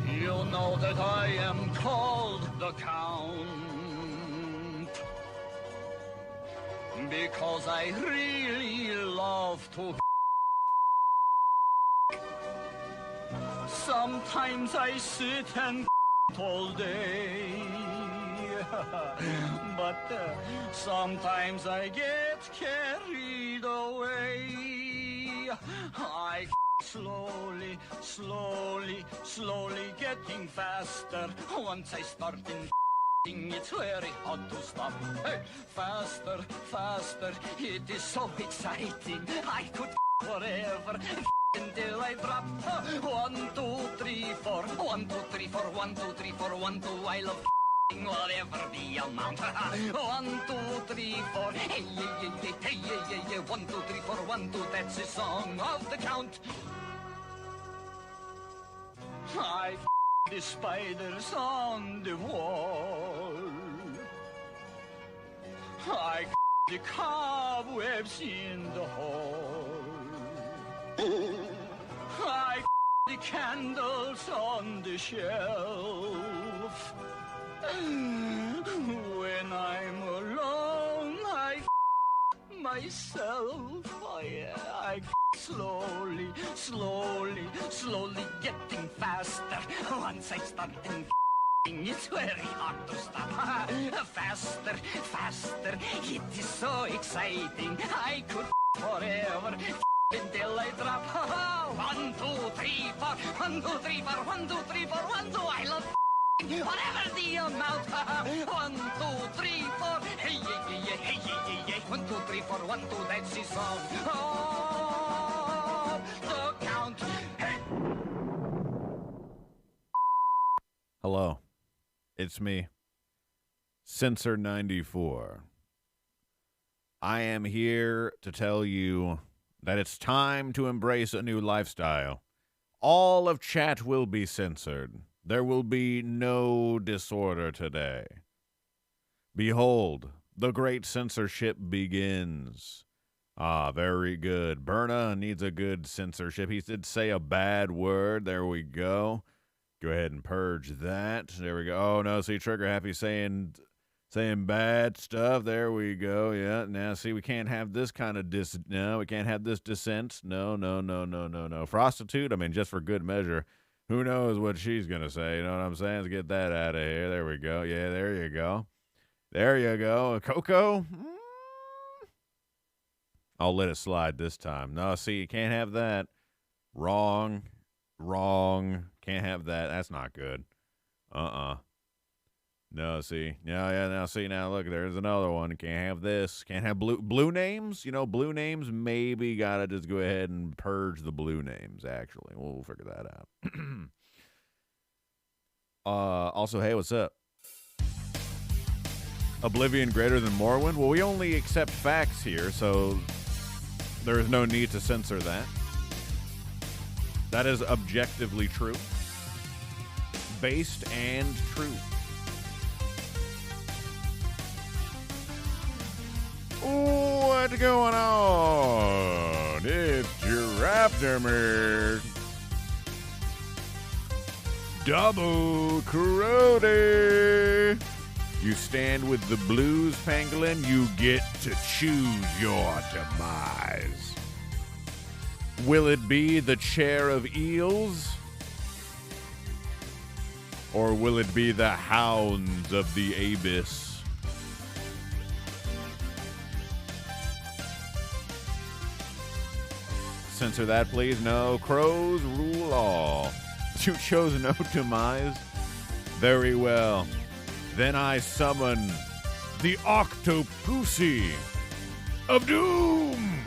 You know that I am called the Count, because I really love to. Sometimes I sit and all day, but sometimes I get carried away. I slowly getting faster. Once I start in, it's very hard to stop. Hey, faster, it is so exciting. I could forever until I drop. 1, 2, 3, 4. 1, 2, 3, 4. 1, 2, 3, 4. 1, 2. I love whatever the amount. 1, 2, 3, 4. Hey, hey. 1, 2, 3, 4. 1, 2. That's the song of the Count. I the spiders on the wall. I the cobwebs in the hall. I the candles on the shelf. When I'm alone, I myself. I slowly getting faster. Once I start it's very hard to stop. Faster, it is so exciting. I could forever until I drop. 1, 2, 3, 4. 1, 2, 3, 4. 1, 2, 3, 4. 1, 2. I love whatever the amount. 1, 2, 3, 4. Hey, yeah. 1, 2, 3, 4. 1, 2. That's the song. Oh, the Count. Hey. Hello, it's me, Censor-94. I am here to tell you that it's time to embrace a new lifestyle. All of chat will be censored. There will be no disorder today. Behold, the great censorship begins. Ah, very good. Berna needs a good censorship. He did say a bad word. There we go. Go ahead and purge that. There we go. Oh, no, see, Trigger Happy saying bad stuff. There we go. Yeah, now, see, we can't have this kind of we can't have this dissent. No. Prostitute, I mean, just for good measure. Who knows what she's going to say? You know what I'm saying? Let's get that out of here. There we go. Yeah, there you go. There you go. Coco? I'll let it slide this time. No, see, you can't have that. Wrong. Can't have that. That's not good. No, see. Now, see, now, look, there's another one. Can't have this. Can't have blue names. You know, blue names, maybe gotta just go ahead and purge the blue names, actually. We'll figure that out. Also, hey, what's up? Oblivion greater than Morrowind? Well, we only accept facts here, so there is no need to censor that. That is objectively true. Based and true. What's going on? It's Giraffe Double Karate. You stand with the blues, Pangolin, you get to choose your demise. Will it be the chair of eels? Or will it be the hounds of the abyss? Censor that, please. No. Crows rule all. You chose no demise? Very well. Then I summon the Octopussy of Doom.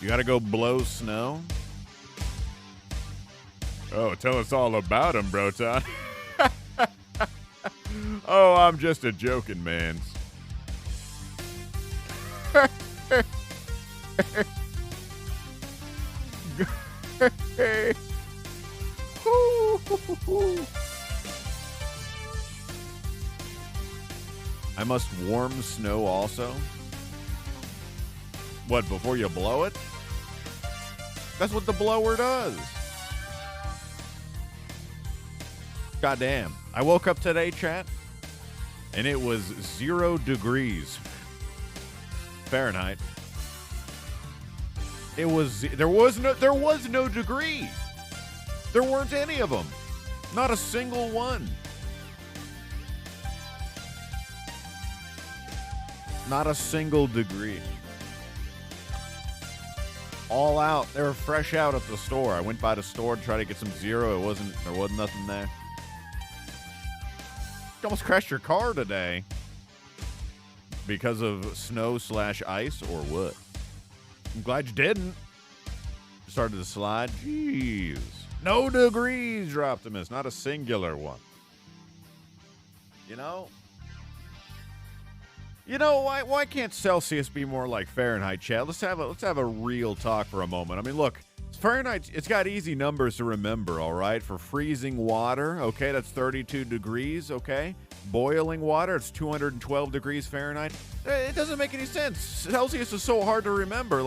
You gotta go blow snow? Oh, tell us all about him, Broton. Oh, I'm just a joking, man. I must warm snow also. What, before you blow it? That's what the blower does. Goddamn. I woke up today, chat, and it was 0 degrees Fahrenheit. There was no degree. There weren't any of them. Not a single one. Not a single degree. All out. They were fresh out at the store. I went by the store to try to get some zero. There wasn't nothing there. You almost crashed your car today. Because of snow/ice or what? I'm glad you didn't. Started to slide. Jeez. No degrees, Droptimus. Not a singular one. You know? Why can't Celsius be more like Fahrenheit, Chad? Let's have a real talk for a moment. I mean, look, Fahrenheit, it's got easy numbers to remember, all right? For freezing water, okay, that's 32 degrees, okay? Boiling water, it's 212 degrees Fahrenheit. It doesn't make any sense. Celsius is so hard to remember.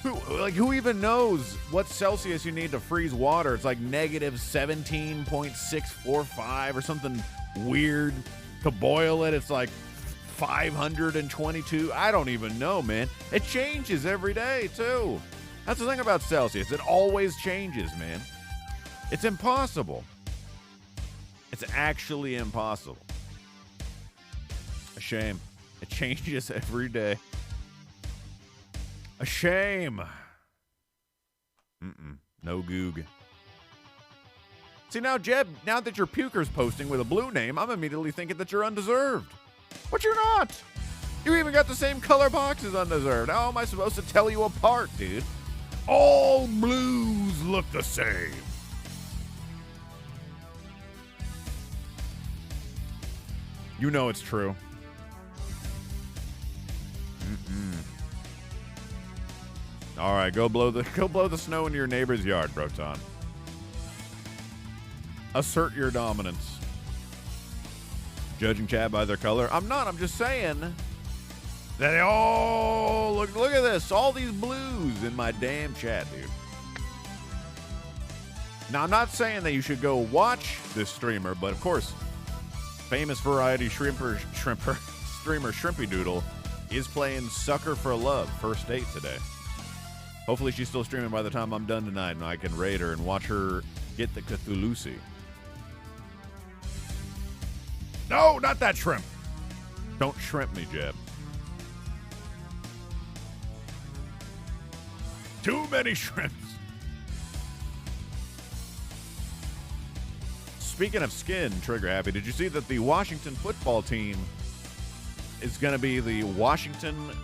Who even knows what Celsius you need to freeze water? It's like negative 17.645 or something weird. To boil it, it's like 522. I don't even know, man. It changes every day, too. That's the thing about Celsius. It always changes, man. It's impossible. It's actually impossible. A shame. It changes every day. A shame. No goog. See, now, Jeb, now that your puker's posting with a blue name, I'm immediately thinking that you're undeserved. But you're not. You even got the same color box as undeserved. How am I supposed to tell you apart, dude? All blues look the same. You know it's true. All right, go blow the snow into your neighbor's yard, Proton. Assert your dominance. Judging Chad by their color. I'm not. I'm just saying that they all look at this. All these blues in my damn chat, dude. Now, I'm not saying that you should go watch this streamer, but of course, famous variety streamer Shrimpy Doodle is playing Sucker for Love first date today. Hopefully she's still streaming by the time I'm done tonight and I can raid her and watch her get the Cthulhusi. No, not that shrimp. Don't shrimp me, Jeb. Too many shrimps. Speaking of skin, Trigger Happy, did you see that the Washington football team is going to be the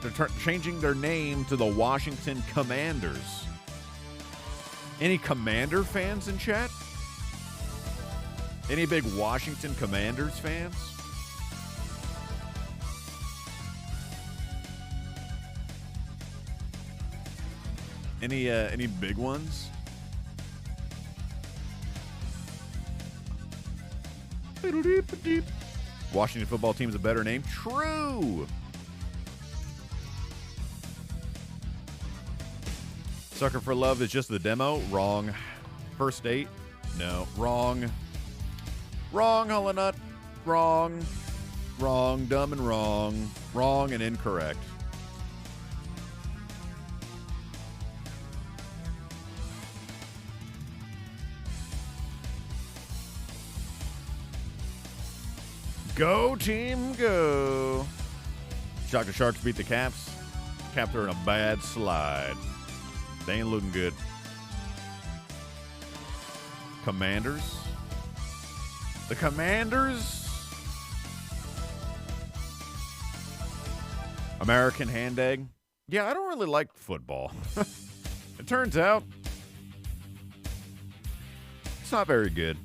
they're changing their name to the Washington Commanders? Any Commander fans in chat? Any big Washington Commanders fans? Any big ones? Washington football team's a better name. True. Sucker for Love is just the demo. Wrong. First date? No. Wrong. Wrong, Hullynut. Wrong. Wrong. Dumb and wrong. Wrong and incorrect. Go, team, go. Chocolate Sharks beat the Caps. Caps are in a bad slide. They ain't looking good. Commanders. The Commanders. American hand egg. Yeah, I don't really like football. It turns out it's not very good.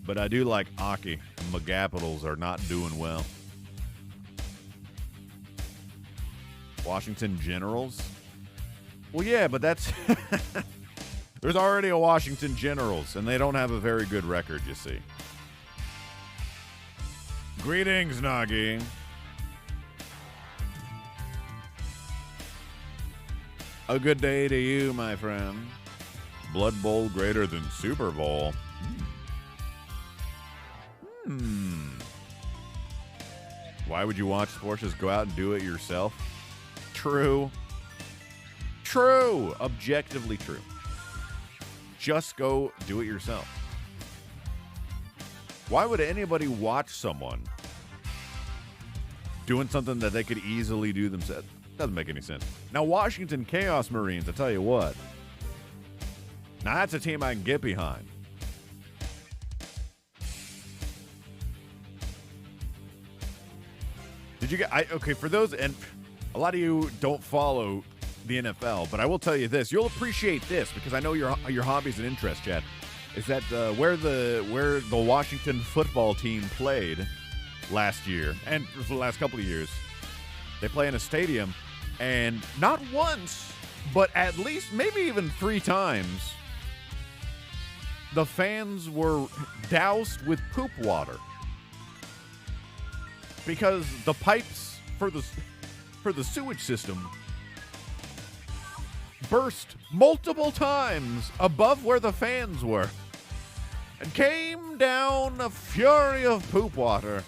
But I do like hockey. My Capitals are not doing well. Washington Generals? Well, yeah, but that's... There's already a Washington Generals, and they don't have a very good record, you see. Greetings, Nagi. A good day to you, my friend. Blood Bowl greater than Super Bowl. Why would you watch sports? Just go out and do it yourself? True. True. Objectively true. Just go do it yourself. Why would anybody watch someone doing something that they could easily do themselves? Doesn't make any sense. Now, Washington Chaos Marines, I tell you what. Now, that's a team I can get behind. Did you get... okay, for those... And a lot of you don't follow the NFL, but I will tell you this. You'll appreciate this because I know your hobbies and interests, Chad. Is that where the Washington football team played last year, and for the last couple of years, they play in a stadium, and not once, but at least maybe even 3 times, the fans were doused with poop water because the pipes for the sewage system burst multiple times above where the fans were and came down a fury of poop water.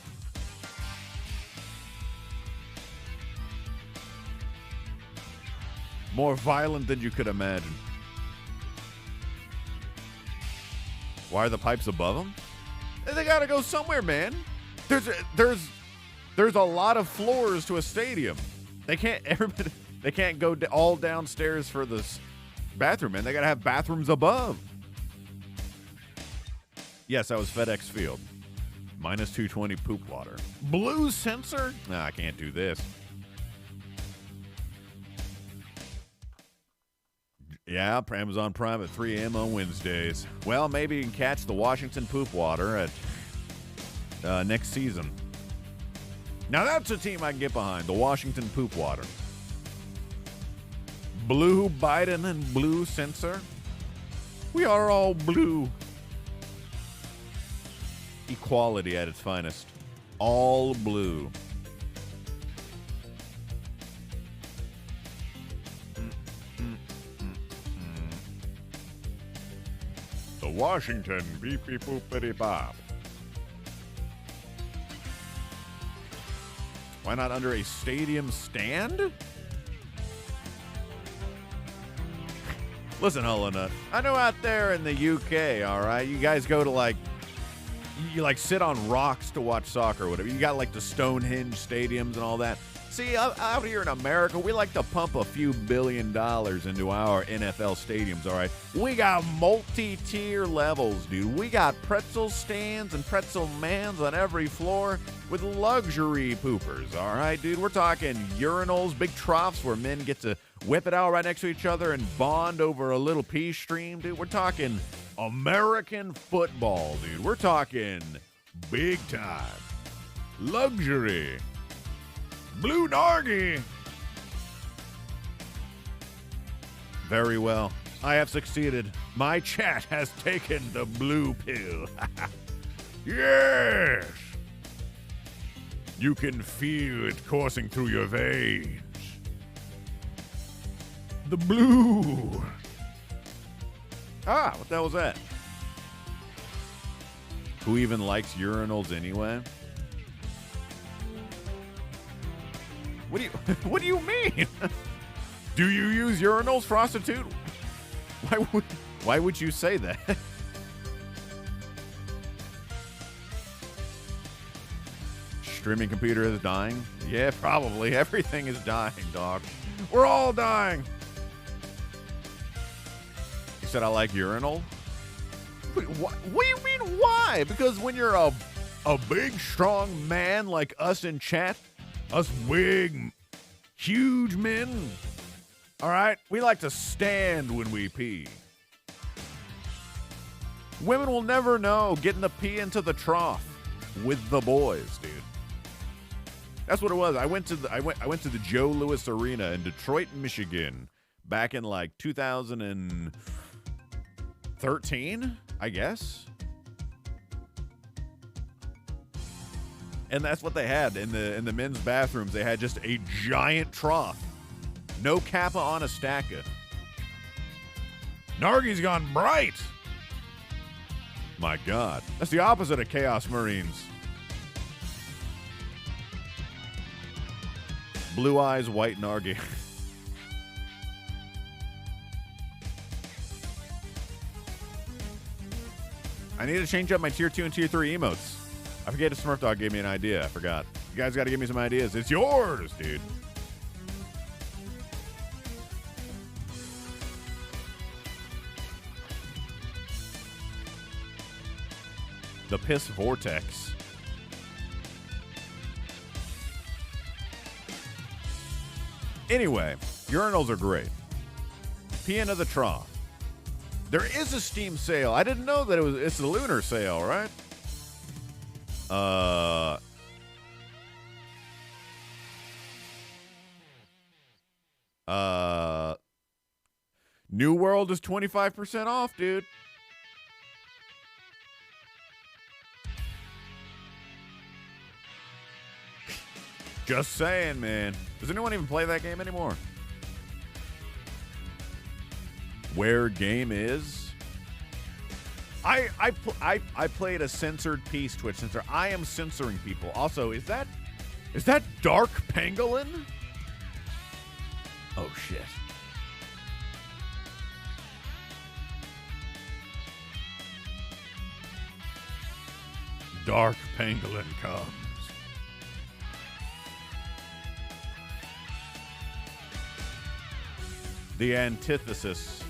More violent than you could imagine. Why are the pipes above them? They gotta go somewhere, man. There's a lot of floors to a stadium. They can't go all downstairs for this bathroom, man. They gotta have bathrooms above. Yes, that was FedEx Field. Minus 220 poop water. Blue Censor? Nah, I can't do this. Yeah, Amazon Prime at 3 a.m. on Wednesdays. Well, maybe you can catch the Washington poop water at next season. Now that's a team I can get behind, the Washington poop water. Blue Biden and blue Censor. We are all blue. Equality at its finest. All blue. The Washington beepy poopity bop. Why not under a stadium stand? Listen, Hullernut, I know out there in the UK, all right, you guys go to you sit on rocks to watch soccer or whatever. You got the Stonehenge stadiums and all that. See, out here in America, we like to pump a few $1 billion into our NFL stadiums, all right? We got multi-tier levels, dude. We got pretzel stands and pretzel mans on every floor with luxury poopers, all right, dude? We're talking urinals, big troughs where men get to whip it out right next to each other and bond over a little pee stream, dude. We're talking American football, dude. We're talking big time. Luxury. Blue Nargy. Very well. I have succeeded. My chat has taken the blue pill. Yes. You can feel it coursing through your veins. The blue. Ah, what the hell was that? Who even likes urinals anyway? What do you mean? Do you use urinals, prostitute? Why would you say that? Streaming computer is dying? Yeah, probably. Everything is dying, dog. We're all dying. You said I like urinal? Wait, what do you mean why? Because when you're a big, strong man like us in chat, us big, huge men, all right, we like to stand when we pee. Women will never know getting the pee into the trough with the boys, dude. That's what it was. I went to the Joe Louis Arena in Detroit, Michigan, back in 2013, I guess. And that's what they had in the men's bathrooms. They had just a giant trough No Kappa on a Stacka. Nargi's gone bright. My God. That's the opposite of Chaos Marines. Blue eyes, white Nargi. I need to change up my tier 2 and tier 3 emotes. I forget if Smurf Dog gave me an idea. I forgot. You guys got to give me some ideas. It's yours, dude. The Piss Vortex. Anyway, urinals are great. Pee into the trough. There is a Steam sale. I didn't know that it's a lunar sale, right? New World is 25% off, dude. Just saying, man. Does anyone even play that game anymore? Where game is? I played a censored piece, Twitch censor. I am censoring people. Also, is that Dark Pangolin? Oh shit. Dark Pangolin comes. The antithesis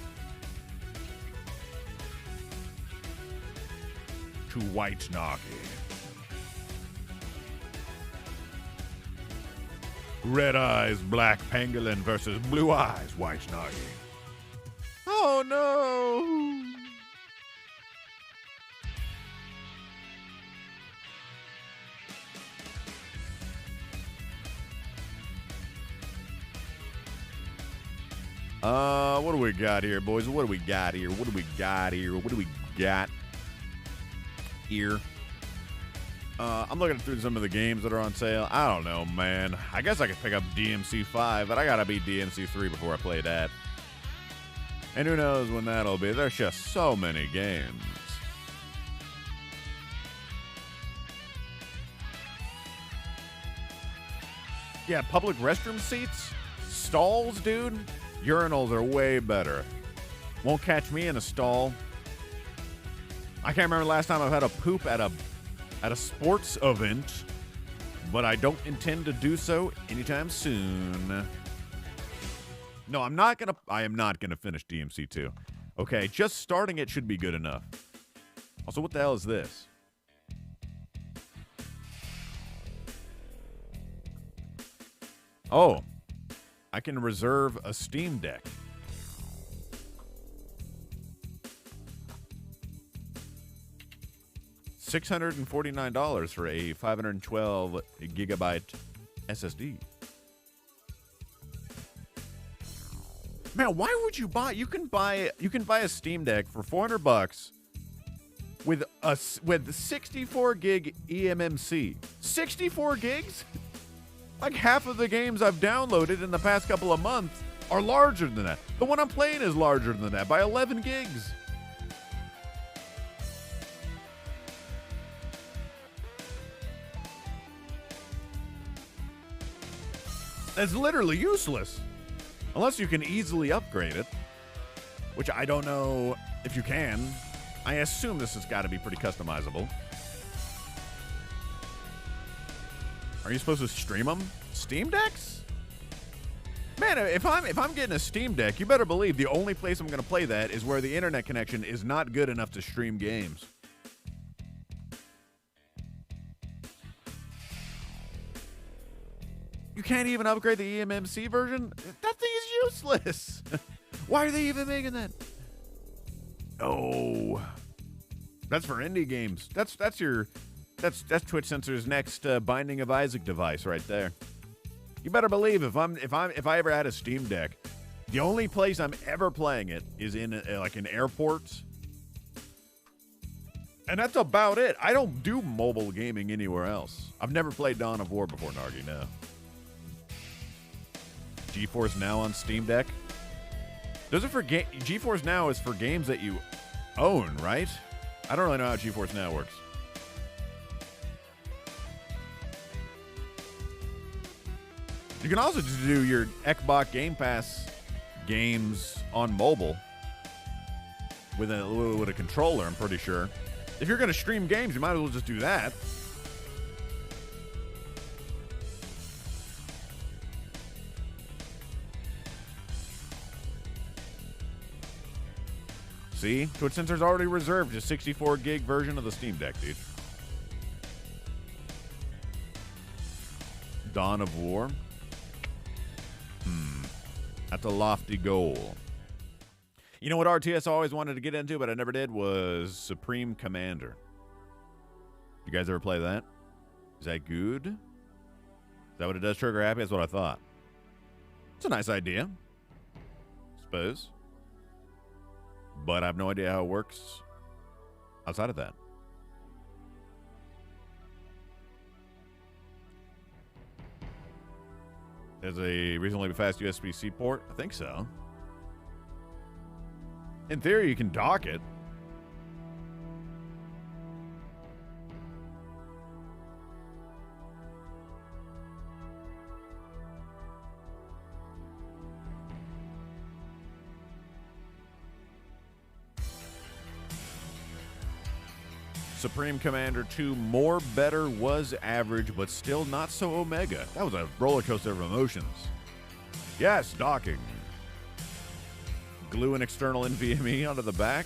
to White Nagi. Red eyes, Black Pangolin versus Blue eyes, White Nagi. Oh no! What do we got here, boys? What do we got here? What do we got here? What do we got here? I'm looking through some of the games that are on sale. I don't know, man. I guess I could pick up DMC 5, but I gotta beat DMC 3 before I play that. And who knows when that'll be. There's just so many games. Yeah, public restroom seats? Stalls, dude? Urinals are way better. Won't catch me in a stall. I can't remember the last time I've had a poop at a sports event, but I don't intend to do so anytime soon. No, I am not gonna finish DMC 2. Okay, just starting it should be good enough. Also, what the hell is this? Oh, I can reserve a Steam Deck. $649 for a 512 gigabyte SSD. Man, why would you buy? You can buy a Steam Deck for $400 with 64 gig eMMC. 64 gigs? Like half of the games I've downloaded in the past couple of months are larger than that. The one I'm playing is larger than that by 11 gigs. That's literally useless. Unless you can easily upgrade it. Which I don't know if you can. I assume this has got to be pretty customizable. Are you supposed to stream them? Steam Decks? Man, if I'm getting a Steam Deck, you better believe the only place I'm going to play that is where the internet connection is not good enough to stream games. You can't even upgrade the eMMC version? That thing is useless. Why are they even making that? Oh. That's for indie games. That's Twitch Censor's next Binding of Isaac device right there. You better believe if I ever had a Steam Deck, the only place I'm ever playing it is in like an airport. And that's about it. I don't do mobile gaming anywhere else. I've never played Dawn of War before, Nargi, no. GeForce Now on Steam Deck? Those are for GeForce Now is for games that you own, right? I don't really know how GeForce Now works. You can also just do your Xbox Game Pass games on mobile with a controller, I'm pretty sure. If you're going to stream games, you might as well just do that. See? Twitch Censor's already reserved a 64 gig version of the Steam Deck, dude. Dawn of War. That's a lofty goal. You know what RTS I always wanted to get into, but I never did, was Supreme Commander. You guys ever play that? Is that good? Is that what it does, trigger happy? That's what I thought. It's a nice idea, I suppose. But I have no idea how it works outside of that. There's a reasonably fast USB-C port? I think so. In theory, you can dock it. Supreme Commander 2, more better was average, but still not so Omega. That was a roller coaster of emotions. Yes, docking. Glue an external NVMe onto the back.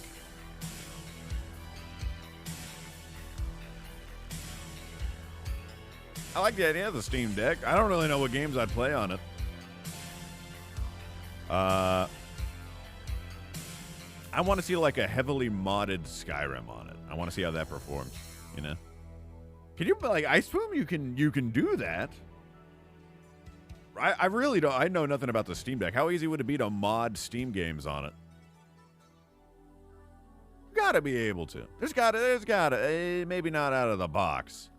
I like the idea of the Steam Deck. I don't really know what games I'd play on it. I want to see like a heavily modded Skyrim on it. I want to see how that performs, you know? Can you, like, I assume you can do that. I really don't, I know nothing about the Steam Deck. How easy would it be to mod Steam games on it? Gotta be able to. There's gotta, maybe not out of the box.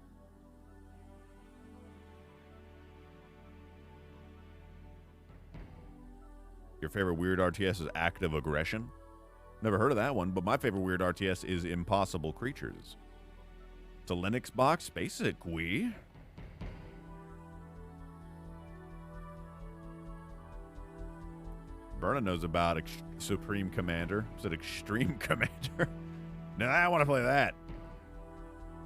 Your favorite weird RTS is Active Aggression? Never heard of that one, but my favorite weird RTS is Impossible Creatures. It's a Linux box, basically. Berna knows about Supreme Commander. Is it Extreme Commander? No, I want to play that.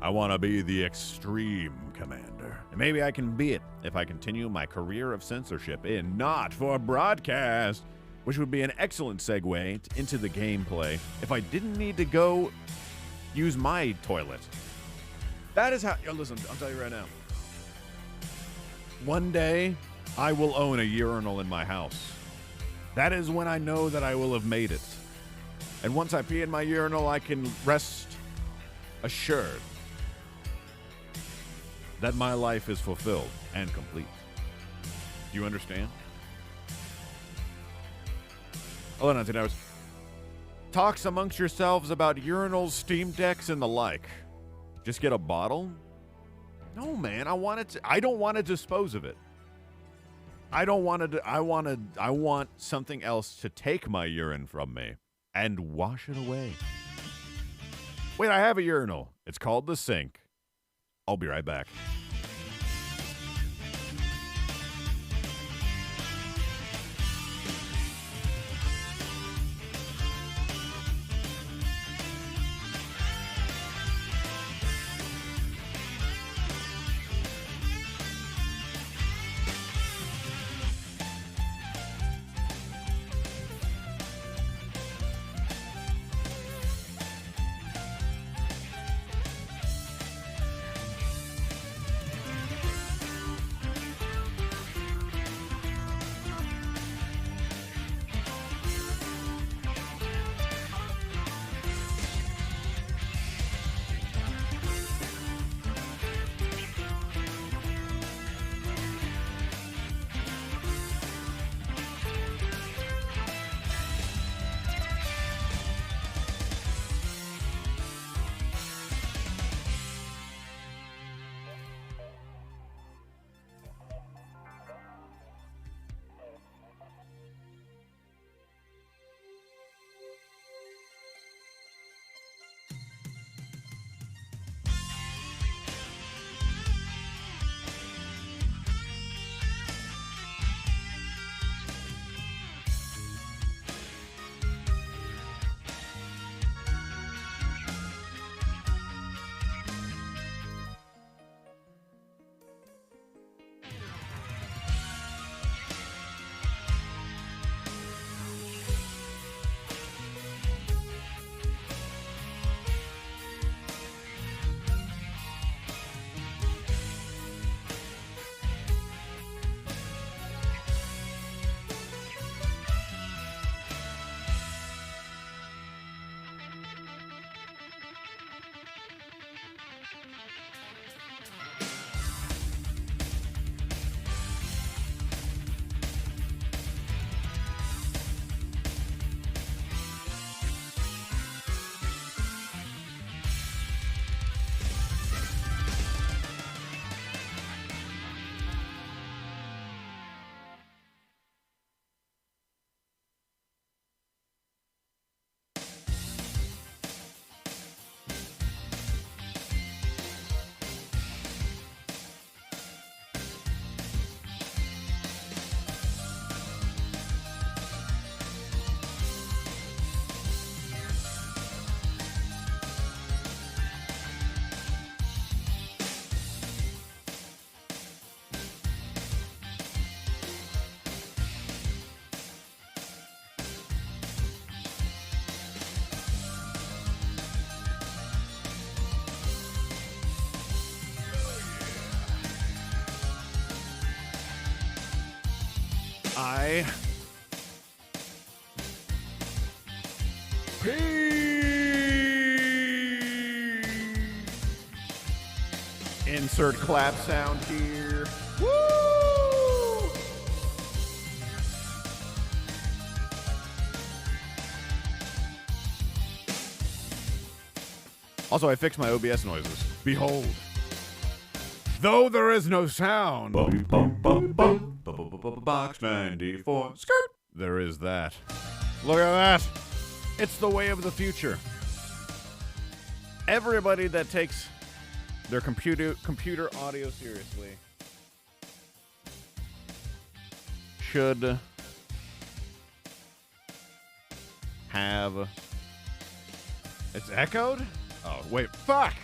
I want to be the Extreme Commander. And maybe I can be it if I continue my career of censorship in Not for Broadcast, which would be an excellent segue into the gameplay if I didn't need to go use my toilet. That is how... Yo, listen, I'll tell you right now. One day, I will own a urinal in my house. That is when I know that I will have made it. And once I pee in my urinal, I can rest assured that my life is fulfilled and complete. Do you understand? Hold on, 19 hours. Talks amongst yourselves about urinals, Steam Decks, and the like. Just get a bottle? No, man. I don't want to dispose of it. I want something else to take my urine from me and wash it away. Wait, I have a urinal. It's called the sink. I'll be right back. I insert clap sound here. Woo! Also, I fixed my OBS noises. Behold. Though there is no sound. Box 94. Skirt. There is that. Look at that. It's the way of the future. Everybody that takes their computer audio seriously should have... It's echoed? Oh, wait, fuck!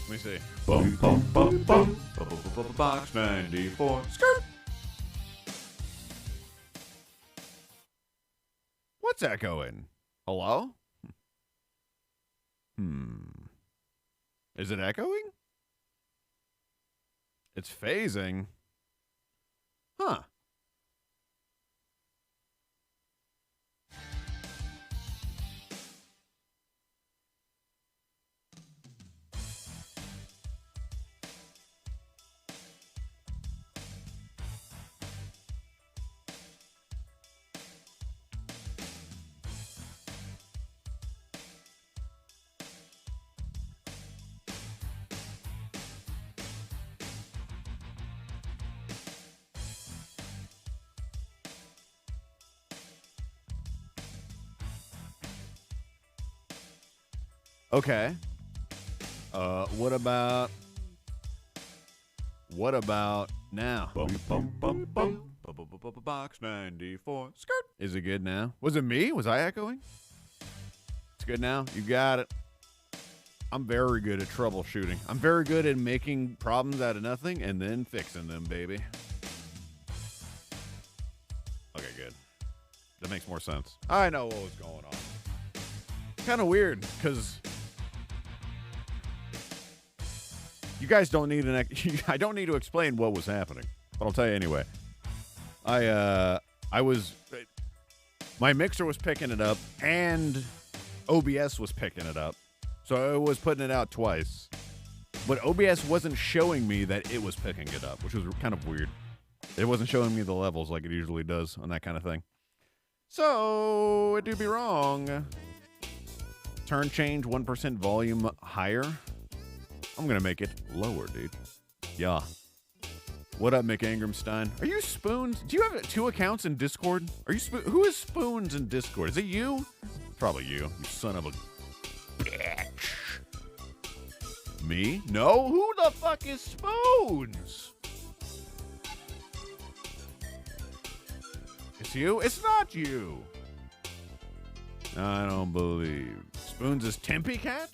Let me see. Box 94. Skirt! What's echoing? Hello? Is it echoing? It's phasing. Huh. Okay. What about now? Box 94. Skirt. Is it good now? Was it me? Was I echoing? It's good now? You got it. I'm very good at troubleshooting. I'm very good at making problems out of nothing and then fixing them, baby. Okay, good. That makes more sense. I know what was going on. Kind of weird, because you guys don't need I don't need to explain what was happening, but I'll tell you anyway. My mixer was picking it up, and OBS was picking it up, so it was putting it out twice. But OBS wasn't showing me that it was picking it up, which was kind of weird. It wasn't showing me the levels like it usually does on that kind of thing. So, it do be wrong. Turn change 1% volume higher. I'm going to make it lower, dude. Yeah. What up, McAngramstein? Are you Spoons? Do you have 2 accounts in Discord? Are you Who is Spoons in Discord? Is it you? Probably you son of a bitch. Me? No? Who the fuck is Spoons? It's you? It's not you. I don't believe. Spoons is Tempe Cat?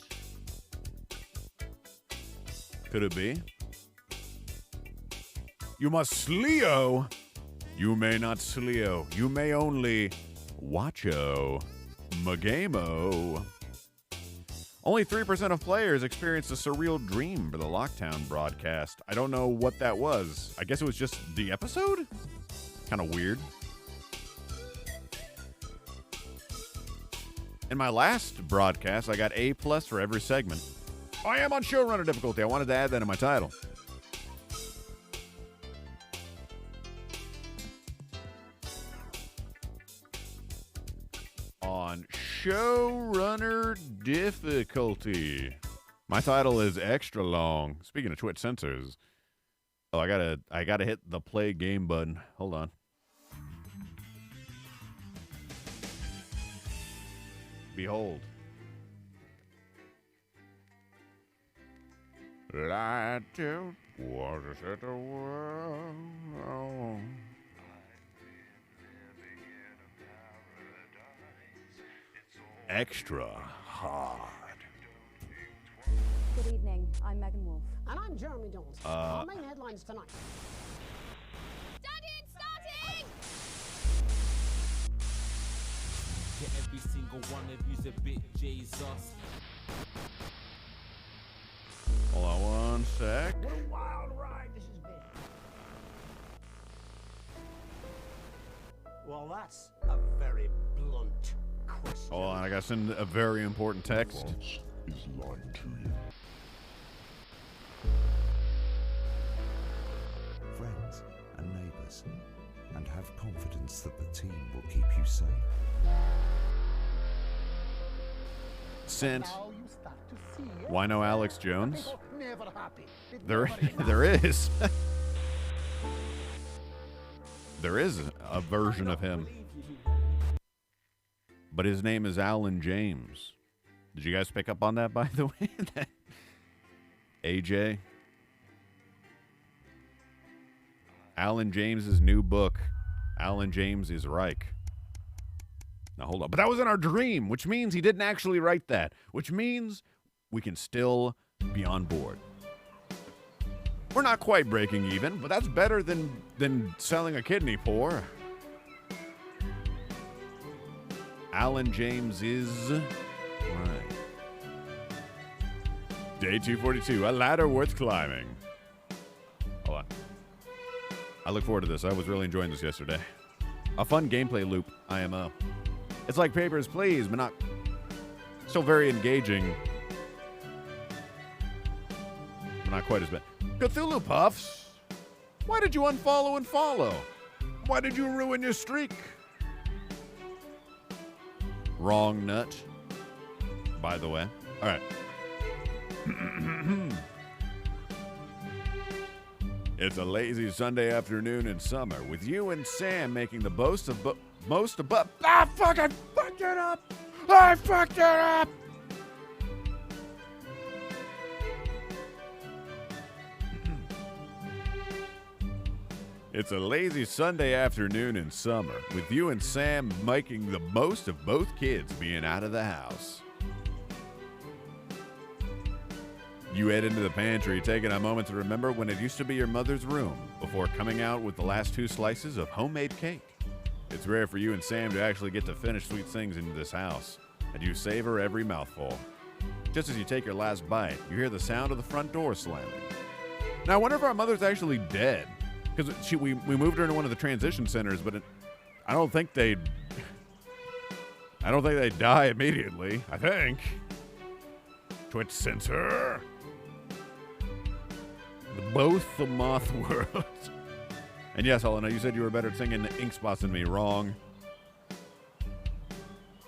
Could it be? You must sleo. You may not sleo. You may only watcho. Magamo. Only 3% of players experienced a surreal dream for the Lockdown broadcast. I don't know what that was. I guess it was just the episode? Kind of weird. In my last broadcast, I got A+ for every segment. I am on showrunner difficulty. I wanted to add that in my title. On showrunner difficulty. My title is extra long. Speaking of Twitch censors. Oh, I gotta hit the play game button. Hold on. Behold. Light to what is it the world? Oh. Extra hard. Good evening. I'm Megan Wolf. And I'm Jeremy Jones. Our main headlines tonight. Studying, starting! To every single one of you's a bit Jesus. Hold on one sec. What a wild ride this has been. Well, that's a very blunt question. Hold on, I gotta send a very important text. Boss is lying to you. Friends and neighbours, and have confidence that the team will keep you safe. Sent. Now you start to see it. Why no Alex Jones? Never happy. It There, never enough. there is. There is a version of him. But his name is Alan James. Did you guys pick up on that, by the way? AJ? Alan James's new book, Alan James is Reich. Now, hold on. But that was in our dream, which means he didn't actually write that, which means we can still be on board. We're not quite breaking even, but that's better than selling a kidney poor. Alan James is right. Day 242, a ladder worth climbing. Hold on. I look forward to this. I was really enjoying this yesterday. A fun gameplay loop, IMO. It's like Papers, Please, but not... Still very engaging. But not quite as bad. Cthulhu Puffs, why did you unfollow and follow? Why did you ruin your streak? Wrong nut, by the way. All right. It's a lazy Sunday afternoon in summer with you and Sam making the most of I fucking fucked it up! I fucked it up! It's a lazy Sunday afternoon in summer with you and Sam making the most of both kids being out of the house. You head into the pantry, taking a moment to remember when it used to be your mother's room before coming out with the last 2 slices of homemade cake. It's rare for you and Sam to actually get to finish sweet things in this house, and you savor every mouthful. Just as you take your last bite, you hear the sound of the front door slamming. Now, I wonder if our mother's actually dead. Because we moved her into one of the transition centers, but I don't think they'd die immediately. I think. Twitch censor. Both the moth worlds. And yes, Helena, you said you were better at singing Ink Spots than me. Wrong.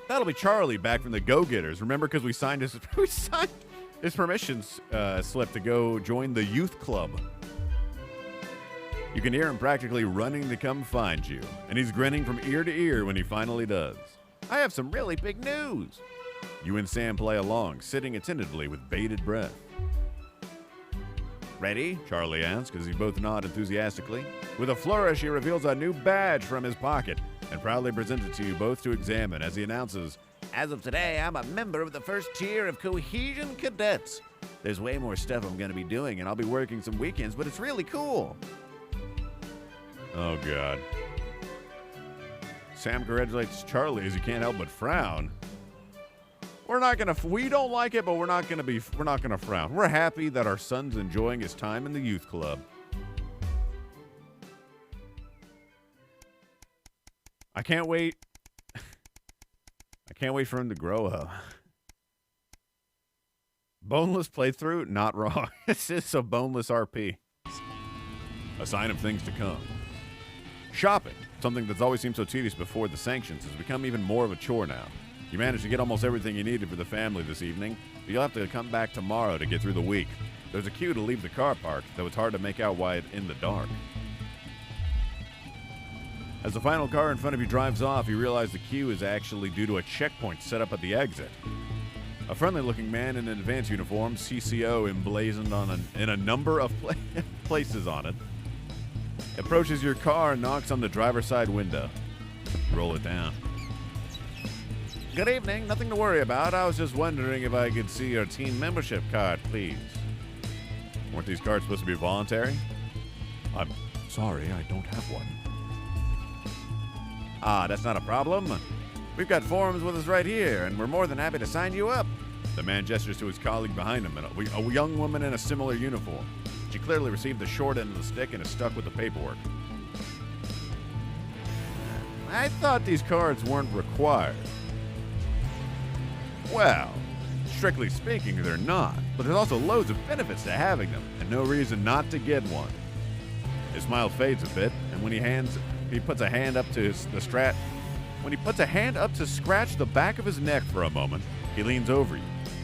That'll be Charlie back from the Go-Getters. Remember, because we signed his permission slip to go join the youth club. You can hear him practically running to come find you, and he's grinning from ear to ear when he finally does. I have some really big news. You and Sam play along, sitting attentively with bated breath. Ready? Charlie asks as you both nod enthusiastically. With a flourish, he reveals a new badge from his pocket and proudly presents it to you both to examine as he announces, "As of today, I'm a member of the first tier of Cohesion Cadets. There's way more stuff I'm going to be doing, and I'll be working some weekends, but it's really cool." Oh, God. Sam congratulates Charlie as he can't help but frown. We don't like it, but we're not gonna frown. We're happy that our son's enjoying his time in the youth club. I can't wait. I can't wait for him to grow up. Boneless playthrough? Not wrong. This is a boneless RP. A sign of things to come. Shopping, something that's always seemed so tedious before the sanctions, has become even more of a chore now. You managed to get almost everything you needed for the family this evening, but you'll have to come back tomorrow to get through the week. There's a queue to leave the car park, though it's hard to make out why it's in the dark. As the final car in front of you drives off, you realize the queue is actually due to a checkpoint set up at the exit. A friendly-looking man in an advanced uniform, CCO emblazoned in a number of places on it, approaches your car and knocks on the driver's side window. Roll it down. Good evening. Nothing to worry about. I was just wondering if I could see your team membership card, please. Weren't these cards supposed to be voluntary? I'm sorry, I don't have one. Ah, that's not a problem. We've got forms with us right here, and we're more than happy to sign you up. The man gestures to his colleague behind him, a young woman in a similar uniform. She clearly received the short end of the stick and is stuck with the paperwork. I thought these cards weren't required. Well, strictly speaking, they're not, but there's also loads of benefits to having them, and no reason not to get one. His smile fades a bit, and when he puts a hand up to scratch the back of his neck for a moment, he leans over you,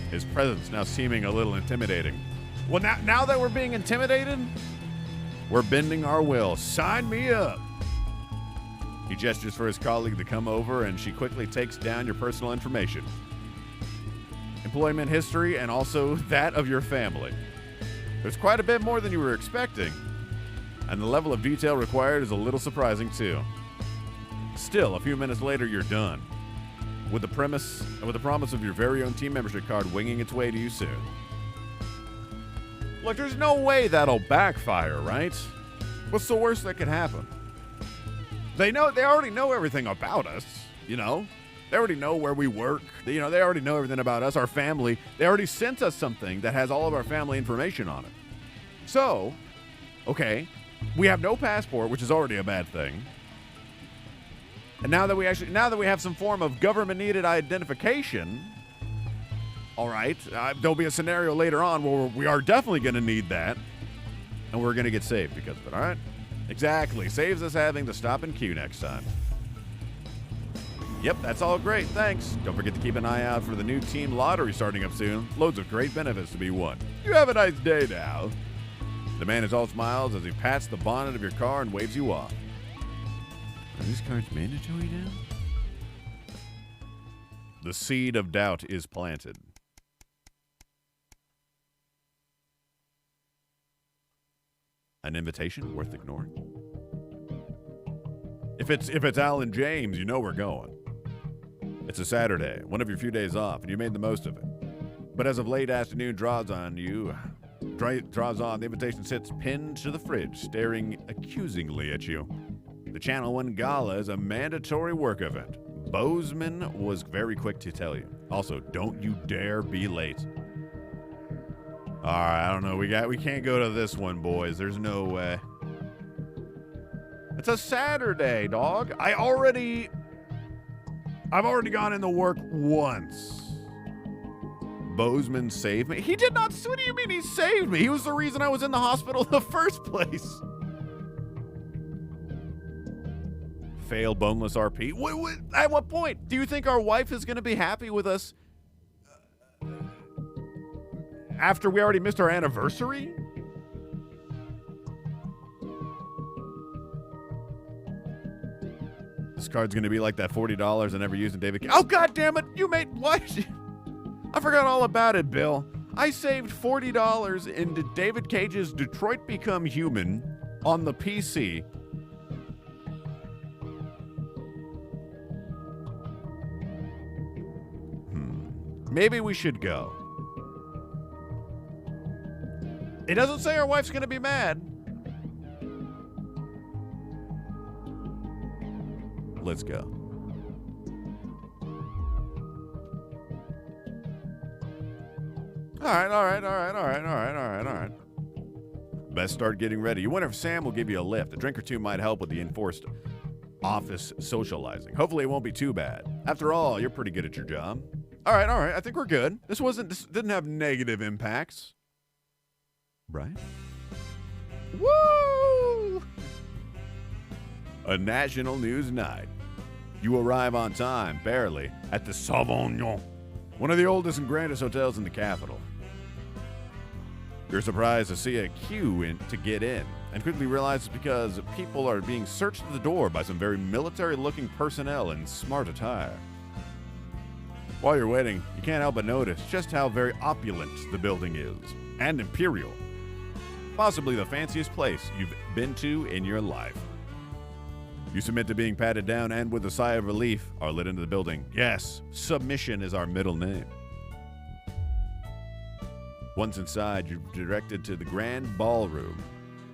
his presence now seeming a little intimidating. Well, now that we're being intimidated, we're bending our will. Sign me up. He gestures for his colleague to come over, and she quickly takes down your personal information. Employment history, and also that of your family. There's quite a bit more than you were expecting, and the level of detail required is a little surprising too. Still, a few minutes later, you're done, with the promise of your very own team membership card winging its way to you soon. Look, there's no way that'll backfire, right? What's the worst that could happen? They already know everything about us, you know? They already know where we work. They already know everything about us, our family. They already sent us something that has all of our family information on it. So, okay, we have no passport, which is already a bad thing. And now that we have some form of government-needed identification, all right, there'll be a scenario later on where we are definitely going to need that, and we're going to get saved because of it, all right? Exactly. Saves us having to stop in queue next time. Yep, that's all great. Thanks. Don't forget to keep an eye out for the new team lottery starting up soon. Loads of great benefits to be won. You have a nice day now. The man is all smiles as he pats the bonnet of your car and waves you off. Are these cards mandatory now? The seed of doubt is planted. An invitation worth ignoring? If it's Alan James, you know we're going. It's a Saturday, one of your few days off, and you made the most of it. But as of late afternoon draws on, the invitation sits pinned to the fridge, staring accusingly at you. The Channel 1 Gala is a mandatory work event. Bozeman was very quick to tell you. Also, don't you dare be late. All right, I don't know. We can't go to this one, boys. There's no way. It's a Saturday, dog. I've already gone into work once. Bozeman saved me. He did not. What do you mean he saved me? He was the reason I was in the hospital in the first place. Fail boneless RP. At what point? Do you think our wife is going to be happy with us after we already missed our anniversary? This card's going to be like that $40 I never used in David Cage. Oh, God damn it. You made what? I forgot all about it, Bill. I saved $40 into David Cage's Detroit Become Human on the PC. Maybe we should go. It doesn't say our wife's going to be mad. Let's go. All right. Best start getting ready. You wonder if Sam will give you a lift. A drink or two might help with the enforced office socializing. Hopefully it won't be too bad. After all, you're pretty good at your job. All right. I think we're good. This didn't have negative impacts. Right? Woo! A national news night. You arrive on time, barely, at the Sauvignon, one of the oldest and grandest hotels in the capital. You're surprised to see a queue to get in, and quickly realize it's because people are being searched at the door by some very military-looking personnel in smart attire. While you're waiting, you can't help but notice just how very opulent the building is, and imperial. Possibly the fanciest place you've been to in your life. You submit to being patted down and with a sigh of relief are led into the building. Yes, submission is our middle name. Once inside, you're directed to the grand ballroom,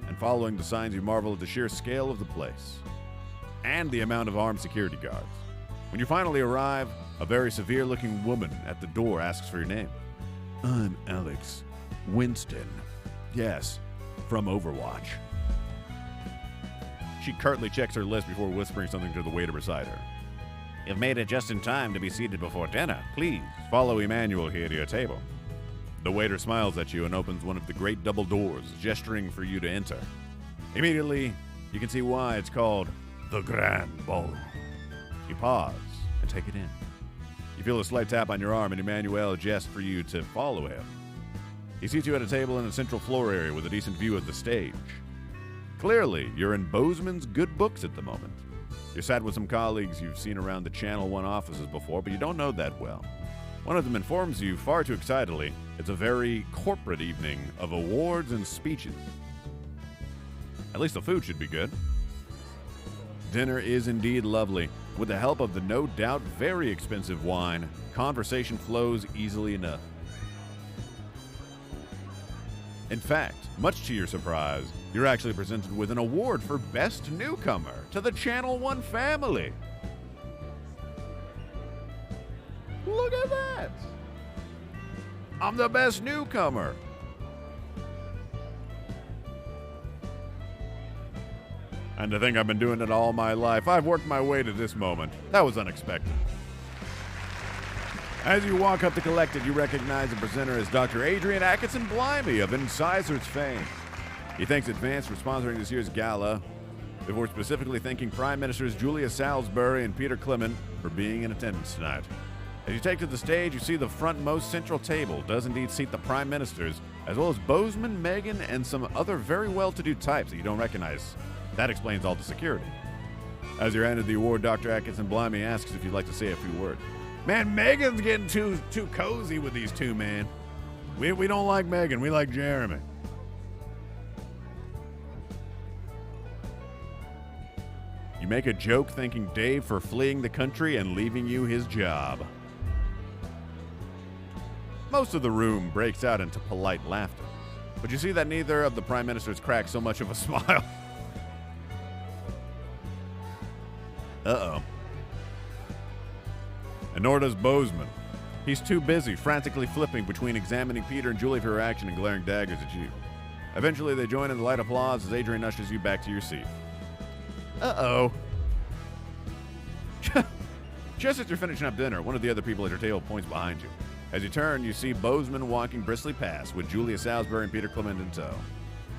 and following the signs you marvel at the sheer scale of the place and the amount of armed security guards. When you finally arrive, a very severe-looking woman at the door asks for your name. I'm Alex Winston. Yes, from Overwatch. She curtly checks her list before whispering something to the waiter beside her. You've made it just in time to be seated before dinner. Please follow Emmanuel here to your table. The waiter smiles at you and opens one of the great double doors, gesturing for you to enter. Immediately, you can see why it's called the Grand Ball. You pause and take it in. You feel a slight tap on your arm, and Emmanuel gests for you to follow him. He seats you at a table in the central floor area with a decent view of the stage. Clearly, you're in Bozeman's good books at the moment. You're sat with some colleagues you've seen around the Channel 1 offices before, but you don't know that well. One of them informs you, far too excitedly, it's a very corporate evening of awards and speeches. At least the food should be good. Dinner is indeed lovely. With the help of the no doubt very expensive wine, conversation flows easily enough. In fact, much to your surprise, you're actually presented with an award for Best Newcomer to the Channel 1 family. Look at that! I'm the best newcomer. And to think I've been doing it all my life, I've worked my way to this moment. That was unexpected. As you walk up to collect it, you recognize the presenter as Dr. Adrian Atkinson Blimey of Incisors fame. He thanks Advance for sponsoring this year's gala, before specifically thanking Prime Ministers Julia Salisbury and Peter Clement for being in attendance tonight. As you take to the stage, you see the frontmost central table does indeed seat the Prime Ministers, as well as Bozeman, Meghan, and some other very well-to-do types that you don't recognize. That explains all the security. As you're handed the award, Dr. Atkinson Blimey asks if you'd like to say a few words. Man, Megan's getting too cozy with these two, man. We don't like Megan, we like Jeremy. You make a joke thanking Dave for fleeing the country and leaving you his job. Most of the room breaks out into polite laughter, but you see that neither of the Prime Ministers crack so much of a smile. Uh-oh. And nor does Bozeman. He's too busy, frantically flipping between examining Peter and Julie for her action and glaring daggers at you. Eventually, they join in the light applause as Adrian ushers you back to your seat. Uh-oh. Just as you're finishing up dinner, one of the other people at your table points behind you. As you turn, you see Bozeman walking briskly past with Julia Salisbury and Peter Clement in tow.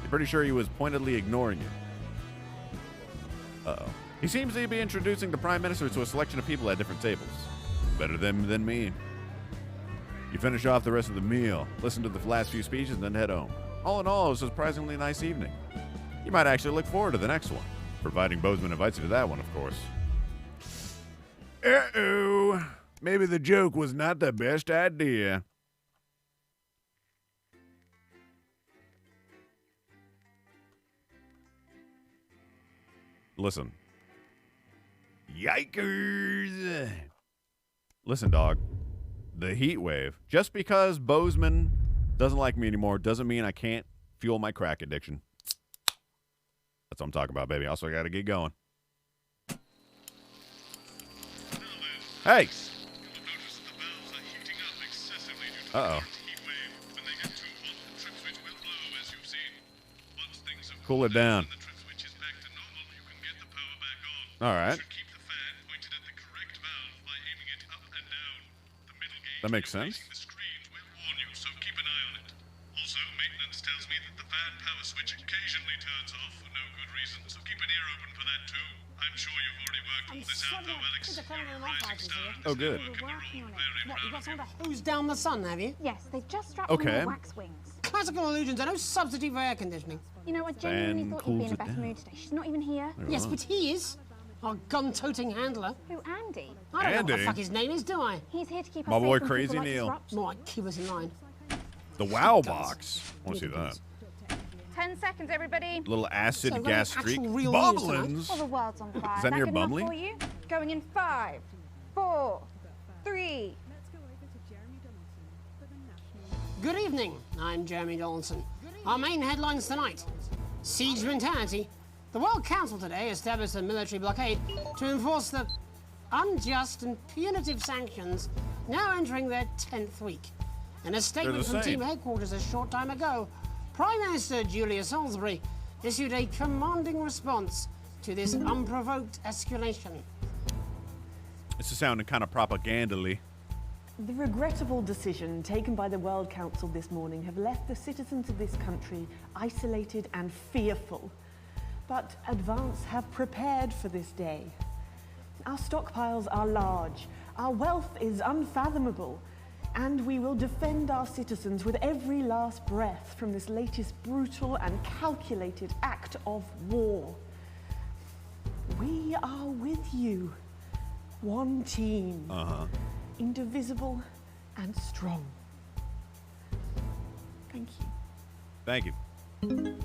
You're pretty sure he was pointedly ignoring you. Uh-oh. He seems to be introducing the Prime Minister to a selection of people at different tables. Better them than me. You finish off the rest of the meal, listen to the last few speeches, and then head home. All in all, it was a surprisingly nice evening. You might actually look forward to the next one, providing Bozeman invites you to that one, of course. Uh-oh. Maybe the joke was not the best idea. Listen. Yikers! Listen, dog. The heat wave. Just because Bozeman doesn't like me anymore doesn't mean I can't fuel my crack addiction. That's what I'm talking about, baby. Also, I gotta get going. Hey! Uh-oh. Cool it down. All right. That makes sense. Also, maintenance tells me that the fan power switch occasionally turns off for no good reason, so keep an ear open for that too. I'm sure you've already worked all this out, though, Alex. You're a rising star. Oh, good. We're working on it. What, you got someone to hose down the sun, have you? Yes, they've just strapped Okay. on the wax wings. Classical illusions are no substitute for air conditioning. You know, I genuinely Fan thought you'd be in cools a it better down. mood today. She's not even here. Yes, but he is. Our gun-toting handler. Who, Andy? I don't know what the Andy? fuck his name is, do I? He's here to keep us My safe boy from Crazy people like Neil. Disrupt. More like keep us in line. The Wow Box. I want to see that. 10 seconds, everybody. Little acid So, gas actual streak. real news tonight? Bubblins. Well, the world's on fire. Is that near good enough Bumley? for you? Going in 5, 4, 3. Good evening, I'm Jeremy Donaldson. Our main headlines tonight. Siege mentality. The World Council today established a military blockade to enforce the unjust and punitive sanctions now entering their 10th week. In a statement the from same. team headquarters a short time ago, Prime Minister Julia Salisbury issued a commanding response to this unprovoked escalation. This is sounding kind of propagandally. The regrettable decision taken by the World Council this morning have left the citizens of this country isolated and fearful. But Advance have prepared for this day. Our stockpiles are large, our wealth is unfathomable, and we will defend our citizens with every last breath from this latest brutal and calculated act of war. We are with you. One team. Indivisible and strong. Thank you. Thank you.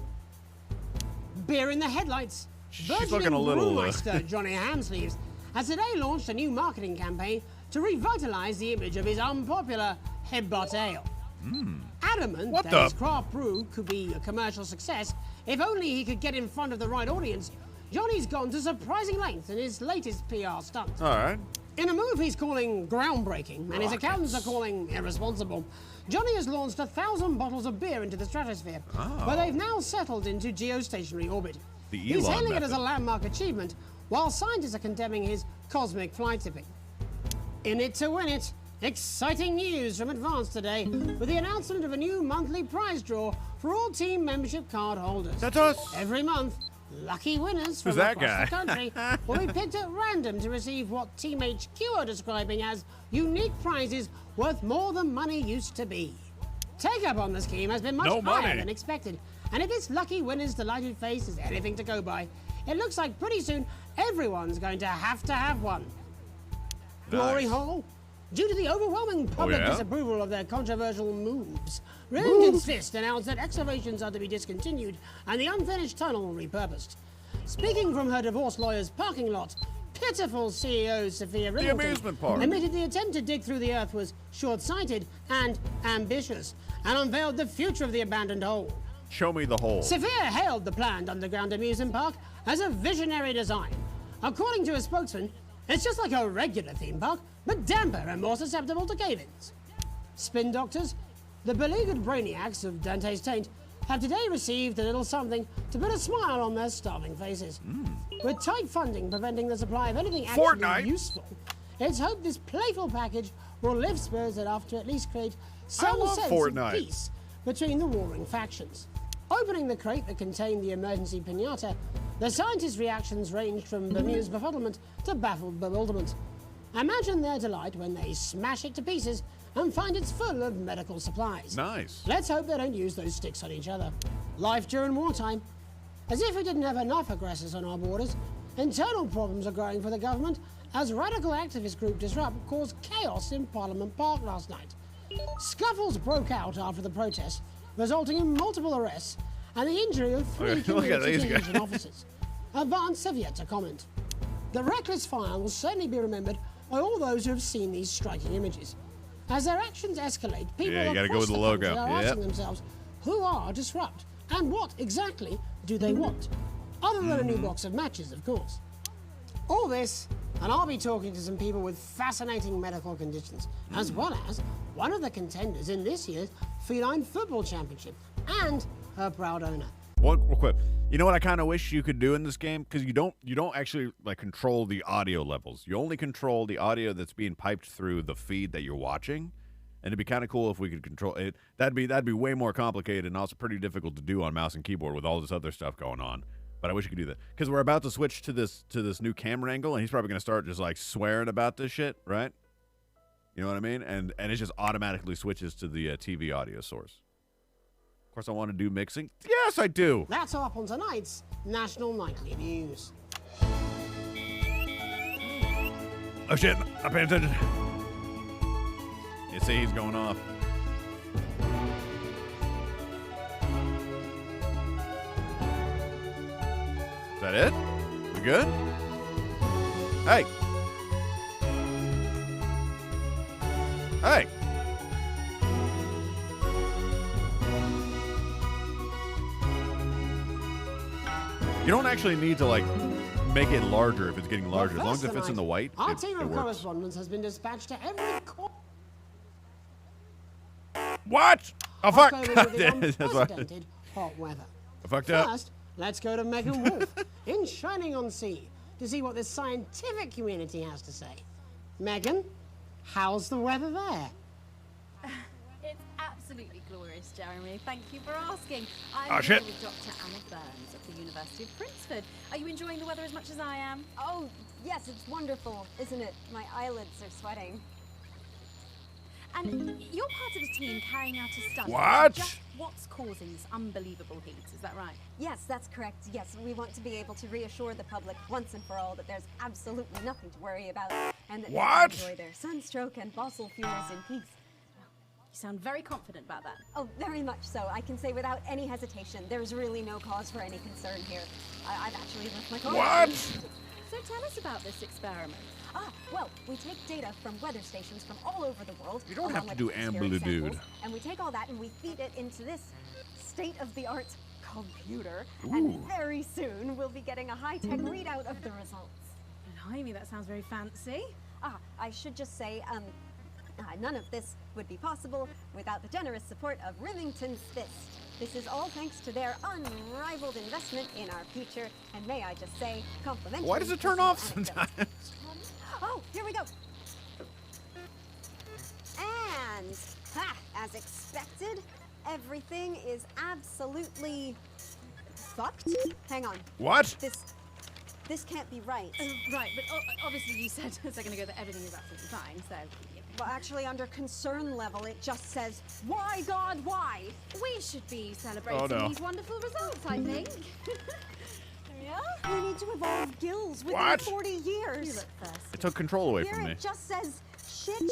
Beer in the headlights. She's looking a little... Brewmeister Johnny Hamsleeves has today launched a new marketing campaign to revitalise the image of his unpopular Headbutt Ale. Adamant that his craft brew could be a commercial success if only he could get in front of the right audience, Johnny's gone to surprising lengths in his latest PR stunt. All right. In a move he's calling groundbreaking, and his accountants are calling irresponsible, Johnny has launched 1,000 bottles of beer into the stratosphere, where they've now settled into geostationary orbit. He's hailing it as a landmark achievement, while scientists are condemning his cosmic fly tipping. In it to win it, exciting news from Advance today, with the announcement of a new monthly prize draw for all team membership card holders. That's us! Every month, lucky winners from across the country will be picked at random to receive what Team HQ are describing as unique prizes worth more than money used to be. Take-up on the scheme has been much higher than expected, and if this lucky winner's delighted face is anything to go by, it looks like pretty soon everyone's going to have one. Glory Hall? Due to the overwhelming public disapproval of their controversial moves, Remington's Fist announced that excavations are to be discontinued and the unfinished tunnel repurposed. Speaking from her divorce lawyer's parking lot, pitiful CEO Sophia Remington admitted the attempt to dig through the earth was short-sighted and ambitious, and unveiled the future of the abandoned hole. Show me the hole. Sophia hailed the planned underground amusement park as a visionary design. According to a spokesman, it's just like a regular theme park, but damper and more susceptible to cave-ins. Spin doctors, the beleaguered brainiacs of Dante's Taint, have today received a little something to put a smile on their starving faces. With tight funding preventing the supply of anything actually useful, it's hoped this playful package will lift spirits enough to at least create some sense of peace between the warring factions. Opening the crate that contained the emergency piñata, the scientists' reactions ranged from bemused befuddlement to baffled bewilderment. Imagine their delight when they smash it to pieces and find it's full of medical supplies. Nice. Let's hope they don't use those sticks on each other. Life during wartime. As if we didn't have enough aggressors on our borders, internal problems are growing for the government as radical activist group Disrupt caused chaos in Parliament Park last night. Scuffles broke out after the protest, resulting in multiple arrests and the injury of 3 community division officers. Advance have yet to comment. The reckless fire will certainly be remembered by all those who have seen these striking images. As their actions escalate, people across the country are asking themselves, who are Disrupt and what exactly do they want? Other than a new box of matches, of course. All this, and I'll be talking to some people with fascinating medical conditions, as well as one of the contenders in this year's Feline Football Championship and her proud owner. Real quick. You know what I kind of wish you could do in this game? Because you don't actually like control the audio levels. You only control the audio that's being piped through the feed that you're watching. And it'd be kind of cool if we could control it. That'd be way more complicated and also pretty difficult to do on mouse and keyboard with all this other stuff going on. But I wish you could do that. Because we're about to switch to this new camera angle, and he's probably going to start just like swearing about this shit, right? You know what I mean? And it just automatically switches to the TV audio source. Of course, I want to do mixing. Yes, I do. That's all up on tonight's National Nightly News. Oh, shit. I'm paying attention. You see, he's going off. Is that it? We good? Hey. Hey. You don't actually need to, like, make it larger if it's getting larger. As long as it fits in the white, our team of correspondents has been dispatched to every corner. What? Oh, fuck. Unprecedented hot weather. I fucked up. First, Let's go to Megan Wolf in Shining-on-Sea to see what the scientific community has to say. Megan, how's the weather there? It's absolutely glorious, Jeremy. Thank you for asking. I'm Oh, here shit. with Dr. Anna Burns at the University of Princeford. Are you enjoying the weather as much as I am? Oh, yes, it's wonderful, isn't it? My eyelids are sweating. And you're part of a team carrying out a study. What? Just what's causing this unbelievable heat, is that right? Yes, that's correct. Yes, we want to be able to reassure the public once and for all that there's absolutely nothing to worry about and that they What? can enjoy their sunstroke and fossil fuels in peace. You sound very confident about that. Oh, very much so. I can say without any hesitation, there's really no cause for any concern here. I've actually left my car. What? So tell us about this experiment. Well, we take data from weather stations from all over the world. You don't have along to with do atmospheric ambly-dude. samples, and we take all that and we feed it into this state-of-the-art computer. And very soon we'll be getting a high-tech readout of the results. Blimey, that sounds very fancy. I should just say, none of this would be possible without the generous support of Remington's Fist. This is all thanks to their unrivaled investment in our future, and may I just say, complimentary. Why does it turn off personal anecdotes. sometimes? Oh, here we go. And, as expected, everything is absolutely fucked. Hang on. What? This can't be right. Right, but obviously you said a second ago that everything is absolutely fine, so... Well, actually, under concern level, it just says, why, God, why? We should be celebrating Oh, no. these wonderful results, I think. There we are. We need to evolve gills within What? 40 years. You look thirsty. It took control away Here from me. it just says, shit.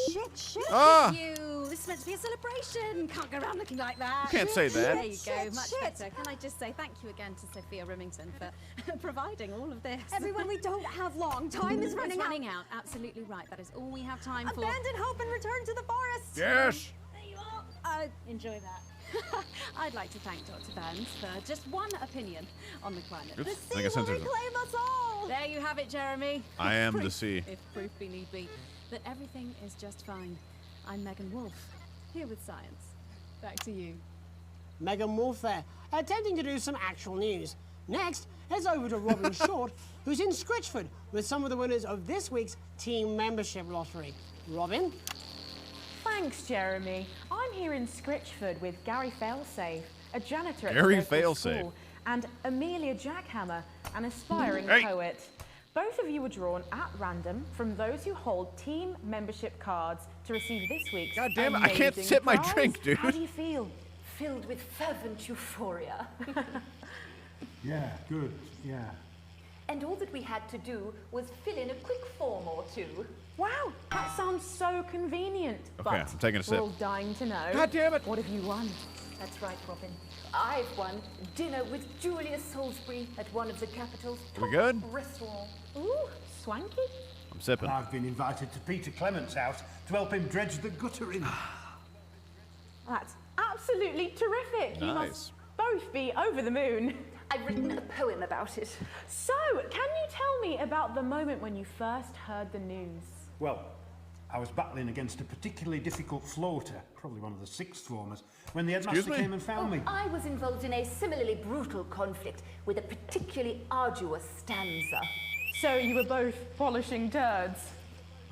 Ah! You. This is meant to be a celebration. Can't go around looking like that. You can't say that. There you go. Shit, Much shit. better. Can I just say thank you again to Sophia Remington for providing all of this. Everyone, we don't have long. Time is running It's out. running out. Absolutely right. That is all we have time for. Abandon hope and return to the forest. Yes! There you are. Enjoy that. I'd like to thank Dr. Burns for just one opinion on the climate. Oops, The I sea guess will censored it. reclaim us all. There you have it, Jeremy. I am the Proof, sea. If proof be need be, that everything is just fine. I'm Megan Wolf, here with science. Back to you. Megan Wolf there, attempting to do some actual news. Next, heads over to Robin Short, who's in Scritchford with some of the winners of this week's team membership lottery. Robin? Thanks, Jeremy. I'm here in Scritchford with Gary Failsafe, a janitor at Gary the local Failsafe. school, and Amelia Jackhammer, an aspiring Hey. poet. Both of you were drawn at random from those who hold team membership cards to receive this week's God damn it, I can't amazing sip my prize. drink, dude. How do you feel? Filled with fervent euphoria. Yeah, good, yeah. And all that we had to do was fill in a quick form or two. Wow, that sounds so convenient. Okay, but I'm taking a sip. we're all dying to know. God damn it. What have you won? That's right, Robin. I've won dinner with Julia Salisbury at one of the capital's We top good? restaurants. Ooh, swanky. I'm sipping. I've been invited to Peter Clement's house to help him dredge the gutter in. That's absolutely terrific. You Nice. must both be over the moon. I've written a poem about it. So, can you tell me about the moment when you first heard the news? Well, I was battling against a particularly difficult floater, probably one of the sixth formers, when the Excuse headmaster me? came and found me. I was involved in a similarly brutal conflict with a particularly arduous stanza. So you were both polishing turds?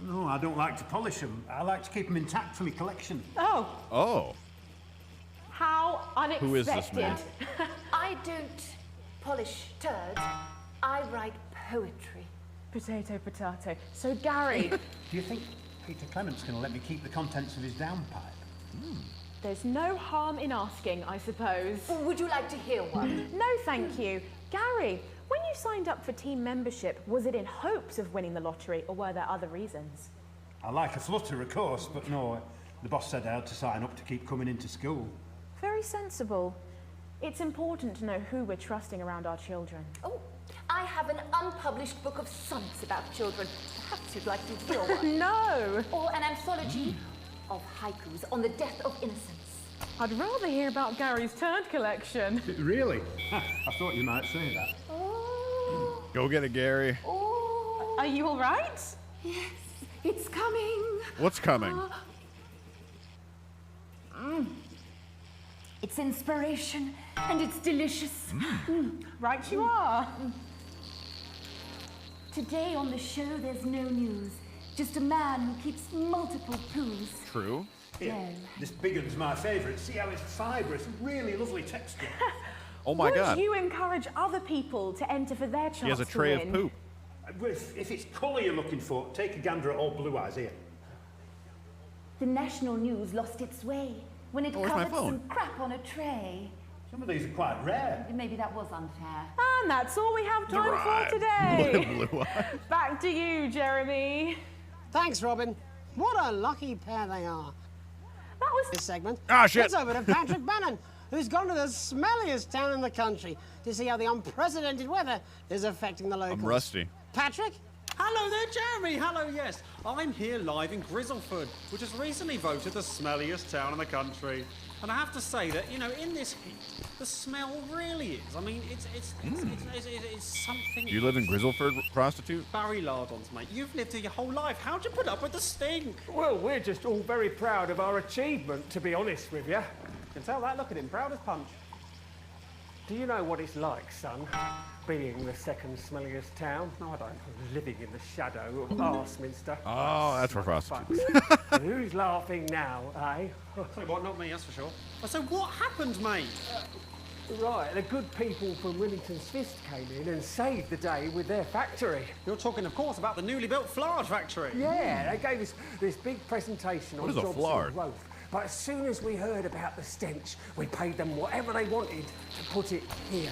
No, I don't like to polish them. I like to keep them intact for my collection. Oh, Oh. how unexpected. Who is this man? I don't polish turds. I write poetry. Potato, potato. So, Gary, Do you think Peter Clement's going to let me keep the contents of his downpipe? there's no harm in asking, I suppose. Would you like to hear one? No, thank you. Gary, when you signed up for team membership, was it in hopes of winning the lottery, or were there other reasons? I like a flutter, of course, but no, the boss said I had to sign up to keep coming into school. Very sensible. It's important to know who we're trusting around our children. Oh, I have an unpublished book of sonnets about children. Perhaps you'd like to hear one. No! Or an anthology of haikus on the death of innocence. I'd rather hear about Gary's turd collection. Really? I thought you might say that. Oh, Go get it, Gary. oh, Are you all right? yes, it's coming. What's coming? It's inspiration, and it's delicious. Right you are. Today on the show, there's no news. Just a man who keeps multiple poos. True. Here, this big one's my favourite. See how it's fibrous, really lovely texture. Oh my God. Would you encourage other people to enter for their chance to win? He has a tray of poop. If it's colour you're looking for, take a gander at old Blue Eyes here. The national news lost its way when it covered some crap on a tray. Some of these are quite rare. Maybe that was unfair. And that's all we have time for today. Back to you, Jeremy. Thanks, Robin. What a lucky pair they are. That was this segment. Ah, shit. It's over to Patrick Bannon, who's gone to the smelliest town in the country to see how the unprecedented weather is affecting the locals. I'm rusty. Patrick? Hello there, Jeremy. Hello, yes. I'm here live in Grizzleford, which has recently voted the smelliest town in the country. And I have to say that, you know, in this heat, the smell really is. I mean, it's something. You live in Grizzleford, prostitute? Barry Lardons, mate. You've lived here your whole life. How'd you put up with the stink? Well, we're just all very proud of our achievement, to be honest with you. You can tell that. Look at him, proud as punch. Do you know what it's like, son, being the second smelliest town? No, I don't. Living in the shadow of Arseminster. Oh, that's for prostitutes. And who's laughing now, eh? Sorry, what? Not me, that's for sure. So what happened, mate? Right, the good people from Remington's Fist came in and saved the day with their factory. You're talking, of course, about the newly built Flard factory. Yeah, they gave us this big presentation What on is a jobs Flard? and growth. But as soon as we heard about the stench, we paid them whatever they wanted to put it here.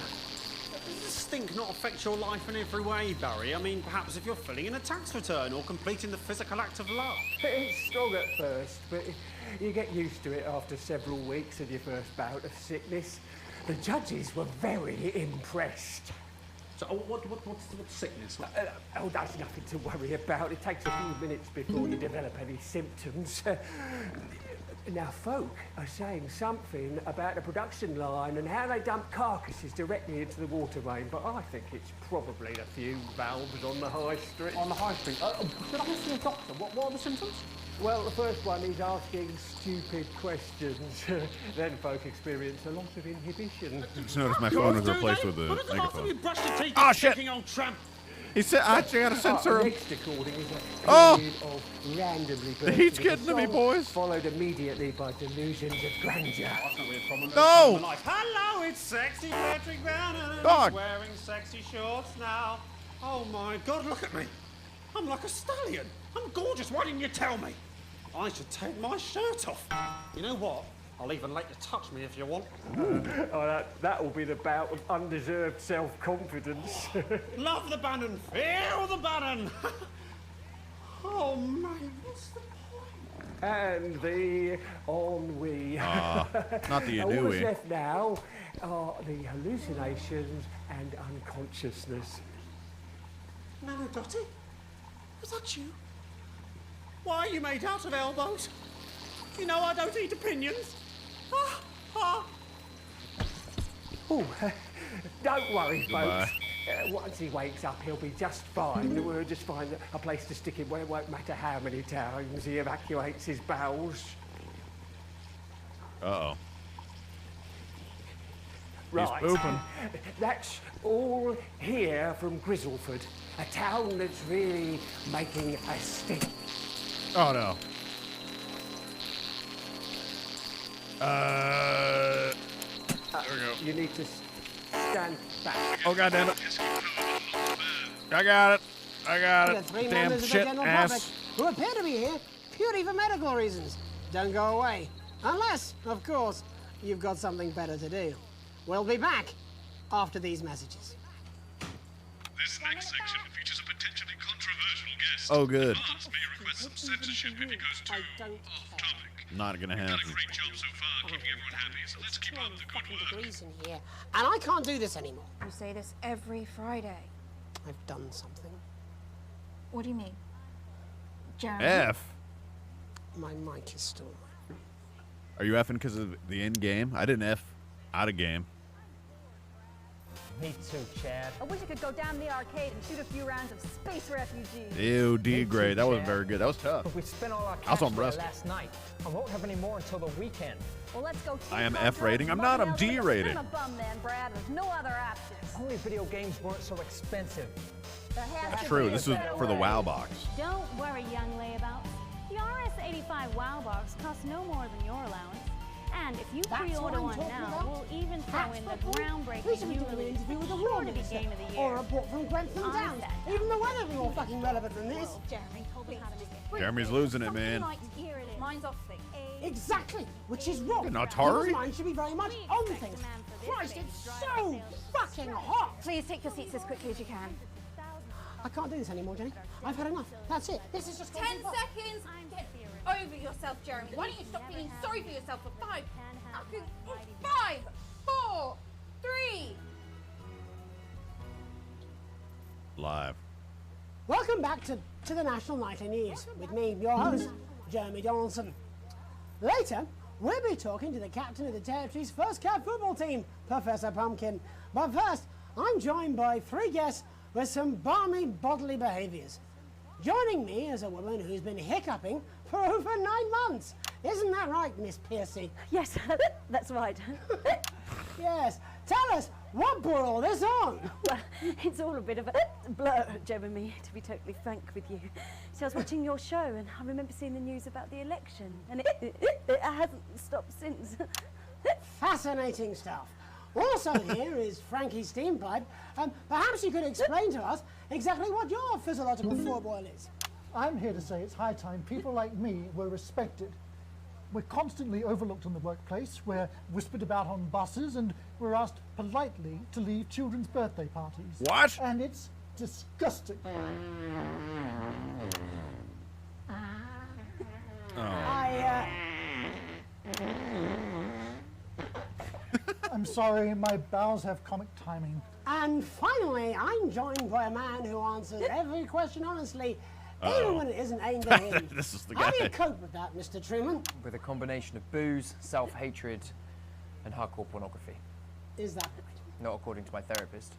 Does the stink not affect your life in every way, Barry? I mean, perhaps if you're filling in a tax return or completing the physical act of love. It's strong at first, but you get used to it after several weeks of your first bout of sickness. The judges were very impressed. So, what's sickness? Oh, that's nothing to worry about. It takes a few minutes before you develop any symptoms. Now, folk are saying something about the production line and how they dump carcasses directly into the water main, but I think it's probably a few valves on the high street. On the high street? Should I see a doctor? What are the symptoms? Well, the first one is asking stupid questions. Then folk experience a lot of inhibition. Just noticed my phone was replaced with a megaphone. You brushed your teeth, Oh, shit! old tramp. He said, I actually got to censor him. Next recording is a Oh! period of randomly The heat's bursting getting to me, song, boys. Followed immediately by delusions of grandeur. That's not really a problem. No! Hello, it's sexy Patrick Bannon. Dog. He's wearing sexy shorts now. Oh my God, look at me. I'm like a stallion. I'm gorgeous. Why didn't you tell me? I should take my shirt off. You know what? I'll even let you touch me if you want. Oh, that will be the bout of undeserved self-confidence. Love the Bannon. Feel the Bannon. Oh, man, what's the point? And the ennui. Not the All that's ennui. left now are the hallucinations and unconsciousness. Nanodotti? Was that you? Why are you made out of elbows? You know I don't eat opinions. Oh, don't worry, Goodbye. folks. Once he wakes up, he'll be just fine. We'll just find a place to stick him where it won't matter how many times he evacuates his bowels. Uh-oh. Right. He's pooping. That's all here from Grizzleford, a town that's really making a stink. Oh, no. There we go. You need to stand back. Oh, God damn it. I got it. I got We it. got three Damn members of the shit general public ass. who appear to be here purely for medical reasons. Don't go away. Unless, of course, you've got something better to do. We'll be back after these messages. This next section features a potentially controversial guest. Oh, good. Mars may request some censorship if it goes too off topic. Not gonna Done a happen. great job so far keeping everyone happy, so let's keep up the good work. Degrees in here, and I can't do this anymore. You say this every Friday. I've done something. What do you mean? Jeremy? F. My mic is still. Are you effing because of the end game? I didn't F out of game. Me too, Chad. I wish I could go down the arcade and shoot a few rounds of space refugees. Ew, D grade. That wasn't very good. That was tough. But we spent all our Also, cash I'm there rusty. last night. I won't have any more until the weekend. Well, let's go. I am F rating. I'm not. I'm D rated. I'm a bum then, Brad. There's no other options. Only video games weren't so expensive. That's true. This was for the WoW box. Don't worry, young layabout. The RS-85 WoW box costs no more than your allowance. And if you pre-order one now, we'll even throw in the groundbreaking new release, sure to be Game of the Year. Or a report from Grantham Downs. Even the weather be more fucking relevant than this. Jeremy told me how to make it. Jeremy's losing it, man. Here it is. Mine's off thing. Exactly, which is wrong. An Atari? Mine should be very much on things. Christ, it's so fucking hot. Please take your seats as quickly as you can. I can't do this anymore, Jenny. I've had enough. That's it. This is just 10 seconds. Get over yourself, Jeremy. Why don't you stop feeling sorry for yourself for 5? 5, 4, 3. Live. Welcome back to the National Nightly News with me, your host, Jeremy Donaldson. Later, we'll be talking to the captain of the Territory's first cat football team, Professor Pumpkin. But first, I'm joined by 3 guests with some balmy bodily behaviours. Joining me is a woman who's been hiccuping for over 9 months. Isn't that right, Miss Piercy? Yes, that's right. Yes. Tell us, what brought all this on? Well, it's all a bit of a blur, Jeremy, to be totally frank with you. So I was watching your show and I remember seeing the news about the election and it hasn't stopped since. Fascinating stuff. Also here is Frankie Steampipe. Perhaps you could explain to us exactly what your physiological foreboil is. I'm here to say it's high time people like me were respected. We're constantly overlooked in the workplace, we're whispered about on buses, and we're asked politely to leave children's birthday parties. What? And it's disgusting. I'm sorry, my bowels have comic timing. And finally, I'm joined by a man who answers every question honestly, even when it isn't aimed at him. This is the How guy. do you cope with that, Mr. Truman? With a combination of booze, self-hatred, and hardcore pornography. Is that Not according to my therapist.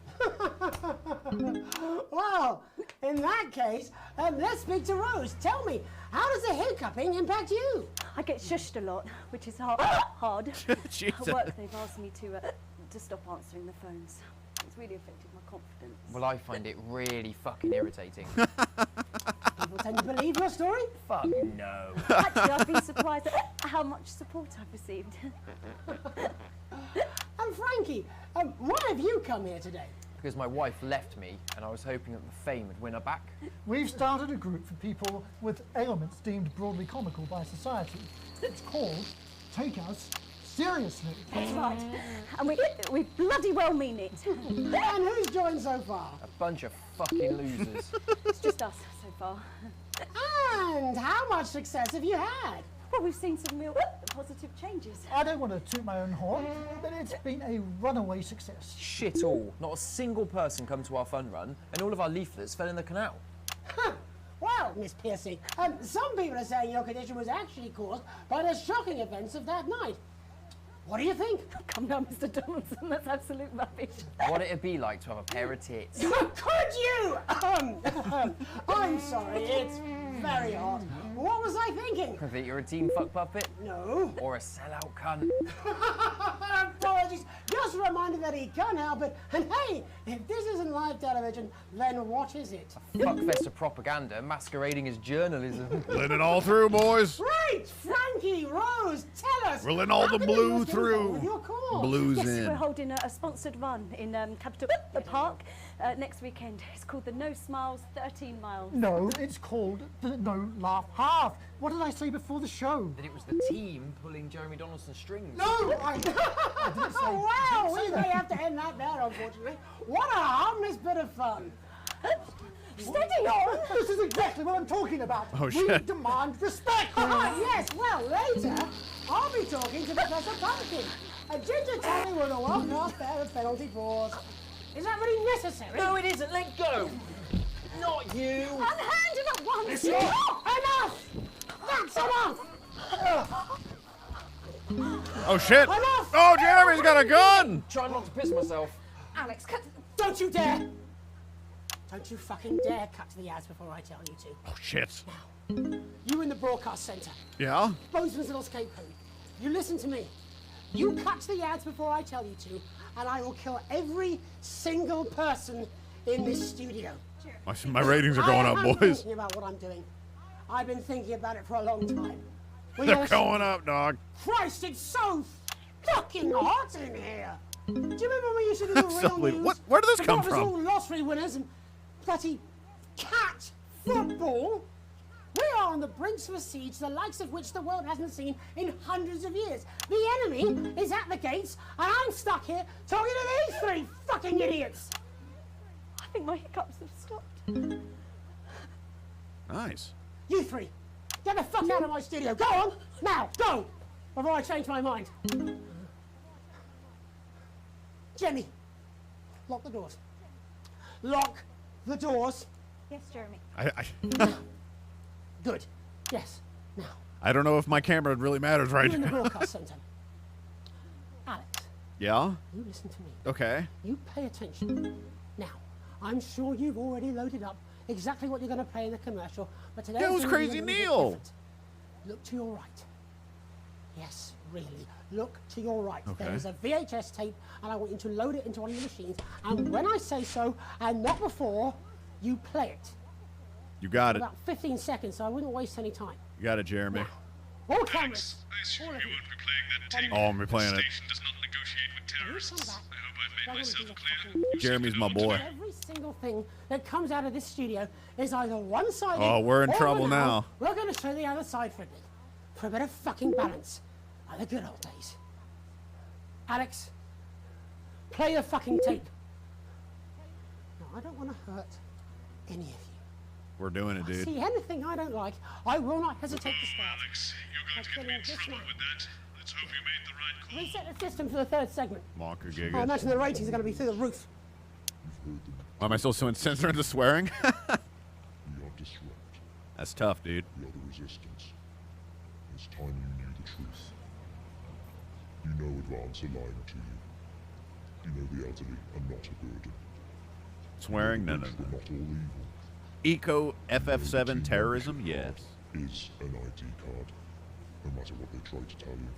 Well, in that case, let's speak to Rose. Tell me, how does the hiccuping impact you? I get shushed a lot, which is hard. Jesus. At work, they've asked me to stop answering the phones. It's really affected my confidence. Well, I find it really fucking irritating. People tend to believe your story? Fuck no. Actually, I've been surprised at how much support I've received. And Frankie, why have you come here today? Because my wife left me, and I was hoping that the fame would win her back. We've started a group for people with ailments deemed broadly comical by society. It's called Take Us Seriously. That's right. And we bloody well mean it. And who's joined so far? A bunch of fucking losers. It's just us so far. And how much success have you had? Well, we've seen some real positive changes. I don't want to toot my own horn, but it's been a runaway success. Shit all. Not a single person come to our fun run, and all of our leaflets fell in the canal. Well, Miss Piercy, some people are saying your condition was actually caused by the shocking events of that night. What do you think? Come down, Mr. Donaldson, that's absolute rubbish. What it'd be like to have a pair of tits. Could you? I'm sorry, it's very hot. What was I thinking? That you're a team fuck puppet? No. Or a sellout cunt? Apologies. Just a reminder that he can't help it. And hey, if this isn't live television, then what is it? Fuckfest of propaganda masquerading as journalism. Let it all through, boys. Right, Frankie, Rose, tell us. We're letting all the blue through. With your cause? Blues yes, in. we're holding a sponsored run in Capital Park next weekend. It's called the No Smiles 13 Miles. No, it's called the No Laugh Half. What did I say before the show? That it was the team pulling Jeremy Donaldson's strings. No, I didn't say. Oh, wow, we may have to end that there, unfortunately. What a harmless bit of fun. Steady on! This is exactly what I'm talking about. Oh, we shit. demand respect. Yes, well, later, I'll be talking to Professor Pumpkin, a ginger tabby with a well-cast pair of penalty paws. Is that really necessary? No, it isn't. Let go. Not you. Unhand him at once! Enough! That's enough! Oh, shit. Enough! Oh, Jeremy's got a gun. Try not to piss myself. Alex, cut. Don't you dare! Don't you fucking dare cut to the ads before I tell you to. Oh, shit. You in the broadcast centre. Yeah? Bozeman's little scapegoat. You listen to me. You cut to the ads before I tell you to, and I will kill every single person in this studio. My ratings are going up, I'm boys. thinking about what I'm doing. I've been thinking about it for a long time. They're going up, dog. Christ, it's so fucking hot in here. Do you remember when we used to do the real news? Where did this come Before it was from? all lottery winners and bloody cat football. We are on the brinks of a siege, the likes of which the world hasn't seen in hundreds of years. The enemy is at the gates, and I'm stuck here talking to these three fucking idiots. I think my hiccups have stopped. Nice. You three, get the fuck out of my studio. Go on, now, go, before I change my mind. Jenny, lock the doors. Lock the doors. Yes, Jeremy. Good. Yes. Now. I don't know if my camera really matters right You in the now. broadcast centre. Alex, Yeah? you listen to me. Okay. You pay attention. Now, I'm sure you've already loaded up exactly what you're going to play in the commercial, but today That was Crazy Neil. Look to your right. Yes, really. Look to your right. Okay. There is a VHS tape, and I want you to load it into one of your machines. And when I say so, and not before, you play it. You got it. About 15 seconds, so I wouldn't waste any time. You got it, Jeremy. All cameras. I assume you won't be playing that tape. Oh, I'm replaying it. Station does not negotiate with terrorists. I hope I've made myself clear. Jeremy's my boy. Every single thing that comes out of this studio is either one-sided. Oh, we're in or trouble banal. now. We're going to show the other side for a bit, for a bit of fucking balance, like the good old days. Alex, play the fucking tape. No, I don't want to hurt any of you. We're doing it, dude. See anything I don't like, I will not hesitate to start. Alex, you're going to get me in trouble with that. Let's hope you made the right call. Reset the system for the third segment. Monka I gigas. imagine the ratings are going to be through the roof. Why am I still censoring the swearing? We are disrupt. That's tough, dude. We are the resistance. It's time you knew the truth. You know advance are lying to you. You know the elderly are not a burden. Swearing? No, no, We're no. not all evil. Eco FF7 terrorism? Yes. Is an ID card, no matter what they try to tell you.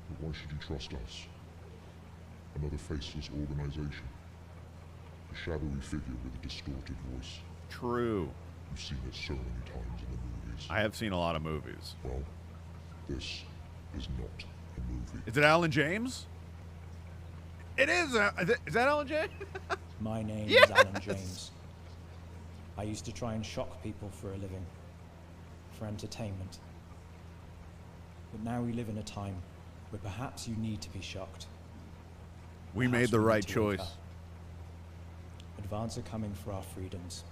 But why should you trust us? Another faceless organization. A shadowy figure with a distorted voice. True. You've seen it so many times in the movies. I have seen a lot of movies. Well, this is not a movie. Is it Alan James? It is. Is that Alan James? My name Yes! is Alan James. I used to try and shock people for a living, for entertainment. But now we live in a time where perhaps you need to be shocked. We Perhaps made the need right to wake choice. up. Advance are coming for our freedoms.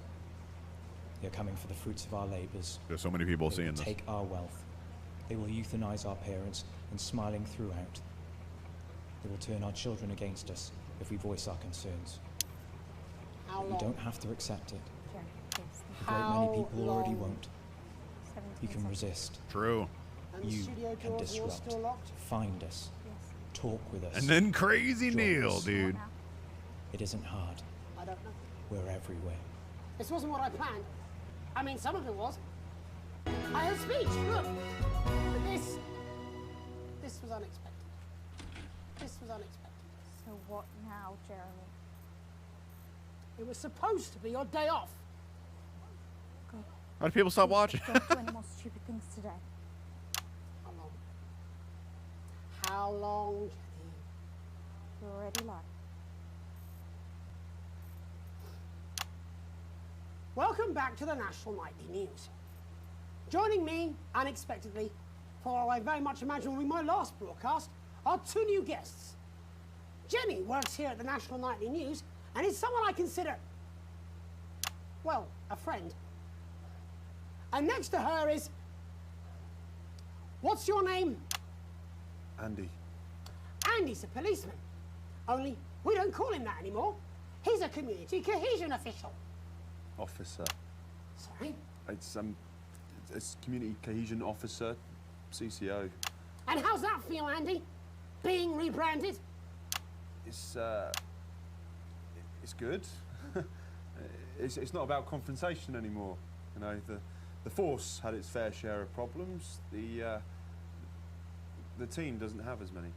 They're coming for the fruits of our labors. There's so many people They seeing will this. take our wealth. They will euthanize our parents and smiling throughout. They will turn our children against us if we voice our concerns. How But long? you don't have to accept it. Jeremy, please. A great How many people already long? won't. 17 You can seconds. resist. True. And the You studio can doors all disrupt. still locked? Find us. Yes. Talk with us. And then Crazy Join Neil, us. dude. It isn't hard. I don't know. We're everywhere. This wasn't what I planned. I mean, some of it was. I had a speech, look. But this was unexpected. This was unexpected. So what now, Jeremy? It was supposed to be your day off. Good. Why do people stop watching? Don't do any more stupid things today. How long? How long, Jenny? You already lied. Welcome back to the National Nightly News. Joining me, unexpectedly, for what I very much imagine will be my last broadcast, are two new guests. Jenny works here at the National Nightly News and is someone I consider, well, a friend. And next to her is, what's your name? Andy. Andy's a policeman. Only we don't call him that anymore. He's a community cohesion official. Officer. Sorry? It's community cohesion officer, CCO. And how's that feel, Andy? Being rebranded? It's It's good. It's not about confrontation anymore. You know, the Force had its fair share of problems. The team doesn't have as many.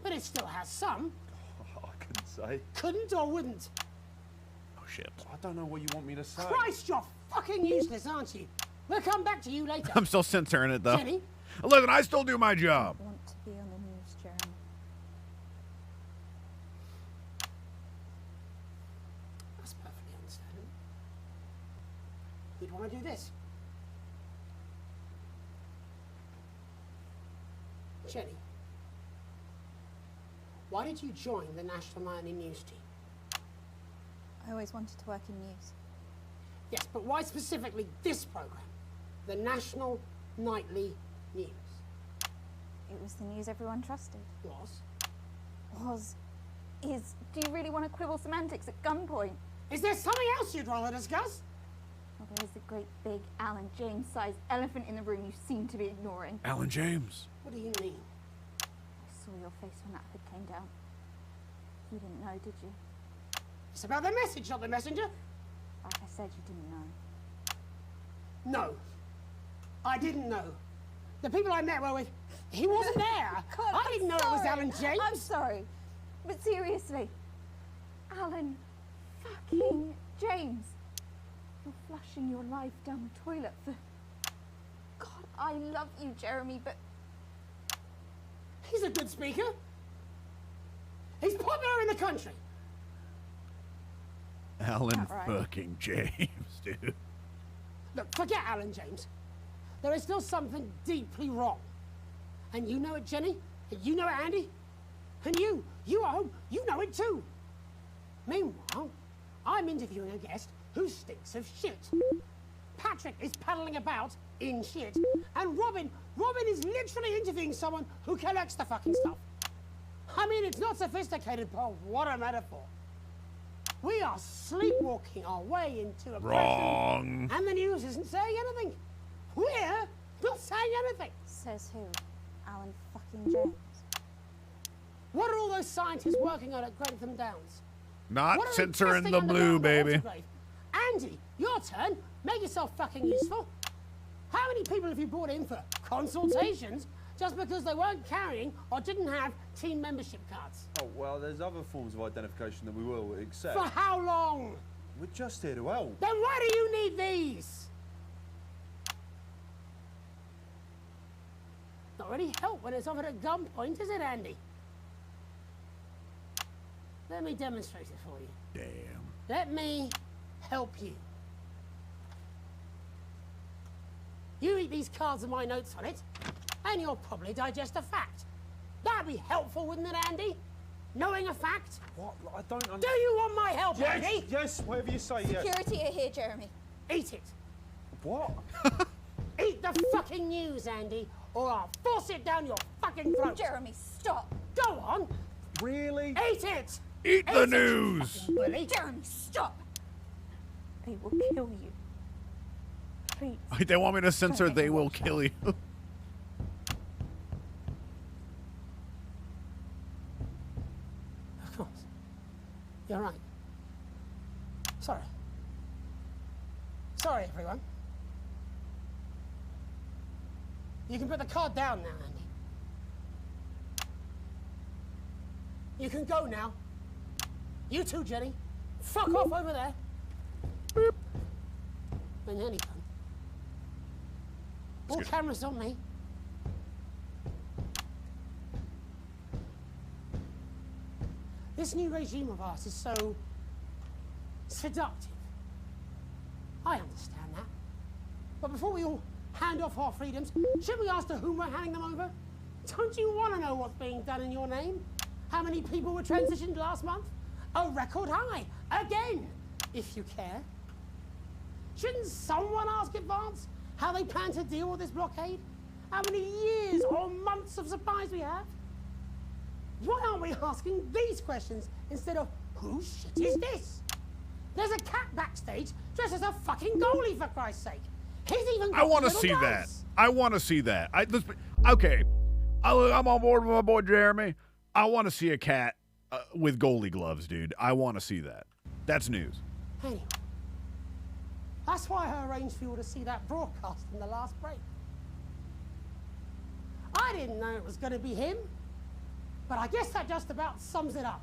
But it still has some. I couldn't say. Couldn't or wouldn't? Oh, shit. I don't know what you want me to say. Christ, you're fucking useless, aren't you? We'll come back to you later. I'm still censoring it, though. Jenny? Listen, I still do my job. I want to be on the news, Jeremy. That's perfectly understandable. You'd want to do this. Jenny, why did you join the National Nightly News team? I always wanted to work in news. Yes, but why specifically this program? The National Nightly News. It was the news everyone trusted. Was? Is. Do you really want to quibble semantics at gunpoint? Is there something else you'd rather discuss? Well, there's a great big Alan James-sized elephant in the room you seem to be ignoring. Alan James. What do you mean? I saw your face when that hood came down. You didn't know, did you? It's about the message, not the messenger. Like I said, you didn't know. No. I didn't know. The people I met were with... He wasn't there. God, I didn't know it was Alan James. I'm sorry. But seriously, Alan fucking James. You're flushing your life down the toilet for... God, I love you, Jeremy, but... He's a good speaker. He's popular in the country. Alan right. fucking James, dude. Look, forget Alan James. There is still something deeply wrong. And you know it, Jenny. And you know it, Andy. And you at home, you know it too. Meanwhile, I'm interviewing a guest who stinks of shit. Patrick is paddling about in shit. And Robin is literally interviewing someone who collects the fucking stuff. I mean, it's not sophisticated, but what a metaphor. We are sleepwalking our way into a Wrong. And the news isn't saying anything. We're not saying anything. Says who? Alan fucking James. What are all those scientists working on at Grantham Downs? Not What are they censoring testing the under blue, ground at baby. Aldergrave? Andy, your turn. Make yourself fucking useful. How many people have you brought in for consultations just because they weren't carrying or didn't have team membership cards? Oh, well, there's other forms of identification that we will accept. For how long? We're just here to help. Then why do you need these? Not really help when it's offered at gunpoint, is it, Andy? Let me demonstrate it for you. Damn. Let me help you. You eat these cards with my notes on it, and you'll probably digest a fact. That'd be helpful, wouldn't it, Andy? Knowing a fact? What? I don't understand. Do you want my help, Yes, Andy? yes, whatever you say, yes. Security are here, Jeremy. Eat it. What? Eat the fucking news, Andy, or I'll force it down your fucking throat. Jeremy, stop. Go on. Really? Eat it. Eat the news. Willie. Jeremy, stop. They will kill you. Please. They want me to censor They Will Kill You. Of course. You're right. Sorry. Sorry, everyone. You can put the card down now, Andy. You can go now. You too, Jenny. Fuck off over there. Boop. And then he can. All cameras on me. This new regime of ours is so seductive. I understand that. But before we all hand off our freedoms, should we ask to whom we're handing them over? Don't you want to know what's being done in your name? How many people were transitioned last month? A record high. Again, if you care. Shouldn't someone ask Advance how they plan to deal with this blockade? How many years or months of supplies we have? Why aren't we asking these questions instead of, whose shit is this? There's a cat backstage dressed as a fucking goalie, for Christ's sake. He's even got I want to little see gloves. that. I want to see that. Okay. I'm on board with my boy Jeremy. I want to see a cat with goalie gloves, dude. I want to see that. That's news. Anyway, that's why I arranged for you to see that broadcast in the last break. I didn't know it was going to be him, but I guess that just about sums it up.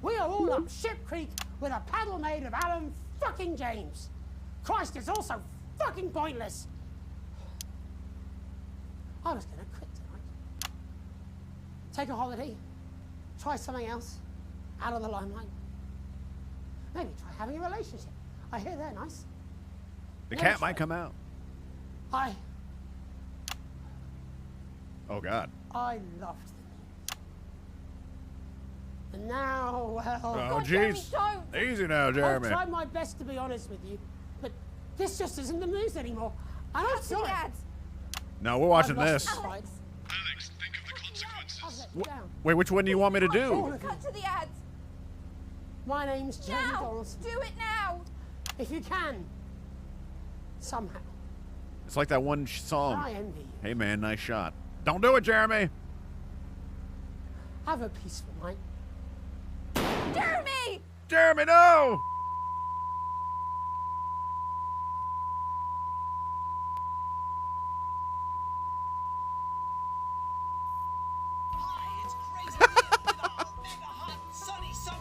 We are all up Ship Creek with a paddle made of Alan fucking James. Christ, it's all so fucking pointless. I was going to quit tonight. Take a holiday. Try something else. Out of the limelight. Maybe try having a relationship. I hear they're nice. The cat might come out. Oh, God. I loved them. And now, well... Oh, jeez. Easy now, Jeremy. I've tried my best to be honest with you, but this just isn't the news anymore. And I'm sorry. No, we're watching this. Alex, think of the consequences. Wait, which one do you want me to do? Cut to the ads. My name's Jeremy Now! Donaldson. Do it now! If you can. Somehow. It's like that one song. I envy you. Hey, man, nice shot. Don't do it, Jeremy. Have a peaceful night. Jeremy! Jeremy, no!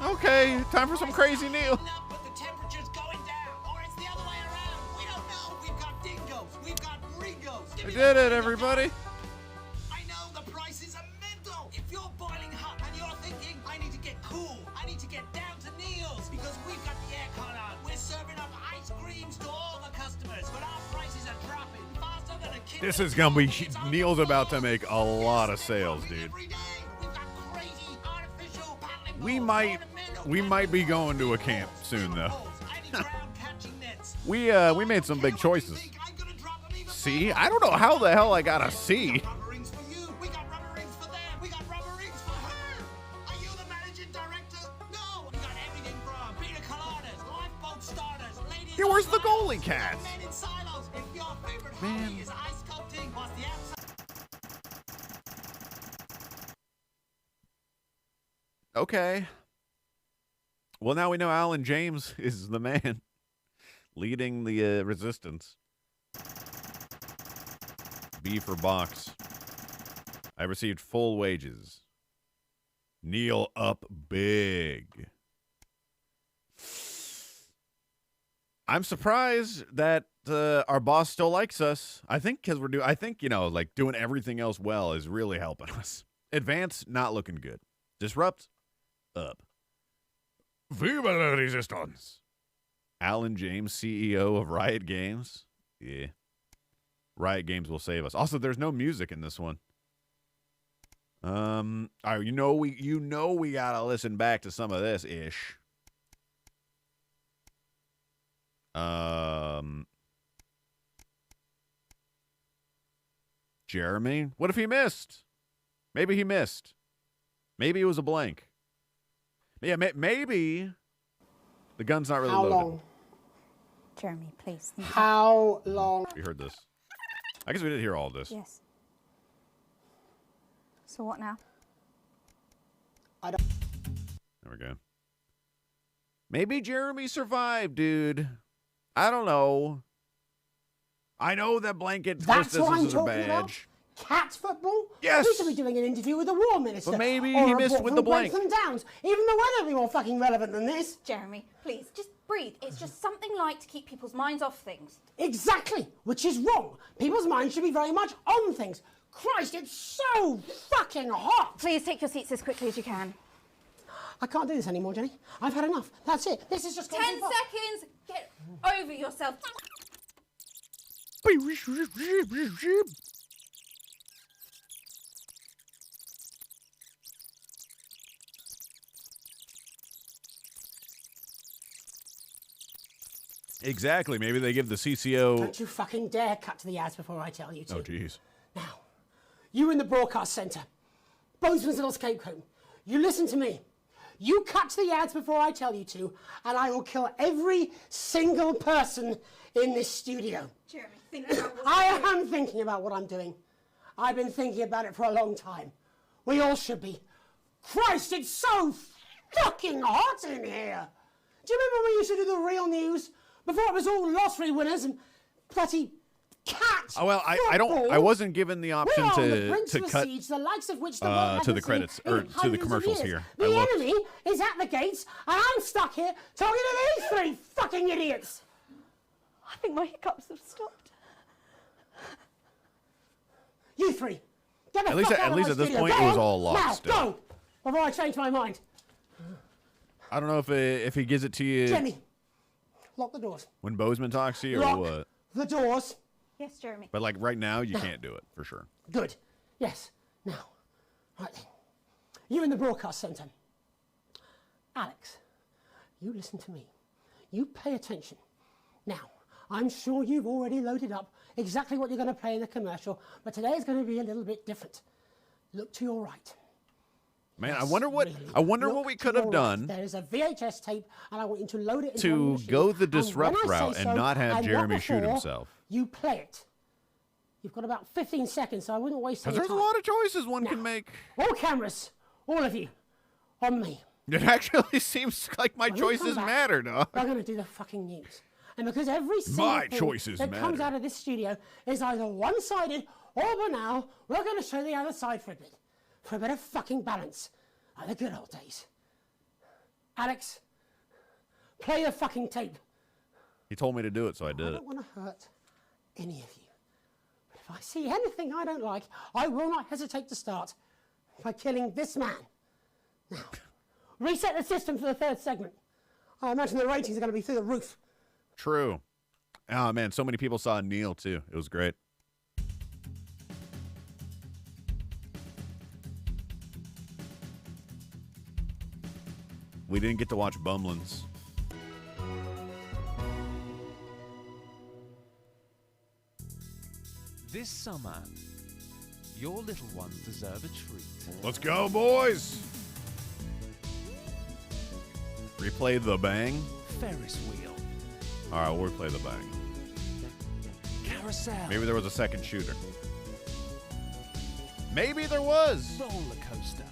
Okay, time for some crazy Neil. But the temperature's going down, or it's the other way around. We don't know. We've got dingoes. We've got gringos. We did it, everybody. I know the prices are mental. If you're boiling hot and you're thinking, I need to get cool, I need to get down to Neil's because we've got the aircon on. We're serving up ice creams to all the customers, but our prices are dropping faster than a kid. This is gonna be Neil's about to make a lot of sales, dude. We might be going to a camp soon, though. we made some big choices. C? I don't know how the hell I got a C. Yeah, where's the goalie cat? Man. Okay. Well, now we know Alan James is the man leading the resistance. B for box. I received full wages. Neil up big. I'm surprised that our boss still likes us. I think because like doing everything else well is really helping us. Advance, not looking good. Disrupt, up. Viva la resistance. Alan James, CEO of Riot Games. Yeah. Riot Games will save us. Also, there's no music in this one. All right, you know we gotta listen back to some of this ish. Jeremy? What if he missed? Maybe he missed. Maybe it was a blank. Yeah, maybe the gun's not really loaded. How long? Jeremy, please. How long? We heard this. I guess we did hear all of this. Yes. So what now? I don't. There we go. Maybe Jeremy survived, dude. I don't know. I know that blanket That's what I'm is a talking badge. about? Cat football? Yes! We should be doing an interview with the War Minister. But maybe or he a missed report with from the blank. Grantham Downs. Even the weather would be more fucking relevant than this. Jeremy, please, just breathe. It's just something light to keep people's minds off things. Exactly, which is wrong. People's minds should be very much on things. Christ, it's so fucking hot. Please take your seats as quickly as you can. I can't do this anymore, Jenny. I've had enough. That's it. This is just 10 seconds. Get over yourself. Exactly. Maybe they give the CCO... Don't you fucking dare cut to the ads before I tell you to. Oh, jeez. Now, you in the broadcast centre, Bozeman's little scapegoat, you listen to me. You cut to the ads before I tell you to, and I will kill every single person in this studio. Jeremy, think about what I am thinking about what I'm doing. I've been thinking about it for a long time. We all should be. Christ, it's so fucking hot in here. Do you remember when we used to do the real news? Before it was all lottery winners and bloody cats. Oh well, I wasn't given the option to cut siege, the likes of which the to the credits or to the commercials here. The enemy is at the gates, and I'm stuck here talking to these three fucking idiots. I think my hiccups have stopped. You three, get the At least fuck out at of this my point studio. it was all locked Now, still. go before I change my mind. I don't know if he gives it to you Jenny, lock the doors. when Bozeman talks to you or Lock what. the doors. Yes, Jeremy. But like right now, you can't do it for sure. Good. Yes. Now, right then. You in the broadcast centre. Alex, you listen to me. You pay attention. Now, I'm sure you've already loaded up exactly what you're going to play in the commercial, but today is going to be a little bit different. Look to your right. Man, Yes, I wonder what we could have done There is a VHS tape, and I want you to load it into to one machine. go the And when disrupt I say route so, and not have and Jeremy not shoot before, himself. You play it. You've got about 15 seconds, so I wouldn't waste any Because time. there's a lot of choices one can make. All cameras, all of you, on me. It actually seems like my When we come choices back, matter, dog. We're going to do the fucking news. And because every single My thing choices that comes matter. out of this studio is either one-sided or banal, we're going to show the other side for a bit. For a bit of fucking balance. Like the good old days. Alex, play the fucking tape. He told me to do it, so I I did it. don't want to hurt any of you. But if I see anything I don't like, I will not hesitate to start by killing this man. Now, reset the system for the third segment. I imagine the ratings are going to be through the roof. True. Oh man, so many people saw Neil too. It was great. We didn't get to watch Bumlins. This summer, your little ones deserve a treat. Let's go, boys! Replay the bang. Ferris wheel, All right, we'll replay the bang. carousel, Maybe there was a second shooter. Maybe there was. roller coaster.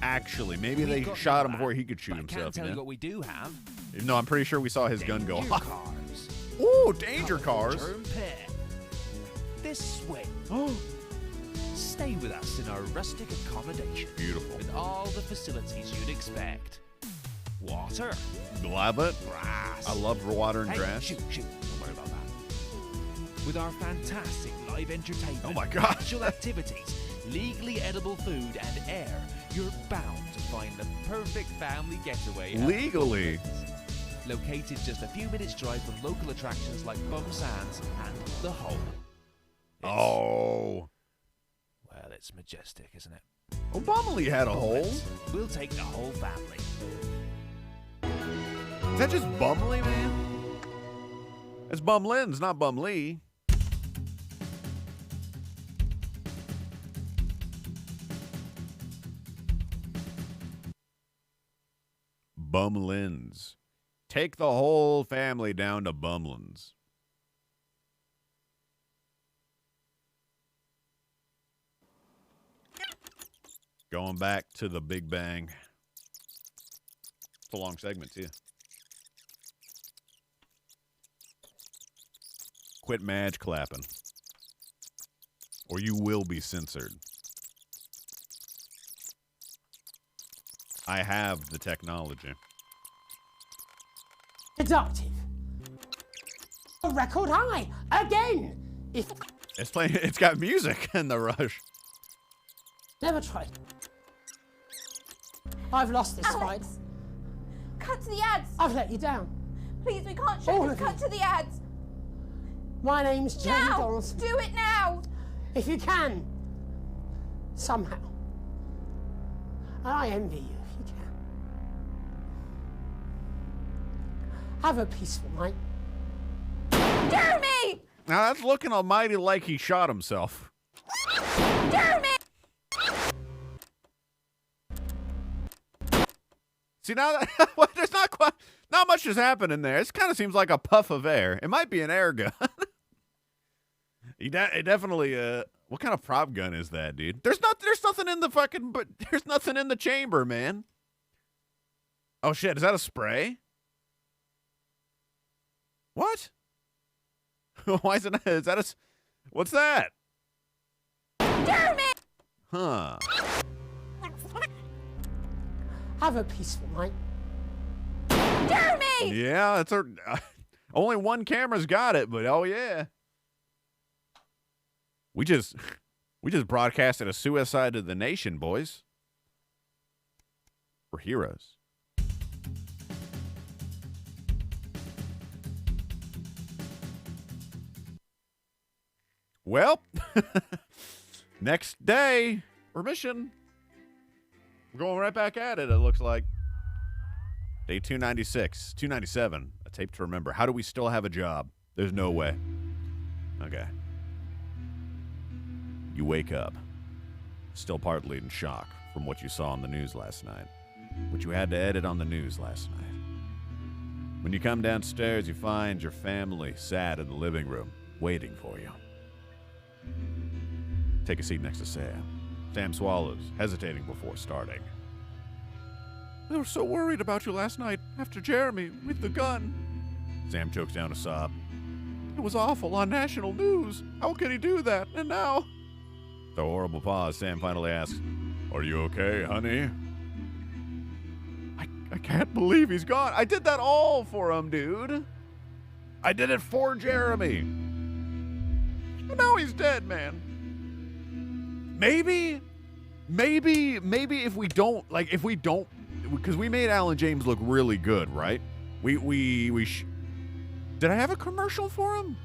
Actually, maybe We've they got shot him none of before that, he could shoot but I himself. can't tell yeah? you what we do have. No, I'm pretty sure we saw his gun go Danger off. cars. Ooh, danger cars. Turn pair. This way. Stay with us in our rustic accommodation. Beautiful. With all the facilities you'd expect. Water. Love it. Grass. I love water and Hey, grass. Shoot. Don't worry about that. With our fantastic live entertainment. Oh my gosh. Special activities, legally edible food, and air, you're bound to find the perfect family getaway. at Legally. Bumlins. Located just a few minutes' drive from local attractions like Bum Sands and The Hole. Oh. Well, it's majestic, isn't it? Oh, Bumley had a hole. We'll take the whole family. Is that just Bumley, man? It's Bumlins, not Bumley. Bumlins. Take the whole family down to Bumlins. Going back to the Big Bang. It's a long segment, too. Quit Madge clapping. Or you will be censored. I have the technology. Deductive. A record high. Again. If It's playing. It's got music in the rush. never tried. I've lost this fight. Alex, cut to the ads. I've let you down. Please, we can't show All this. of Cut you. to the ads. My name's Jamie Now. Donaldson. Do it now. If you can, somehow. And I envy you if you can. Have a peaceful night. Jeremy! Now that's looking almighty like he shot himself. Jeremy! See now that there's not much has happened in there. It kind of seems like a puff of air. It might be an air gun. It definitely. What kind of prop gun is that, dude? There's nothing in the fucking. But there's nothing in the chamber, man. Oh, shit. Is that a spray? What? Why is it? Is that a... What's that? Jeremy! Huh. Have a peaceful night. Jeremy! Yeah, that's our... only one camera's got it, but oh, yeah. We just broadcasted a suicide to the nation, boys. We're heroes. Well, next day, remission. We're going right back at it, it looks like. Day 296, 297, a tape to remember. How do we still have a job? There's no way. Okay. You wake up, still partly in shock from what you saw on the news last night, what you had to edit on the news last night. When you come downstairs, you find your family sat in the living room, waiting for you. Take a seat next to Sam. Sam swallows, hesitating before starting. They were so worried about you last night after Jeremy with the gun. Sam chokes down a sob. It was awful on national news. How could he do that? And now... The horrible pause, Sam finally asks, Are you okay, honey? I can't believe he's gone. I did that all for him, dude. I did it for Jeremy. And now he's dead, man. Maybe if we don't, because we made Alan James look really good, right? Did I have a commercial for him?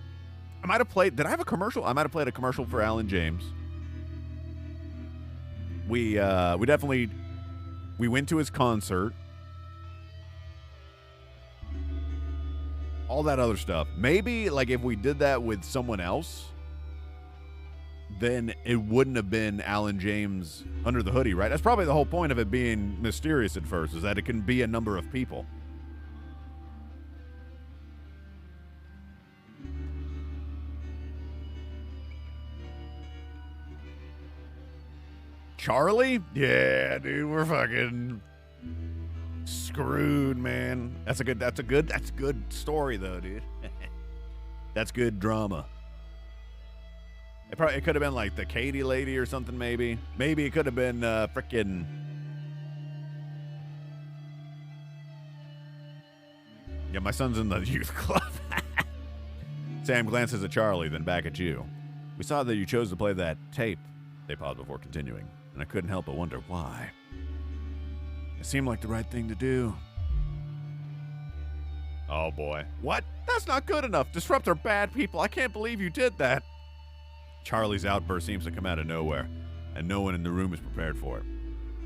Did I have a commercial? I might have played a commercial for Alan James. We went to his concert. All that other stuff. Maybe, if we did that with someone else, then it wouldn't have been Alan James under the hoodie, right? That's probably the whole point of it being mysterious at first, is that it can be a number of people. Charlie? Yeah, dude, we're fucking screwed, man. That's good story though, dude. That's good drama. It could have been like the Katie lady or something, maybe. Maybe it could have been frickin'... Yeah, my son's in the youth club. Sam glances at Charlie, then back at you. We saw that you chose to play that tape. They paused before continuing, and I couldn't help but wonder why. It seemed like the right thing to do. Oh, boy. What? That's not good enough. Disrupt are bad people. I can't believe you did that. Charlie's outburst seems to come out of nowhere, and no one in the room is prepared for it.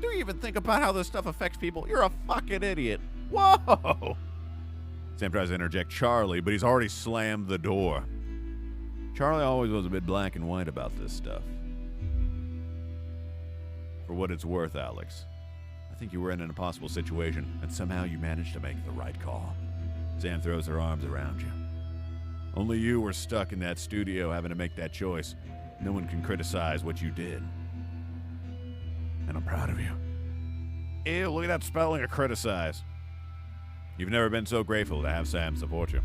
Do you even think about how this stuff affects people? You're a fucking idiot. Whoa! Sam tries to interject Charlie, but he's already slammed the door. Charlie always was a bit black and white about this stuff. For what it's worth, Alex, I think you were in an impossible situation, and somehow you managed to make the right call. Sam throws her arms around you. Only you were stuck in that studio having to make that choice. No one can criticize what you did. And I'm proud of you. Ew, look at that spelling of criticize. You've never been so grateful to have Sam support you.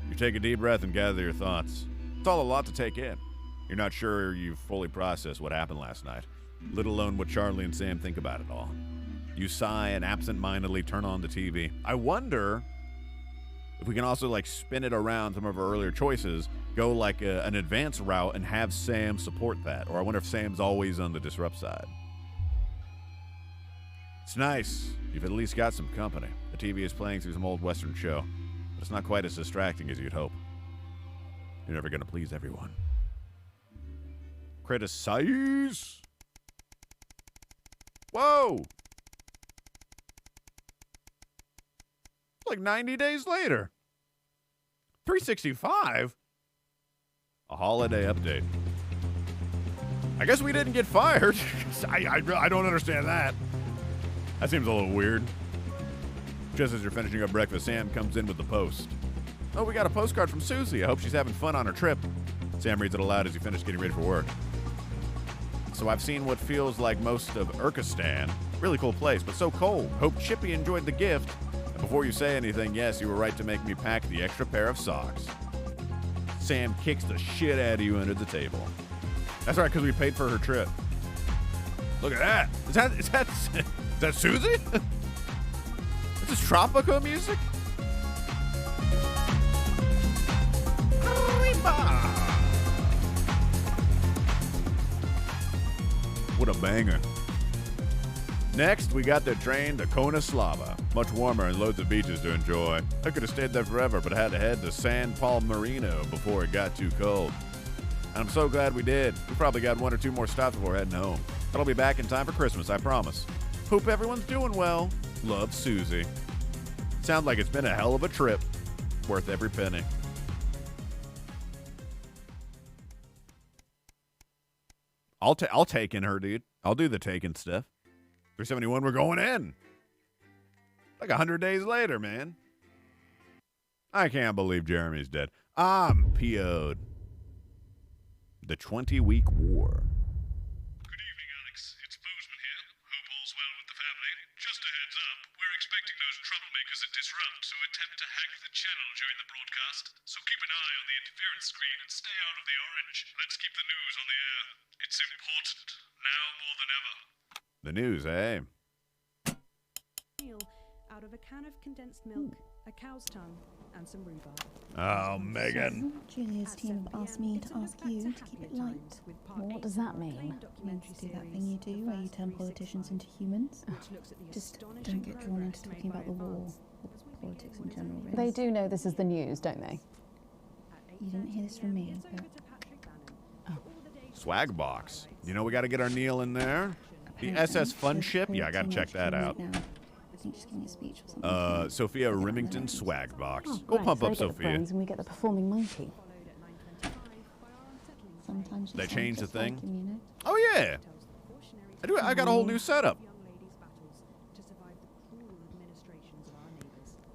You take a deep breath and gather your thoughts. It's all a lot to take in. You're not sure you've fully processed what happened last night, let alone what Charlie and Sam think about it all. You sigh and absent-mindedly turn on the TV. I wonder if we can also spin it around some of our earlier choices, go an advanced route and have Sam support that. Or I wonder if Sam's always on the disrupt side. It's nice. You've at least got some company. The TV is playing through some old Western show, but it's not quite as distracting as you'd hope. You're never going to please everyone. Criticize. Whoa! Like 90 days later. 365? A holiday update. I guess we didn't get fired. I don't understand that. That seems a little weird. Just as you're finishing up breakfast, Sam comes in with the post. Oh, we got a postcard from Susie. I hope she's having fun on her trip. Sam reads it aloud as you finish getting ready for work. So I've seen what feels like most of Urkistan. Really cool place, but so cold. Hope Chippy enjoyed the gift. And before you say anything, yes, you were right to make me pack the extra pair of socks. Sam kicks the shit out of you under the table. That's right, because we paid for her trip. Look at that. Is that Susie? Is this Tropico music? What a banger. Next, we got the train to Konaslava. Much warmer and loads of beaches to enjoy. I could have stayed there forever, but I had to head to San Palmerino before it got too cold. And I'm so glad we did. We probably got 1 or 2 more stops before heading home. But I'll be back in time for Christmas, I promise. Hope everyone's doing well. Love, Susie. Sounds like it's been a hell of a trip. Worth every penny. I'll take in her, dude. I'll do the taking stuff. 371, we're going in. Like 100 days later, man. I can't believe Jeremy's dead. I'm PO'd. The 20-week war. Good evening, Alex. It's Bozeman here. Hope all's well with the family. Just a heads up, we're expecting those troublemakers at Disrupt to attempt to hack the channel during the broadcast. So keep an eye on the interference screen and stay out of the orange. Let's keep the news on the air. It's important, now more than ever. The news, eh? Out of a can of condensed milk, a cow's tongue, and some rhubarb. Oh, Megan. Julia's team have asked me to ask you to keep it light. What does that mean? It means to do that thing you do where you turn politicians into humans. Just don't get drawn into talking about the war or politics in general, really. They do know this is the news, don't they? You didn't hear this from me, but... Swag box. You know we got to get our Neil in there. The SS Fun Ship? Yeah, I got to check that out. Just giving a speech or something. Sophia Remington swag box. Oh, Go great. pump So up they get the Sophia. brains and we get the performing monkey. Sometimes They changed the thing. you know? Oh yeah. I got a whole new setup.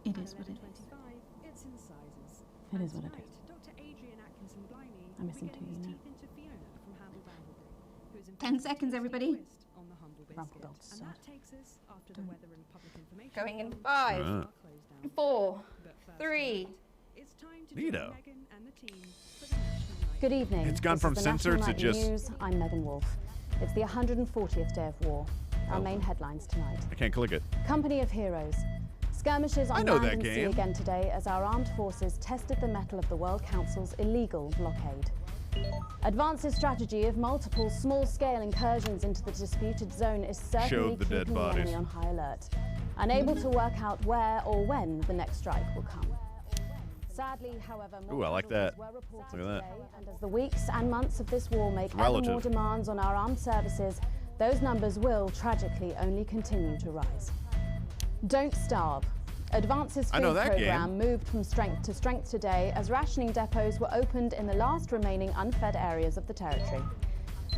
It is what it is. It is what it is. I miss him too, you know. 10 seconds, everybody. Going in 5, 4, 3. Neato. Good evening. It's gone This from is the censored National to Nightly just- News. I'm Megan Wolfe. It's the 140th day of war. Our main headlines tonight. I can't click it. Company of Heroes. Skirmishes I on know land that and sea game. again today as our armed forces tested the mettle of the World Council's illegal blockade. Advance's strategy of multiple small-scale incursions into the disputed zone is certainly Showed the dead keeping the bodies. enemy on high alert, unable to work out where or when the next strike will come. Sadly, however, Ooh, I like that. were reported Look at that. today, and as the weeks and months of this war make ever Relative. more demands on our armed services, those numbers will tragically only continue to rise. Don't starve. Advance's I know food that program moved from strength to strength today as rationing depots were opened in the last remaining unfed areas of the territory.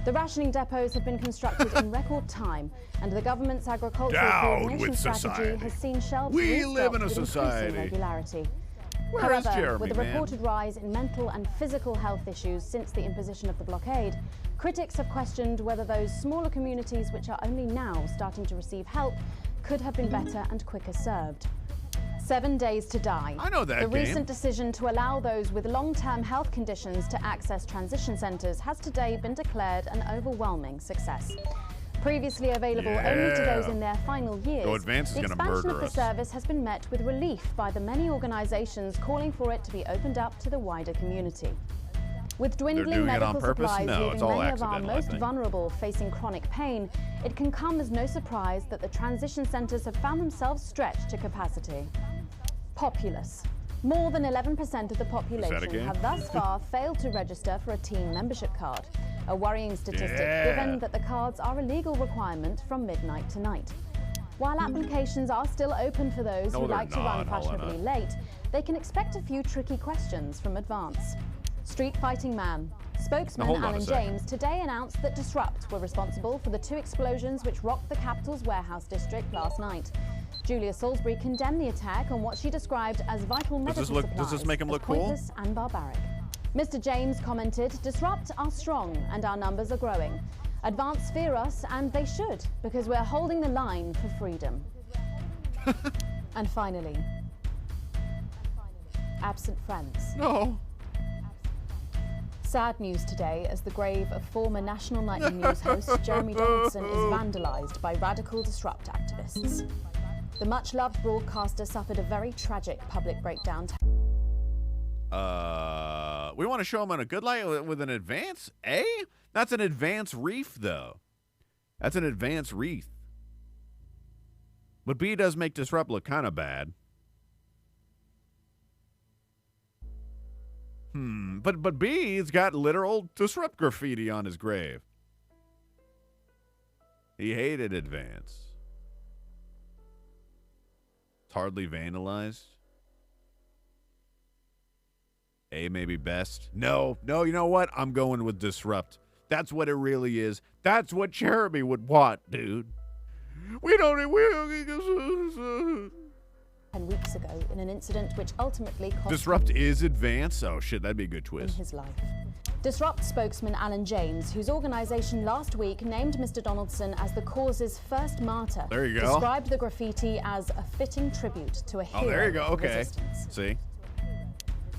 The rationing depots have been constructed in record time, and the government's agricultural Down coordination with strategy society. has seen shelves We live in a restocked with increasing society. regularity. Where is However, Jeremy, with the man? reported rise in mental and physical health issues since the imposition of the blockade, critics have questioned whether those smaller communities which are only now starting to receive help could have been better and quicker served. 7 days to die. I know that The game. recent decision to allow those with long-term health conditions to access transition centres has today been declared an overwhelming success. Previously available only to those in their final years, Go Advance is the gonna expansion murder of the us. service has been met with relief by the many organisations calling for it to be opened up to the wider community. With dwindling doing it on medical purpose? supplies No, leaving it's all many of our accidental, I most think. vulnerable facing chronic pain, it can come as no surprise that the transition centres have found themselves stretched to capacity. Populace. More than 11% of the population game? have thus far failed to register for a team membership card, a worrying statistic Yeah. given that the cards are a legal requirement from midnight tonight. While applications are still open for those No, who they're like to run not, Helena. fashionably late, they can expect a few tricky questions from Advance. Street Fighting Man. Spokesman Now, hold on a Alan second. James today announced that Disrupt were responsible for the 2 explosions which rocked the capital's warehouse district last night. Julia Salisbury condemned the attack on what she described as vital medical supplies does this make him as look cool? pointless and barbaric. Mr. James commented, "Disrupt are strong and our numbers are growing. Advance fear us, and they should, because we're holding the line for freedom. And finally, absent friends. No. Sad news today as the grave of former National Nightly News host Jeremy Donaldson is vandalised by radical disrupt activists. The much-loved broadcaster suffered a very tragic public breakdown. We want to show him on a good light with an advance, eh? That's an advance reef, though. That's an advance wreath. But B does make Disrupt look kind of bad. But B's got literal Disrupt graffiti on his grave. He hated Advance. It's hardly vandalized. A maybe best. No, you know what? I'm going with Disrupt. That's what it really is. That's what Jeremy would want, dude. We don't 10 weeks ago in an incident which ultimately cost Disrupt is Advance? Oh shit, that'd be a good twist. in his life. Disrupt spokesman Alan James, whose organisation last week named Mr. Donaldson as the cause's first martyr, There you go. described the graffiti as a fitting tribute to a hero Oh, there you go. of Okay. resistance. See?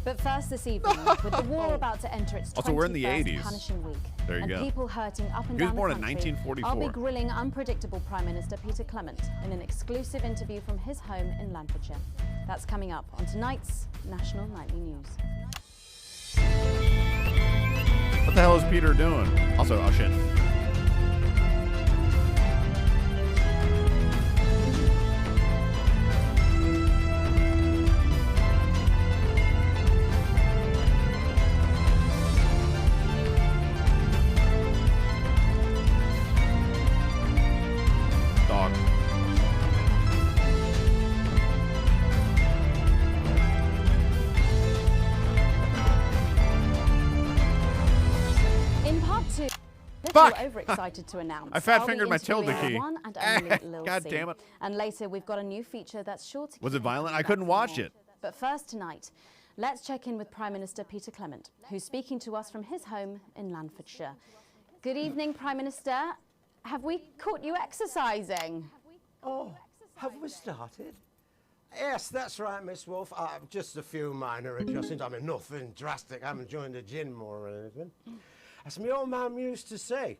But first this evening, with the war about to enter its 21st Also, we're in the 80s. punishing week, There you and go. people hurting up and He was down born the in country, 1944. I'll be grilling unpredictable Prime Minister Peter Clement in an exclusive interview from his home in Lanfordshire. That's coming up on tonight's National Nightly News. What the hell is Peter doing? Also, oh shit. Dog. In part two, Fuck! we're overexcited to announce. I fat I'll be fingered my tilde interviewing key. the one and only Lil God C. damn it. And later we've got a new feature that's sure to Was it keep violent? I everyone couldn't back watch for more. it. But first tonight, let's check in with Prime Minister Peter Clement, who's speaking to us from his home in Lanfordshire. Good evening, Prime Minister. Have we caught you exercising? Oh, have we started? Yes, that's right, Miss Wolf. Just a few minor adjustments. I mean, nothing drastic. I haven't joined the gym or anything. As my old mum used to say,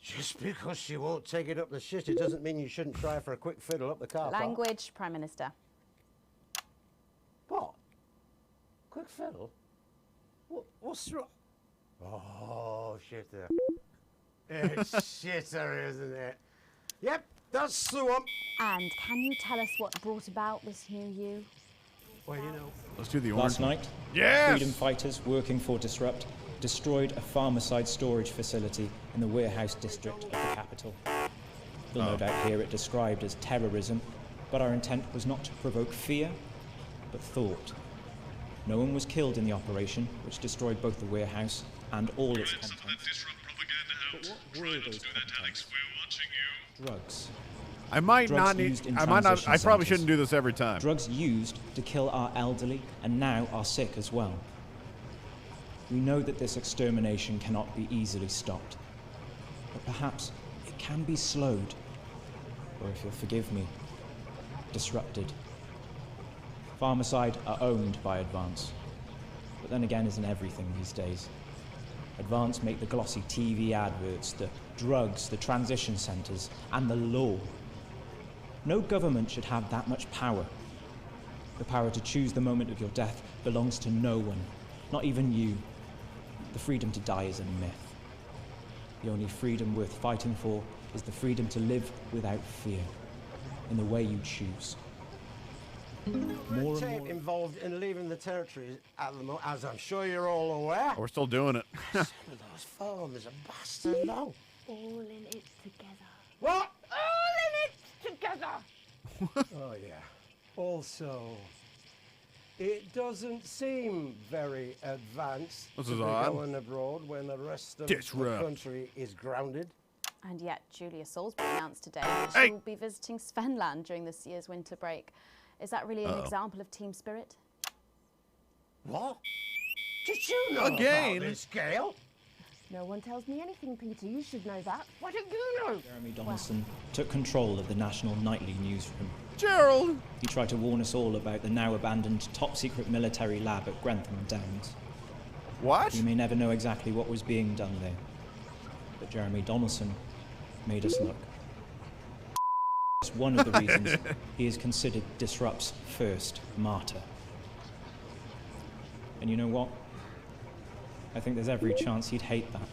just because she won't take it up the shit, it doesn't mean you shouldn't try for a quick fiddle up the car park. Language, Prime Minister. What? Quick fiddle? What's wrong? Oh, shitter. It's shitter, isn't it? Yep, that's the one. And can you tell us what brought about this new you? Well, you know. Let's do the Last orange. night, Yes! freedom fighters working for Disrupt destroyed a farmer-side storage facility in the warehouse district of the capital. You'll no doubt hear it described as terrorism, but our intent was not to provoke fear, but thought. No one was killed in the operation, which destroyed both the warehouse and all its contents. But what were those contents? Drugs. I might Drugs not need. used in I might not. transition I probably centres. shouldn't do this every time. Drugs used to kill our elderly and now our sick as well. We know that this extermination cannot be easily stopped, but perhaps it can be slowed, or if you'll forgive me, disrupted. Farmerside are owned by Advance, but then again isn't everything these days. Advance make the glossy TV adverts, the drugs, the transition centres, and the law. No government should have that much power. The power to choose the moment of your death belongs to no one, not even you. The freedom to die is a myth. The only freedom worth fighting for is the freedom to live without fear, in the way you choose. More Red and tape more. involved in leaving the territory at the moment, as I'm sure you're all aware. We're still doing it. Some of those forms are bastard long. All in it together. What? All in it together. Oh, yeah. Also, it doesn't seem very advanced This to is be odd. going abroad when the rest of Disrupt. the country is grounded. And yet, Julia Salisbury announced today that she will be visiting Svenland during this year's winter break. Is that really an example of team spirit? What? Did you know Again? about this, Gail? No one tells me anything, Peter. You should know that. Why don't you know? Jeremy Donaldson took control of the National Nightly newsroom. Gerald! He tried to warn us all about the now abandoned top-secret military lab at Grantham Downs. What? We may never know exactly what was being done there, but Jeremy Donaldson made us look. It's one of the reasons he is considered Disrupt's first martyr. And you know what? I think there's every chance he'd hate that.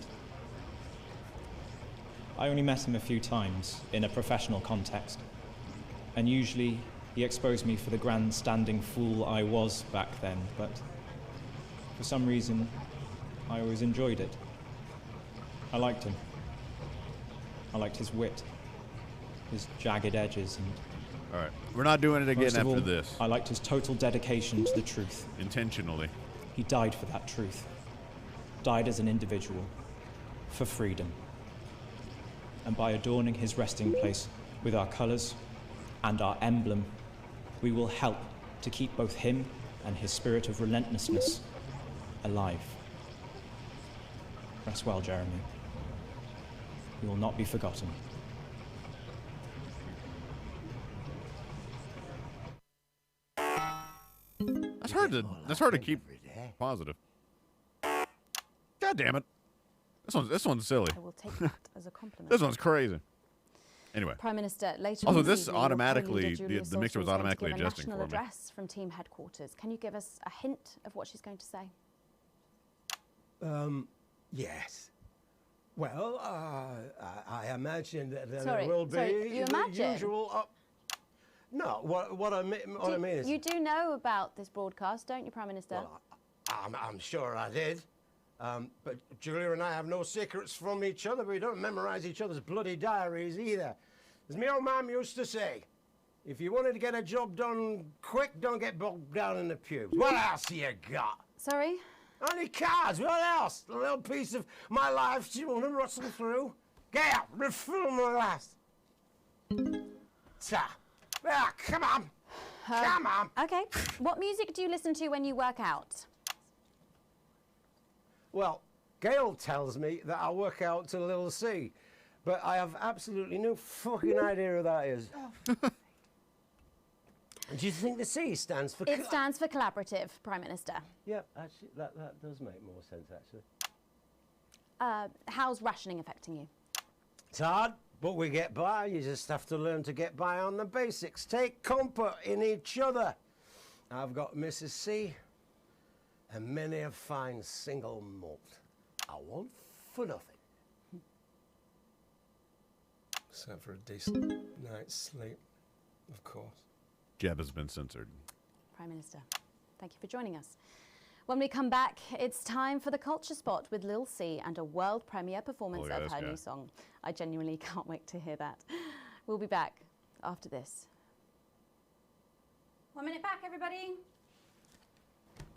I only met him a few times in a professional context, and usually he exposed me for the grandstanding fool I was back then, but for some reason, I always enjoyed it. I liked him. I liked his wit, his jagged edges, and... All right, we're not doing it again most of after all, this. I liked his total dedication to the truth. Intentionally. He died for that truth. Died as an individual. For freedom. And by adorning his resting place with our colours and our emblem, we will help to keep both him and his spirit of relentlessness alive. Rest well, Jeremy. You will not be forgotten. That's hard to keep positive. God damn it. This one's silly. I will take that as a compliment. This one's crazy. Anyway. Prime Minister, later Also, on this evening, your automatically, co-leader, Julia the mixer was Salter, is going to automatically give a adjusting national for me. address from team headquarters. Can you give us a hint of what she's going to say? Yes. Well, I imagine that there Sorry, will be you the imagine? usual... no, what I mean is... You do know about this broadcast, don't you, Prime Minister? Well, I'm sure I did. But Julia and I have no secrets from each other. We don't memorize each other's bloody diaries either. As my old mum used to say, if you wanted to get a job done quick, don't get bogged down in the pubes. What else you got? Sorry? Only cards. What else? A little piece of my life you want to rustle through? Get out. Refill my last. Ah, come on. Come on. Okay. What music do you listen to when you work out? Well, Gail tells me that I work out to Little C, but I have absolutely no fucking idea who that is. Do you think the C stands for... It stands for collaborative, Prime Minister. Yeah, actually, that does make more sense, actually. How's rationing affecting you? It's hard, but we get by. You just have to learn to get by on the basics. Take comfort in each other. I've got Mrs. C and many a fine single malt. I want for nothing. Except for a decent night's sleep, of course. Jeb has been censored. Prime Minister, thank you for joining us. When we come back, it's time for the Culture Spot with Lil C and a world premiere performance of her new song. I genuinely can't wait to hear that. We'll be back after this. 1 minute back, everybody.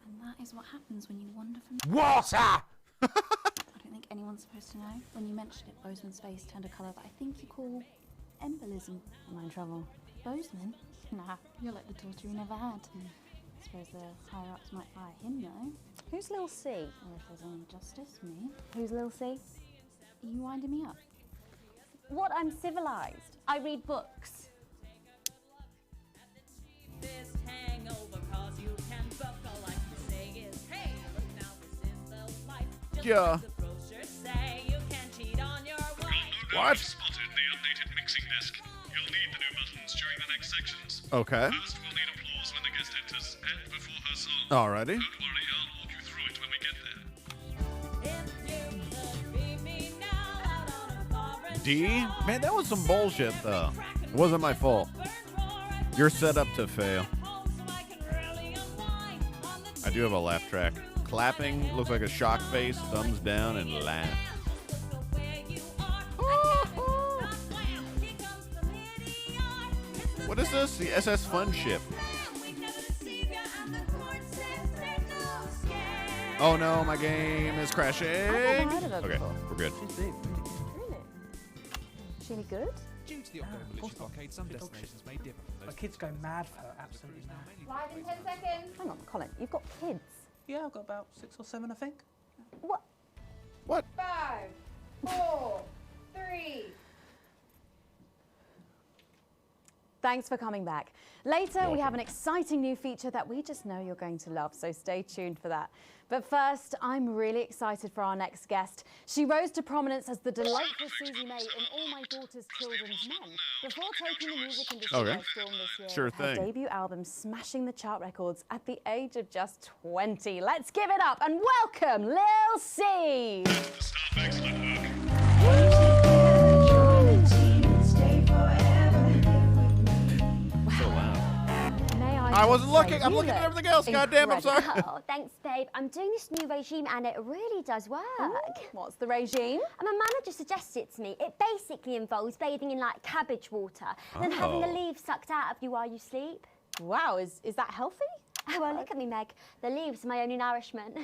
And that is what happens when you wander from... Water! I don't think anyone's supposed to know. When you mentioned it, Bozeman's face turned a colour that I think you call embolism. Am I in trouble? Bozeman? Nah, you're like the daughter he never had. I suppose the higher-ups might fire him, though. Who's Lil C? Or if there's any justice, me. Who's Lil C? Are you winding me up? What? I'm civilised. I read books. Yeah. What? Spotted the updated mixing desk. You'll need the new buttons during the next sections. Okay. First, we'll need applause when the guest enters and before her song. Alrighty. Don't worry, I'll walk you through it when we get there. D? Man, that was some bullshit, though. It wasn't my fault. You're set up to fail. I do have a laugh track. Clapping looks like a shock face, thumbs down, and laugh. What is this? The SS Fun Ship. Oh no, my game is crashing. I've never heard of her Okay, before. we're good. Really? Is she any good? Due to the ongoing military blockade, some destinations may differ. My kids go mad for her, absolutely mad. Live in 10 seconds. Hang on, Colin, you've got kids. Yeah, I've got about 6 or 7, I think. What? What? 5, 4, 3. Thanks for coming back. Later, we have an exciting new feature that we just know you're going to love, so stay tuned for that. But first, I'm really excited for our next guest. She rose to prominence as the delightful Susie May in All My Daughter's Children's Men, before taking the music industry by storm this year. Sure with her thing. debut album smashing the chart records at the age of just 20. Let's give it up and welcome Lil C. I wasn't looking. I'm looking at everything else. Goddamn, I'm sorry. Oh, thanks, babe. I'm doing this new regime and it really does work. Ooh, what's the regime? My manager suggested it to me. It basically involves bathing in like cabbage water and then having the leaves sucked out of you while you sleep. Wow, is that healthy? Oh, well, look at me, Meg. The leaves are my only nourishment.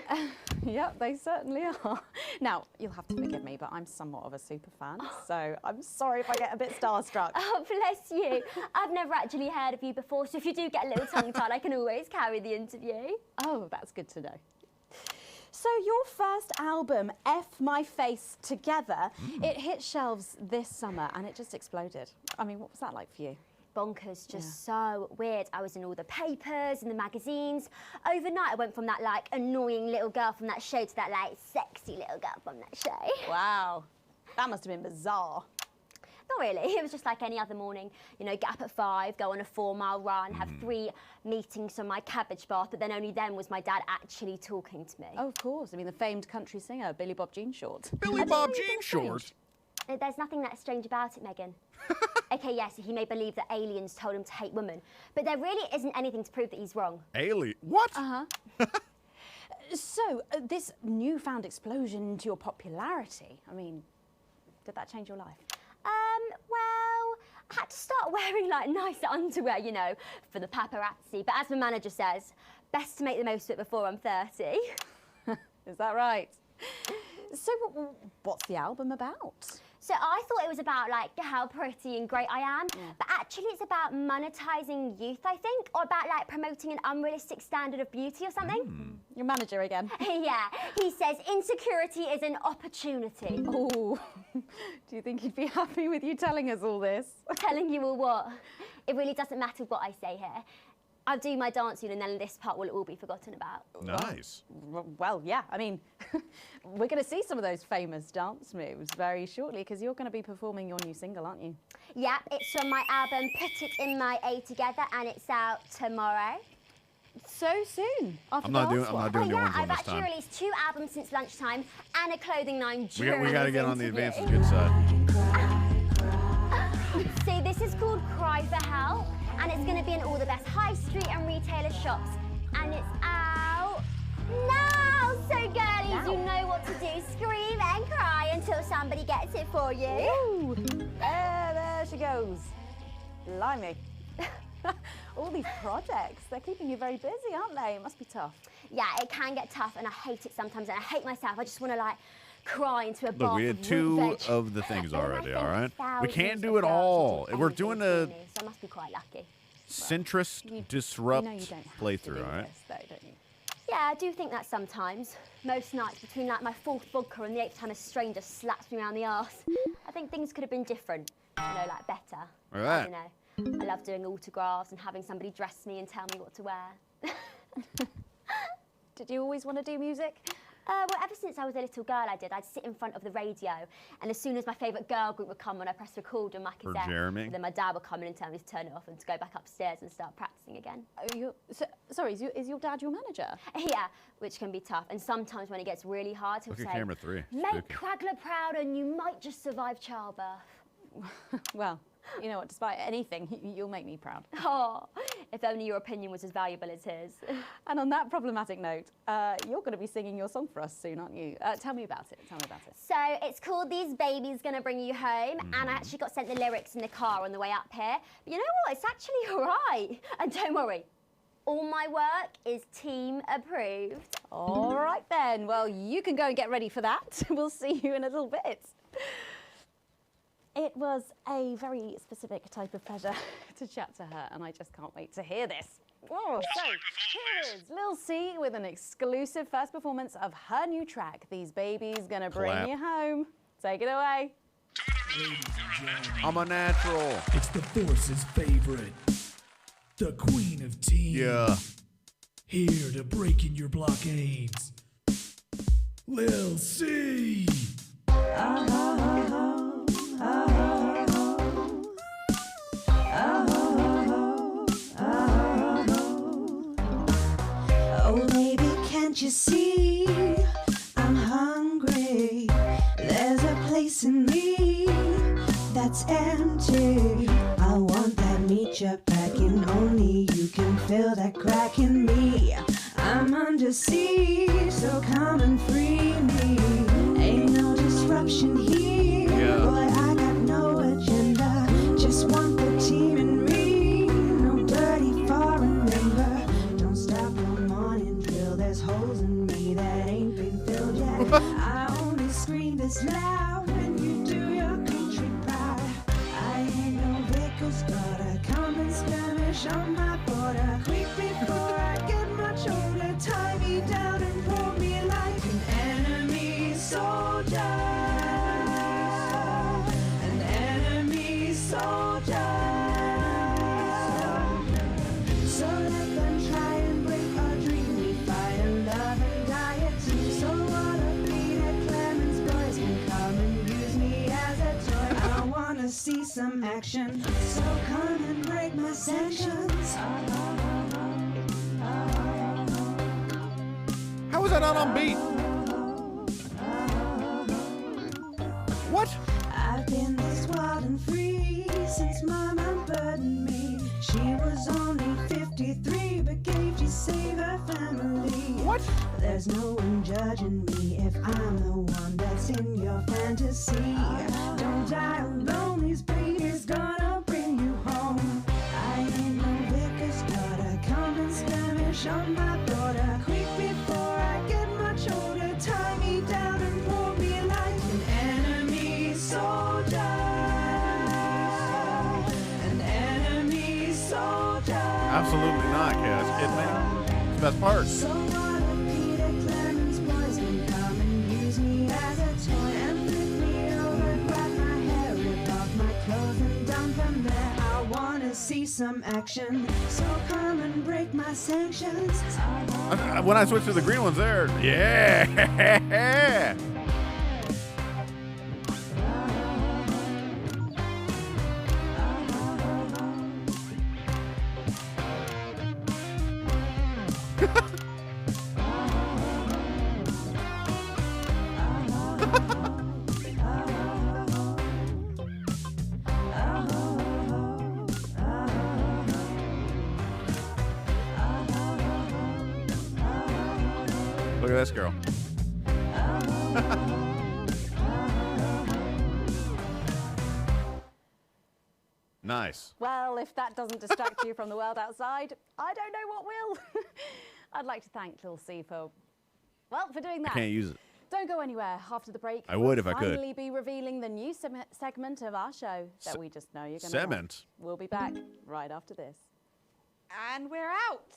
Yep, they certainly are. Now, you'll have to forgive me, but I'm somewhat of a super fan, so I'm sorry if I get a bit starstruck. Oh, bless you. I've never actually heard of you before, so if you do get a little tongue-tied, I can always carry the interview. Oh, that's good to know. So your first album, F My Face Together, it hit shelves this summer and it just exploded. I mean, what was that like for you? Bonkers, just so weird. I was in all the papers and the magazines. Overnight, I went from that like annoying little girl from that show to that like sexy little girl from that show. Wow, that must have been bizarre. Not really, it was just like any other morning. You know, get up at 5, go on a 4-mile run, have 3 meetings on my cabbage bath, but then only then was my dad actually talking to me. Oh, of course. I mean, the famed country singer, Billy Bob Jean Short. Billy Bob Jean Short? There's nothing that strange about it, Megan. Okay, yes, he may believe that aliens told him to hate women, but there really isn't anything to prove that he's wrong. Alien? What? So, this newfound explosion into your popularity, I mean, did that change your life? Well, I had to start wearing like nice underwear, you know, for the paparazzi, but as my manager says, best to make the most of it before I'm 30. Is that right? So, what's the album about? So I thought it was about like how pretty and great I am, but actually it's about monetizing youth, I think, or about like promoting an unrealistic standard of beauty or something. Your manager again. Yeah, he says insecurity is an opportunity. Oh, do you think he'd be happy with you telling us all this? Telling you all what? It really doesn't matter what I say here. I'll do my dancing and then this part will all be forgotten about. Nice. Well, yeah, I mean, we're going to see some of those famous dance moves very shortly because you're going to be performing your new single, aren't you? Yeah, it's from my album Put It In My A Together and it's out tomorrow. So soon? I'm not doing the orange one this I've actually time. released 2 albums since lunchtime and a clothing line during We got to get on the interview. advances good side. See, this is called Cry for Help, and it's going to be in all the best high street and retailer shops. And it's out now! So girlies, you know what to do. Scream and cry until somebody gets it for you. Ooh, there she goes. Blimey. All these projects, they're keeping you very busy, aren't they? It must be tough. Yeah, it can get tough, and I hate it sometimes, and I hate myself. I just want to, like, cry into a bath Look, we had of 2 root veg. of the things already, all right? We can't Thousands do of it all. girls We're do doing anything a for me, so I must be quite lucky. centrist disrupt you know you don't have playthrough, to do all right? this, though, don't you? Yeah, I do think that sometimes. Most nights between like my 4th vodka and the 8th time a stranger slaps me around the arse. I think things could have been different, you know, like better. All right. I don't know. I love doing autographs and having somebody dress me and tell me what to wear. Did you always want to do music? Well, ever since I was a little girl, I'd sit in front of the radio, and as soon as my favourite girl group would come on, I press record on my cassette. Jeremy? Then my dad would come in and tell me to turn it off and to go back upstairs and start practicing again. Sorry, is your dad your manager? Yeah, which can be tough. And sometimes when it gets really hard, he'll Look at say, camera 3. make Spooky. Quagler proud and you might just survive childbirth. Well, you know what, despite anything, you'll make me proud. Oh, if only your opinion was as valuable as his. And on that problematic note, you're going to be singing your song for us soon, aren't you? Tell me about it. So it's called These Babies Gonna Bring You Home, and I actually got sent the lyrics in the car on the way up here. But you know what? It's actually all right. And don't worry, all my work is team approved. All right then. Well, you can go and get ready for that. We'll see you in a little bit. It was a very specific type of pleasure to chat to her, and I just can't wait to hear this. Oh, so here is Lil C with an exclusive first performance of her new track, These Babies Gonna Bring Clap. You Home. Take it away. I'm a natural. It's the Force's favorite, the Queen of Teen. Yeah. Here to break in your blockades, Lil C. Oh, baby, can't you see I'm hungry? There's a place in me that's empty. I want that meat you're packing. Only you can fill that crack in me. I'm under siege, so come and free me. Ain't no disruption here. Boy, I got no agenda. Just want the team and me. No dirty foreign member. Don't stop no morning drill. There's holes in me that ain't been filled yet. I only scream this loud when you do your country pride. I ain't no vicar's daughter. Come and skirmish on my border. Quick before I get much older. Tie me down and pull me like an enemy soldier. An enemy soldier. So let them try and break our dream. We fight and love and die at two. So what a Peter Clemens boys can come and use me as a toy. I wanna see some action. So come and break my sanctions. How is that not on beat? What? I've been this wild and free since Mama burdened me. She was only 53, but gave to save her family. What? There's no one judging me if I'm the one that's in your fantasy. Don't die alone, these babies gonna bring you home. I ain't no vicar's daughter, come and skirmish on my border. Quick before I get much older, tie me down and pull me like an enemy soldier. An enemy soldier. Absolutely not, Cass. Kidding me? It's the best part. So what if Peter Clemens boys can come and use me as a toy and flip me over, grab my hair, rip off my clothes and dump them there? I wanna see some action, so come and break my sanctions. When I switched to the green ones there, yeah. Look at this girl. Nice. Well, if that doesn't distract you from the world outside, I don't know what will. I'd like to thank Lil C for doing that. I can't use it. Don't go anywhere. After the break, I would we'll if I could. finally be revealing the new segment of our show that we just know you're going to Segment? We'll be back right after this. And we're out.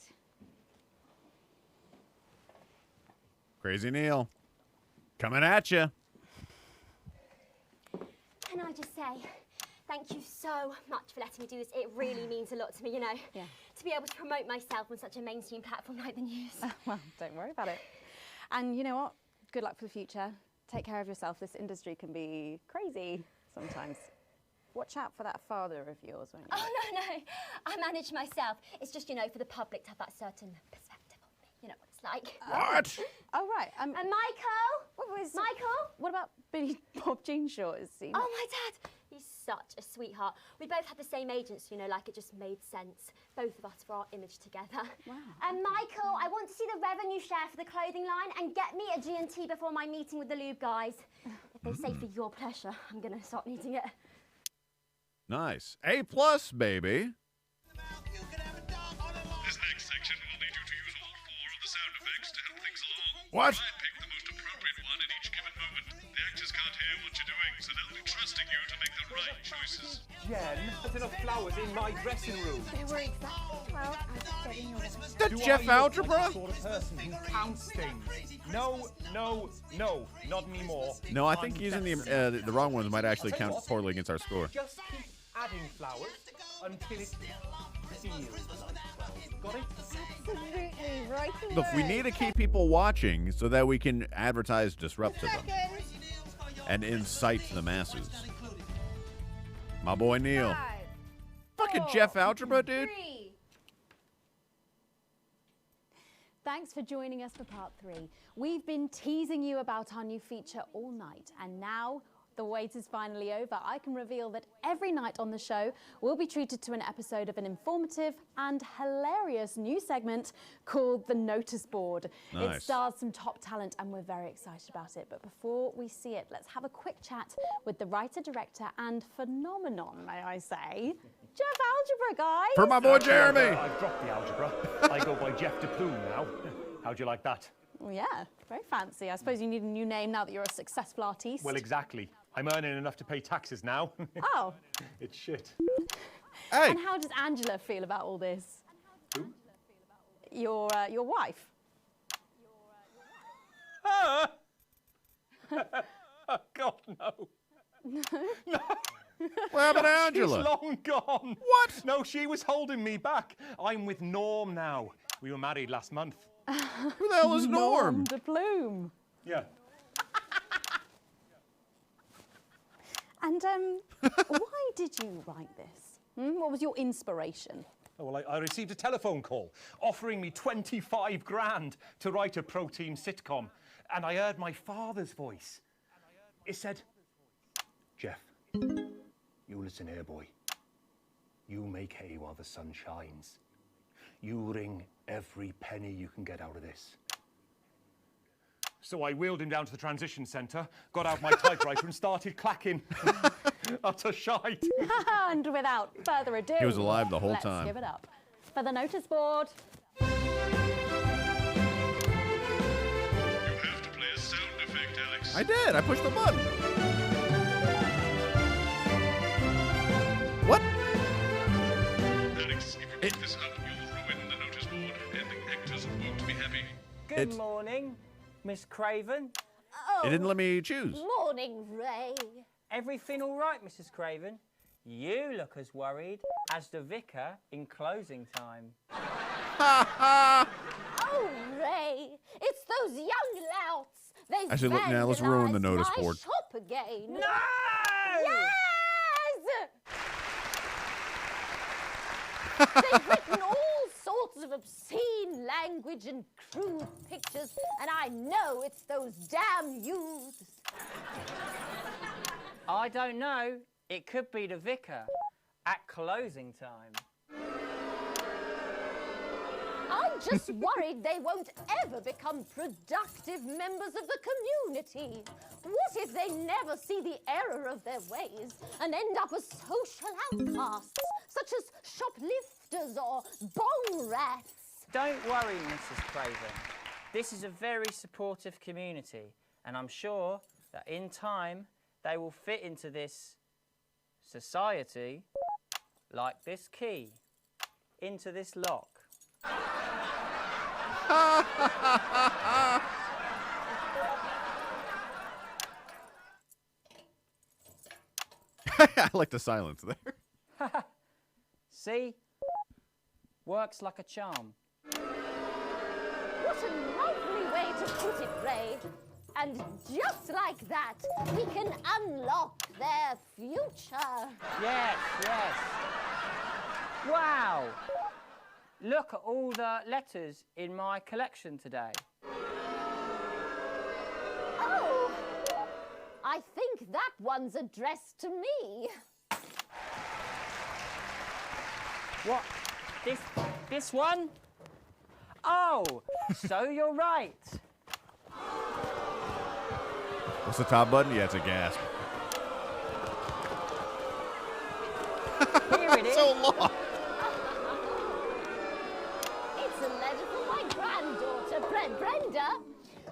Crazy Neil. Coming at you. Can I just say, thank you so much for letting me do this. It really means a lot to me, you know. Yeah. To be able to promote myself on such a mainstream platform like the news. Well, don't worry about it. And you know what? Good luck for the future. Take care of yourself. This industry can be crazy sometimes. Watch out for that father of yours, won't you? Oh, no. I manage myself. It's just, you know, for the public to have that certain perspective on me. You know what it's like. What? Oh, right. And Michael? Michael? What about Billy Bob Jean Short? Is he? Oh, my dad. He's such a sweetheart. We both had the same agents, you know, like it just made sense. Both of us for our image together. Wow. And Michael, I want to see the revenue share for the clothing line and get me a G&T before my meeting with the lube guys. If they say for your pleasure, I'm going to start needing it. Nice. A+, baby. This next section will need you to use all 4 of the sound effects to help things along. What? Try and pick the most appropriate one at each given moment. The actors can't hear what you're doing, so they'll be trusting you to make the right choices. Jen, there's enough flowers in my dressing room. They were exactly 12 as getting your That Jeff Algebra? The sort of person who counts things. No, not anymore. No, I think using the wrong ones might actually count poorly against our score. Just keep adding flowers until it feels like 12. Got it? Absolutely right. Look, we need to keep people watching so that we can advertise disrupt to them and incite the masses. My boy Neil. Fucking Jeff Algebra, dude. Thanks for joining us for part 3. We've been teasing you about our new feature all night, and now the wait is finally over. I can reveal that every night on the show, we'll be treated to an episode of an informative and hilarious new segment called The Notice Board. Nice. It stars some top talent, and we're very excited about it. But before we see it, let's have a quick chat with the writer, director, and phenomenon, may I say, Jeff Algebra, guys. For my boy Jeremy. I've dropped the algebra. I go by Jeff DePlume now. How'd you like that? Well, yeah, very fancy. I suppose you need a new name now that you're a successful artiste. Well, exactly. I'm earning enough to pay taxes now. Oh. It's shit. Hey. And how does Angela feel about all this? Who? Your wife. Oh, God, no. No. What happened to Angela? She's long gone. What? No, she was holding me back. I'm with Norm now. We were married last month. Who the hell is Norm? De Plume. Yeah. And why did you write this? What was your inspiration? Oh, well, I received a telephone call offering me 25 grand to write a pro-team sitcom. And I heard my father's voice. It said, Jeff, you listen here, boy. You make hay while the sun shines. You wring every penny you can get out of this. So I wheeled him down to the transition centre, got out my typewriter and started clacking. Utter shite. And without further ado, He was alive the whole time. Let's give it up for the notice board. You have to play a sound effect, Alex. I did. I pushed the button. What? Alex, if you pick this up, you'll ruin the notice board, and the actors won't be happy. Good morning, Miss Craven. It didn't let me choose. Morning, Ray. Everything all right, Mrs. Craven? You look as worried as the vicar in closing time. Oh, Ray, it's those young louts. They've Actually, look, now let's ruin the notice vandalised my board. shop again. No! Yes! They've written all sorts of obscene language and crude pictures, and I know it's those damn youths. I don't know. It could be the vicar at closing time. I'm just worried they won't ever become productive members of the community. What if they never see the error of their ways and end up as social outcasts, such as shoplifters or bong rats? Don't worry, Mrs. Craven. This is a very supportive community, and I'm sure that in time they will fit into this society like this key into this lock. I like the silence there. See? Works like a charm. What a lovely way to put it, Ray. And just like that, we can unlock their future. Yes, yes. Wow! Look at all the letters in my collection today. Oh, I think that one's addressed to me. What? This one? Oh, so you're right. What's the top button? Yeah, it's a gasp. Here it is. So long. It's a letter from my granddaughter, Brenda.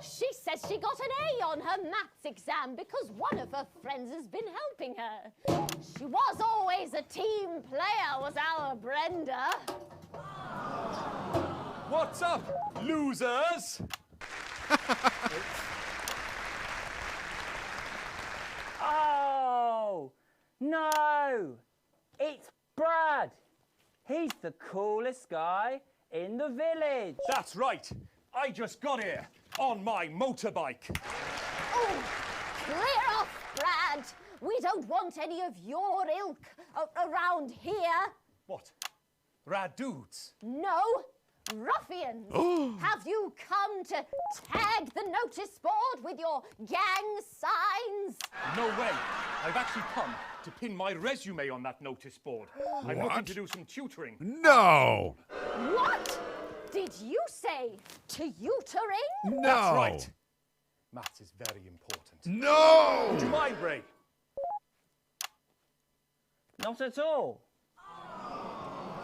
She says she got an A on her maths exam because one of her friends has been helping her. She was always a team player, was our Brenda. What's up, losers? Oh, no. It's Brad. He's the coolest guy in the village. That's right. I just got here on my motorbike. Oh, clear off, Brad. We don't want any of your ilk around here. What? Rad dudes? No, ruffians. Have you come to tag the notice board with your gang signs? No way. I've actually come to pin my resume on that notice board. I'm looking to do some tutoring. No! What? Did you say tutoring? No! That's right. Maths is very important. No! Would you mind, Ray? Not at all.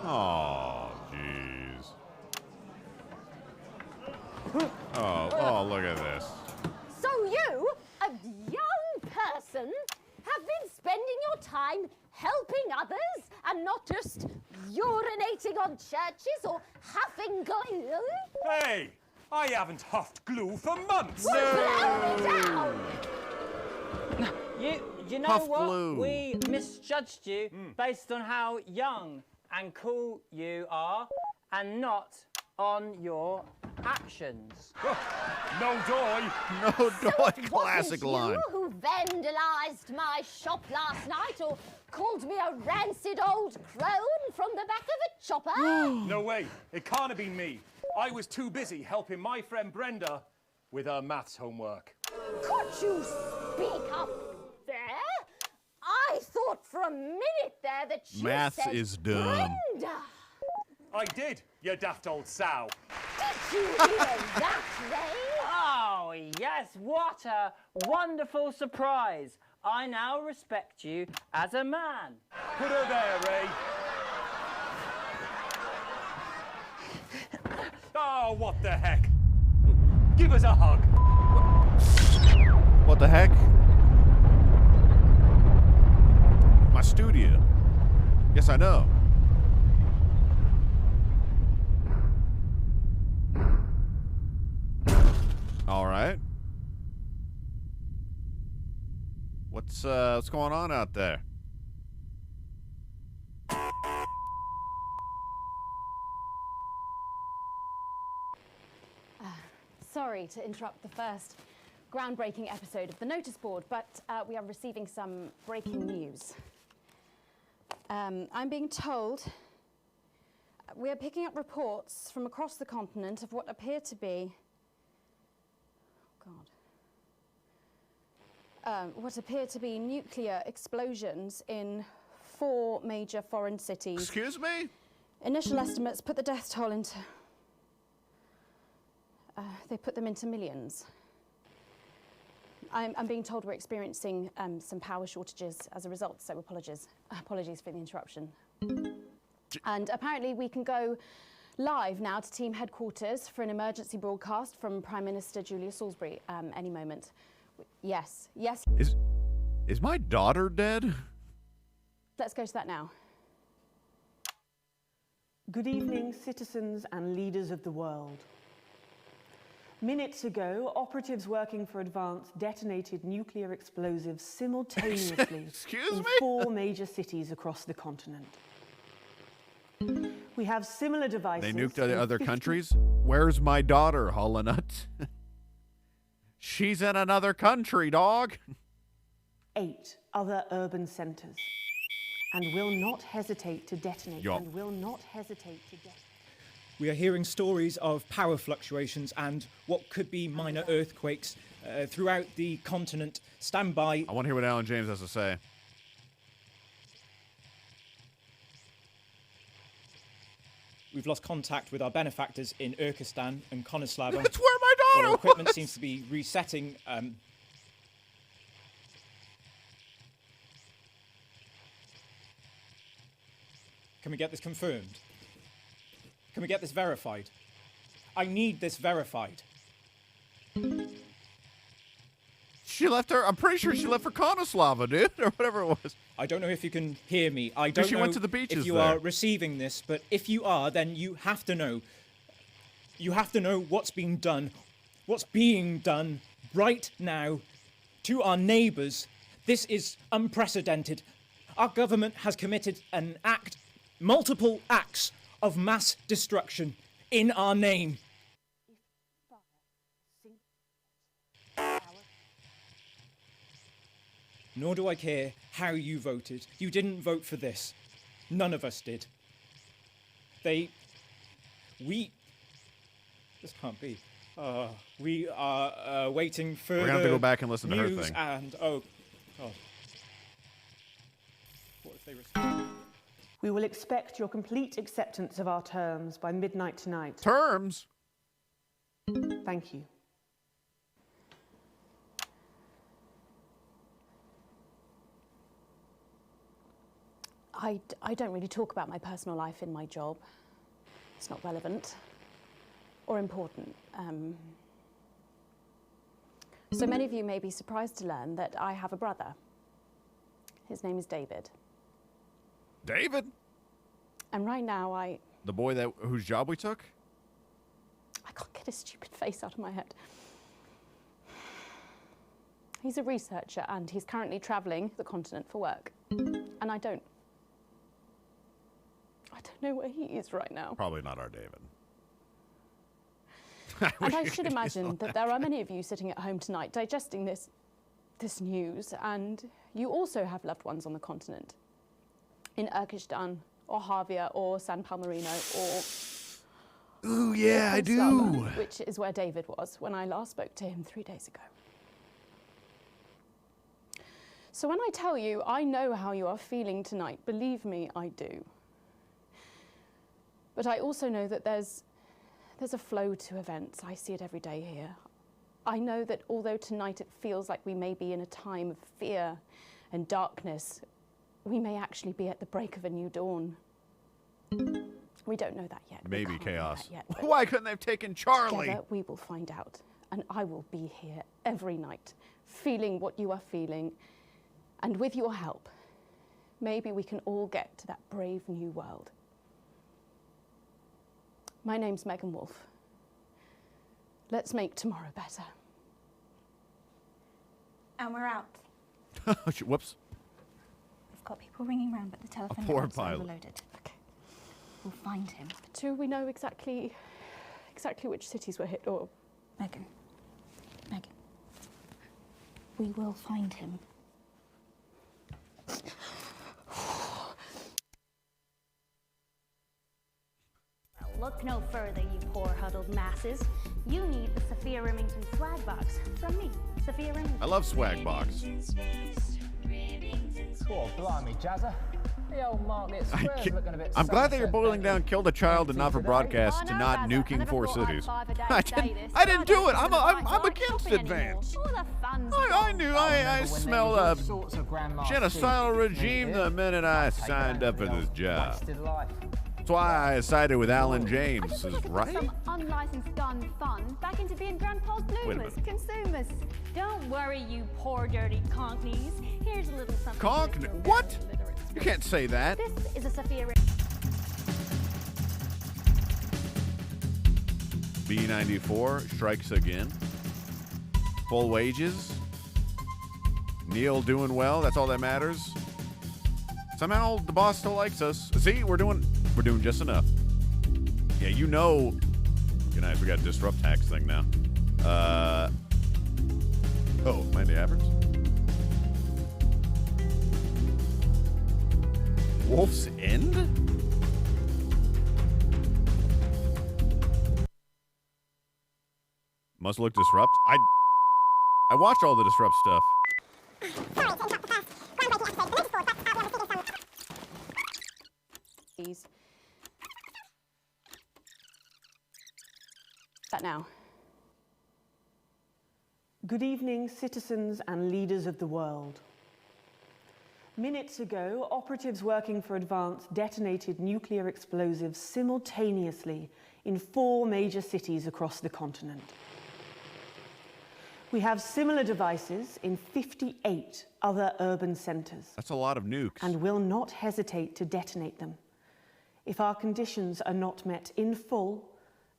Oh, jeez. Oh, look at this. So you, a young person, have been spending your time helping others and not just urinating on churches or huffing glue? Hey, I haven't huffed glue for months. Well, blow me down! You know Huff what? glue. We misjudged you based on how young and cool you are and not on your actions. No doy. No doy, So classic it line. wasn't you who vandalised my shop last night or called me a rancid old crone from the back of a chopper? No way. It can't have been me. I was too busy helping my friend Brenda with her maths homework. Could you speak up there? I thought for a minute there that you Maths said is dumb. Brenda. I did, you daft old sow. Did you hear that, Ray? Oh, yes, what a wonderful surprise. I now respect you as a man. Put her there, Ray. Oh, what the heck? Give us a hug. What the heck? My studio. Yes, I know. All right. What's going on out there? Sorry to interrupt the first groundbreaking episode of the notice board, but we are receiving some breaking news. I'm being told we are picking up reports from across the continent of what appear to be what appear to be nuclear explosions in 4 major foreign cities. Excuse me? Initial estimates put the death toll into... they put them into millions. I'm being told we're experiencing some power shortages as a result, so apologies for the interruption. And apparently we can go live now to team headquarters for an emergency broadcast from Prime Minister Julia Salisbury any moment. Yes. Is my daughter dead? Let's go to that now. Good evening, citizens and leaders of the world. Minutes ago, operatives working for Advance detonated nuclear explosives simultaneously in 4 major cities across the continent. We have similar devices. They nuked other countries? Where's my daughter, Hollanut? She's in another country, dog. 8 other urban centers, and will not hesitate to detonate. And will not hesitate to detonate. We are hearing stories of power fluctuations and what could be minor earthquakes throughout the continent. Stand by. I want to hear what Alan James has to say. We've lost contact with our benefactors in Urkistan and Konoslava. That's where my daughter Our equipment was. seems to be resetting. Can we get this confirmed? Can we get this verified? I need this verified. She left her. I'm pretty sure she left for Konoslava, dude, or whatever it was. I don't know if you can hear me. I don't She know went to the beaches if you there. are receiving this, but if you are, then you have to know. You have to know what's being done right now to our neighbours. This is unprecedented. Our government has committed multiple acts of mass destruction in our name. Nor do I care how you voted. You didn't vote for this. None of us did. This can't be. We are waiting for. We're gonna have to go back and listen to her news thing. And oh, God. What if they respond? We will expect your complete acceptance of our terms by midnight tonight. Terms? Thank you. I don't really talk about my personal life in my job. It's not relevant or important. So many of you may be surprised to learn that I have a brother. His name is David. David? And right now The boy whose job we took? I can't get his stupid face out of my head. He's a researcher and he's currently travelling the continent for work. And I don't know where he is right now. Probably not our David. And I should imagine that there are many of you sitting at home tonight digesting this news, and you also have loved ones on the continent. In Urkistan, or Havia, or San Palmerino, or... Ooh, yeah, I do. Koslava, which is where David was when I last spoke to him 3 days ago. So when I tell you I know how you are feeling tonight, believe me, I do. But I also know that there's a flow to events. I see it every day here. I know that although tonight it feels like we may be in a time of fear and darkness, we may actually be at the break of a new dawn. We don't know that yet. Maybe chaos. Yet, Why couldn't they have taken Charlie? Together we will find out. And I will be here every night, feeling what you are feeling. And with your help, maybe we can all get to that brave new world. My name's Megan Wolfe. Let's make tomorrow better. And we're out. Whoops. We've got people ringing round, but the telephone poor network's pilot. overloaded. Okay. We'll find him. Do we know exactly which cities were hit, or... Megan. We will find him. Look no further, you poor huddled masses. You need the Sophia Remington swag box from me, Sophia Remington. I love swag box. Oh, blimey, Jazza. The old Market Square's looking a bit I'm glad that you're sunset boiling down Killed a Child and Not for Broadcast to not nuking 4 cities. I didn't do it. I'm against advance. I knew. I smelled a genocidal regime the minute I signed up for this job. That's why I sided with Alan James, right? Some unlicensed gun fun back into being grandpa's bloomers, consumers. Don't worry, you poor dirty conkneys. Here's a little something. Conkney? What? You can't say that. This is a Sophia B94 strikes again. Full wages. Neil doing well. That's all that matters. Somehow the boss still likes us. See, we're doing just enough. Yeah, you know. Good night. We got disrupt hacks thing now. Oh, Mandy Average. Wolf's End? Must look disrupt. I watched all the disrupt stuff. That now. Good evening, citizens and leaders of the world. Minutes ago, operatives working for Advance detonated nuclear explosives simultaneously in 4 major cities across the continent. We have similar devices in 58 other urban centres. That's a lot of nukes. And will not hesitate to detonate them if our conditions are not met in full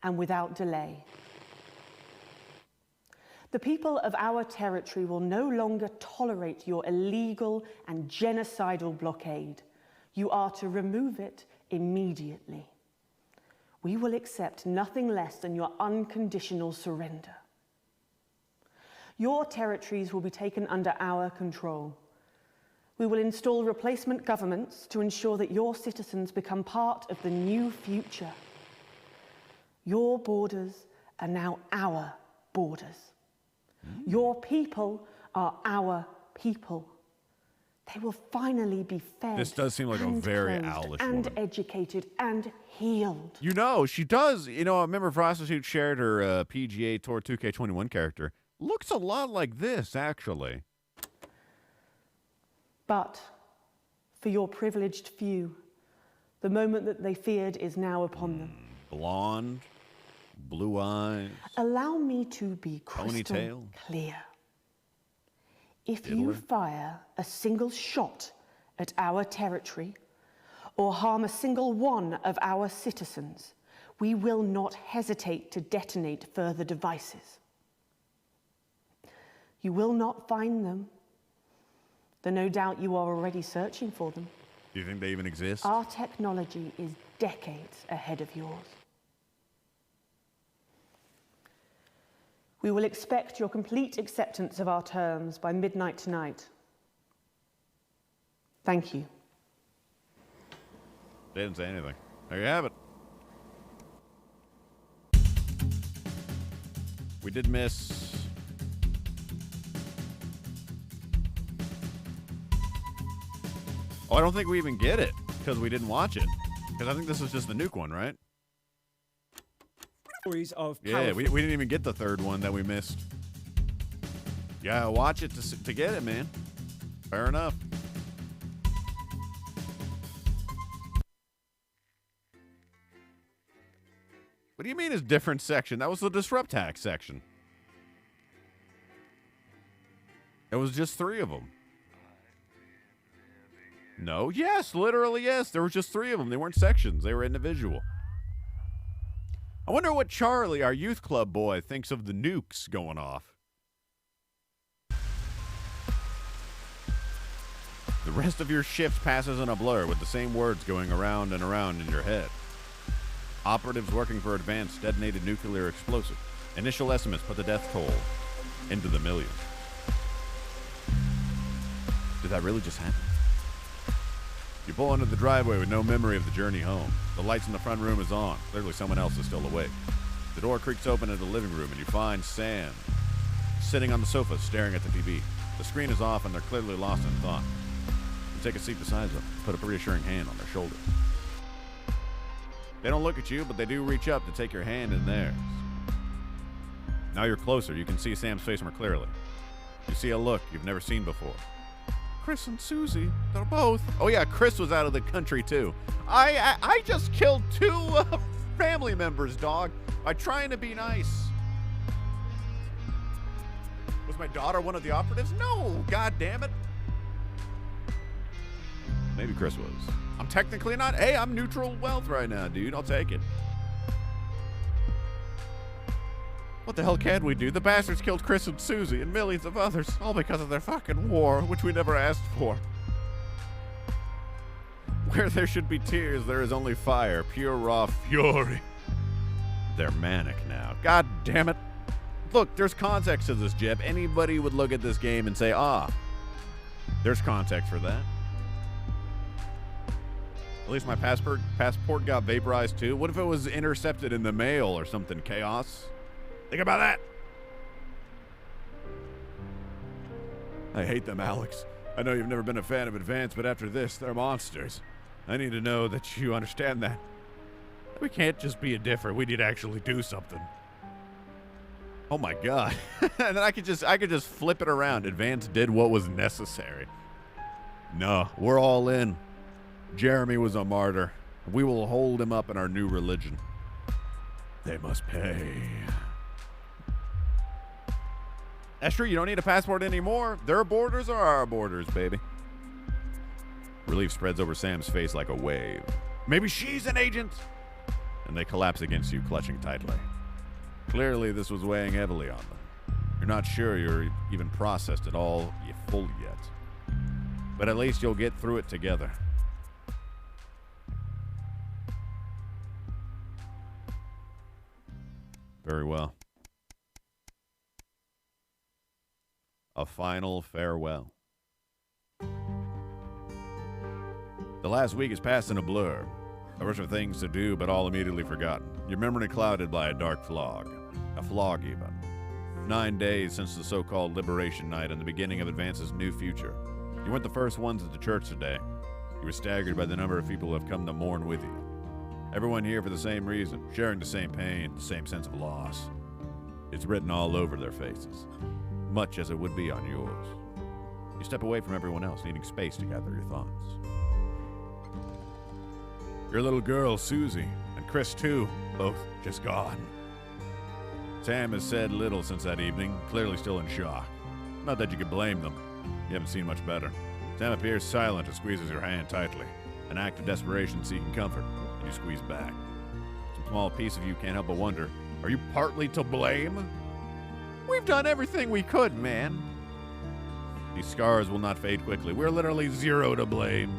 and without delay. The people of our territory will no longer tolerate your illegal and genocidal blockade. You are to remove it immediately. We will accept nothing less than your unconditional surrender. Your territories will be taken under our control. We will install replacement governments to ensure that your citizens become part of the new future. Your borders are now our borders. Your people are our people. They will finally be fed. This does seem like a very clothed owlish and woman. educated and healed. You know, she does. You know, I remember Prostitute shared her PGA Tour 2K21 character. Looks a lot like this, actually. But for your privileged few, the moment that they feared is now upon them. Blonde, blue eyes. Allow me to be crystal Ponytail. clear. If you fire a single shot at our territory or harm a single one of our citizens, we will not hesitate to detonate further devices. You will not find them, though no doubt you are already searching for them. Do you think they even exist? Our technology is decades ahead of yours. We will expect your complete acceptance of our terms by midnight tonight. Thank you. They didn't say anything. There you have it. We did miss... Oh, I don't think we even get it, because we didn't watch it. Because I think this is just the nuke one, right? Stories of Yeah, we didn't even get the third one that we missed. Yeah, watch it to get it, man. Fair enough. What do you mean is different section? That was the Disrupt Hack section. It was just 3 of them. No, yes, literally yes. There were just 3 of them. They weren't sections. They were individual. I wonder what Charlie, our youth club boy, thinks of the nukes going off. The rest of your shift passes in a blur with the same words going around and around in your head. Operatives working for advanced detonated nuclear explosive. Initial estimates put the death toll into the millions. Did that really just happen? You pull into the driveway with no memory of the journey home. The lights in the front room is on. Clearly someone else is still awake. The door creaks open into the living room and you find Sam sitting on the sofa staring at the TV. The screen is off and they're clearly lost in thought. You take a seat beside them, put a reassuring hand on their shoulder. They don't look at you, but they do reach up to take your hand in theirs. Now you're closer. You can see Sam's face more clearly. You see a look you've never seen before. Chris and Susie, they're both. Oh yeah, Chris was out of the country too. I just killed 2 family members, dog, by trying to be nice. Was my daughter one of the operatives? No, god damn it. Maybe Chris was. I'm technically not. Hey, I'm neutral wealth right now, dude. I'll take it. What the hell can we do? The bastards killed Chris and Susie and millions of others, all because of their fucking war, which we never asked for. Where there should be tears, there is only fire, pure raw fury. They're manic now. God damn it. Look, there's context to this, Jeb. Anybody would look at this game and say, there's context for that. At least my passport got vaporized too. What if it was intercepted in the mail or something? Chaos? Think about that. I hate them, Alex. I know you've never been a fan of Advance, but after this, they're monsters. I need to know that you understand that. We can't just be indifferent. We need to actually do something. Oh my god. And then I could just flip it around. Advance did what was necessary. No, we're all in. Jeremy was a martyr. We will hold him up in our new religion. They must pay. That's true, you don't need a passport anymore. Their borders are our borders, baby. Relief spreads over Sam's face like a wave. Maybe she's an agent! And they collapse against you, clutching tightly. Clearly, this was weighing heavily on them. You're not sure you're even processed it all full yet. But at least you'll get through it together. Very well. A final farewell. The last week has passed in a blur. A rush of things to do, but all immediately forgotten. Your memory clouded by a dark fog. A fog, even. 9 days since the so-called Liberation Night and the beginning of Advance's new future. You weren't the first ones at the church today. You were staggered by the number of people who have come to mourn with you. Everyone here for the same reason, sharing the same pain, the same sense of loss. It's written all over their faces, much as it would be on yours. You step away from everyone else, needing space to gather your thoughts. Your little girl, Susie, and Chris, too, both just gone. Sam has said little since that evening, clearly still in shock. Not that you could blame them. You haven't seen much better. Sam appears silent and squeezes your hand tightly, an act of desperation seeking comfort, and you squeeze back. Some small piece of you can't help but wonder, are you partly to blame? We've done everything we could, man. These scars will not fade quickly. We're literally zero to blame.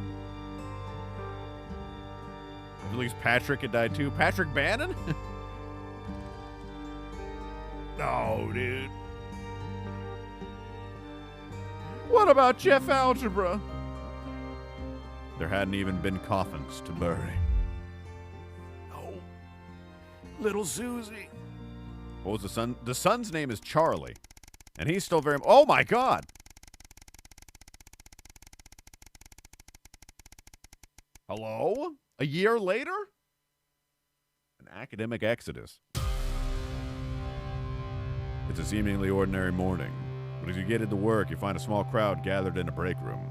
At least Patrick had died too. Patrick Bannon? No, dude. What about Jeff Algebra? There hadn't even been coffins to bury. No. Little Susie. What was the son? The son's name is Charlie. And he's still very... Oh, my God. Hello? A year later? An academic exodus. It's a seemingly ordinary morning, but as you get into work, you find a small crowd gathered in a break room.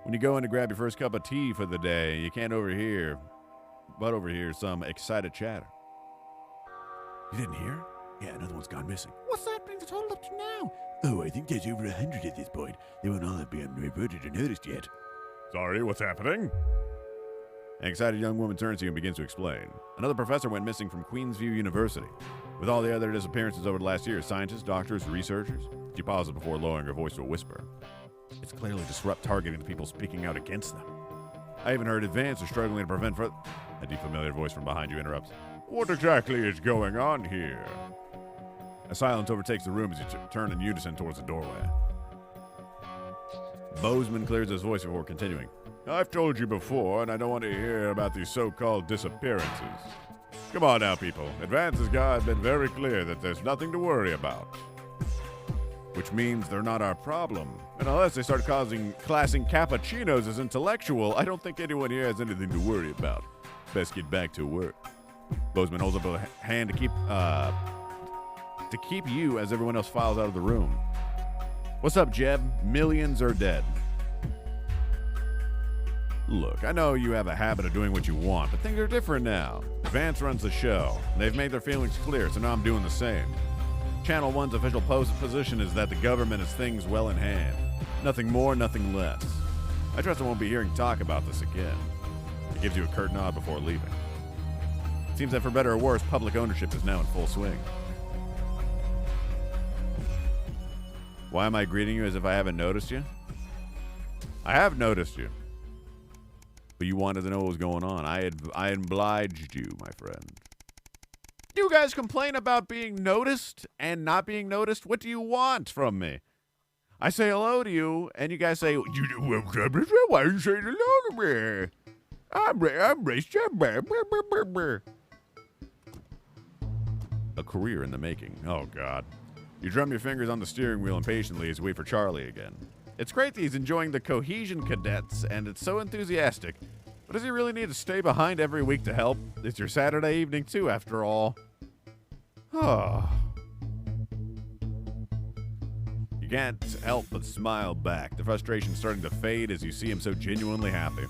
When you go in to grab your first cup of tea for the day, you can't overhear some excited chatter. You didn't hear? Yeah, another one's gone missing. What's that bring the total up to now? Oh, I think there's over 100 at this point. They won't all have been reported or noticed yet. Sorry, what's happening? An excited young woman turns to you and begins to explain. Another professor went missing from Queensview University. With all the other disappearances over the last year, scientists, doctors, researchers. She pauses before lowering her voice to a whisper. It's clearly disrupt targeting the people speaking out against them. I even heard Advance are struggling to prevent... A deep familiar voice from behind you interrupts. What exactly is going on here? A silence overtakes the room as you turn in unison towards the doorway. Bozeman clears his voice before continuing. I've told you before, and I don't want to hear about these so-called disappearances. Come on now, people. Advance's guy has been very clear that there's nothing to worry about. Which means they're not our problem. And unless they start classing cappuccinos as intellectual, I don't think anyone here has anything to worry about. Best get back to work. Bozeman holds up a hand to keep you as everyone else files out of the room. What's up, Jeb? Millions are dead. Look, I know you have a habit of doing what you want, but things are different now. Advance runs the show. They've made their feelings clear, so now I'm doing the same. Channel 1's official position is that the government has things well in hand. Nothing more, nothing less. I trust I won't be hearing talk about this again. He gives you a curt nod before leaving. It seems that for better or worse, public ownership is now in full swing. Why am I greeting you as if I haven't noticed you? I have noticed you. But you wanted to know what was going on. I obliged you, my friend. You guys complain about being noticed and not being noticed? What do you want from me? I say hello to you, and you guys say, why are you saying hello to me? I'm a career in the making. Oh, God. You drum your fingers on the steering wheel impatiently as you wait for Charlie again. It's great that he's enjoying the cohesion cadets, and it's so enthusiastic. But does he really need to stay behind every week to help? It's your Saturday evening, too, after all. Oh. You can't help but smile back. The frustration's starting to fade as you see him so genuinely happy.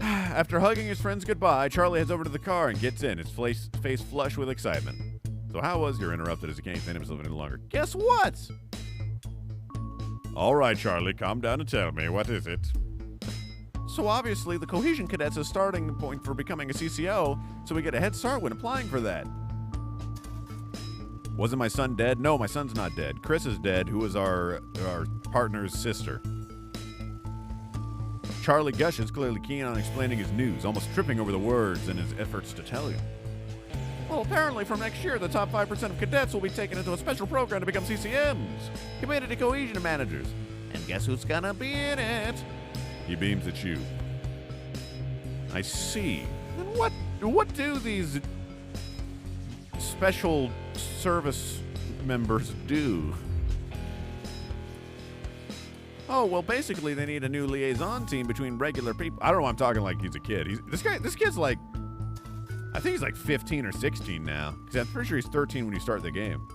After hugging his friends goodbye, Charlie heads over to the car and gets in, his face flush with excitement. So how was your interrupted as he can't stand himself any longer? Guess what? All right, Charlie, calm down and tell me. What is it? So obviously, the Cohesion Cadet's a starting point for becoming a CCO, so we get a head start when applying for that. Wasn't my son dead? No, my son's not dead. Chris is dead, who was our partner's sister. Charlie Gush is clearly keen on explaining his news, almost tripping over the words in his efforts to tell you. Well, apparently from next year, the top 5% of cadets will be taken into a special program to become CCMs, Community Cohesion Managers. And guess who's gonna be in it? He beams at you. I see. Then what do these special service members do? Oh, well, basically they need a new liaison team between regular people. I don't know why I'm talking like he's a kid. This kid's like, I think he's like 15 or 16 now. Because I'm pretty sure he's 13 when you start the game.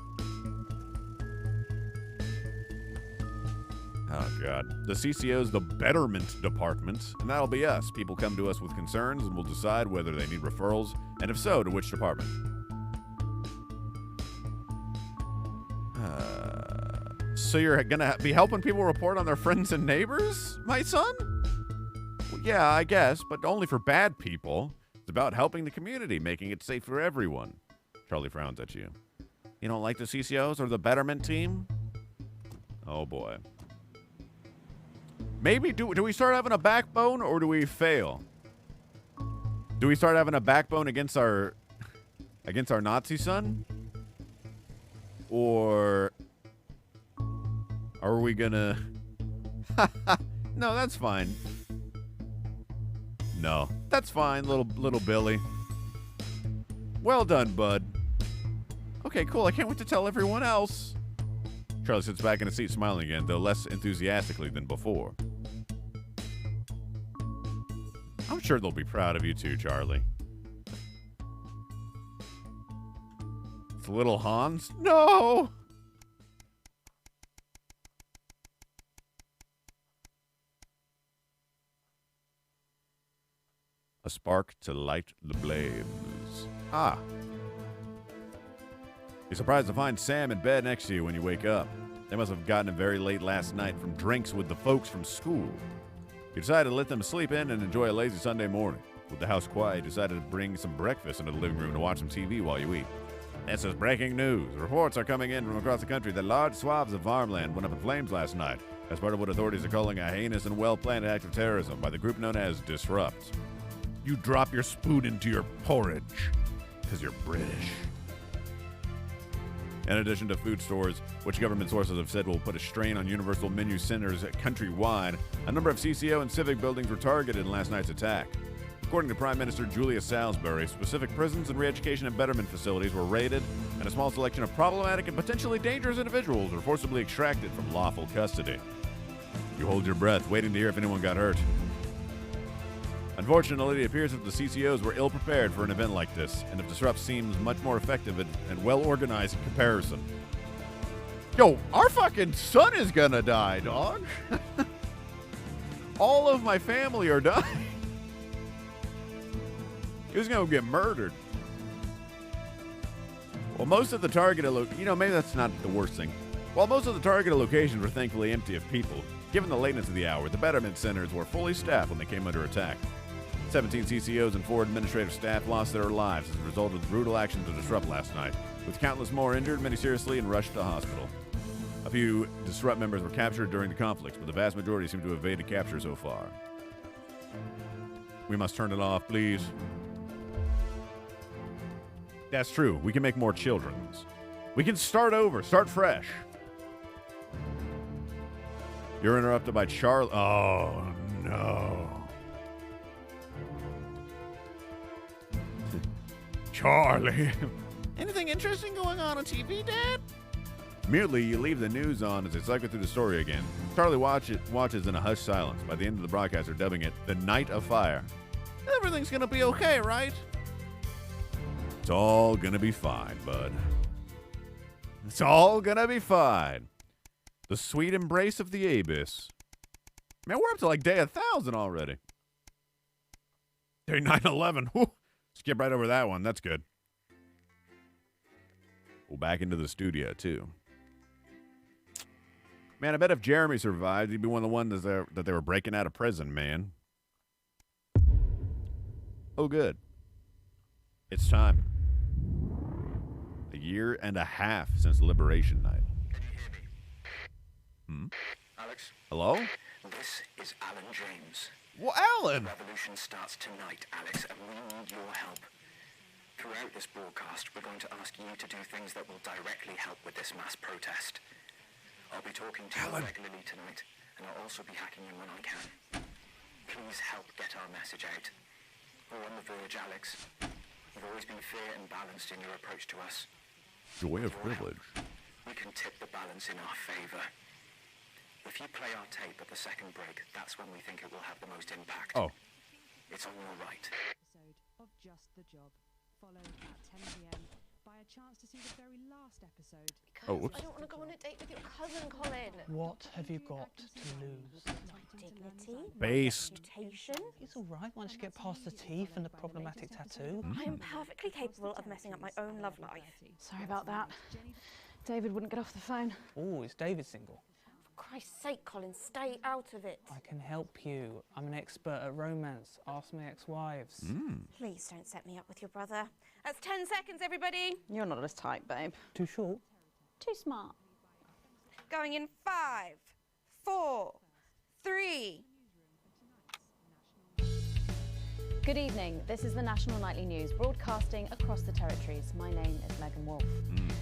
Oh, God. The CCO's the Betterment Department, and that'll be us. People come to us with concerns, and we'll decide whether they need referrals, and if so, to which department. So you're going to be helping people report on their friends and neighbors, my son? Well, yeah, I guess, but only for bad people. It's about helping the community, making it safe for everyone. Charlie frowns at you. You don't like the CCOs or the Betterment team? Oh, boy. Maybe, do we start having a backbone, or do we fail? Do we start having a backbone against our Nazi son? Or are we gonna... No, that's fine. No, that's fine, little Billy. Well done, bud. Okay, cool. I can't wait to tell everyone else. Charlie sits back in his seat smiling again, though less enthusiastically than before. I'm sure they'll be proud of you too, Charlie. It's little Hans? No! A spark to light the flames. Ah. You're surprised to find Sam in bed next to you when you wake up. They must have gotten him very late last night from drinks with the folks from school. You decided to let them sleep in and enjoy a lazy Sunday morning. With the house quiet, you decided to bring some breakfast into the living room to watch some TV while you eat. This is breaking news. Reports are coming in from across the country that large swaths of farmland went up in flames last night as part of what authorities are calling a heinous and well-planned act of terrorism by the group known as Disrupt. You drop your spoon into your porridge because you're British. In addition to food stores, which government sources have said will put a strain on universal menu centers countrywide, a number of CCO and civic buildings were targeted in last night's attack. According to Prime Minister Julia Salisbury, specific prisons and re-education and betterment facilities were raided, and a small selection of problematic and potentially dangerous individuals were forcibly extracted from lawful custody. You hold your breath, waiting to hear if anyone got hurt. Unfortunately, it appears that the CCOs were ill-prepared for an event like this, and if Disrupt seems much more effective and well-organized in comparison. Yo, our fucking son is gonna die, dog. All of my family are dying. He was gonna get murdered. Well, most of the targeted maybe that's not the worst thing. While most of the targeted locations were thankfully empty of people, given the lateness of the hour, the betterment centers were fully staffed when they came under attack. 17 CCOs and 4 administrative staff lost their lives as a result of the brutal action to Disrupt last night, with countless more injured, many seriously, and rushed to hospital. A few Disrupt members were captured during the conflicts, but the vast majority seem to have evaded capture so far. We must turn it off, please. That's true. We can make more children's. We can start over, start fresh. You're interrupted by Charlie. Oh, no. Charlie. Anything interesting going on TV, Dad? Mutely, you leave the news on as they cycle through the story again. Charlie watches in a hushed silence. By the end of the broadcast, they're dubbing it the Night of Fire. Everything's gonna be okay, right? It's all gonna be fine, bud. It's all gonna be fine. The sweet embrace of the abyss. Man, we're up to like day 1,000 already. Day 911. Whew. Skip right over that one. That's good. Well, back into the studio, too. Man, I bet if Jeremy survived, he'd be one of the ones that they were breaking out of prison, man. Oh, good. It's time. A year and a half since Liberation Night. Alex? Hello? This is Alan James. Well, Alan! The revolution starts tonight, Alex, and we need your help. Throughout this broadcast, we're going to ask you to do things that will directly help with this mass protest. I'll be talking to you regularly tonight, and I'll also be hacking in when I can. Please help get our message out. We're on the verge, Alex. You've always been fair and balanced in your approach to us. Joy of privilege. We can tip the balance in our favor. If you play our tape at the second break, that's when we think it will have the most impact. Oh. It's on your right. Episode of Just the Job, followed at 10 p.m. by a chance to see the very last episode. Oh, whoops. I don't want to go on a date with your cousin, Colin. What have you got to lose? Dignity, Based. reputation. It's all right once you get past the teeth and the problematic tattoo. I am perfectly capable of messing up my own love life. Sorry about that. David wouldn't get off the phone. Oh, is David single? For Christ's sake, Colin, stay out of it. I can help you. I'm an expert at romance. Ask my ex-wives. Please don't set me up with your brother. That's 10 seconds, everybody. You're not as tight, babe. Too short? Too smart. Going in 5, 4, 3. Good evening. This is the National Nightly News, broadcasting across the territories. My name is Megan Wolfe.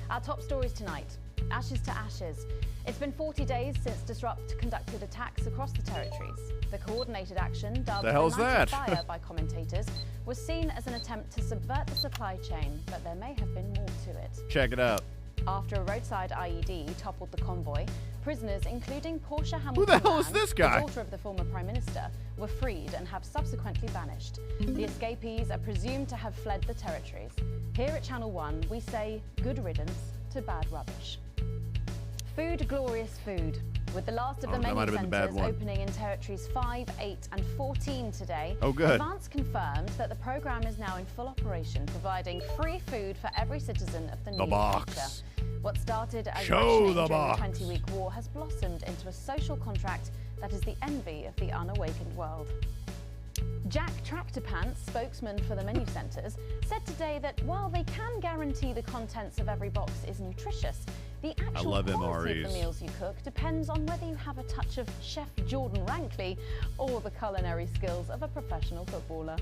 Our top stories tonight. Ashes to ashes. It's been 40 days since Disrupt conducted attacks across the territories. The coordinated action, dubbed The hell's the Night of that? Fire by commentators, was seen as an attempt to subvert the supply chain, but there may have been more to it. Check it out. After a roadside IED toppled the convoy, prisoners, including Portia Hamilton, Who the hell is this guy? the daughter of the former Prime Minister, were freed and have subsequently vanished. The escapees are presumed to have fled the territories. Here at Channel 1, we say good riddance to bad rubbish. Food, glorious food. With the last of the that might menu have been the bad centres one. opening in territories 5, 8 and 14 today, Oh, good. Advance confirmed that the programme is now in full operation, providing free food for every citizen of the new box. future. What started as Show rationing the during box. the 20-week war has blossomed into a social contract that is the envy of the unawakened world. Jack Tractorpants, spokesman for the menu centres, said today that while they can guarantee the contents of every box is nutritious, the actual love quality of MREs. the meals you cook depends on whether you have a touch of Chef Jordan Rankley or the culinary skills of a professional footballer.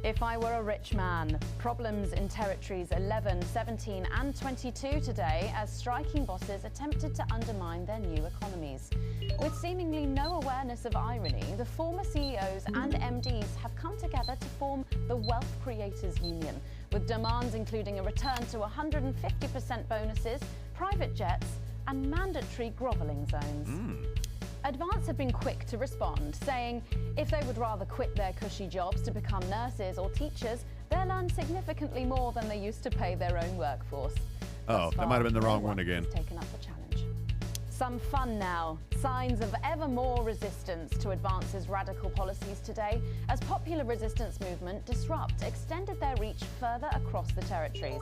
If I were a rich man, problems in territories 11, 17 and 22 today as striking bosses attempted to undermine their new economies. With seemingly no awareness of irony, the former CEOs and MDs have come together to form the Wealth Creators Union, with demands including a return to 150% bonuses, private jets and mandatory grovelling zones. Advance have been quick to respond, saying if they would rather quit their cushy jobs to become nurses or teachers, they'll earn significantly more than they used to pay their own workforce. Oh, that might have been the wrong one again. Has taken up the challenge. Some fun now. Signs of ever more resistance to Advance's radical policies today, as popular resistance movement Disrupt extended their reach further across the territories.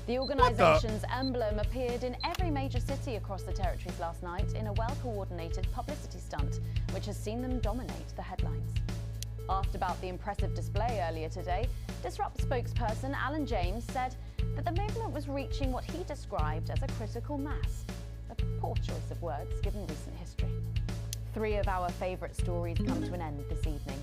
The organisation's emblem appeared in every major city across the territories last night in a well-coordinated publicity stunt, which has seen them dominate the headlines. Asked about the impressive display earlier today, Disrupt spokesperson Alan James said that the movement was reaching what he described as a critical mass. A poor choice of words given recent history. 3 of our favourite stories come to an end this evening.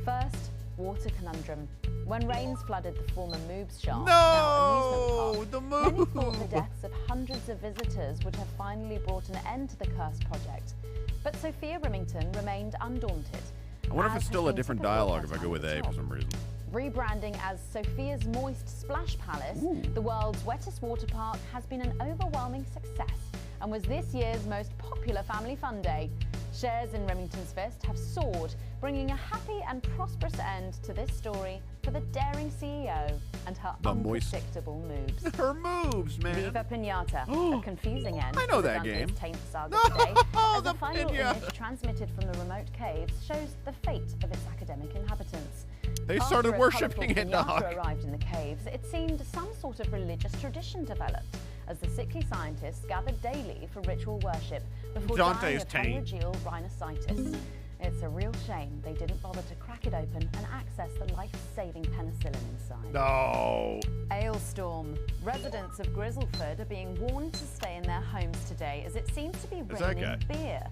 First, water conundrum. When rains flooded the former Moobs Shaft, now amusement park, many thought the deaths of hundreds of visitors would have finally brought an end to the cursed project. But Sophia Rimington remained undaunted. I wonder if as it's still has a been different typical of dialogue her if I go time with at the A job. for some reason. Rebranding as Sophia's Moist Splash Palace, the world's wettest water park has been an overwhelming success and was this year's most popular family fun day. Shares in Remington's Fist have soared, bringing a happy and prosperous end to this story for the daring CEO and her unpredictable moves. Her moves, man. Viva Pinata, a confusing end. I know to that Dante's game. Taint saga today, as the the final pinata. image transmitted from the remote caves shows the fate of its academic inhabitants. They started After a worshipping colourful it, dog. pinata arrived in the caves, it seemed some sort of religious tradition developed as the sickly scientists gathered daily for ritual worship before Dante's dying of taint. hemorrhageal rhinosinusitis. It's a real shame they didn't bother to crack it open and access the life-saving penicillin inside. No. Ailstorm. Residents of Grizzleford are being warned to stay in their homes today as it seems to be Who's that raining guy? beer.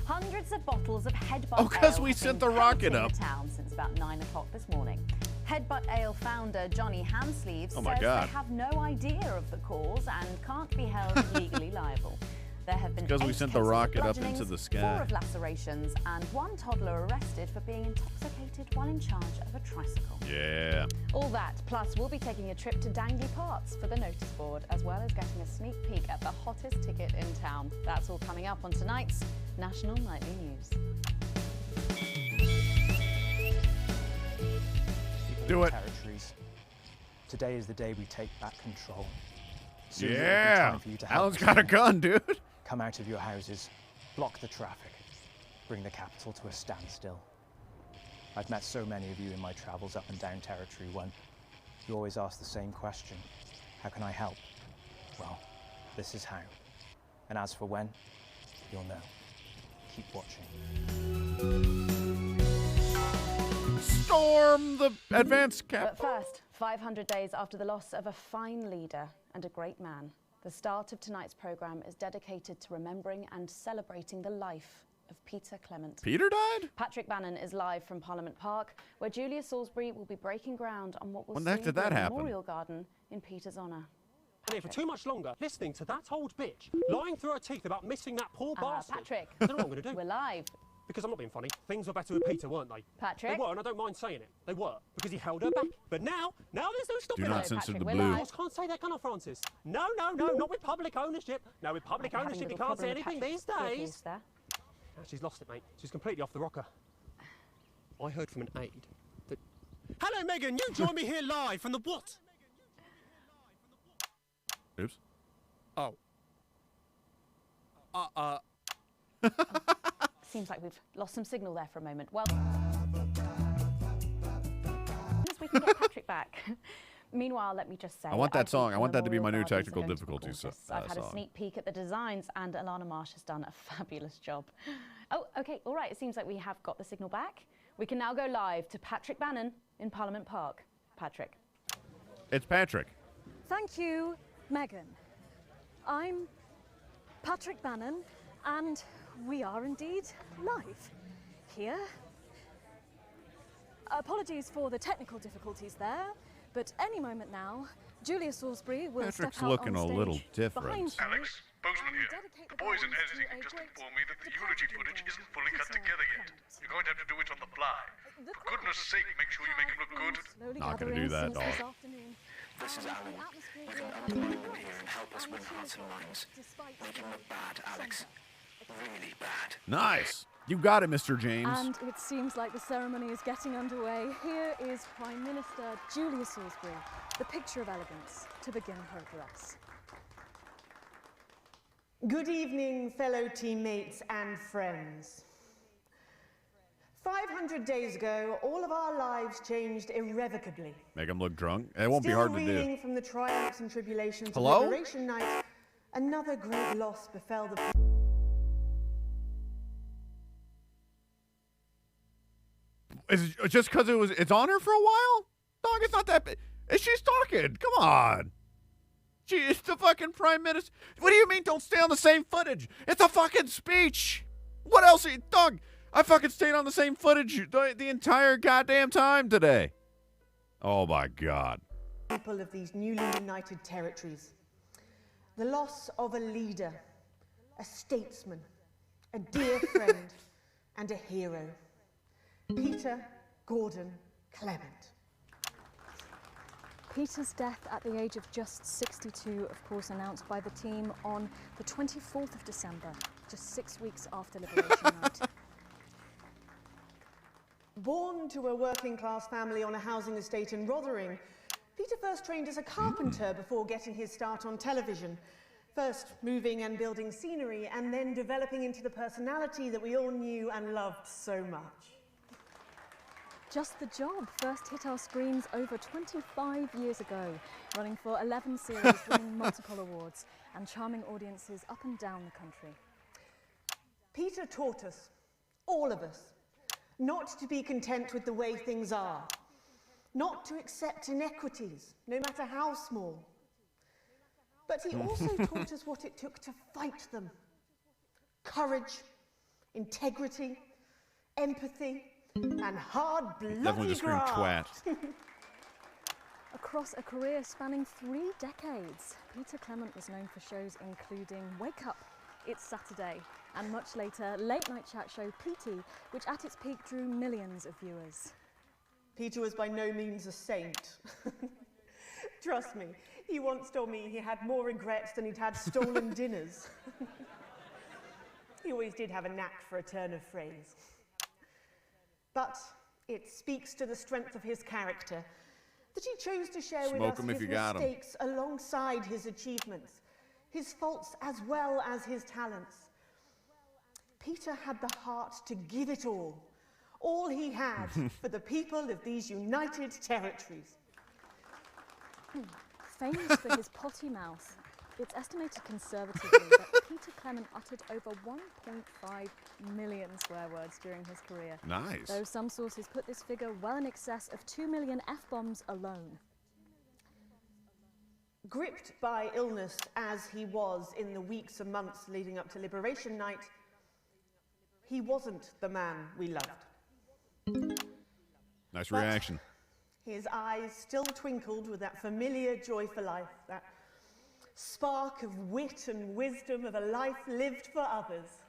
Hundreds of bottles of Headbutt Oh, 'cause Ale we have sent been the rocket pelting up. the town since about 9 o'clock this morning. Headbutt Ale founder Johnny Handsleeves Oh my says God. they have no idea of the cause and can't be held legally liable. There have been 'Cause we 8 sent the cases of rocket up into bludgeonings, the sky. 4 of lacerations, and 1 toddler arrested for being intoxicated while in charge of a tricycle. Yeah. All that, plus we'll be taking a trip to Dangley Parts for the notice board, as well as getting a sneak peek at the hottest ticket in town. That's all coming up on tonight's National Nightly News. Do it. Territories. Today is the day we take back control. Soon it will be Yeah. time for you to help Alan's us got a all. gun, dude. Come out of your houses, block the traffic, bring the capital to a standstill. I've met so many of you in my travels up and down Territory 1. You always ask the same question. How can I help? Well, this is how. And as for when, you'll know. Keep watching. Storm the advanced But first, 500 days after the loss of a fine leader and a great man, the start of tonight's programme is dedicated to remembering and celebrating the life of Peter Clement. Peter died? Patrick Bannon is live from Parliament Park, where Julia Salisbury will be breaking ground on what will When the heck soon did be that a happen? memorial garden in Peter's honour. Here for too much longer, listening to that old bitch lying through her teeth about missing that poor bastard. Patrick. I don't know what I'm going to do. We're live. Because I'm not being funny. Things were better with Peter, weren't they? Patrick? They were, and I don't mind saying it. They were, because he held her back. But now there's no stopping Do not it. censor Patrick, the we're blue. live. Boss can't say that, can I, Francis? No, not with public ownership. No, with public Having a ownership, you little can't say problem with anything these Patrick's days. earpiece there. Ah, she's lost it, mate. She's completely off the rocker. I heard from an aide that... Hello, Megan. You join me here live from the what? Oops. Oh. Seems like we've lost some signal there for a moment. Well, as we can get Patrick back. Meanwhile, let me just say, I want that think song. I the want that to be my new Memorial Gardens technical are going to be difficulties gorgeous. I've had a song. sneak peek at the designs, and Alana Marsh has done a fabulous job. Oh, okay, all right. It seems like we have got the signal back. We can now go live to Patrick Bannon in Parliament Park. Patrick. It's Patrick. Thank you, Megan. I'm Patrick Bannon, and we are indeed live here. Apologies for the technical difficulties there, but any moment now, Julia Salisbury will Patrick's step out looking on a stage little different. behind you Alex, Bozeman and here. dedicate The boys in grounds to editing a have just great informed me that the eulogy footage isn't fully cut together yet. You're going to have to do it on the fly. For goodness sake, make sure you make him look good. Not gonna do that, dog. This is Alan. You can unblind him here and help us win hearts and minds. Make him look bad, Alex. Really bad. Nice. You got it, Mr. James. And it seems like the ceremony is getting underway. Here is Prime Minister Julia Salisbury, the picture of elegance, to begin her address. Good evening, fellow teammates and friends. 500 days ago, all of our lives changed irrevocably. Make him look drunk. It won't be Still hard to reeling do. from the triumphs and tribulations Hello? of Liberation Night, another great loss befell the... Is it just because it's on her for a while? Dog, it's not that bad. She's talking. Come on. She is the fucking prime minister. What do you mean don't stay on the same footage? It's a fucking speech. What else? Dog, I fucking stayed on the same footage the entire goddamn time today. Oh my God. People of these newly united territories. The loss of a leader, a statesman, a dear friend, and a hero. Peter Gordon Clement. Peter's death at the age of just 62, of course, announced by the team on the 24th of December, just 6 weeks after Liberation Night. Born to a working-class family on a housing estate in Rotherham, Peter first trained as a carpenter before getting his start on television. First moving and building scenery, and then developing into the personality that we all knew and loved so much. Just the Job first hit our screens over 25 years ago, running for 11 series, winning multiple awards, and charming audiences up and down the country. Peter taught us, all of us, not to be content with the way things are, not to accept inequities, no matter how small. But he also taught us what it took to fight them. Courage, integrity, empathy, and hard bloody Definitely just screamed twat. Across a career spanning 3 decades, Peter Clement was known for shows including Wake Up, It's Saturday, and much later, late-night chat show PT, which at its peak drew millions of viewers. Peter was by no means a saint. Trust me, he once told me he had more regrets than he'd had stolen dinners. He always did have a knack for a turn of phrase. But it speaks to the strength of his character that he chose to share with us his mistakes alongside his achievements, his faults as well as his talents. Peter had the heart to give it all he had for the people of these united territories. Famous for his potty mouth, it's estimated conservatively that Peter Clement uttered over 1.5 million swear words during his career. Nice. Though some sources put this figure well in excess of 2 million F-bombs alone. Gripped by illness as he was in the weeks and months leading up to Liberation Night, he wasn't the man we loved. Nice reaction. His eyes still twinkled with that familiar joy for life, that spark of wit and wisdom of a life lived for others.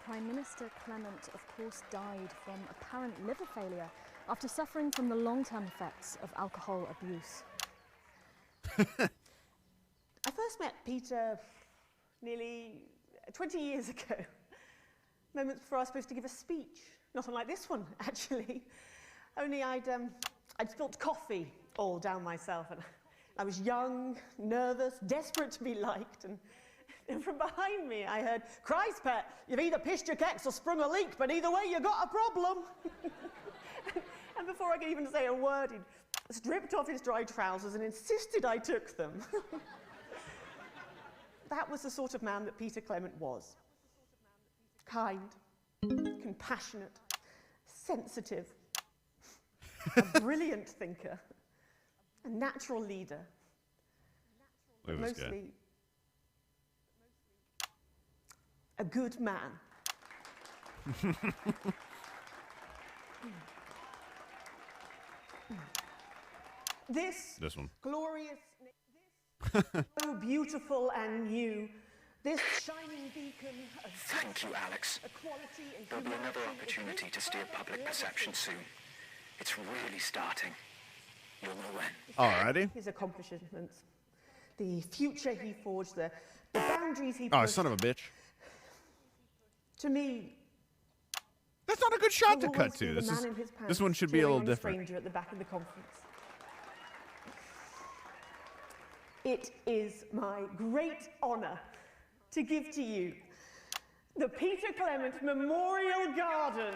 Prime Minister Clement, of course, died from apparent liver failure after suffering from the long-term effects of alcohol abuse. I first met Peter nearly 20 years ago, moments before I was supposed to give a speech. Not unlike this one, actually. Only I'd spilt coffee all down myself, and I was young, nervous, desperate to be liked, and from behind me I heard, "Christ, pet, you've either pissed your kecks or sprung a leak, but either way you got a problem." And before I could even say a word, he'd stripped off his dry trousers and insisted I took them. That was the sort of man that Peter Clement was. Kind, compassionate, sensitive, a brilliant thinker, a natural leader, Look at this guy. mostly a good man. This one. Glorious, so beautiful and new, this shining beacon of Thank you, Alex. equality and There'll be another humanity opportunity to steer public perception soon. It's really starting. You'll know when. Alrighty. His accomplishments, the future he forged, the boundaries he Oh, pushed. son of a bitch. To me, that's not a good shot to I'll cut always to. be This the is man in his pants this one should be a cheering little on different. stranger at the back of the conference. It is my great honour to give to you the Peter Clement Memorial Garden.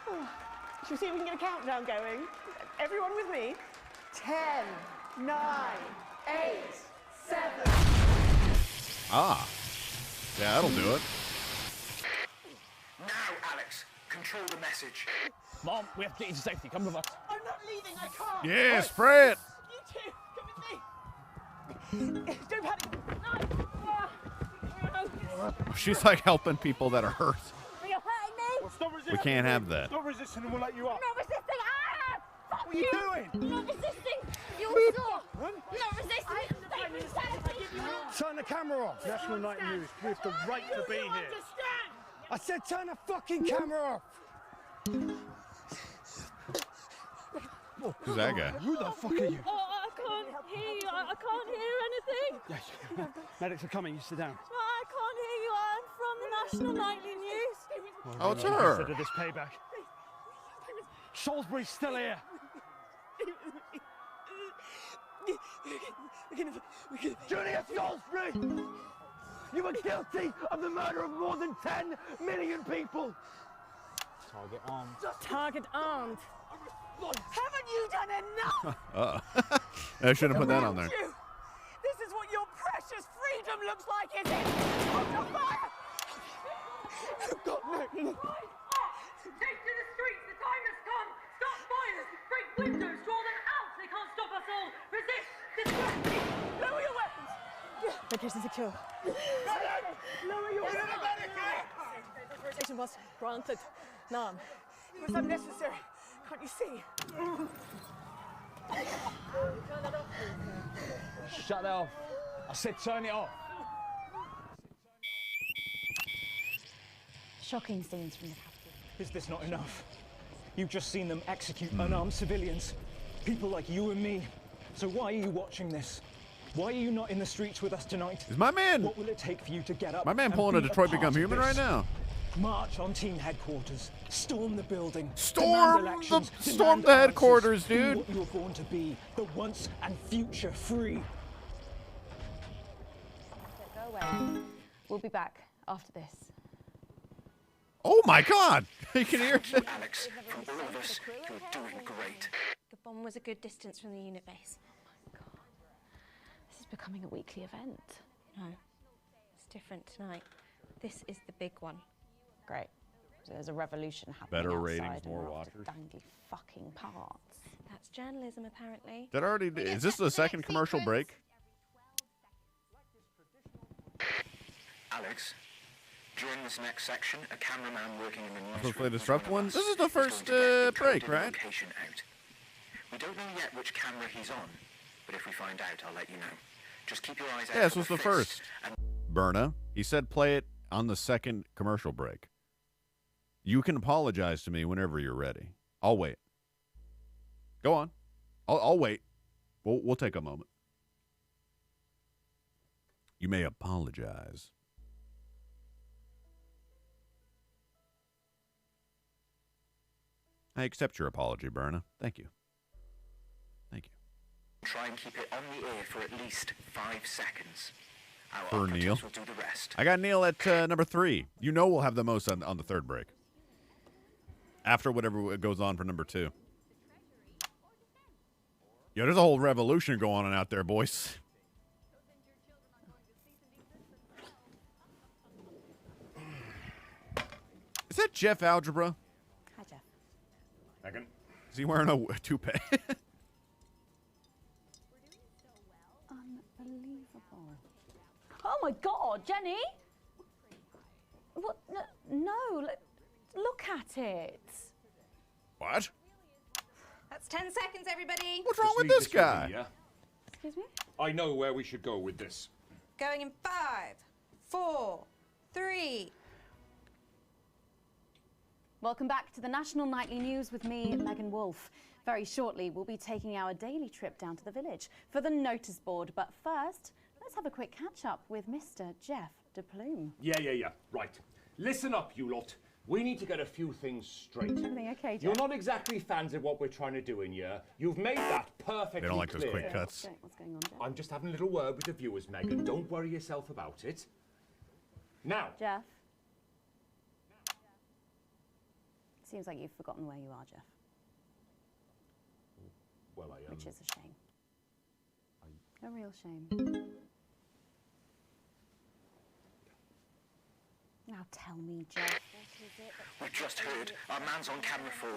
Shall we see if we can get a countdown going? Everyone with me? 10, 9, 8, 7. Ah. Yeah, that'll do it. Now, Alex, control the message. Mom, we have to get you to safety. Come with us. I'm not leaving, I can't. Yeah, spray it. You two, come with me. Don't panic. She's like helping people that are hurt. You're hurting me. Well, stop resisting. We can't have that. Stop resisting and we'll let you up. Not resisting. Ah! Fuck What are you doing? Not resisting. You saw. Not resisting. Take brutality. Turn the camera off. National Night News. We have the right to be here. I said turn the fucking camera off. Who's that guy? Who the fuck are you? Oh, I can't hear you. I can't hear anything. Yes. Medics are coming. You sit down. No, I can't hear you. I'm from the National Nightly News. Oh, it's her. Consider this payback. Salisbury's still here. Julia Salisbury! You were guilty of the murder of more than 10 million people. Target armed. Target armed. Haven't you done enough? I shouldn't have put that on there. This is what your precious freedom looks like, is it? Under fire! Oh, God, no. Take to the streets, the time has come. Stop fires, break windows, draw them out. They can't stop us all. Resist, distract me. Lower your weapons. Location secure. Lower your weapons. Station was granted. None. It was unnecessary. Can't you see? Shut that off. I said turn it off. Shocking scenes from the capital. Is this not enough? You've just seen them execute unarmed civilians. People like you and me. So why are you watching this? Why are you not in the streets with us tonight? Is my man... What will it take for you to get up? My man and pulling a be Detroit part Become of Human this? right now. March on team headquarters. Storm the building. Storm demand elections, storm demand the headquarters, answers. Be dude. what you were born to be, the once and future free. Go away. We'll be back after this. Oh my God! You can hear it. Alex, from all of us, you're doing great. The bomb was a good distance from the unit base. This is becoming a weekly event. No, it's different tonight. This is the big one. Great. So there's a revolution happening Better outside ratings, and more we're off to watchers. dangly fucking parts. That's journalism, apparently. That already. Is this the second commercial break? Alex, during this next section, a cameraman working in the Supposed to newsroom play Disrupt one? with This us is the is first going to get the break, coded right? location out. We don't know yet which camera he's on, but if we find out, I'll let you know. Just keep your eyes out. Yeah, this for was the fist first. and Berna, he said play it on the second commercial break. You can apologize to me whenever you're ready. I'll wait. Go on. I'll wait. We'll take a moment. You may apologize. I accept your apology, Berna. Thank you. Thank you. try and keep it on the air for at least 5 seconds. Our For operatives Neil. will do the rest. I got Neil at number 3. You know we'll have the most on the third break. After whatever goes on for number 2. Yo, there's a whole revolution going on out there, boys. Is that Jeff Algebra? Hi, Jeff. Megan. Is he wearing a toupee? Unbelievable. Oh my God, Jenny! What? No, look at it. What? That's 10 seconds, everybody. What's wrong with this guy? Excuse me? I know where we should go with this. Going in 5, 4, 3. Welcome back to the National Nightly News with me, Megan Wolfe. Very shortly, we'll be taking our daily trip down to the village for the notice board. But first, let's have a quick catch-up with Mr. Jeff de Plume. Yeah. Right. Listen up, you lot. We need to get a few things straight. Everything okay, Jeff? You're not exactly fans of what we're trying to do in here. You've made that perfectly clear. They don't like those quick cuts. What's going on, Jeff? I'm just having a little word with the viewers, Megan. Don't worry yourself about it. Now. Jeff? Seems like you've forgotten where you are, Jeff. Well, Which is a shame. A real shame. Now tell me, Jeff, what is it? We've just heard our man's on camera 4.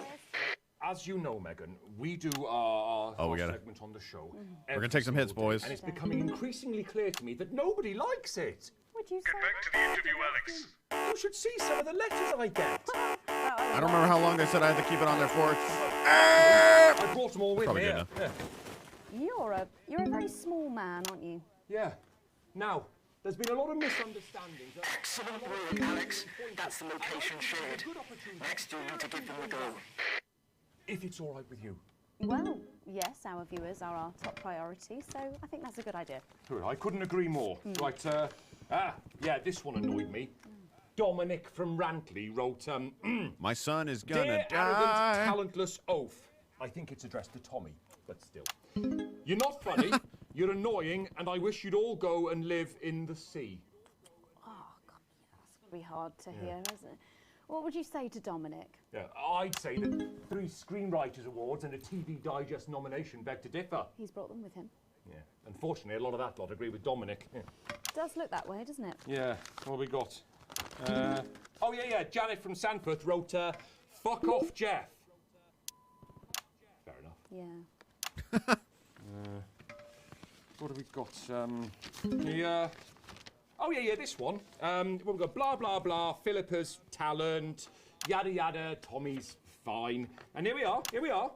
As you know, Megan, we do our we gotta- segment on the show. We're gonna take some hits, boys. And it's becoming increasingly clear to me that nobody likes it. Would you Get back to the interview, Alex. You should see some of the letters I get. I don't remember how long they said I had to keep it on there for. I brought them all with Probably me. good enough. You're a very small man, aren't you? Yeah. Now, there's been a lot of misunderstandings. Excellent work, Alex. That's the location shared. Next, you'll need to give them a go. If it's all right with you. Well, yes, our viewers are our top priority, so I think that's a good idea. Good, I couldn't agree more. Right, this one annoyed me. Dominic from Rantley wrote, My son is gonna Dear die. arrogant, talentless oaf. I think it's addressed to Tommy, but still. You're not funny, you're annoying, and I wish you'd all go and live in the sea. be hard to hear, isn't it? What would you say to Dominic? Yeah, I'd say that 3 Screenwriters Awards and a TV Digest nomination beg to differ. He's brought them with him. Yeah, unfortunately, a lot of that lot agree with Dominic. Yeah. Does look that way, doesn't it? Yeah, what have we got? Oh, yeah, Janet from Sanford wrote, fuck off, Jeff. Fair enough. Yeah. What have we got? Oh, yeah, this one. We've got blah, blah, blah, Philippa's talent, yada, yada, Tommy's fine. And here we are.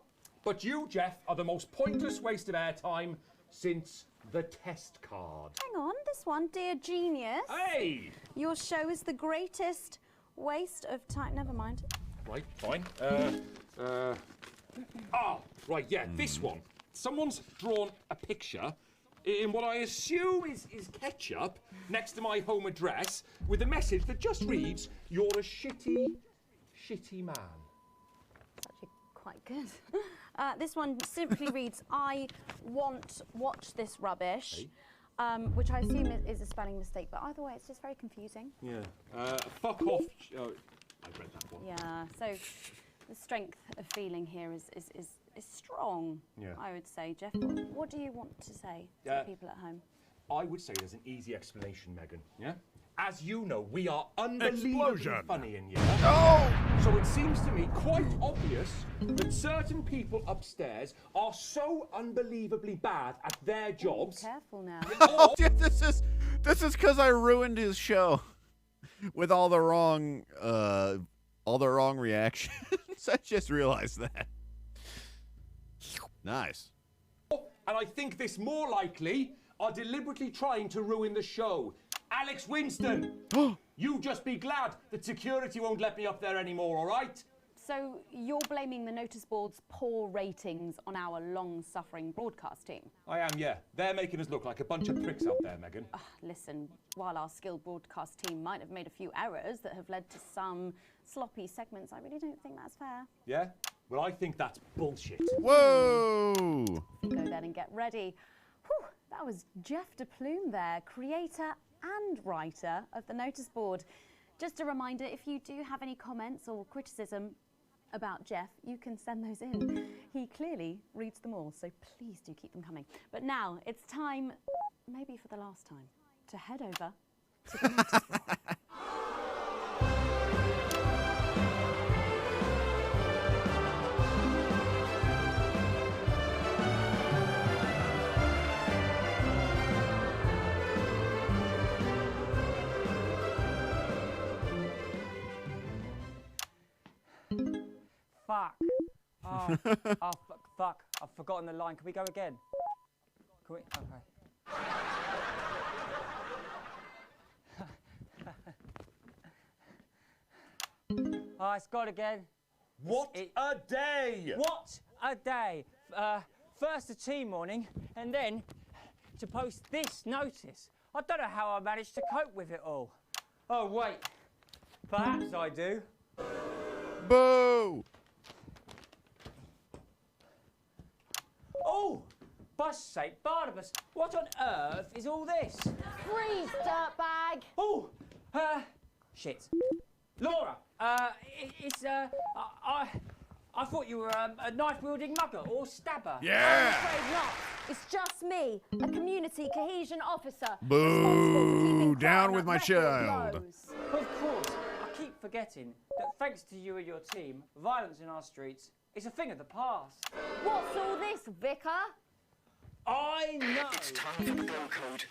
But you, Jeff, are the most pointless waste of airtime since the test card. Hang on, this one, Dear Genius. Hey! Your show is the greatest waste of time. Never mind. Right, fine. Right, yeah, this one. Someone's drawn a picture in what I assume is ketchup next to my home address with a message that just reads, "You're a shitty man." It's actually quite good. This one simply reads, I want watch this rubbish, which I assume is a spelling mistake, but either way, it's just very confusing. Yeah. Fuck off. Oh, I read that one. Yeah, so the strength of feeling here is strong, Yeah. I would say. Jeff, what do you want to say to the people at home? I would say there's an easy explanation, Megan. Yeah? As you know, we are unbelievably funny in here. Oh! So it seems to me quite obvious that certain people upstairs are so unbelievably bad at their jobs. Careful now. Yeah, this is because I ruined his show with all the wrong reactions. I just realized that. Nice. And I think this more likely are deliberately trying to ruin the show. Alex Winston, you just be glad that security won't let me up there anymore, all right? So you're blaming the notice board's poor ratings on our long-suffering broadcast team? I am, yeah. They're making us look like a bunch of pricks out there, Megan. Listen, while our skilled broadcast team might have made a few errors that have led to some sloppy segments, I really don't think that's fair. Yeah? Well, I think that's bullshit. Whoa! You go then and get ready. Whew, that was Jeff DePlume there, creator and writer of the notice board. Just a reminder, if you do have any comments or criticism about Jeff, you can send those in. He clearly reads them all, so please do keep them coming. But now it's time, maybe for the last time, to head over to the notice board. Fuck. Oh, fuck. I've forgotten the line. Can we go again? Can we? Okay. Oh, it's gone again. What a day! What a day! First a tea morning, and then to post this notice. I don't know how I managed to cope with it all. Oh, wait. Perhaps I do. Boo! Oh, bus sake, Barnabas, what on earth is all this? Freeze, dirtbag! Oh, shit. Laura, I thought you were a knife-wielding mugger or stabber. Yeah! I'm afraid not. It's just me, a community cohesion officer. Boo! Down with my child. Of course, I keep forgetting that thanks to you and your team, violence in our streets is a thing of the past. What's all this, Vicar? I know. It's time for the go code.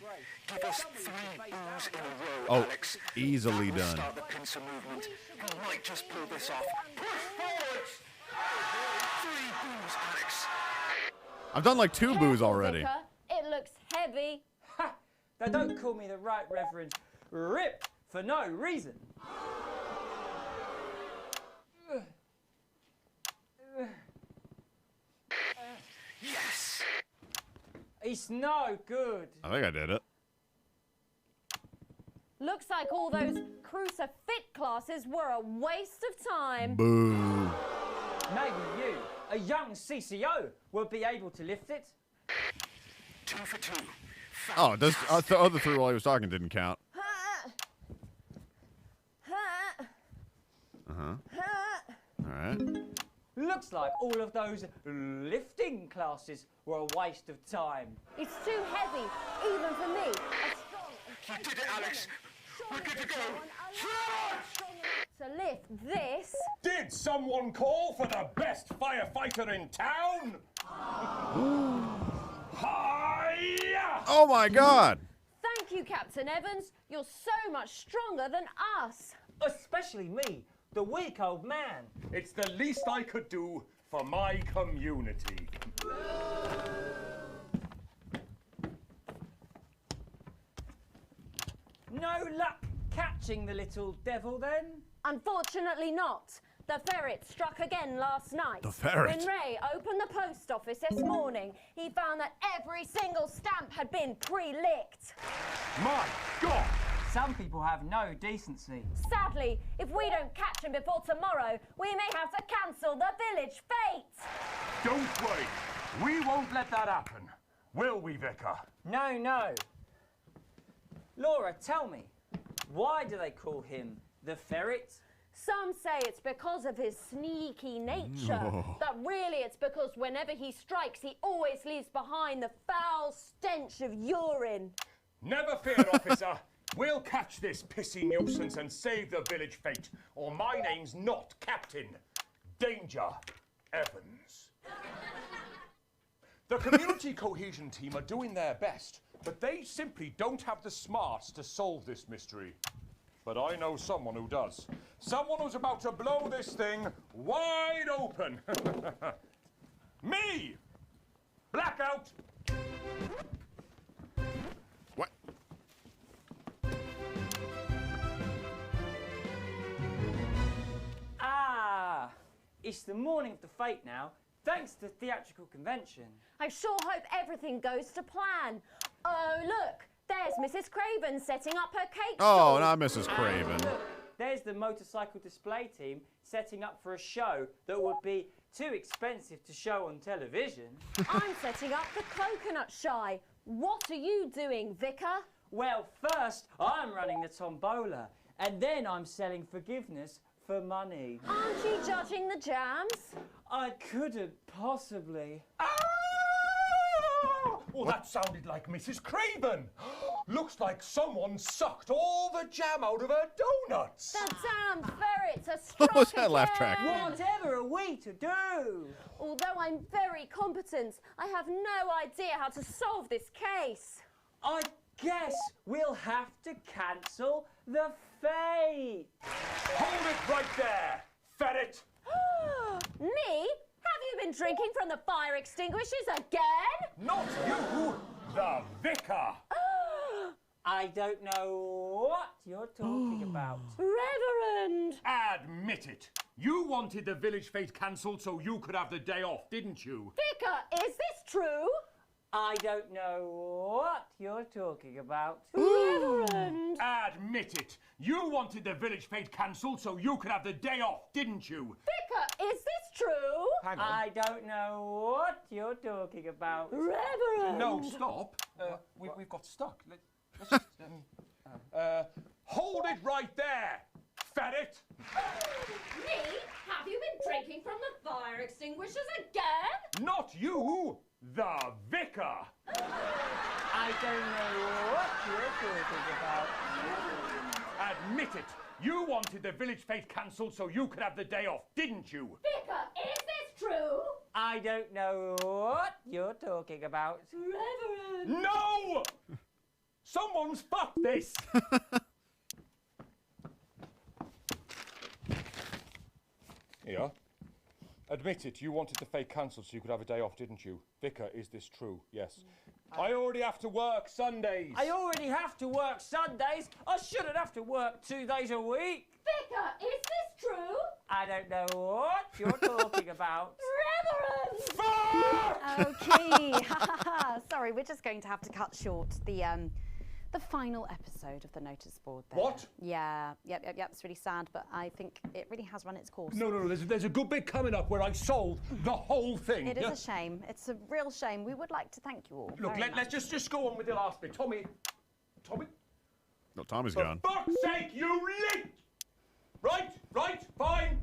Give us 3 boos in a row, Oh, Alex. easily That will done. Start the pincer movement. We might just pull this off. Push forward! 3 boos, Alex. I've done like 2 boos already. Vicar, it looks heavy. Ha! They don't call me the Right Reverend Rip for no reason. Yes! It's no good. I think I did it. Looks like all those crucifix classes were a waste of time. Boo. Maybe you, a young CCO, will be able to lift it. 2 for 2. Oh, the other 3 while he was talking didn't count. All right. Looks like all of those lifting classes were a waste of time. It's too heavy, even for me. You did it, Alex. We're good to go. To lift this. Did someone call for the best firefighter in town? Hi-ya! Oh my God! Thank you, Captain Evans. You're so much stronger than us. Especially me, the weak old man. It's the least I could do for my community. No luck catching the little devil then? Unfortunately not. The ferret struck again last night. The ferret? When Ray opened the post office this morning, he found that every single stamp had been pre-licked. My God! Some people have no decency. Sadly, if we don't catch him before tomorrow, we may have to cancel the village fete. Don't worry. We won't let that happen. Will we, Vicar? No, no. Laura, tell me, why do they call him the ferret? Some say it's because of his sneaky nature, but really it's because whenever he strikes, he always leaves behind the foul stench of urine. Never fear, officer. We'll catch this pissy nuisance and save the village fete, or my name's not Captain Danger Evans. The community cohesion team are doing their best, but they simply don't have the smarts to solve this mystery. But I know someone who does. Someone who's about to blow this thing wide open. Me! Blackout! What? Ah, it's the morning of the fete now, thanks to theatrical convention. I sure hope everything goes to plan. Oh, look, there's Mrs. Craven setting up her cake Oh, stall. not Mrs. Craven. Look, there's the motorcycle display team setting up for a show that would be too expensive to show on television. I'm setting up the coconut shy. What are you doing, Vicar? Well, first, I'm running the tombola, and then I'm selling forgiveness for money. Aren't you judging the jams? I couldn't possibly. Well, that sounded like Mrs. Craven. Looks like someone sucked all the jam out of her donuts. The damned ferrets are struck What was that laugh track? Whatever are we to do? Although I'm very competent, I have no idea how to solve this case. I guess we'll have to cancel the fete. Hold it right there, ferret. Me? Have you been drinking from the fire extinguishers again? Not you, the vicar. I don't know what you're talking about. Reverend! Admit it. You wanted the village fete cancelled so you could have the day off, didn't you? Vicar, is this true? I don't know what you're talking about. Reverend! Admit it. You wanted the village fete cancelled so you could have the day off, didn't you? Vicar, is this true? Hang on. I don't know what you're talking about. Reverend! No, stop. We've got stuck. Let's just, hold it right there, ferret. Me? Have you been drinking from the fire extinguishers again? Not you, the vicar. I don't know what you're talking about. Admit it. You wanted the village fete cancelled so you could have the day off, didn't you? Vicar, is this true? I don't know what you're talking about. Reverend! No! Someone's fucked this! Here. Admit it, you wanted the fete cancelled so you could have a day off, didn't you? Vicar, is this true? Yes. I already have to work Sundays. I already have to work Sundays. I shouldn't have to work 2 days a week. Vicar, is this true? I don't know what you're talking about. Reverend! Okay. Sorry, we're just going to have to cut short the final episode of the notice board there. What? Yeah, yep. It's really sad, but I think it really has run its course. No. There's a good bit coming up where I solve the whole thing. It is a shame. It's a real shame. We would like to thank you all. Look, let's just go on with the last bit. Tommy. No, Tommy's For gone. fuck's sake, you lit! Right? Right, fine.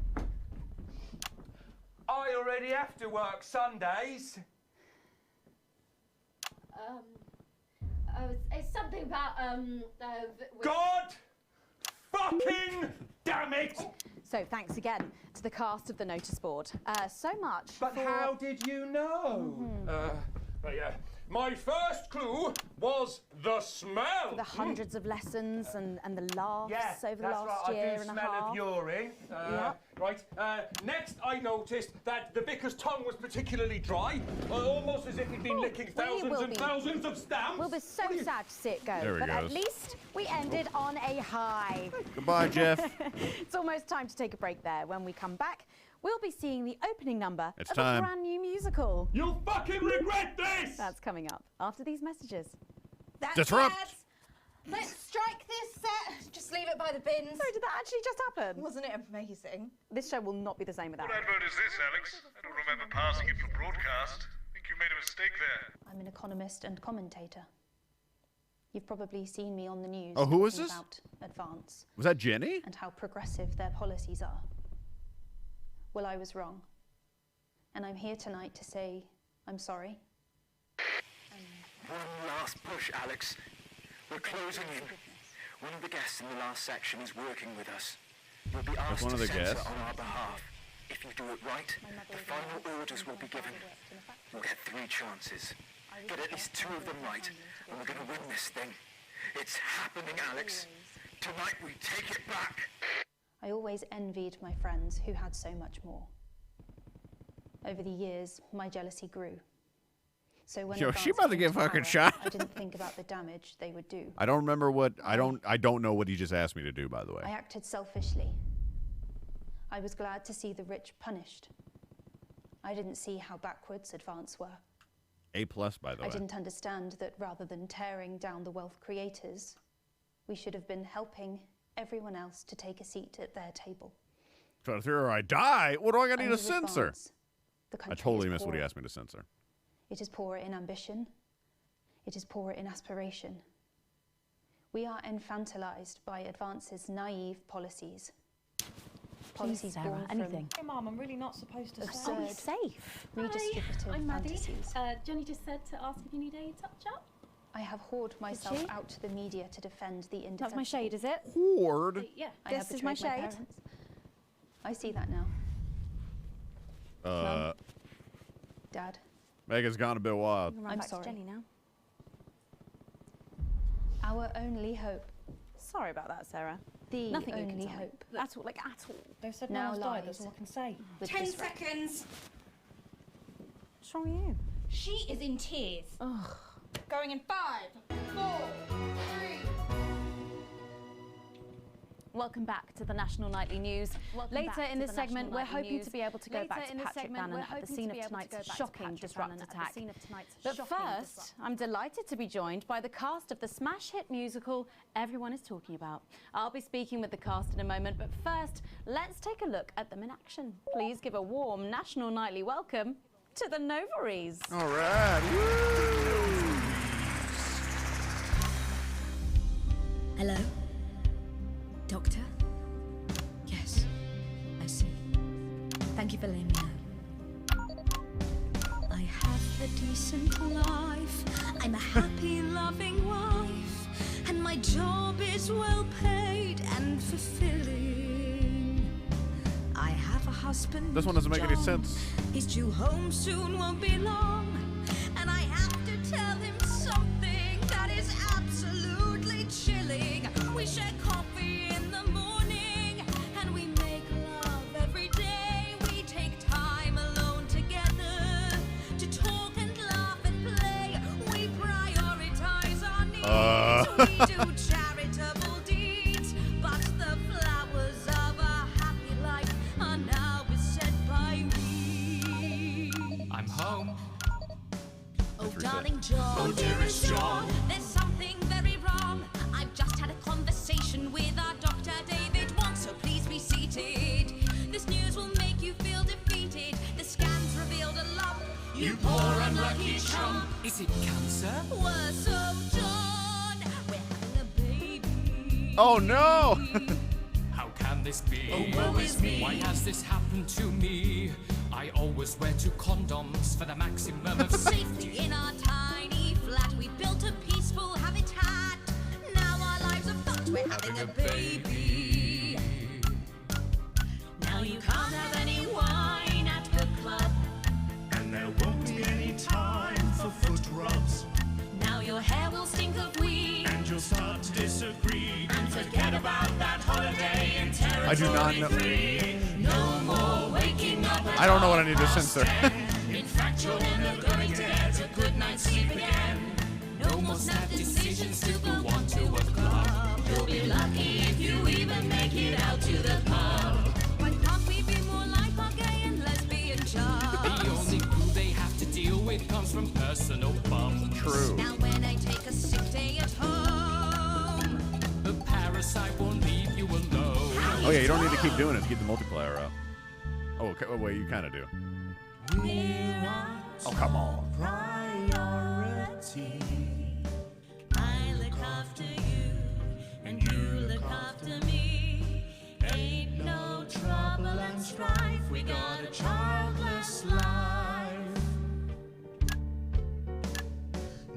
I already have to work Sundays. It's something about, God fucking damn it! So thanks again to the cast of the notice board. So much But for... how did you know? My first clue was the smell. The hundreds of lessons and the laughs over the last right. year I do and a smell half. of urine. Yeah. Right. Next, I noticed that the vicar's tongue was particularly dry, almost as if he'd been licking thousands and thousands of stamps. We'll be so sad to see it go, There he but at goes. least we ended on a high. Goodbye, Jeff. It's almost time to take a break there. When we come back, we'll be seeing the opening number It's of time. a brand new musical. You'll fucking regret this! That's coming up after these messages. Disrupt. Let's strike this set. Just leave it by the bins. Sorry, did that actually just happen? Wasn't it amazing? This show will not be the same without What it. advert is this, Alex? I don't remember passing it for broadcast. I think you made a mistake there. I'm an economist and commentator. You've probably seen me on the news Oh, who was talking this? about Advance Was that Jenny? and how progressive their policies are. Well, I was wrong. And I'm here tonight to say I'm sorry. One last push, Alex. We're closing in. One of the guests in the last section is working with us. You'll be asked one to of the censor guests? on our behalf. If you do it right, the final orders will be given. You'll get 3 chances. Get at least 2 of them right, and we're going to win this thing. It's happening, Alex. Tonight we take it back. I always envied my friends who had so much more. Over the years, my jealousy grew. So when Yo, Advance she about to came get fucking power, shot. I didn't think about the damage they would do. I don't remember what I don't know what he just asked me to do, by the way. I acted selfishly. I was glad to see the rich punished. I didn't see how backwards Advance were. A+, by the way. I didn't understand that rather than tearing down the wealth creators, we should have been helping everyone else to take a seat at their table. So if I die, what do I need Under to censor? Advance, the I country totally is missed what he poorer. asked me to censor. It is poorer in ambition. It is poorer in aspiration. We are infantilized by Advance's naive policies. Policies Sarah, born anything. from Hey, Mum, I'm really not supposed to absurd, Are we safe? redistributive I'm Maddie. fantasies. Jenny just said to ask if you need a touch-up. I have whored myself she? out to the media to defend the indefensible. That's my shade, is it? Whored? Yeah. I have This is my betrayed shade. parents. I see that now. Dad. Megan's gone a bit wild. Run I'm back sorry. to Jenny now. Our only hope. Sorry about that, Sarah. The Nothing you can only tell me. hope. At all, like at all. They said Now no one's died, lies that's all I can say. with 10 this wreck. seconds. What's wrong with you? She is in tears. Ugh. Going in 5, 4, 3. Welcome back to the National Nightly News. Later in this segment, we're hoping to be able to go back to Patrick Bannon at the scene of tonight's shocking disrupt attack. But first, I'm delighted to be joined by the cast of the smash hit musical everyone is talking about. I'll be speaking with the cast in a moment, but first, let's take a look at them in action. Please give a warm National Nightly welcome to the Novaries. All right. Woo! Hello? Doctor? Yes, I see. Thank you for letting me know. I have a decent life. I'm a happy, loving wife. And my job is well paid and fulfilling. I have a husband. This one doesn't make any John. sense. He's due home soon, won't be long. And I have to tell him something that is absolutely chilling. We share coffee in the morning, and we make love every day. We take time alone together to talk and laugh and play. We prioritize our needs. We do charitable deeds, but the flowers of a happy life are now beset by weeds. I'm home. Oh, darling John. Oh, dearest John. There's something very wrong. I've just had a conversation with our doctor, David Wong, so please be seated. This news will make you feel defeated. The scans revealed a lump. You poor unlucky chump. Is it cancer? Worse, oh, John. We're having a baby. Oh no! How can can this be? Oh, woe is me. Why has this happened to me? I always wear 2 condoms for the maximum of safety. In our tiny flat, we built a peaceful habitat. Now our lives are fucked, we're having a baby. Now you can't have any wine at the club. And there won't be any time for foot rubs. Now your hair will stink of weed. And you'll start to disagree. And forget about that holiday in territory I do not know. free. No more waking up. I don't know what I need to censor. In fact, you're never gonna get a good night's sleep again. No more snap decisions to go on to a club. You'll be lucky if you even make it out to the pub. Why can't we be more like our gay and lesbian chums? The only glue they have to deal with comes from personal bums. True. Now when I take a sick day at home, The parasite won't leave you alone. Oh yeah, you don't need to keep doing it to keep the multiplayer up. Oh, okay. Oh, wait, you kind of do. Oh, come on. Priority. I look after you and you look after me. Ain't no trouble and strife, we got a childless life.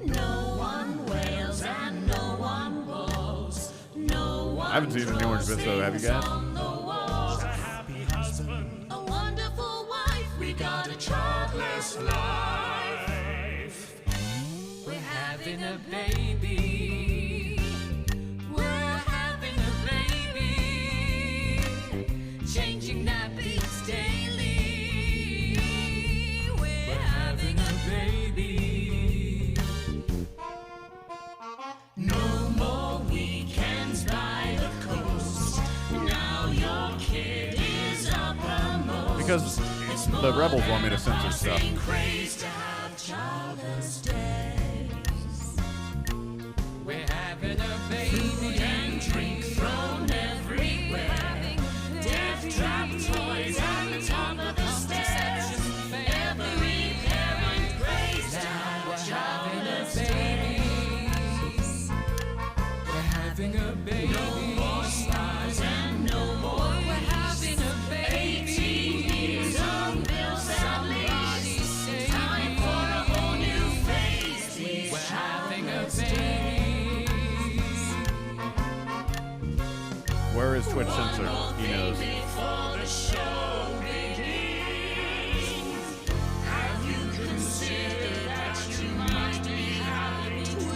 No one wails and no one woes. No one I haven't seen the new orange bit, so have you guys? on the walls. A happy husband. A wonderful wife, we got a childless life. We're having a baby. We're having a baby. Changing nappies daily. We're having a baby. No more weekends by the coast. Now your kid is uppermost. Because the rebels want me to censor stuff. Crazed to have childless days. We're having a baby. Food and drink thrown everywhere. Death trap toys at the top of the stairs. Every parent prays to have childless days. We're having a baby. No more stars and no more We're having a baby. 18 years on bills and leaves. Time for a whole new phase. We're having a baby. Where is Twitch censor? He knows. Before the show begins, have you considered that you might be having twins?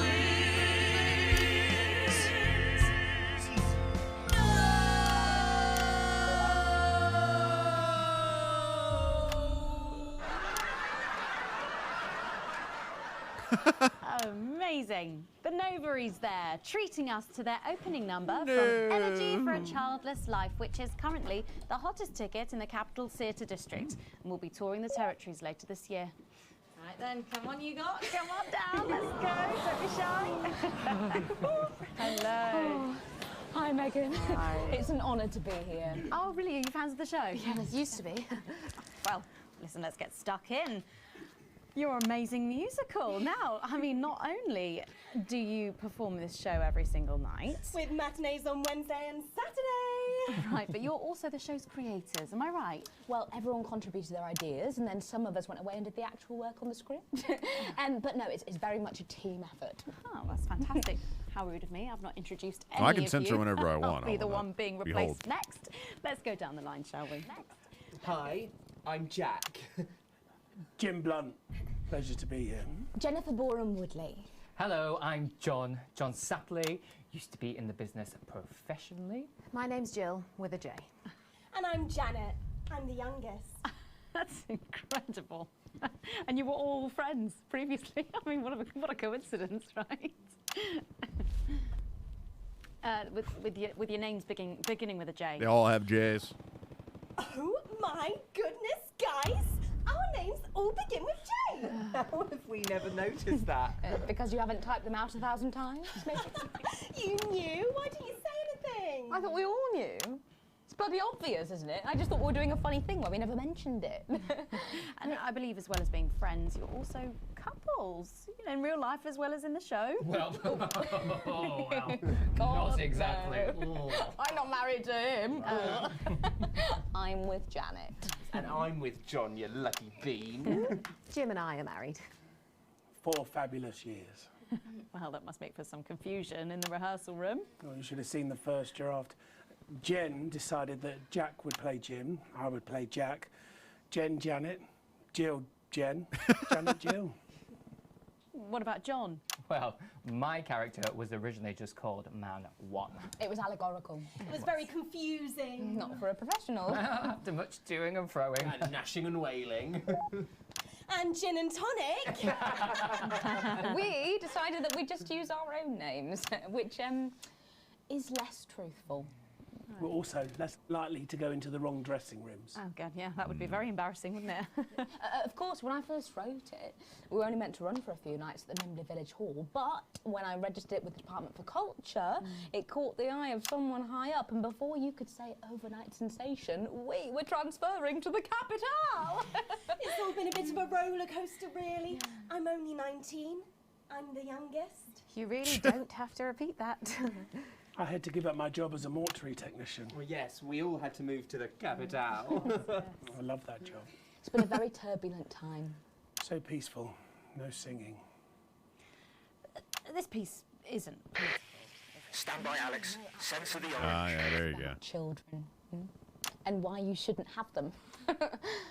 Amazing. The Novaries there, treating us to their opening number from Energy for a Childless Life, which is currently the hottest ticket in the Capital Theatre District. And we'll be touring the territories later this year. Right then, come on you lot, come on down, let's go, don't be shy. Hello. Hi, Megan. Hi. It's an honour to be here. Oh, really? Are you fans of the show? Yes. Used to be. Well, listen, let's get stuck in. Your amazing musical. Now, I mean, not only do you perform this show every single night. With matinees on Wednesday and Saturday. Right, but you're also the show's creators, am I right? Well, everyone contributed their ideas, and then some of us went away and did the actual work on the script. But no, it's very much a team effort. Oh, that's fantastic. How rude of me. I've not introduced any I can of censor you. whenever I I'll want. be the How about one that? being Behold. replaced next. Let's go down the line, shall we? Hi, I'm Jack. Jim Blunt. Pleasure to be here. Jennifer Boreham Woodley. Hello, I'm John Sapley. Used to be in the business professionally. My name's Jill, with a J. And I'm Janet. I'm the youngest. That's incredible. And you were all friends previously. I mean, what a coincidence, right? With your names beginning with a J. They all have J's. Oh my goodness, guys! Our names all begin with J. How have we never noticed that? Because you haven't typed them out 1,000 times, maybe? You knew? Why didn't you say anything? I thought we all knew. It's bloody obvious, isn't it? I just thought we were doing a funny thing where we never mentioned it. And I believe, as well as being friends, you're also couples, you know, in real life as well as in the show. Well, oh, well. God, Not exactly. no. I'm not married to him. I'm with Janet. And I'm with John, you lucky bean. Jim and I are married. 4 fabulous years. Well, that must make for some confusion in the rehearsal room. Well, you should have seen the first draft. Jen decided that Jack would play Jim, I would play Jack. Jen, Janet, Jill, Jen, Janet, Jill. What about John? Well, my character was originally just called Man 1. It was allegorical. It was very confusing. Not for a professional. After much toing and froing. And gnashing and wailing. And gin and tonic. We decided that we'd just use our own names, which is less truthful. We're also less likely to go into the wrong dressing rooms. Oh, God, yeah, that would be very embarrassing, wouldn't it? Of course, when I first wrote it, we were only meant to run for a few nights at the Mimbley Village Hall, but when I registered it with the Department for Culture, it caught the eye of someone high up, and before you could say overnight sensation, we were transferring to the capital. It's all been a bit of a roller coaster, really. I'm only 19. I'm the youngest. You really don't have to repeat that. I had to give up my job as a mortuary technician. Well, yes, we all had to move to the capital. I love that job. It's been a very turbulent time. So peaceful, no singing. This piece isn't. Stand by, Alex. Censor the orange. Ah, yeah, there you go. Children. And why you shouldn't have them.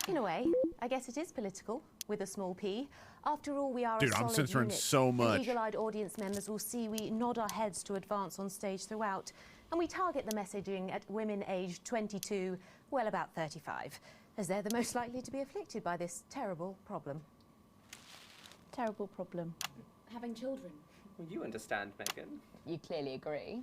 In a way, I guess it is political, with a small p. After all, we are Dude, a solid I'm censoring unit, so much. and eagle-eyed audience members will see we nod our heads to advance on stage throughout, and we target the messaging at women aged 22, well, about 35, as they're the most likely to be afflicted by this terrible problem. Terrible problem. Having children. Well, you understand, Megan. You clearly agree.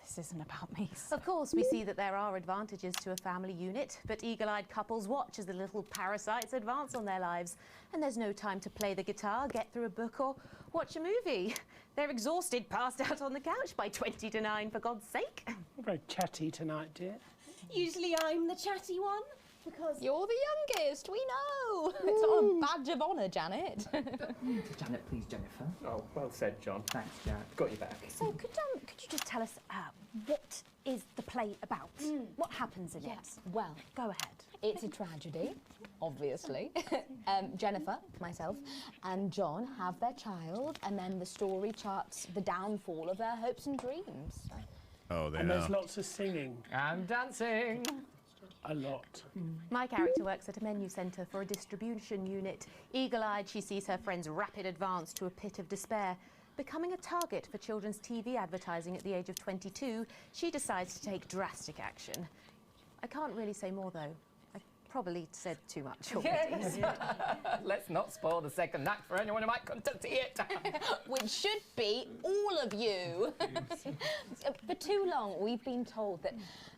This isn't about me. Of course, we see that there are advantages to a family unit, but eagle-eyed couples watch as the little parasites advance on their lives, and there's no time to play the guitar, get through a book, or watch a movie. They're exhausted, passed out on the couch by 20 to 9, for God's sake. You're very chatty tonight, dear. Usually I'm the chatty one, because... You're the youngest, we know. It's not a badge of honour, Janet. Janet, please, Jennifer. Oh, well said, John. Thanks, Janet. Got you back. So could you just tell us what is the play about? What happens in it? Well, go ahead. It's a tragedy, obviously. Jennifer, myself, and John have their child, and then the story charts the downfall of their hopes and dreams. Oh, they And know. there's lots of singing. And dancing. A lot. My character works at a menu centre for a distribution unit. Eagle-eyed, she sees her friend's rapid advance to a pit of despair. Becoming a target for children's TV advertising at the age of 22, she decides to take drastic action. I can't really say more, though. I probably said too much already. Yes. Let's not spoil the second act for anyone who might come to see it. Which should be all of you. For too long, we've been told that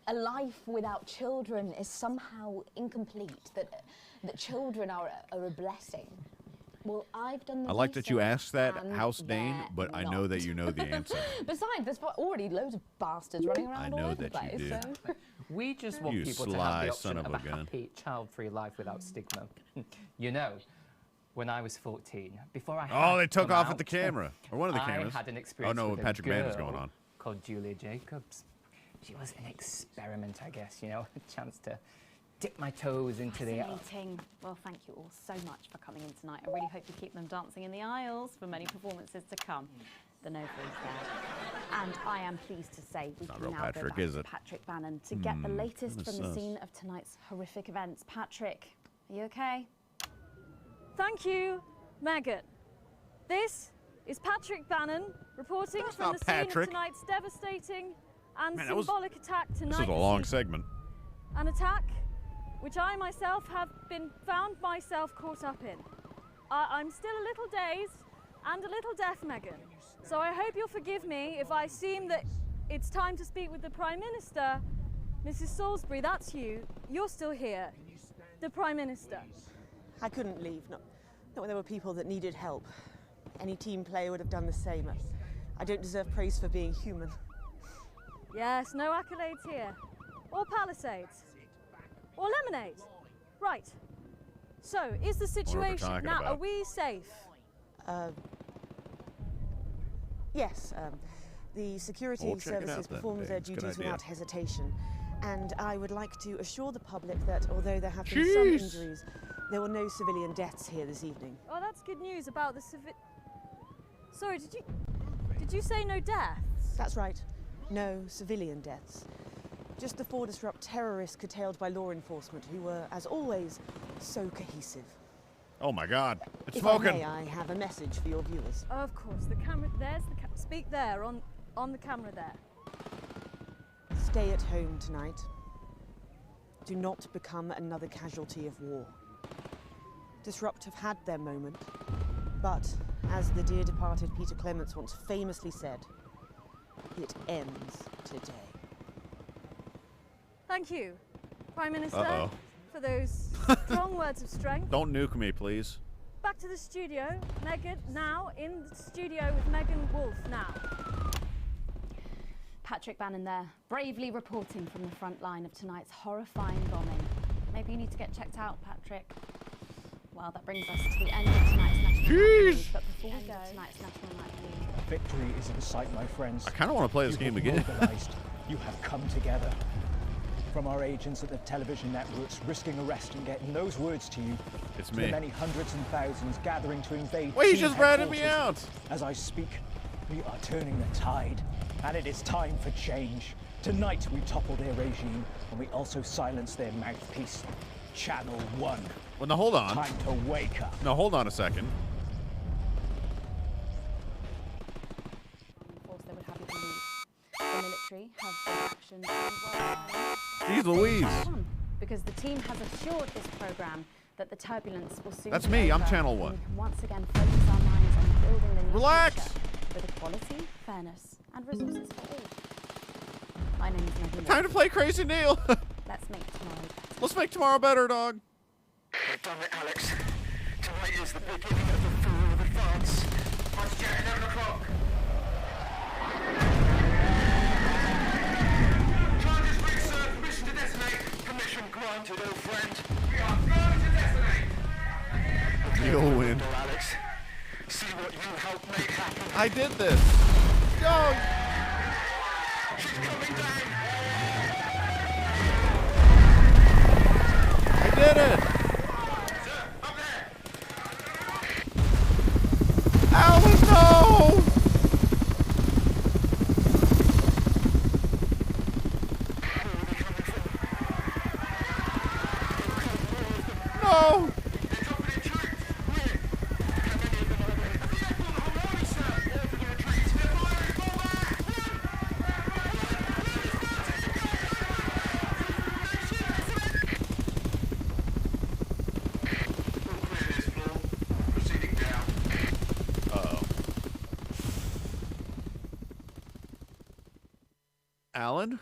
a life without children is somehow incomplete, that children are a blessing. Well, I've done the I like that you research, asked that, and House Dane, they're but I know not. that you know the answer. Besides, there's already loads of bastards running around I all know over the that you place. do. So. We just want You people to sly have the son option of of a a gun. happy, child-free life without stigma. You know, when I was 14, before I Oh, had they took come off out, at the camera, or one of the cameras. I had an experience Oh no, with a Patrick Mann is going girl on. called Julia Jacobs. She was an experiment, I guess, you know, a chance to dip my toes into the... Fascinating. Well, thank you all so much for coming in tonight. I really hope you keep them dancing in the aisles for many performances to come. The Nova's there. And I am pleased to say we Not can real now Patrick, go back is to it? Patrick Bannon to get the latest kinda from the sus. scene of tonight's horrific events. Patrick, are you okay? Thank you, Megan. This is Patrick Bannon reporting That's from not the scene Patrick. of tonight's devastating and Man, that was- symbolic attack tonight. This is a long segment. An attack which I myself have found myself caught up in. I'm still a little dazed and a little deaf, Megan. So I hope you'll forgive me if I seem that it's time to speak with the Prime Minister. Mrs. Salisbury, that's you. You're still here. The Prime Minister. I couldn't leave, not when there were people that needed help. Any team player would have done the same. I don't deserve praise for being human. Yes, no accolades here. Or Palisades. Or lemonade. Right. So, is the situation... talking Now, about. are we safe? Yes, the security Well, check it services out then, performed their Biggs. Good duties idea. without hesitation. And I would like to assure the public that although there have been some Jeez. injuries, there were no civilian deaths here this evening. Oh, that's good news about the Sorry, did you say no deaths? That's right. No civilian deaths. Just the 4 disrupt terrorists curtailed by law enforcement who were, as always, so cohesive. Oh my God, it's If smoking. I may, I have a message for your viewers. Of course, the camera. There's the speak there on the camera there. Stay at home tonight. Do not become another casualty of war. Disrupt have had their moment, but as the dear departed Peter Clements once famously said, it ends today. Thank you, Prime Minister, Uh-oh. for those strong words of strength. Don't nuke me, please. Back to the studio. Megan, now in the studio with Megan Wolf now. Patrick Bannon there, bravely reporting from the front line of tonight's horrifying bombing. Maybe you need to get checked out, Patrick. Well, that brings us to the end of tonight's National Night News, but before we go, tonight's National Night News. Victory is in sight, my friends. I kind of want to play this game again. You have come together. From our agents at the television networks risking arrest and getting those words to you, It's to me. the many hundreds and thousands gathering to invade. Wait, he team just ratted me headquarters. out. As I speak, we are turning the tide, and it is time for change. Tonight we topple their regime, and we also silence their mouthpiece, Channel 1. Well, now hold on. Time to wake up. Now hold on a second. Force they would have you believe. The military have been actioned Jeez Louise. because the team has assured this program that the turbulence will soon That's be me, I'm over, Channel and 1. we can once again focus our minds on building the new Relax. future with equality, fairness, and resources for all. My name is Megan. Time to play Crazy Neil. Let's make tomorrow better. Let's make tomorrow better, dog. We've done it, Alex. Tonight is the beginning of the fall of advance. Let's get 11 o'clock. Charges brief, sir. Permission to detonate. Permission granted, old friend. We are going to detonate. You'll win. Alex. See what you helped make happen. I did this. Go. She's coming down. I did it. Alan, no! No! Alan?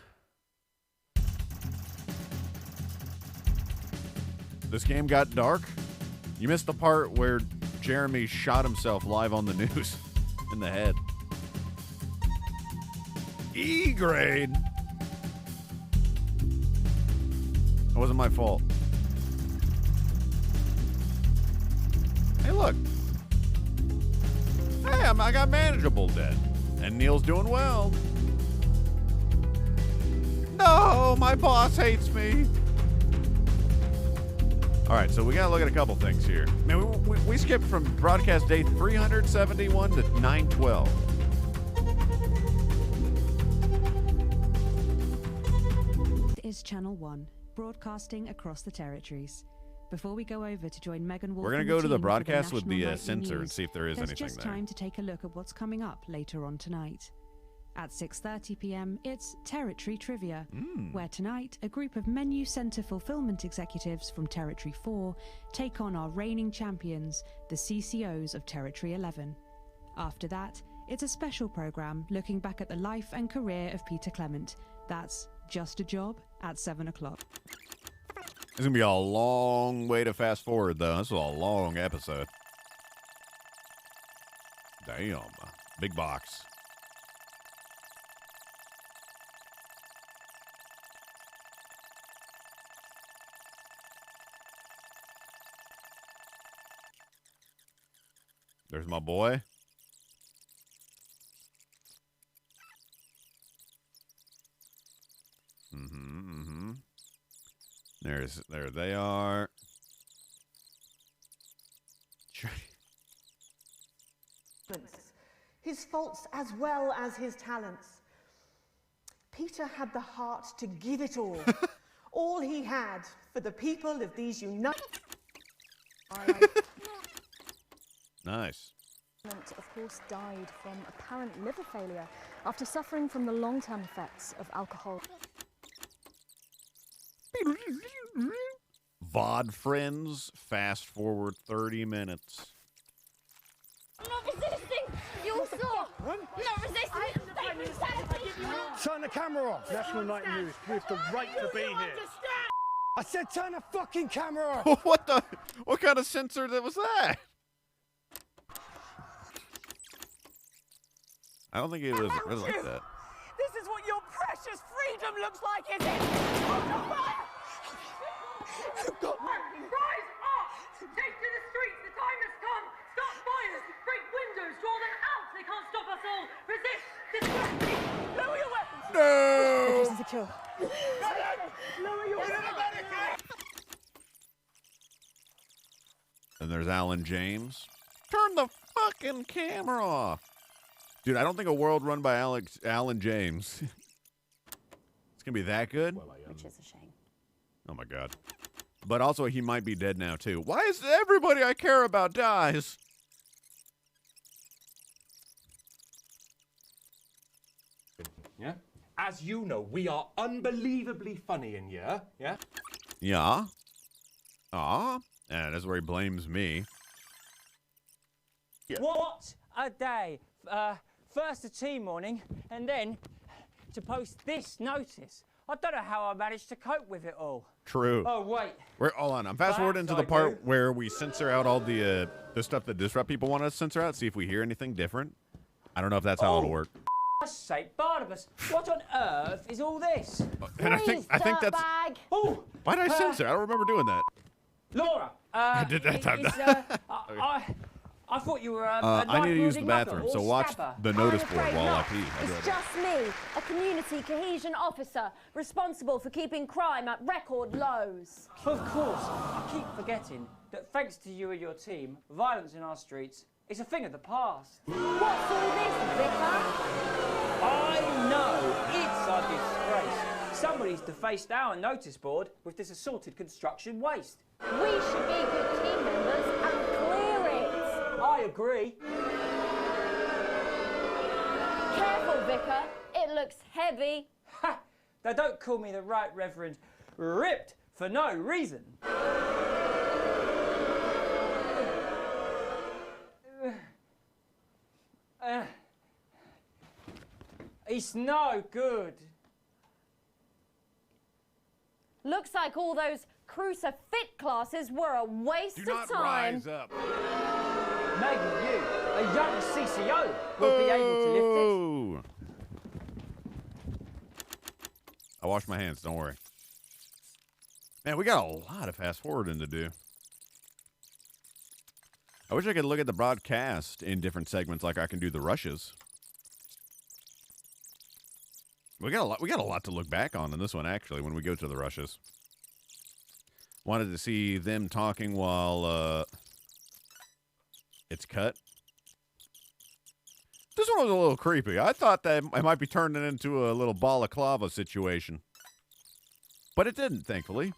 This game got dark? You missed the part where Jeremy shot himself live on the news in the head. E grade. That wasn't my fault. Hey, look. Hey, I got manageable debt. And Neil's doing well. No, my boss hates me. All right, so we got to look at a couple things here. Man, we skipped from broadcast day 371 to 912. Is Channel 1, broadcasting across the territories. Before we go over to join Megan Wolf, We're going to and go to the team for broadcast with National the Nightly censor and News, see if there is there's anything just there. time to take a look at what's coming up later on tonight. At 6:30 p.m, it's Territory Trivia, where tonight a group of Menu Centre fulfillment executives from Territory 4 take on our reigning champions, the CCOs of Territory 11. After that, it's a special programme looking back at the life and career of Peter Clement. That's Just a Job at 7 o'clock. It's going to be a long way to fast forward, though. This is a long episode. Damn. Big box. There's my boy. There they are. His faults as well as his talents. Peter had the heart to give it all. All he had for the people of these united... Nice. Of course, died from apparent liver failure after suffering from the long-term effects of alcohol. VOD friends, fast forward 30 minutes. I'm not resisting! You saw! Not resisting! Turn the camera off. National Night News. We have the right to be here. I said turn the fucking camera off. What kind of censor was that? I don't think it was really like that. This is what your precious freedom looks like, is it? Rise up! Take to the streets, the time has come! Start fires! Break windows! Draw them out! They can't stop us all! Resist! Distract! Lower your weapons! No! Location secure. Lower your weapons! And there's Alan James. Turn the fucking camera off. Dude, I don't think a world run by Alan James. It's going to be that good? Which is a shame. Oh, my God. But also, he might be dead now, too. Why is everybody I care about dies? Yeah? As you know, we are unbelievably funny in here, yeah? Yeah. And that's where he blames me. What a day. First a tea morning, and then to post this notice. I don't know how I managed to cope with it all. True. Oh, wait. Hold on. I'm fast forwarding to the part where we censor out all the stuff that Disrupt people want us to censor out, see if we hear anything different. I don't know if that's how it'll work. For God's sake, Barnabas, what on earth is all this? And I think that's... Oh, Why did I censor? I don't remember doing that. Laura, I did that time. I thought you were I need to use the bathroom, so watch the notice board while I pee. It's just me, a community cohesion officer, responsible for keeping crime at record lows. Of course, I keep forgetting that thanks to you and your team, violence in our streets is a thing of the past. What's all this, Vicar? I know, it's a disgrace. Somebody's defaced our notice board with this assorted construction waste. We should be good team members and clear it. I agree. Careful, Vicar. It looks heavy. Ha! They don't call me the Right Reverend Ripped for no reason. It's no good. Looks like all those crucifix classes were a waste of time. Rise up. Maybe you, a young CCO, will be able to lift it. I wash my hands, don't worry. Man, we got a lot of fast forwarding to do. I wish I could look at the broadcast in different segments like I can do the rushes. We got a lot to look back on in this one, actually, when we go to the rushes. Wanted to see them talking while it's cut. This one was a little creepy. I thought that I might be turning into a little balaclava situation. But it didn't, thankfully.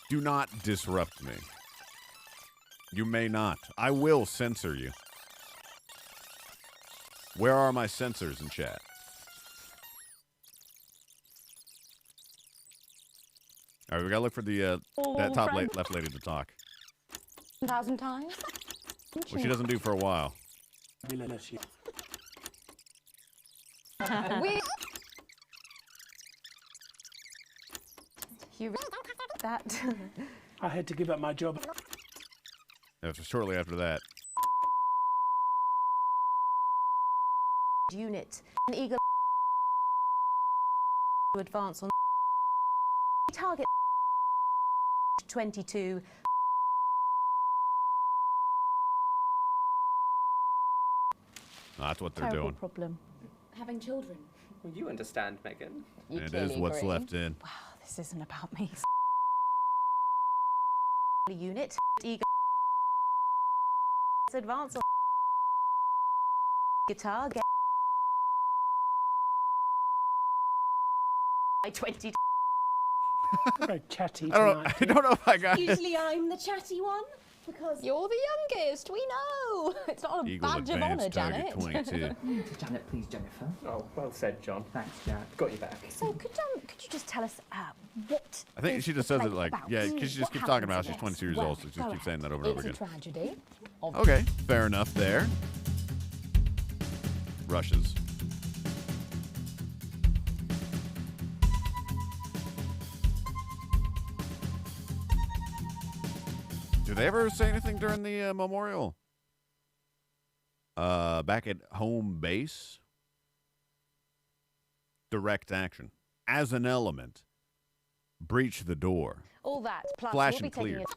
Do not disrupt me. You may not. I will censor you. Where are my censors in chat? All right, we gotta look for the that top left lady to talk, 1,000 times. which she doesn't do for a while. You that. I had to give up my job. Shortly after that. Unit, an eagle to advance on target aged 22. That's what they're Terrible doing. problem. Having children. Well, you understand, Megan. You It is what's left in. Wow, this isn't about me. Unit. Eager. Advance. Guitar. Get. 20. Very chatty I tonight. don't know if I got it. Usually I'm the chatty one because you're the youngest. We know. It's not a Eagle badge of Advance honour, Target Janet. 22. Janet, please, Jennifer. Oh, well said, John. Thanks, Jack. Got you back. So could you just tell us what? I think is she just the says it play like, about? yeah, because she just What keeps talking about happens she's 22 years next? old, so she just Well, keeps saying that over and it's over a again. tragedy. Okay, fair enough there. Rushes. Do they ever say anything during the memorial? Back at home base? Direct action. As an element. Breach the door. All that plus Flash we'll be and clear. taking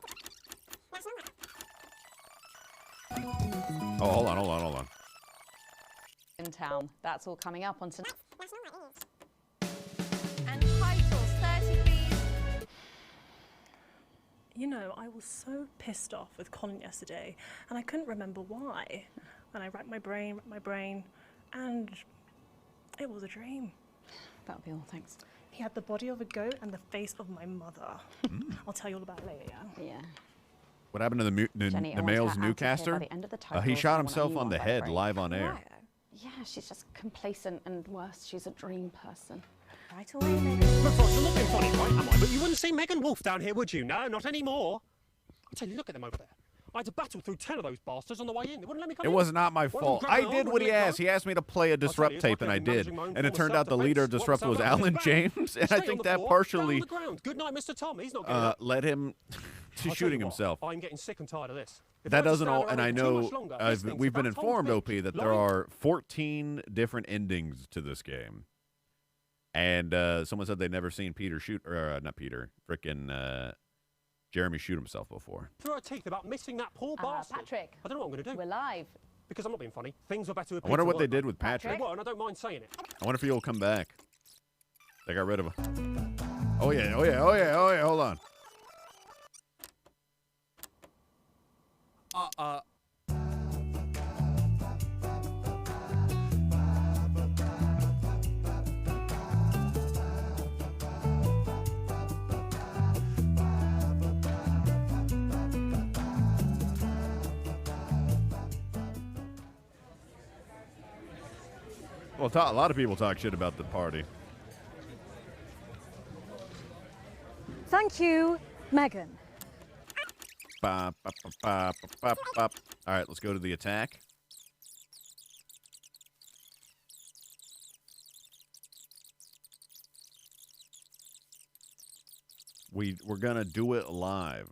Oh, hold on. in town. That's all coming up on tonight. And titles, 30 please. You know, I was so pissed off with Colin yesterday, and I couldn't remember why. And I racked my brain, and it was a dream. That'll be all, thanks. He had the body of a goat and the face of my mother. I'll tell you all about it later, yeah? Yeah. What happened to Jenny, I the want male's her out of here by newcaster? the end of the He titles, I shot want a himself new on one the by head break. live on air. Yeah, she's just complacent and worse. She's a dream person. Right away, Megan. Look, Ross, I'm not being funny, right, am I? But you wouldn't see Megan Wolf down here, would you? No, not anymore. I tell you, look at them over there. I had to battle through 10 of those bastards on the way in. They wouldn't let me come It in. was not my One of them fault. grabbed I my arm, did what wouldn't he let go. asked. He asked me to play a Disrupt it's tape, like and I I've been did. managing my own And it form of turned out the leader of self-defense. Disrupt Once was I got Alan bang, James, and I straight on think the that floor, partially fell on the ground. Good night, Mr. Tom. He's not getting up. led him I'll to tell shooting you what, himself. I'm getting sick and tired of this. If I That have to doesn't stand all, around and I here too know much longer, listening to we've been that whole informed, thing, OP, that there lying. are 14 different endings to this game. And someone said they'd never seen Peter shoot, or not Peter, frickin' Jeremy shoot himself before. Through her teeth about missing that poor bastard. Patrick. I don't know what I'm going to do. We're live. Because I'm not being funny. Things were better with I wonder Peter what they weren't did with Patrick. They were, and I don't mind saying it. I wonder if he'll come back. They got rid of him. Oh yeah, hold on. Well, a lot of people talk shit about the party. Thank you, Megan. Bop, bop, bop, bop, bop, bop. All right, let's go to the attack. We're gonna do it live.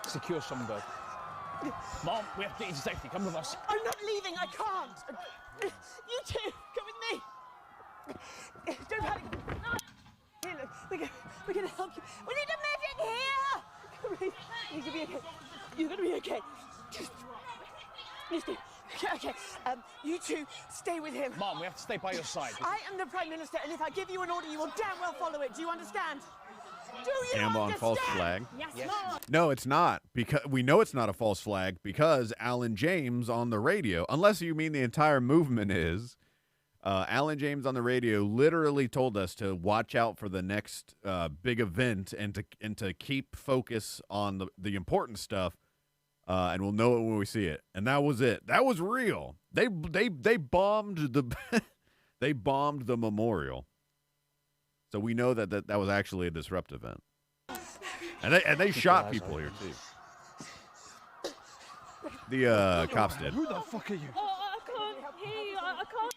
Secure Sonnenberg. Mom, we have to get you to safety. Come with us. I'm not leaving. I can't. You two, come with me. Don't panic. Here, look. We're gonna help you. We need a medic here. You're gonna be okay. You're gonna be okay. You stay. Okay. You two, stay with him. Mom, we have to stay by your side. I am the Prime Minister, and if I give you an order, you will damn well follow it. Do you understand? Do you Amber on understand? false flag. Yes, Mom. No, it's not. Because we know it's not a false flag because Alan James on the radio, unless you mean the entire movement is, Alan James on the radio literally told us to watch out for the next big event and to keep focus on the important stuff, and we'll know it when we see it. And that was it. That was real. They bombed the they bombed the memorial. So we know that was actually a Disrupt event. And they shot people here too. The cops did. Who the fuck are you? Oh, I can't hear you. I can't.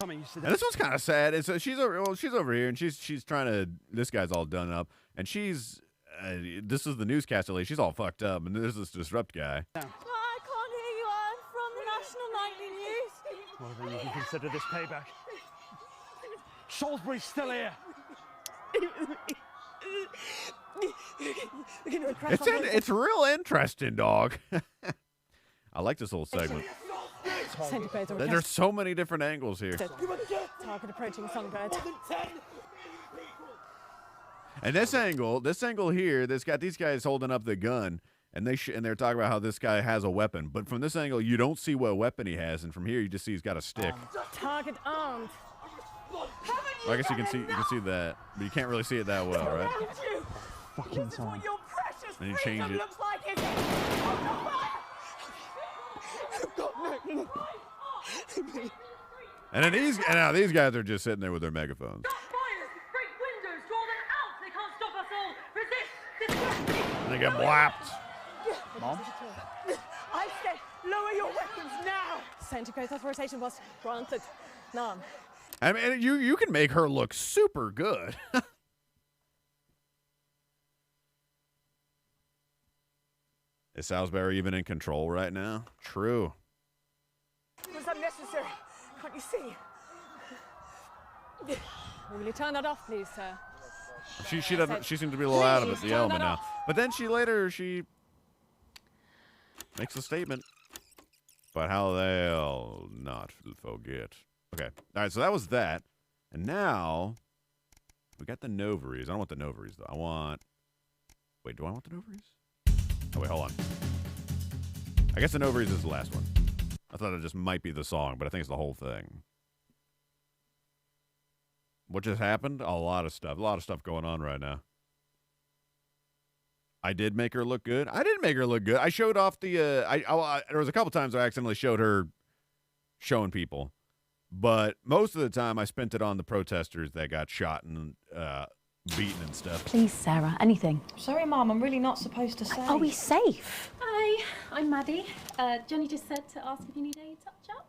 Tommy, you sit And this one's kind of sad. She's over here, and she's trying to. This guy's all done up, and this is the newscaster lady. She's all fucked up, and there's this Disrupt guy. I can't hear Whether you can consider this payback. Salisbury's still here. It's real interesting, dog. I like this little segment. There's so many different angles here. Target approaching songbird. And this angle here, that's got these guys holding up the gun, and they're talking about how this guy has a weapon. But from this angle, you don't see what weapon he has, and from here, you just see he's got a stick. Target armed. Well, I guess you can see that, but you can't really see it that well, right? Fucking time. And you change it. And then these guys are just sitting there with their megaphones. And they get blapped. Mom? I said, lower your weapons now. Centigrade authorization was granted. None. I mean, you can make her look super good. Is Salisbury even in control right now? True. It was unnecessary. Can't you see? Will you turn that off, please, sir? She seems to be a little out of it, the element now. But then she makes a statement. But how they'll not forget. Okay. All right, so that was that. And now we got the Novaries. I don't want the Novaries, though. Wait, do I want the Novaries? Oh, wait, hold on. I guess the Novaries is the last one. I thought it just might be the song, but I think it's the whole thing. What just happened? A lot of stuff. A lot of stuff going on right now. I did make her look good. I didn't make her look good. I showed off the... there was a couple times I accidentally showed her showing people. But most of the time, I spent it on the protesters that got shot and beaten and stuff. Please, Sarah, anything. Sorry, Mum, I'm really not supposed to say. Are we safe? Hi, I'm Maddie. Jenny just said to ask if you need any touch-up.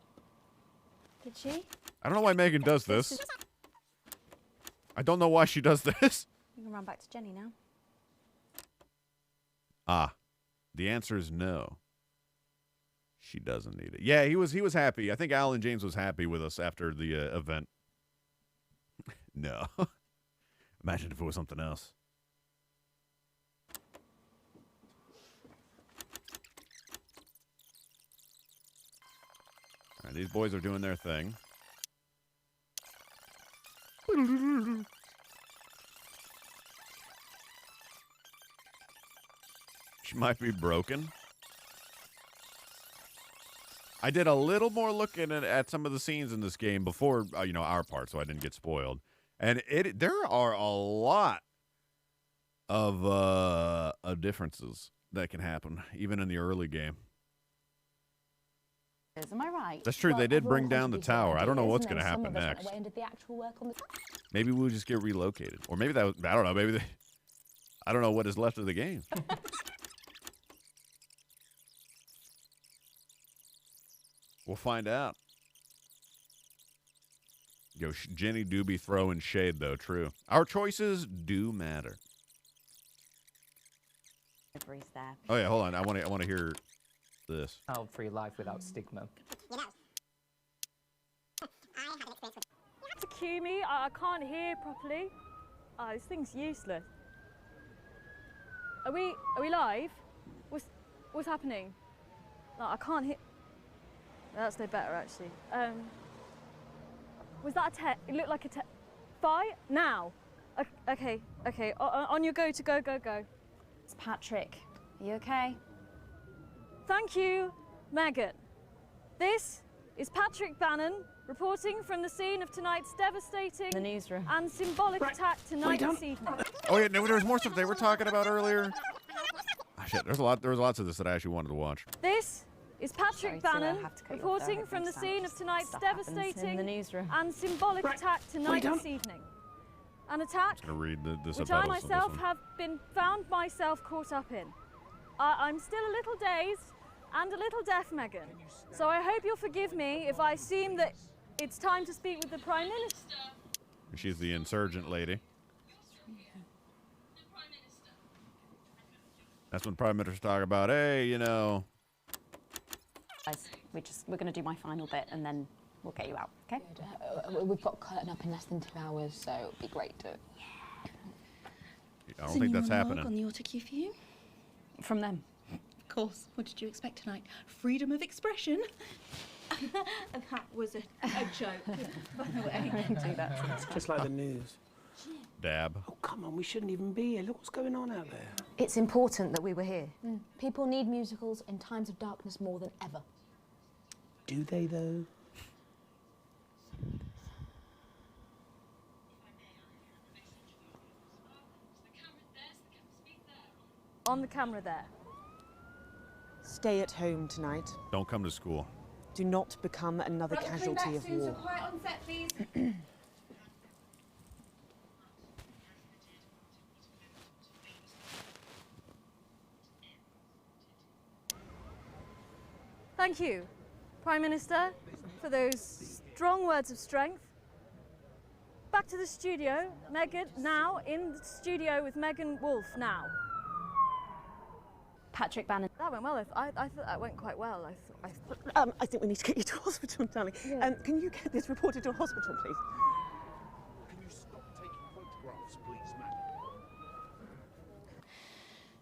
Did she? I don't know why Megan does this. I don't know why she does this. You can run back to Jenny now. Ah, the answer is no. She doesn't need it. Yeah, he was happy. I think Alan James was happy with us after the event. No. Imagine if it was something else. All right, these boys are doing their thing. She might be broken. I did a little more looking at some of the scenes in this game before, our part, so I didn't get spoiled. And there are a lot of differences that can happen, even in the early game. Am I right? That's true. They did bring down the tower. I don't know what's going to happen next. Maybe we'll just get relocated. Or maybe I don't know. Maybe I don't know what is left of the game. We'll find out. Yo, Jenny do be throwing shade, though. True. Our choices do matter. There. Oh, yeah, hold on. I want to hear this. Child-free life without stigma. To cue me, I can't hear properly. This thing's useless. Are we live? What's happening? No, I can't hear. That's no better, actually. Was that a te? It looked like a te. Fight now. Okay. On your go to go. It's Patrick. Are you okay? Thank you, Megan. This is Patrick Bannon reporting from the scene of tonight's devastating the newsroom and symbolic attack tonight this evening. Oh yeah, no, there was more stuff they were talking about earlier. Oh, shit, there was lots of this that I actually wanted to watch. This is Patrick Bannon reporting from the scene of tonight's devastating and symbolic attack tonight this evening. An attack I'm gonna read the which I myself have found myself caught up in. I'm still a little dazed and a little deaf, Megan. So I hope you'll forgive me if I seem that it's time to speak with the Prime Minister. She's the insurgent lady. That's when Prime Ministers talk about, hey, Guys, we're going to do my final bit and then we'll get you out, okay? We've got curtain up in less than 2 hours, so it'll be great to... I don't think that's happening. On the autocue for you? From them. Of course. What did you expect tonight? Freedom of expression? That was a joke, by the way. Do that. It's just like the news. Dab. Oh, come on, we shouldn't even be here. Look what's going on out there. It's important that we were here. People need musicals in times of darkness more than ever. Do they, though? On the camera there. Stay at home tonight. Don't come to school. Do not become another casualty of war. Quiet on set, please. Thank you, Prime Minister, for those strong words of strength. Back to the studio. Megan, now in the studio with Megan Wolf now. Patrick Bannon. That went well. I thought that went quite well. I think we need to get you to hospital, darling. Yeah. Can you get this reported to a hospital, please? Can you stop taking photographs, please, madam?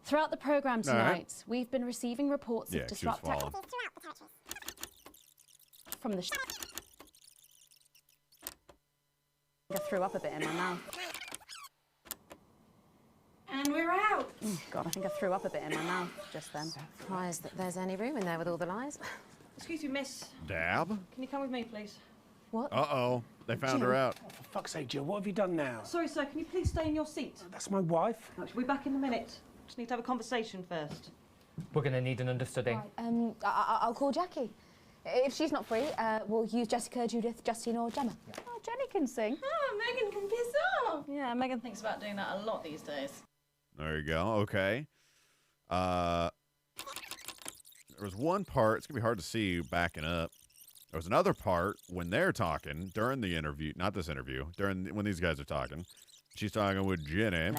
Throughout the programme All right. tonight, we've been receiving reports Yeah, of she was disruptive followed. from the. I threw up a bit in my mouth. And we're out. God, I think I threw up a bit in my mouth just then. Surprised that there's any room in there with all the lies. Excuse me, miss. Dab? Can you come with me, please? What? Uh-oh. They found Jill, her out. Oh, for fuck's sake, Jill, what have you done now? Sorry, sir. Can you please stay in your seat? That's my wife. She'll be back in a minute. Just need to have a conversation first. We're going to need an understudy. I'll call Jackie. If she's not free, we'll use Jessica, Judith, Justine or Gemma. Oh, Jenny can sing. Oh, Megan can piss off. Yeah, Megan thinks about doing that a lot these days. There you go. Okay. There was one part. It's going to be hard to see backing up. There was another part when they're talking during the interview. Not this interview. When these guys are talking. She's talking with Jenny.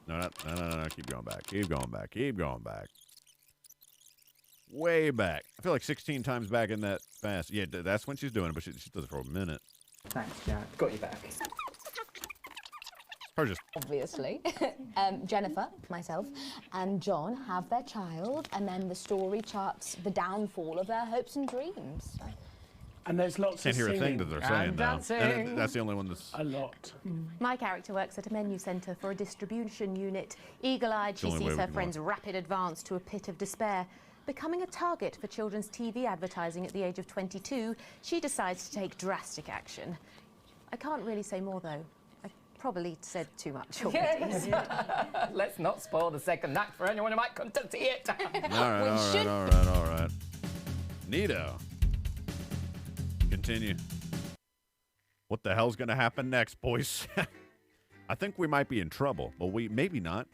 No. Keep going back. Keep going back. Keep going back. Way back. I feel like 16 times back in that fast. Yeah, that's when she's doing it, but she does it for a minute. Thanks, Jack. Got you back. Her just Obviously. Jennifer, myself, and John have their child, and then the story charts the downfall of their hopes and dreams. And there's lots can't of hear a singing. thing that they're saying now. dancing. And that's the only one that's... A lot. My character works at a menu centre for a distribution unit. Eagle-eyed, she the only way sees we her can friend's rapid advance to a pit of despair. Becoming a target for children's TV advertising at the age of 22, she decides to take drastic action. I can't really say more, though. I probably said too much already. Yes. Let's not spoil the second act for anyone who might come to see it. All right. Neato. Continue. What the hell's going to happen next, boys? I think we might be in trouble, but maybe not.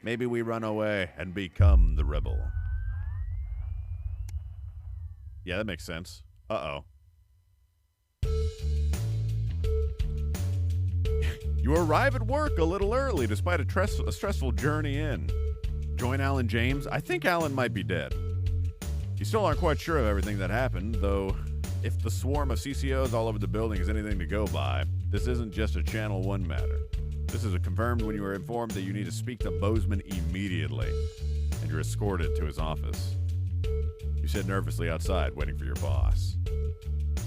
Maybe we run away and become the rebel. Yeah, that makes sense. Uh-oh. You arrive at work a little early despite a stressful journey in. Join Alan James. I think Alan might be dead. You still aren't quite sure of everything that happened, though if the swarm of CCOs all over the building is anything to go by, this isn't just a Channel 1 matter. This is confirmed when you are informed that you need to speak to Bozeman immediately, and you're escorted to his office. You sit nervously outside, waiting for your boss.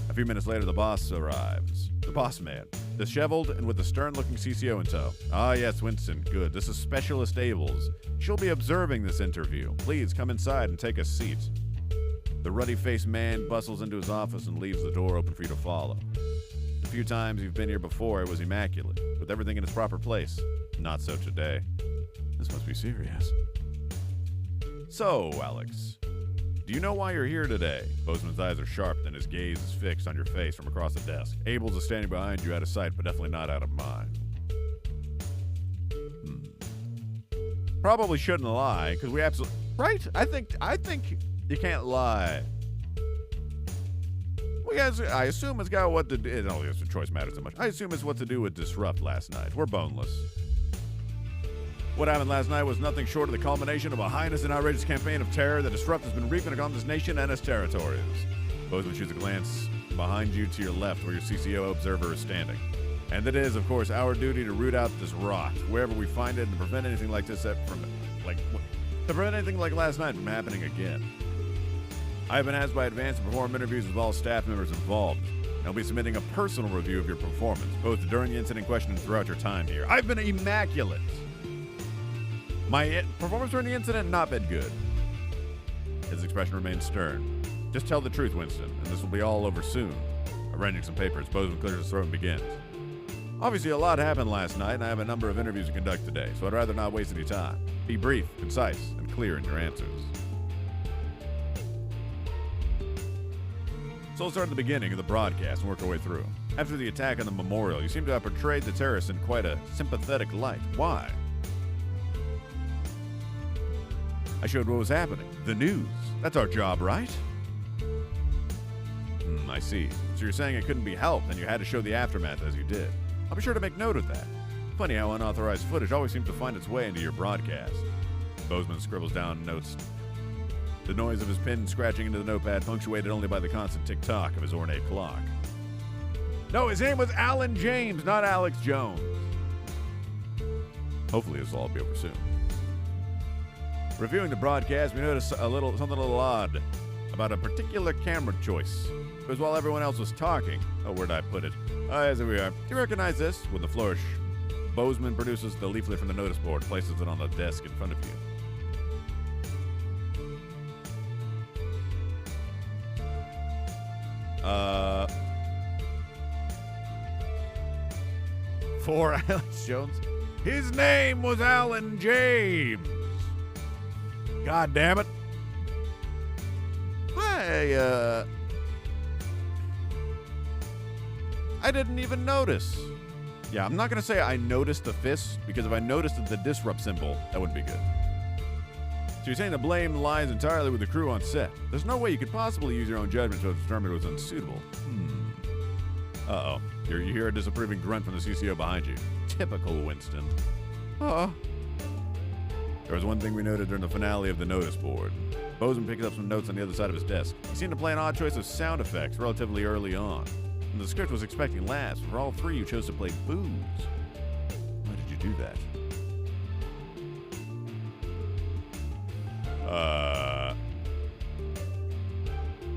A few minutes later, the boss arrives. The boss man, disheveled and with a stern-looking CCO in tow. Ah, yes, Winston. Good. This is Specialist Ables. She'll be observing this interview. Please come inside and take a seat. The ruddy-faced man bustles into his office and leaves the door open for you to follow. The few times you've been here before, it was immaculate, with everything in its proper place. Not so today. This must be serious. So, Alex, do you know why you're here today? Bozeman's eyes are sharp, and his gaze is fixed on your face from across the desk. Abels is standing behind you, out of sight, but definitely not out of mind. Probably shouldn't lie, because we absolutely... Right? I think you can't lie. Well, yes, I assume it's got what to do... It only has the choice matters so much. I assume it's what to do with Disrupt last night. We're boneless. What happened last night was nothing short of the culmination of a heinous and outrageous campaign of terror that Disrupt has been reaping upon this nation and its territories. Bozeman shoots a glance behind you to your left where your CCO observer is standing. And it is, of course, our duty to root out this rot wherever we find it and prevent anything like this to prevent anything like last night from happening again. I have been asked by Advance to perform interviews with all staff members involved. I'll be submitting a personal review of your performance, both during the incident in question and throughout your time here. I've been immaculate. My performance during the incident, not been good. His expression remains stern. Just tell the truth, Winston, and this will be all over soon. Arranging some papers, Bozeman clears his throat and begins. Obviously, a lot happened last night, and I have a number of interviews to conduct today, so I'd rather not waste any time. Be brief, concise, and clear in your answers. So let's start at the beginning of the broadcast and work our way through. After the attack on the memorial, you seem to have portrayed the terrorists in quite a sympathetic light. Why? I showed what was happening. The news. That's our job, right? I see. So you're saying it couldn't be helped and you had to show the aftermath as you did. I'll be sure to make note of that. Funny how unauthorized footage always seems to find its way into your broadcast. Bozeman scribbles down notes. The noise of his pen scratching into the notepad punctuated only by the constant tick-tock of his ornate clock. No, his name was Alan James, not Alex Jones. Hopefully this will all be over soon. Reviewing the broadcast, we noticed something a little odd about a particular camera choice. It was while everyone else was talking. Oh, where'd I put it? As we are. Do you recognize this? With a flourish, Bozeman produces the leaflet from the notice board and places it on the desk in front of you. For Alex Jones. His name was Alan James. God damn it. I didn't even notice. Yeah, I'm not going to say I noticed the fist, because if I noticed the disrupt symbol, that wouldn't be good. So you're saying the blame lies entirely with the crew on set. There's no way you could possibly use your own judgment to determine it was unsuitable. Uh-oh. You hear a disapproving grunt from the CCO behind you. Typical Winston. There was one thing we noted during the finale of the notice board. Bozeman picked up some notes on the other side of his desk. He seemed to play an odd choice of sound effects relatively early on. And the script was expecting laughs, but for all three you chose to play boos. Why did you do that?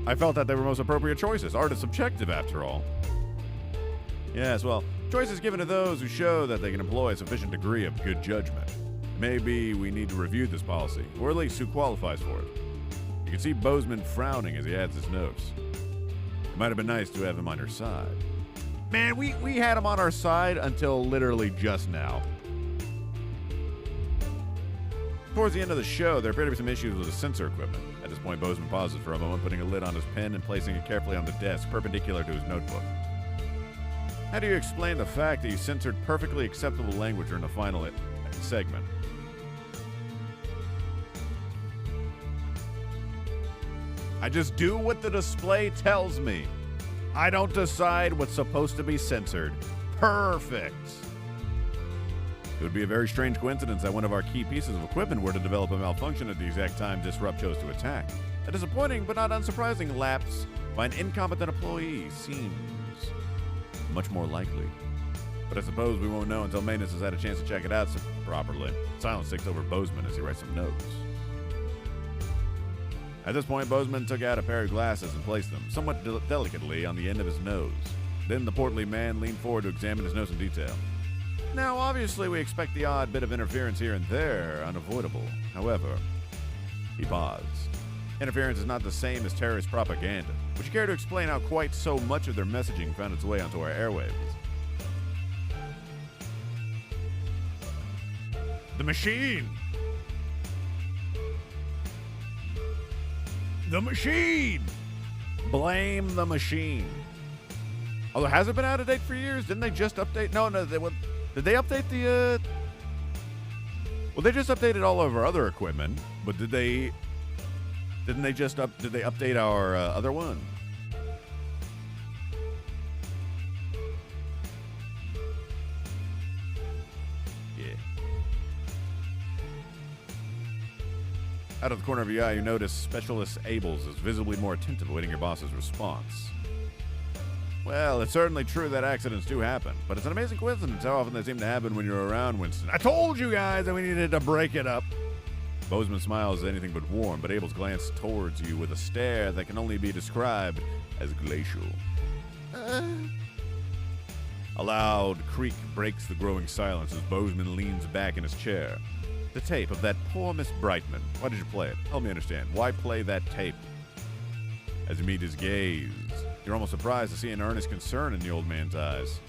I felt that they were most appropriate choices. Art is subjective, after all. Yes, well, choices given to those who show that they can employ a sufficient degree of good judgment. Maybe we need to review this policy, or at least who qualifies for it. You can see Bozeman frowning as he adds his notes. It might have been nice to have him on your side. Man, we had him on our side until literally just now. Towards the end of the show, there appeared to be some issues with the censor equipment. At this point, Bozeman pauses for a moment, putting a lid on his pen and placing it carefully on the desk, perpendicular to his notebook. How do you explain the fact that you censored perfectly acceptable language during the final segment? I just do what the display tells me. I don't decide what's supposed to be censored. Perfect. It would be a very strange coincidence that one of our key pieces of equipment were to develop a malfunction at the exact time Disrupt chose to attack. A disappointing but not unsurprising lapse by an incompetent employee seems much more likely. But I suppose we won't know until maintenance has had a chance to check it out properly. Silence takes over Bozeman as he writes some notes. At this point, Bozeman took out a pair of glasses and placed them, somewhat delicately, on the end of his nose. Then the portly man leaned forward to examine his notes in detail. Now, obviously, we expect the odd bit of interference here and there, unavoidable. However, he paused. Interference is not the same as terrorist propaganda. Would you care to explain how quite so much of their messaging found its way onto our airwaves? The machine! The machine! Blame the machine. Although, has it been out of date for years? Didn't they just update? No, did they update the, Well, they just updated all of our other equipment, but did they update our other one? Yeah. Out of the corner of your eye, you notice Specialist Ables is visibly more attentive, awaiting your boss's response. Well, it's certainly true that accidents do happen, but it's an amazing coincidence how often they seem to happen when you're around, Winston. I told you guys that we needed to break it up. Bozeman's smile is anything but warm, but Abel's glance towards you with a stare that can only be described as glacial. A loud creak breaks the growing silence as Bozeman leans back in his chair. The tape of that poor Miss Brightman. Why did you play it? Help me understand. Why play that tape? As you meet his gaze, you're almost surprised to see an earnest concern in the old man's eyes.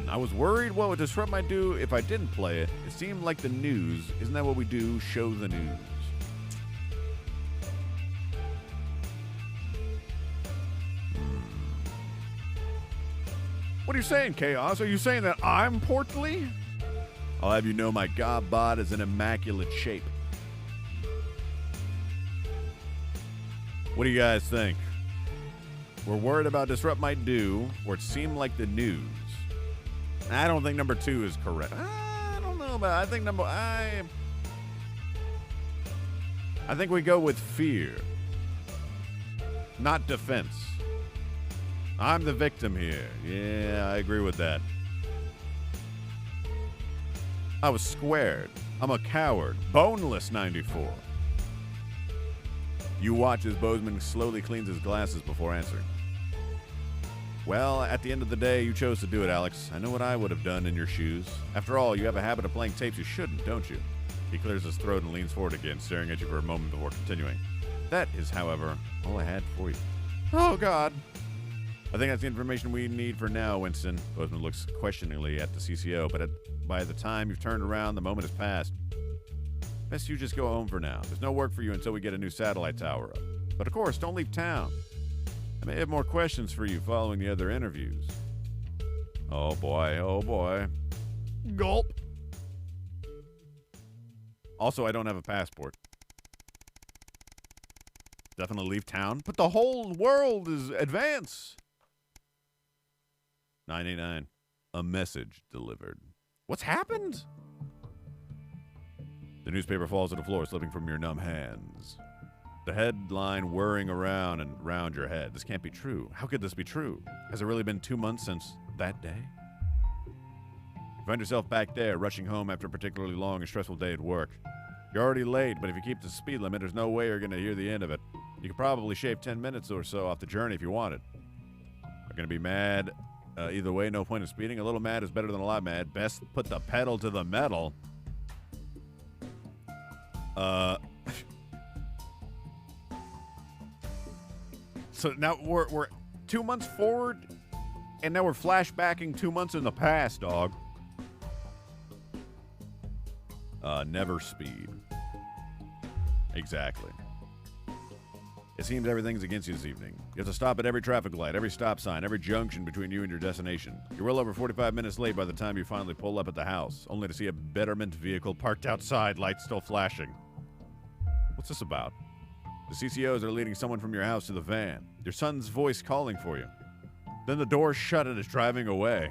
I was worried what would disrupt my do if I didn't play it. It seemed like the news. Isn't that what we do? Show the news. What are you saying, Chaos? Are you saying that I'm portly? I'll have you know my gobbot is in immaculate shape. What do you guys think? We're worried about disrupt might do, or it seemed like the news. I don't think number 2 is correct. I don't know, but I think I think we go with fear, not defense. I'm the victim here. Yeah, I agree with that. I was squared. I'm a coward. Boneless 94. You watch as Bozeman slowly cleans his glasses before answering. Well, at the end of the day, you chose to do it, Alex. I know what I would have done in your shoes. After all, you have a habit of playing tapes you shouldn't, don't you? He clears his throat and leans forward again, staring at you for a moment before continuing. That is, however, all I had for you. Oh, God. I think that's the information we need for now, Winston. Bozeman looks questioningly at the CCO, but by the time you've turned around, the moment has passed. Best you just go home for now. There's no work for you until we get a new satellite tower up. But of course, don't leave town. I may have more questions for you following the other interviews. Oh boy, oh boy. Gulp. Also, I don't have a passport. Definitely leave town. But the whole world is advance. 989. A message delivered. What's happened? The newspaper falls to the floor, slipping from your numb hands. The headline whirring around and round your head. This can't be true. How could this be true? Has it really been 2 months since that day? You find yourself back there, rushing home after a particularly long and stressful day at work. You're already late, but if you keep the speed limit, there's no way you're going to hear the end of it. You could probably shave 10 minutes or so off the journey if you wanted. You're going to be mad. Either way, no point in speeding. A little mad is better than a lot mad. Best put the pedal to the metal. So now we're 2 months forward, and now we're flashbacking 2 months in the past, dog. Never speed. Exactly. It seems everything's against you this evening. You have to stop at every traffic light, every stop sign, every junction between you and your destination. You're well over 45 minutes late by the time you finally pull up at the house, only to see a betterment vehicle parked outside, lights still flashing. What's this about? The CCOs are leading someone from your house to the van. Your son's voice calling for you. Then the door's shut and it's driving away.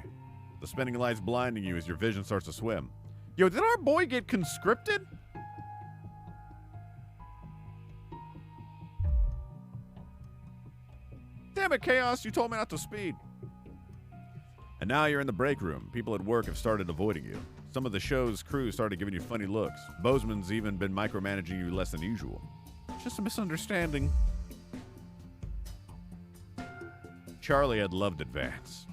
The spinning lights blinding you as your vision starts to swim. Yo, did our boy get conscripted? Damn it, Chaos, you told me not to speed. And now you're in the break room. People at work have started avoiding you. Some of the show's crew started giving you funny looks. Bozeman's even been micromanaging you less than usual. It's just a misunderstanding. Charlie had loved Advance.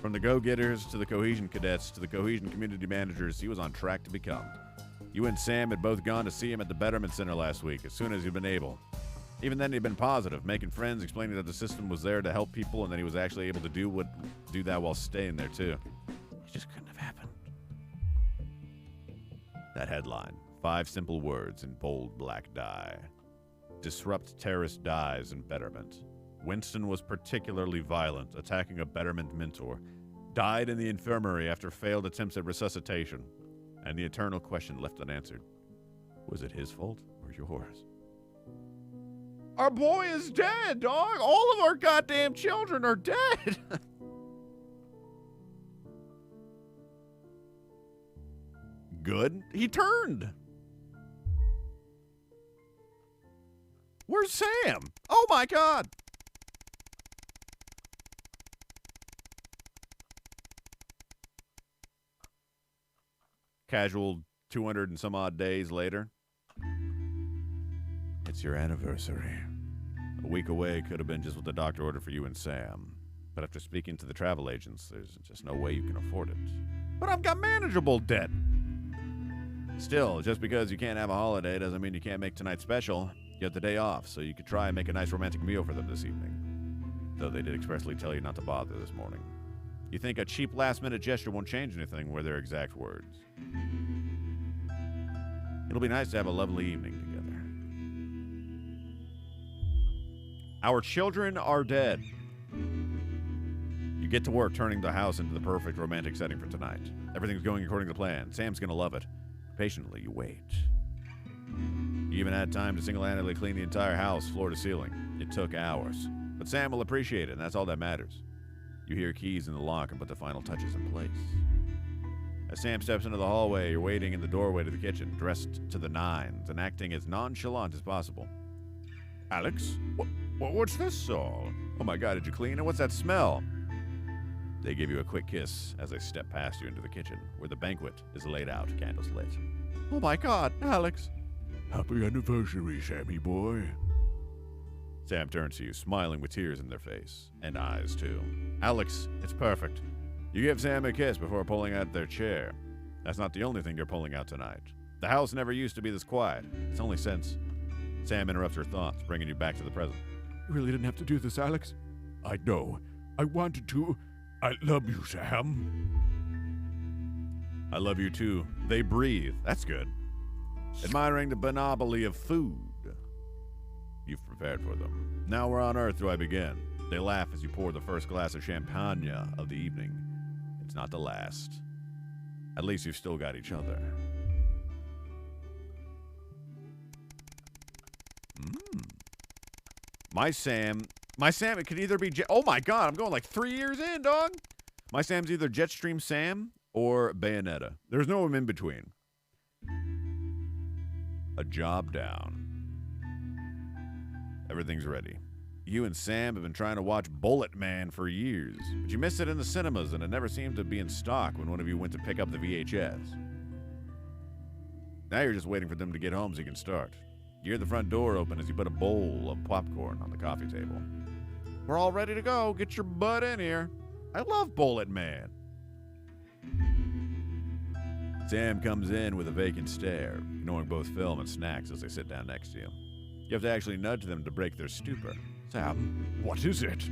From the go-getters to the cohesion cadets to the cohesion community managers, he was on track to become. You and Sam had both gone to see him at the Betterment Center last week, as soon as you'd been able. Even then, he'd been positive, making friends, explaining that the system was there to help people, and that he was actually able to do that while staying there, too. It just couldn't have happened. That headline, 5 simple words in bold black dye. Disrupt terrorist dies in Betterment. Winston was particularly violent, attacking a Betterment mentor. Died in the infirmary after failed attempts at resuscitation. And the eternal question left unanswered. Was it his fault or yours? Our boy is dead, dog. All of our goddamn children are dead. Good. He turned. Where's Sam? Oh my God. casual 200 and some odd days later. It's your anniversary. A week away could have been just what the doctor ordered for you and Sam. But after speaking to the travel agents, there's just no way you can afford it. But I've got manageable debt. Still, just because you can't have a holiday doesn't mean you can't make tonight's special. You have the day off, so you could try and make a nice romantic meal for them this evening. Though they did expressly tell you not to bother this morning. You think a cheap last-minute gesture won't change anything, were their exact words. It'll be nice to have a lovely evening together. Our children are dead. You get to work turning the house into the perfect romantic setting for tonight. Everything's going according to plan. Sam's gonna love it. Patiently, you wait. You even had time to single-handedly clean the entire house, floor to ceiling. It took hours. But Sam will appreciate it, and that's all that matters. You hear keys in the lock and put the final touches in place. As Sam steps into the hallway, you're waiting in the doorway to the kitchen, dressed to the nines and acting as nonchalant as possible. Alex? What's this all? Oh my God, did you clean it? What's that smell? They give you a quick kiss as they step past you into the kitchen, where the banquet is laid out, candles lit. Oh my God, Alex! Happy anniversary, Sammy boy. Sam turns to you, smiling with tears in their face, and eyes too. Alex, it's perfect. You give Sam a kiss before pulling out their chair. That's not the only thing you're pulling out tonight. The house never used to be this quiet. It's only since. Sam interrupts her thoughts, bringing you back to the present. You really didn't have to do this, Alex. I know. I wanted to. I love you, Sam. I love you too. They breathe. That's good. Admiring the monopoly of food. You've prepared for them. Now where on earth do I begin? They laugh as you pour the first glass of champagne of the evening. It's not the last. At least you've still got each other. My Sam, it could either be, oh my God, I'm going like 3 years in, dog. My Sam's either Jetstream Sam or Bayonetta. There's no in between. A job down. Everything's ready. You and Sam have been trying to watch Bullet Man for years, but you missed it in the cinemas and it never seemed to be in stock when one of you went to pick up the VHS. Now you're just waiting for them to get home so you can start. You hear the front door open as you put a bowl of popcorn on the coffee table. We're all ready to go. Get your butt in here. I love Bullet Man. Sam comes in with a vacant stare, ignoring both film and snacks as they sit down next to you. You have to actually nudge them to break their stupor. Sam, what is it?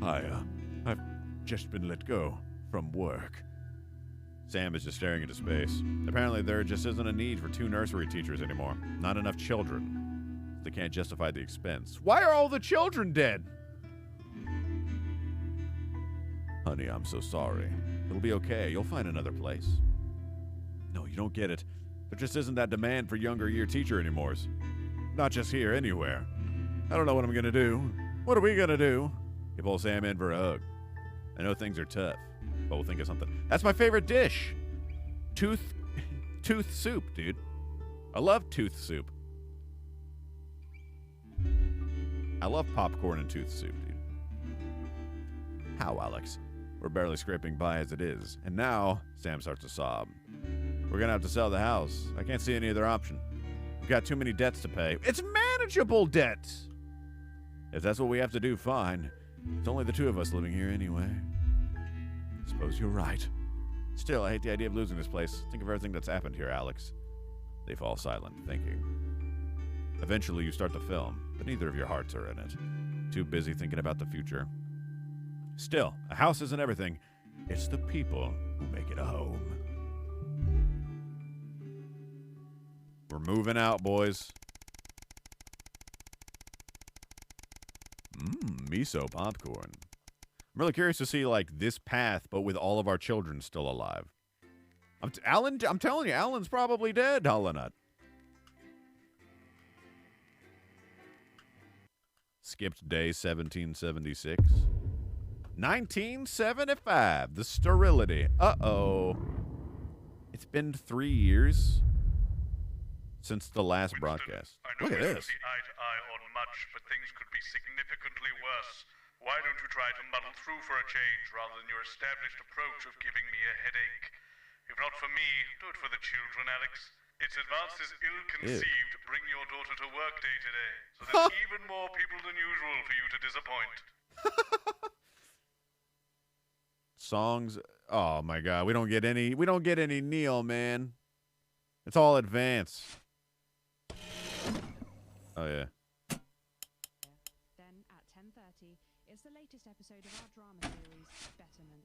I've just been let go from work. Sam is just staring into space. Apparently there just isn't a need for 2 nursery teachers anymore. Not enough children. They can't justify the expense. Why are all the children dead? Honey, I'm so sorry. It'll be okay. You'll find another place. No, you don't get it. There just isn't that demand for younger year teacher anymore. Not just here, anywhere. I don't know what I'm gonna do. What are we gonna do? You pull Sam in for a hug. I know things are tough, but we'll think of something. That's my favorite dish. Tooth soup, dude. I love tooth soup. I love popcorn and tooth soup, dude. How, Alex? We're barely scraping by as it is. And now, Sam starts to sob. We're gonna have to sell the house. I can't see any other option. We've got too many debts to pay. It's manageable debts! If that's what we have to do, fine. It's only the 2 of us living here anyway. Suppose you're right. Still, I hate the idea of losing this place. Think of everything that's happened here, Alex. They fall silent, thinking. Eventually, you start the film, but neither of your hearts are in it. Too busy thinking about the future. Still, a house isn't everything. It's the people who make it a home. We're moving out, boys. Miso popcorn. I'm really curious to see, like, this path, but with all of our children still alive. I'm telling you, Alan's probably dead, Hollanut. Skipped day 1776. 1975, the sterility. Uh-oh. It's been 3 years since the last broadcast. Look at this. Eye to eye on much, but things could be significantly worse. Why don't you try to muddle through for a change rather than your established approach of giving me a headache? If not for me, do it for the children, Alex. It's Advance's ill-conceived bring your daughter to work day today, so there's even more people than usual for you to disappoint. Songs. Oh my God, we don't get any Neil, man. It's all Advance. Oh yeah. Then at 10:30 is the latest episode of our drama series, Betterment,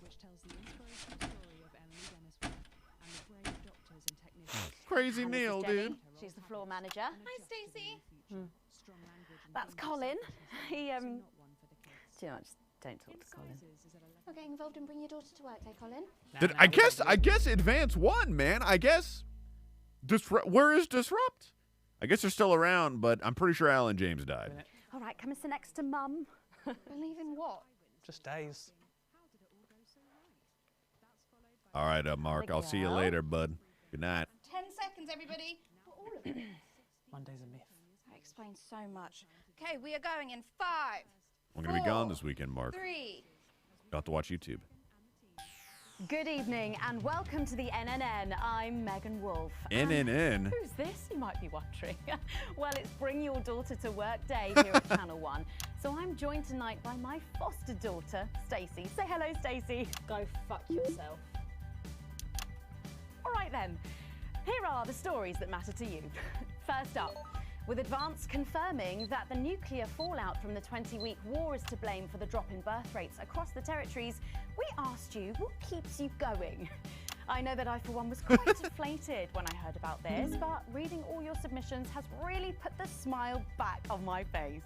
which tells the inspirational story of Emily Dennisworth and the brave doctors and technicians. Crazy And this is Neil, Jenny. dude. She's the floor manager. Hi, Stacey. That's Colin. He Do you know, just don't talk to Colin. Not getting involved in bring your daughter to work day, Colin. I guess Advance won, man. I guess. Where is Disrupt? I guess they're still around, but I'm pretty sure Alan James died. All right, come and sit next to Mum. Believe in what? Just days. All right, Mark. I'll see you later, bud. Good night. 10 seconds, everybody. For all of it. Monday's a myth. That explains so much. Okay, we are going in 5. I'm going to be gone this weekend, Mark. 3. You'll have to watch YouTube. Good evening and welcome to the NNN. I'm Megan Wolf. NNN? Who's this, you might be wondering? Well, it's Bring Your Daughter to Work Day here at Channel 1. So I'm joined tonight by my foster daughter, Stacey. Say hello, Stacey. Go fuck yourself. All right then, here are the stories that matter to you. First up, with Advance confirming that the nuclear fallout from the 20-week war is to blame for the drop in birth rates across the territories, we asked you what keeps you going. I know that I, for one, was quite deflated when I heard about this, but reading all your submissions has really put the smile back on my face.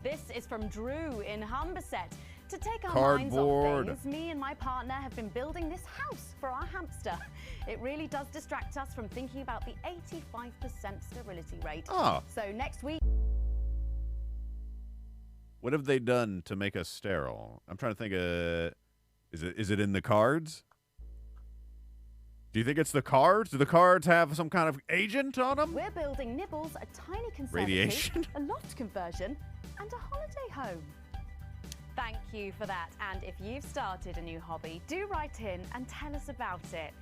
This is from Drew in Humberset. To take our minds off things, me and my partner have been building this house for our hamster. It really does distract us from thinking about the 85% sterility rate. Oh. So next week... What have they done to make us sterile? I'm trying to think is it in the cards? Do you think it's the cards? Do the cards have some kind of agent on them? We're building Nibbles, a tiny conservatory, Radiation? a loft conversion, and a holiday home. Thank you for that. And if you've started a new hobby, do write in and tell us about it.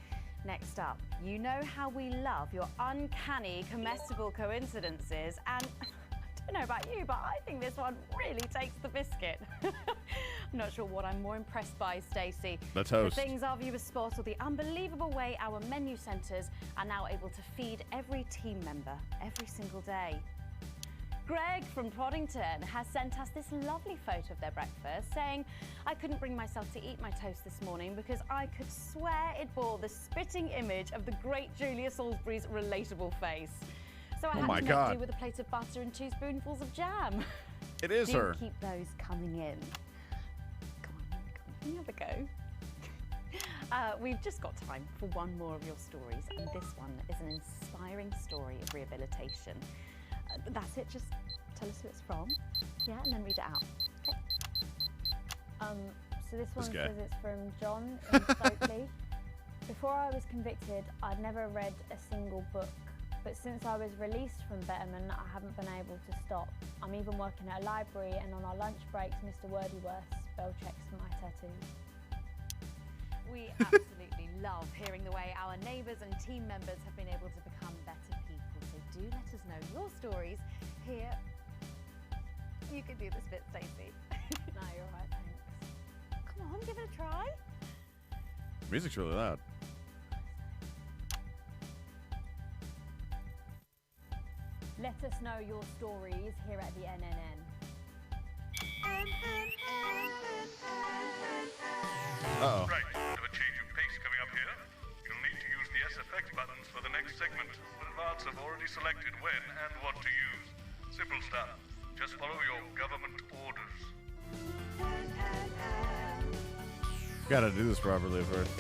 Next up, you know how we love your uncanny, comestible coincidences, and I don't know about you, but I think this one really takes the biscuit. I'm not sure what I'm more impressed by, Stacey. The toast. The things our viewers spot, or the unbelievable way our menu centres are now able to feed every team member every single day. Greg from Proddington has sent us this lovely photo of their breakfast, saying, I couldn't bring myself to eat my toast this morning because I could swear it bore the spitting image of the great Julia Salisbury's relatable face. So I had to make do with a plate of butter and 2 spoonfuls of jam. It is her. Do keep those coming in. Come on, have a go. We've just got time for one more of your stories, and this one is an inspiring story of rehabilitation. That's it, just tell us who it's from. Yeah, and then read it out. Okay. So this one This guy. says it's from John in Stokely. Before I was convicted, I'd never read a single book. But since I was released from Betterment, I haven't been able to stop. I'm even working at a library, and on our lunch breaks, Mr. Wordyworth spell checks my tattoos. We absolutely love hearing the way our neighbours and team members have been able to become better people. So do let us know your stories here. You can do this bit, Stacey. No, you're right, thanks. Come on, give it a try. Music's really loud. Let us know your stories here at the NNN. Uh-oh. Right, have a change of pace coming up here. You'll need to use the S-Effect buttons for the next segment, but Advance have already selected when and what to use. Simple stuff. Just follow your government orders. Gotta do this properly first.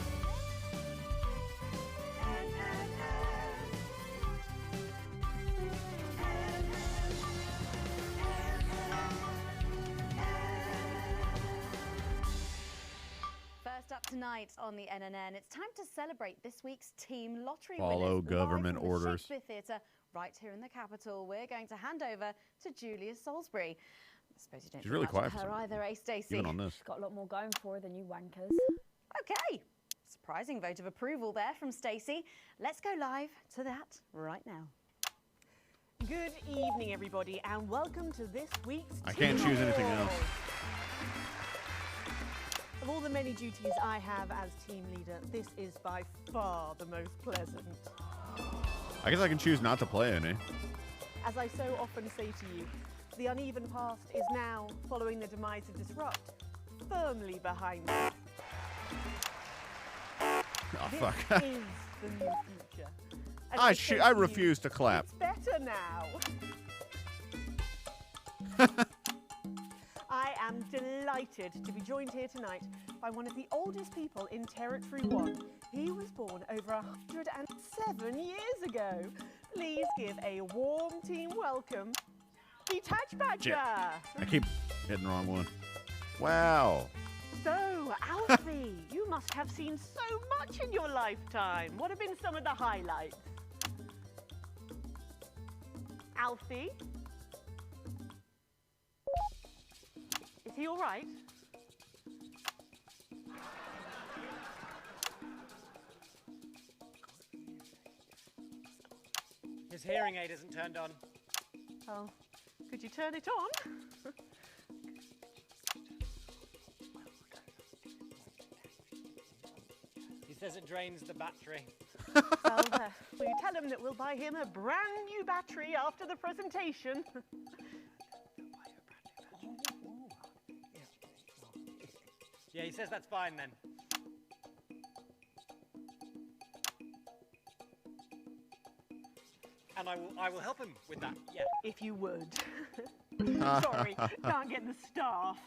First up tonight on the NNN, it's time to celebrate this week's team lottery Follow winners. government live from orders. The Shakespeare Theatre, right here in the capital. We're going to hand over to Julia Salisbury. I suppose you don't She's think really much quiet of for her some either, eh, Stacey? Even on this. Got a lot more going for her than you wankers. Okay, Surprising vote of approval there from Stacey. Let's go live to that right now. Good evening, everybody, and welcome to this week's I can't choose anything else. Of all the many duties I have as team leader, this is by far the most pleasant. I guess I can choose not to play any. As I so often say to you, the uneven past is now, following the demise of Disrupt, firmly behind us. Oh, This fuck. is the new future. And say I to you, refuse to clap. It's better now. I am delighted to be joined here tonight by one of the oldest people in Territory 1. He was born over 107 years ago. Please give a warm team welcome, the Touch Badger. Shit. I keep hitting the wrong one. Wow. So, Alfie, you must have seen so much in your lifetime. What have been some of the highlights? Alfie? Is he all right? His hearing aid isn't turned on. Oh, could you turn it on? He says it drains the battery. Well, will you tell him that we'll buy him a brand new battery after the presentation? Yeah, he says that's fine then. And I will help him with that, yeah. If you would. Sorry, can't get the staff.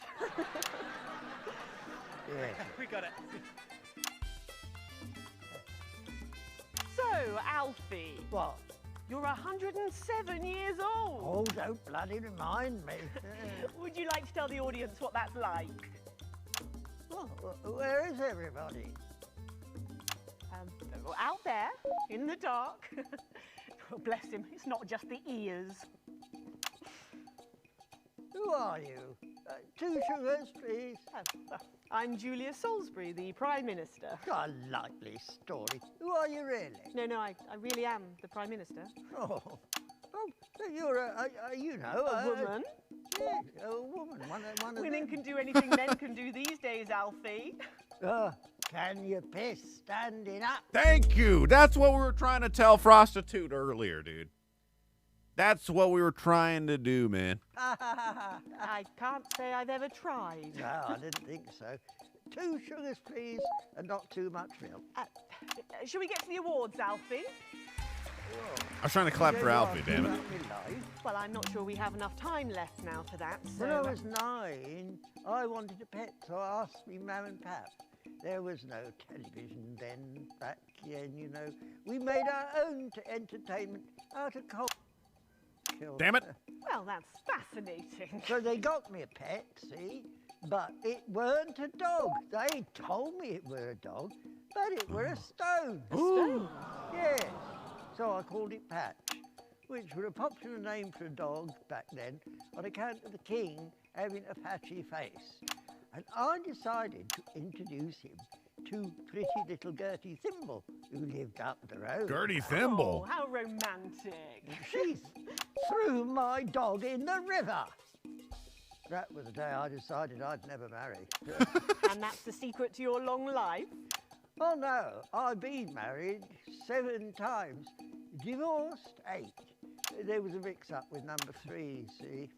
We got it. So, Alfie. What? You're 107 years old. Oh, don't bloody remind me. Would you like to tell the audience what that's like? Well, where is everybody? Out there, in the dark. Oh, bless him, it's not just the ears. Who are you? 2 sugars, please. I'm Julia Salisbury, the Prime Minister. A likely story. Who are you really? No, I really am the Prime Minister. Oh, so you're a woman? Yeah, a woman. One of Women them. can do anything men can do these days, Alfie. Can you piss standing up? Thank you. That's what we were trying to tell Prostitute earlier, dude. That's what we were trying to do, man. I can't say I've ever tried. No, I didn't think so. 2 sugars, please, and not too much milk. Shall we get to the awards, Alfie? I was trying to clap for Alfie, damn it. Well, I'm not sure we have enough time left now for that, so... When I was 9, I wanted a pet, so I asked me mum and pap. There was no television then, back then, you know. We made our own entertainment out of coal. Damn it. Well, that's fascinating. So they got me a pet, see? But it weren't a dog. They told me it were a dog, but it were a stone. A stone? Yes. So I called it Patch, which was a popular name for a dog back then on account of the king having a patchy face. And I decided to introduce him to pretty little Gertie Thimble, who lived up the road. Gertie Thimble? Oh, how romantic. She threw my dog in the river. That was the day I decided I'd never marry. And that's the secret to your long life? Oh, no. I've been married 7 times. Divorced 8. There was a mix-up with number 3, see?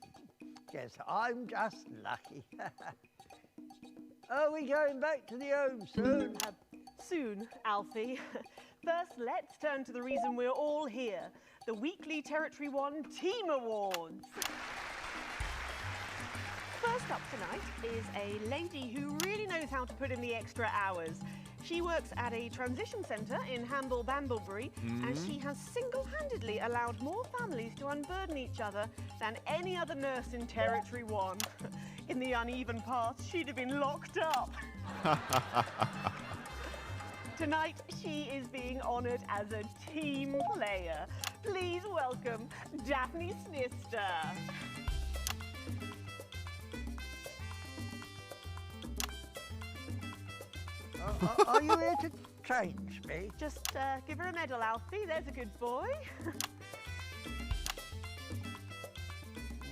Yes, I'm just lucky. Are we going back to the home soon? Soon, Alfie. First, let's turn to the reason we're all here, the weekly Territory 1 Team Awards. First up tonight is a lady who really knows how to put in the extra hours. She works at a transition centre in Hamble-Bamblebury, and she has single-handedly allowed more families to unburden each other than any other nurse in Territory 1. In the uneven past, she'd have been locked up. Tonight, she is being honoured as a team player. Please welcome Daphne Snister. Are you here to change me? Just give her a medal, Alfie. There's a good boy.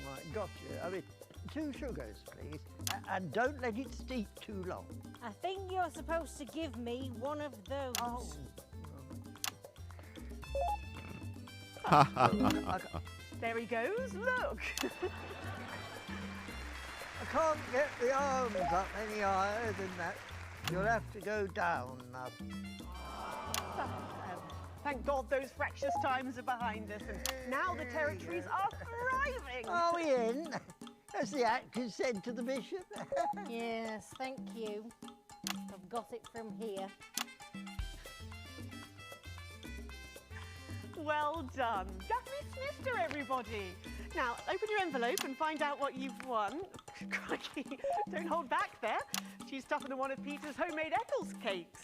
Right, got you. I mean, 2 sugars, please. And don't let it steep too long. I think you're supposed to give me one of those. Oh. There he goes. Look. I can't get the arms up any higher than that. You'll have to go down now. Thank God those fractious times are behind us, and now the territories are thriving. Are we in? As the actors said to the bishop. Yes, thank you. I've got it from here. Well done. Daphne Snister, everybody. Now, open your envelope and find out what you've won. Crikey, don't hold back there. She's tougher than one of Peter's homemade Eccles cakes.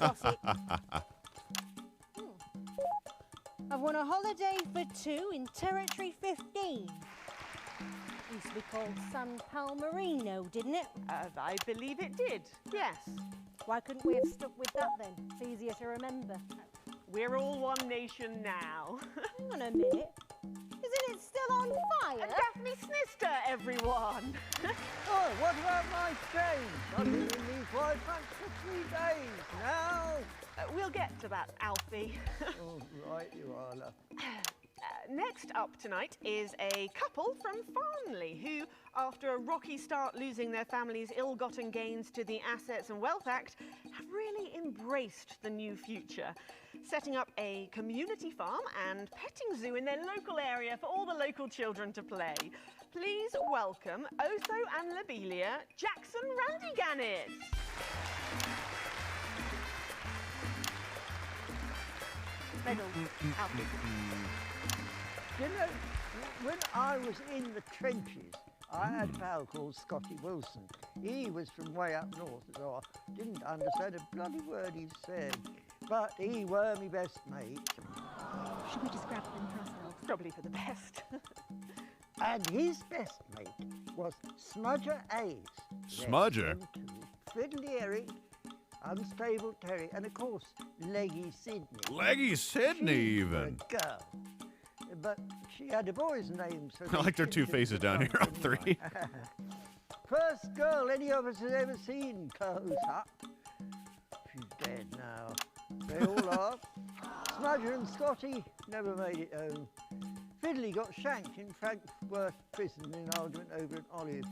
I've won a holiday for 2 in Territory 15. Used to be called San Palmerino, didn't it? I believe it did, yes. Why couldn't we have stuck with that then? It's easier to remember. We're all one nation now. Hang on a minute. Isn't it still on fire? Daphne Snister, everyone. Oh, what about my change? I've been in these white pants for 3 days now. We'll get to that, Alfie. Oh, right you are, love. Next up tonight is a couple from Farnley who, after a rocky start losing their family's ill-gotten gains to the Assets and Wealth Act, have really embraced the new future, setting up a community farm and petting zoo in their local area for all the local children to play. Please welcome Otho and Lobelia Jackson Randy-Gannett. You know, when I was in the trenches, I had a pal called Scotty Wilson. He was from way up north, so I didn't understand a bloody word he said. But he were my best mate. Should we just grab them for ourselves? Probably for the best. And his best mate was Smudger Ace. Smudger? Fiddly Eric, Unstable Terry, and of course, Leggy Sydney. Leggy Sydney, even. A girl. But she had a boy's name, so I like their 2 faces down here on 3. First girl any of us has ever seen close up. She's dead now. They all are. Smudger and Scotty never made it home. Fiddly got shanked in Frankfurt prison in an argument over an olive.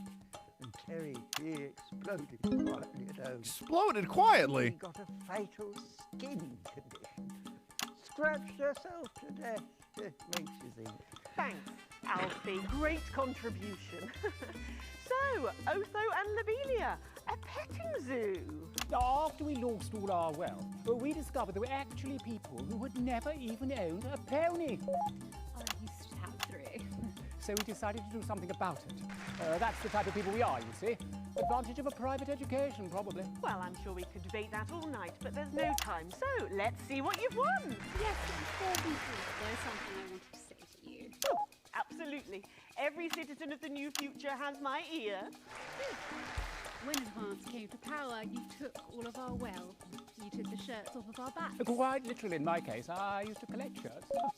And Terry, he exploded quietly at home. Exploded quietly? He got a fatal skin condition. Scratched herself to death. It makes you think. Thanks, Alfie. Great contribution. So, Otho and Lobelia, a petting zoo. After we lost all our wealth, we discovered there were actually people who had never even owned a pony. I used to have 3. So we decided to do something about it. That's the type of people we are, you see. Advantage of a private education, probably. Well, I'm sure we could debate that all night, but there's no time. So, let's see what you've won. Yes, before we do, there's something I wanted to say to you. Oh, absolutely. Every citizen of the new future has my ear. When Advance came to power, you took all of our wealth. You took the shirts off of our backs. Quite literally, in my case, I used to collect shirts. Well,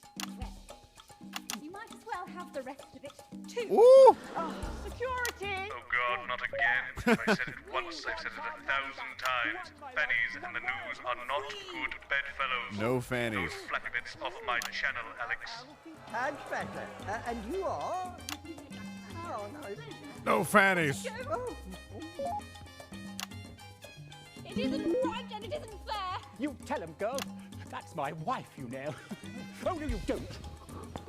you might as well have the rest of it, too. Ooh! Oh, security! Oh God, not again. If I said it once, I've said it 1,000 times. Fannies and the news are not good bedfellows. No fannies. Those flappy bits off my channel, Alex. And better. And you are? Oh, nice. No fannies. Oh. It isn't right and it isn't fair. You tell him, girl. That's my wife, you know. Oh, no, you don't.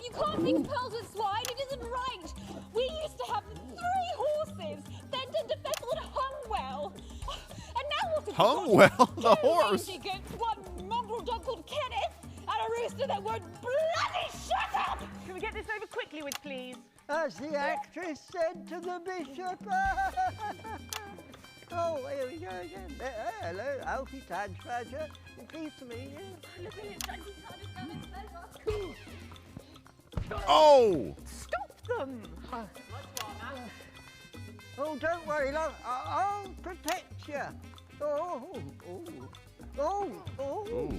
You can't make pearls with swine. It isn't right. We used to have 3 horses. Then turned to Bethel and Hungwell. And now what have Hungwell, the 2 horse. mangy goats, 1 mongrel dog called Kenneth, and a rooster that won't bloody shut up. Can we get this over quickly with, please? As the actress said to the bishop. Oh, here we go again. Hello, Alfie Tadge-Badger. Pleased to meet you. Oh! Stop them! Oh, don't worry, love. I'll protect you. Oh, Oh, oh, Ooh.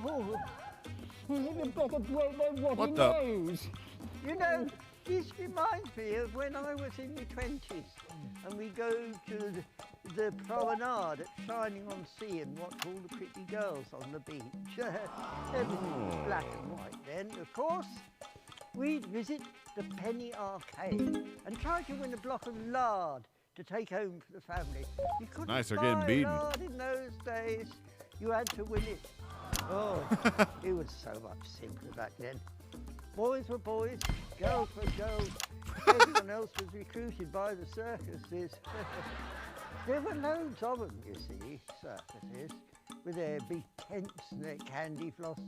oh. You better break their What rotting the- nose. You know, this reminds me of when I was in my 20s and we go to the promenade at Shining on Sea and watch all the pretty girls on the beach. Everything was black and white then, of course. We'd visit the Penny Arcade and try to win a block of lard to take home for the family. You couldn't Nice, they're buy getting beaten. lard in those days. You had to win it. Oh, it was so much simpler back then. Boys were boys, girls were girls. Everyone else was recruited by the circuses. There were loads of them, you see, circuses, with their big tents and their candy floss.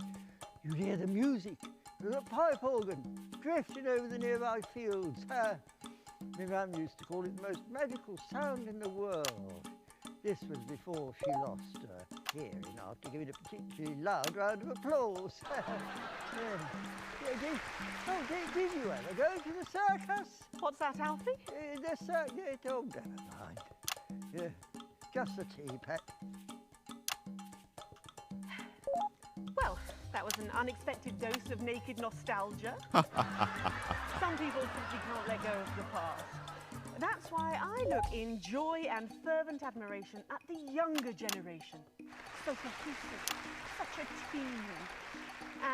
You'd hear the music, the pipe organ, drifting over the nearby fields. My mum used to call it the most magical sound in the world. This was before she lost her hearing after giving a particularly loud round of applause. Did you ever go to the circus? What's that, Alfie? The circus. Oh, never mind. Yeah, just the tea, Pet. Well, that was an unexpected dose of naked nostalgia. Some people simply can't let go of the past. That's why I look in joy and fervent admiration at the younger generation. So cohesive, such a team.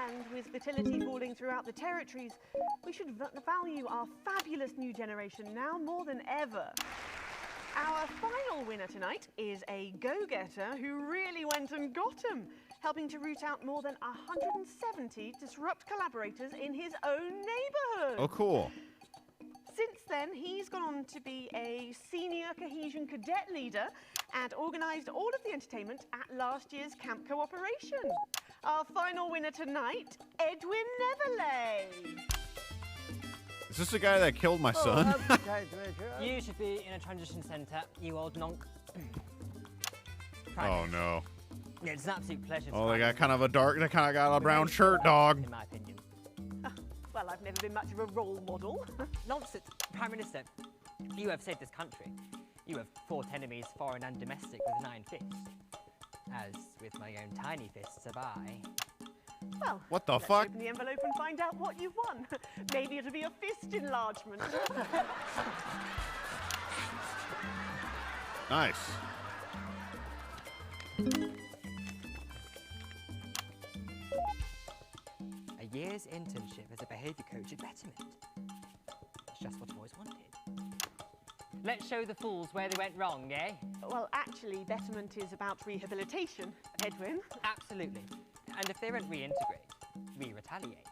And with fertility falling throughout the territories, we should value our fabulous new generation now more than ever. Our final winner tonight is a go-getter who really went and got 'em, helping to root out more than 170 Disrupt collaborators in his own neighbourhood. Oh, cool. Since then, he's gone on to be a senior cohesion cadet leader and organised all of the entertainment at last year's camp cooperation. Our final winner tonight, Edwin Neverley. Is this the guy that killed my son? You should be in a transition centre, you old nonk. Oh, no. Yeah, it's an absolute pleasure. Oh, they got kind of a dark, they kind of got a brown shirt, dog. In my opinion. Well, I've never been much of a role model. Nonsense. Prime Minister, you have saved this country. You have fought enemies, foreign and domestic, with 9 fists. As with my own tiny fists have I. Well, What the let's fuck? open the envelope and find out what you've won. Maybe it'll be a fist enlargement. Nice. A year's internship as a behaviour coach at Betterment. It's just what I've always wanted. Let's show the fools where they went wrong, eh? Well, actually, Betterment is about rehabilitation, Edwin. Absolutely. And if they don't reintegrate, we retaliate.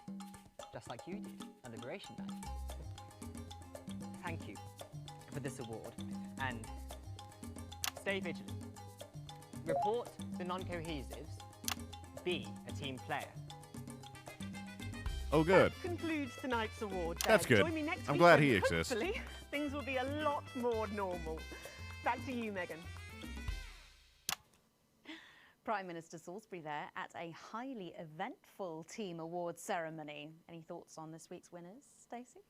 Just like you did on Liberation Night. Thank you for this award. And stay vigilant. Report the non-cohesives. Be a team player. Oh, good. That concludes tonight's award. That's good. Join me next I'm week glad when he exists. Hopefully, things will be a lot more normal. Back to you, Megan. Prime Minister Salisbury there at a highly eventful team awards ceremony. Any thoughts on this week's winners, Stacey?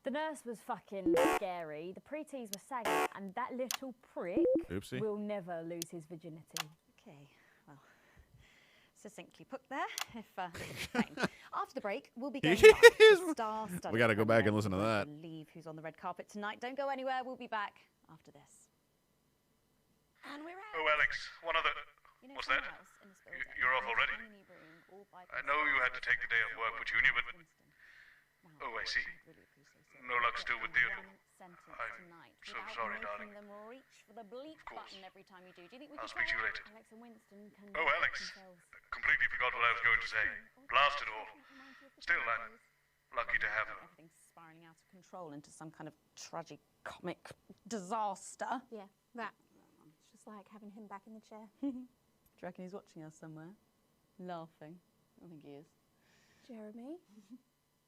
The nurse was fucking scary, the pretees were saggy, and that little prick Oopsie. will never lose his virginity. Okay, well, succinctly put there. If fine. After the break, we'll be going back to Star Study. We got to go back and listen to that. Believe who's on the red carpet tonight. Don't go anywhere. We'll be back after this. And we're out. Oh, Alex, one other... What's that? You're off already? I know you had to take the day off work, Petunia, but... Oh, I see. No luck still with Theodore. I'm so sorry, darling. Them reach for the bleep button every time you do. Do you think we I'll could speak to you later. Alex and Winston can Oh, Alex. Completely forgot what I was going to say. Blast it all. Still, I'm lucky to have her. Everything's spiraling out of control into some kind of tragic comic disaster. Yeah, that. It's just like having him back in the chair. Do you reckon he's watching us somewhere? Laughing. I think he is. Jeremy,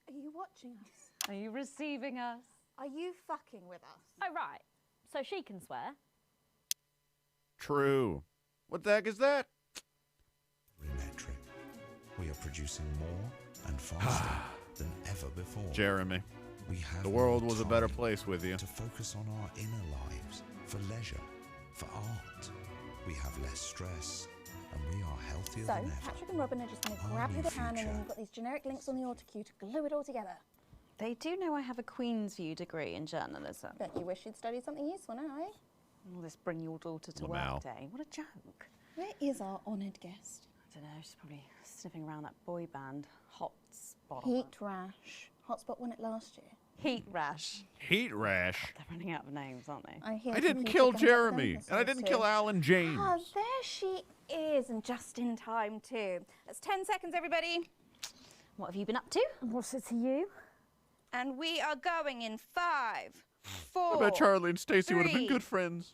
are you watching us? Are you receiving us? Are you fucking with us? Oh, right. So she can swear. True. What the heck is that? Metric. We are producing more and faster than ever before. Jeremy. We have The world more was a better time place with you. to focus on our inner lives, for leisure, for art. We have less stress, and we are healthier So, than ever. Patrick and Robin are just going to grab who they can, and then you've got these generic links on the auto cue to glue it all together. They do know I have a Queen's View degree in journalism. Bet you wish you'd studied something useful now, eh? All this bring your daughter to Wow. work day. What a joke. Where is our honoured guest? I don't know, she's probably sniffing around that boy band hotspot. Heat rash. Hotspot won it last year. Heat rash. Heat rash. They're running out of names, aren't they? I I didn't kill Jeremy, and I didn't kill Alan James. Oh, there she is, and just in time too. That's 10 seconds, everybody. What have you been up to? What's it to you? And we are going in 5, 4. I bet Charlie and Stacy would have been 3. good friends.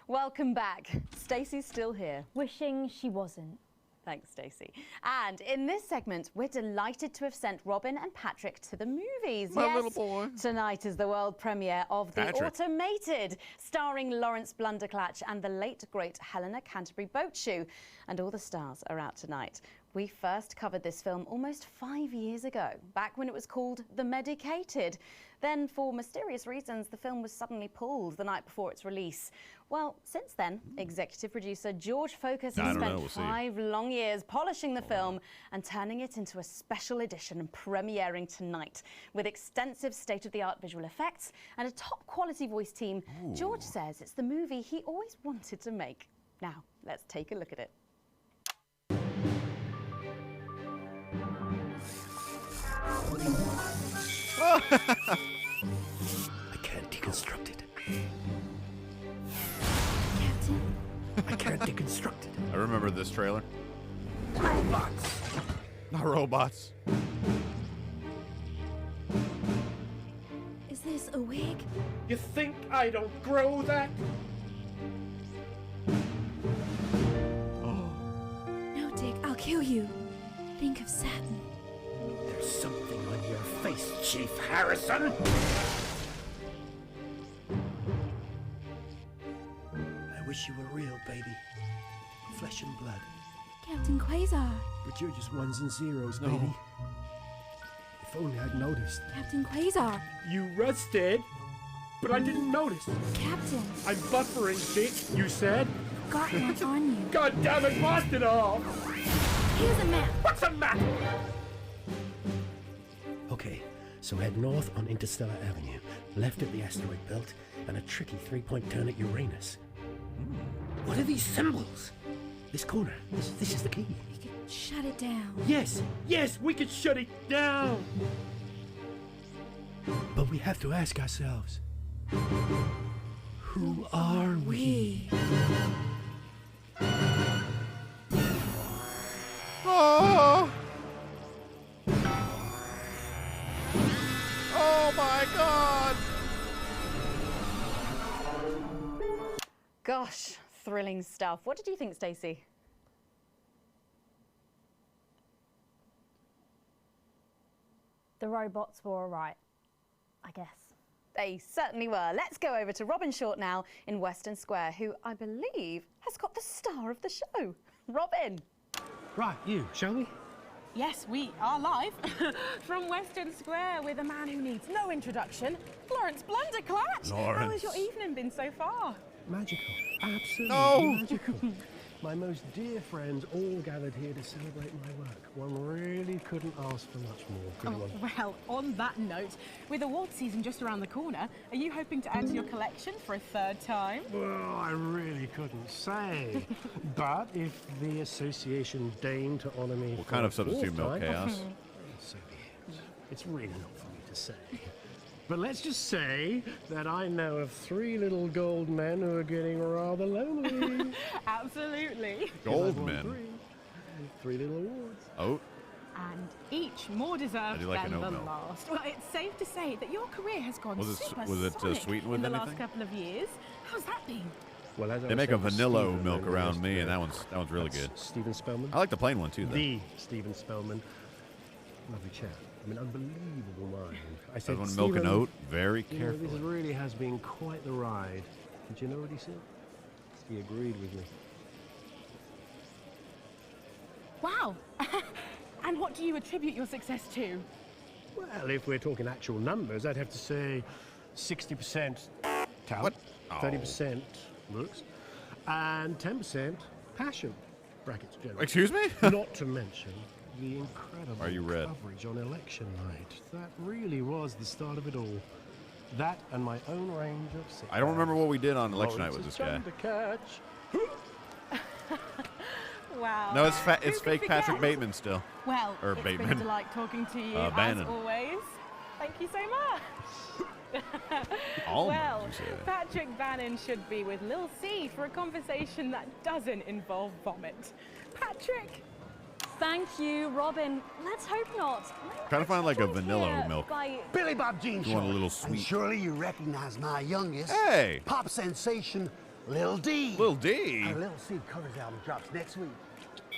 Welcome back. Stacey's still here. Wishing she wasn't. Thanks, Stacey. And in this segment, we're delighted to have sent Robin and Patrick to the movies. My yes, little boy. Tonight is the world premiere of The Patrick. Automated, starring Lawrence Blunderclatch and the late, great Helena Canterbury Boatshoe. And all the stars are out tonight. We first covered this film almost 5 years ago, back when it was called The Medicated. Then, for mysterious reasons, the film was suddenly pulled the night before its release. Well, since then, executive producer George Focus has spent 5 long years polishing the film and turning it into a special edition and premiering tonight. With extensive state-of-the-art visual effects and a top-quality voice team, George says it's the movie he always wanted to make. Now, let's take a look at it. I can't deconstruct it. Captain? I can't deconstruct it. I remember this trailer. Robots! Not robots. Is this a wig? You think I don't grow that? No, Dick, I'll kill you. Think of Saturn. There's something on your face, Chief Harrison! I wish you were real, baby. Flesh and blood. Captain Quasar. But you're just ones and zeros, No. baby. If only I'd noticed. Captain Quasar. You rusted, but I didn't notice. Captain. I'm buffering, Dick, you said. Got one on you. God damn it, lost it all! Here's a map. What's a map? Okay, so head north on Interstellar Avenue, left at the asteroid belt, and a tricky three-point turn at Uranus. What are these symbols? This corner. This is the key. We could shut it down. Yes, we could shut it down. But we have to ask ourselves, who are we? Oh! Oh my God! Gosh, thrilling stuff. What did you think, Stacey? The robots were all right, I guess. They certainly were. Let's go over to Robin Short now in Western Square, who I believe has got the star of the show. Robin. Right, you, shall we? Yes, we are live from Western Square with a man who needs no introduction, Lawrence Blunderclatch. How has your evening been so far? Magical. Absolutely No. magical. My most dear friends all gathered here to celebrate my work. One really couldn't ask for much more, could one? Well, on that note, with award season just around the corner, are you hoping to add to your collection for a third time? Well, I really couldn't say. But if the association deigned to honour me What for kind a of substitute milk fourth time, chaos? so be it. It's really not for me to say. But let's just say that I know of 3 little gold men who are getting rather lonely. Absolutely. Gold I've won men. 3 little awards. Oh. And each more deserved do like than an the oat milk. last. Well, it's safe to say that your career has gone Was it supersonic sweetened with in the anything? last couple of years. How's that been? Well, as I They was make a saying to vanilla Stephen milk earlier around me, yesterday, and that one's really good. Stephen Spellman. I like the plain one too, though. The Stephen Spellman. Lovely chap. I mean, unbelievable mind. I said, Everyone milk and "Stephen, oat very you know, carefully." this really has been quite the ride. Did you know what he said? He agreed with me. Wow. And what do you attribute your success to? Well, if we're talking actual numbers, I'd have to say 60% talent, 30% looks, And 10% passion. Brackets general. Excuse me? Not to mention the incredible Are you red? coverage on election night. That really was the start of it all. That and my own range of sitcoms. I don't remember what we did on election night with this guy. To catch. Wow. No, it's Who it's could fake forget? Patrick Bateman still. Well, or it's Bateman. been a delight talking to you, as Bannon. always. Thank you so much. Well, you say. Patrick Bannon should be with Lil C for a conversation that doesn't involve vomit. Patrick! Thank you, Robin. Let's hope not. Trying to find like a vanilla milk. Billy Bob Jean You want a Show. little And sweet. surely you recognize my youngest. Hey! Pop sensation, Lil D. Lil D? Our Lil C covers album drops next week.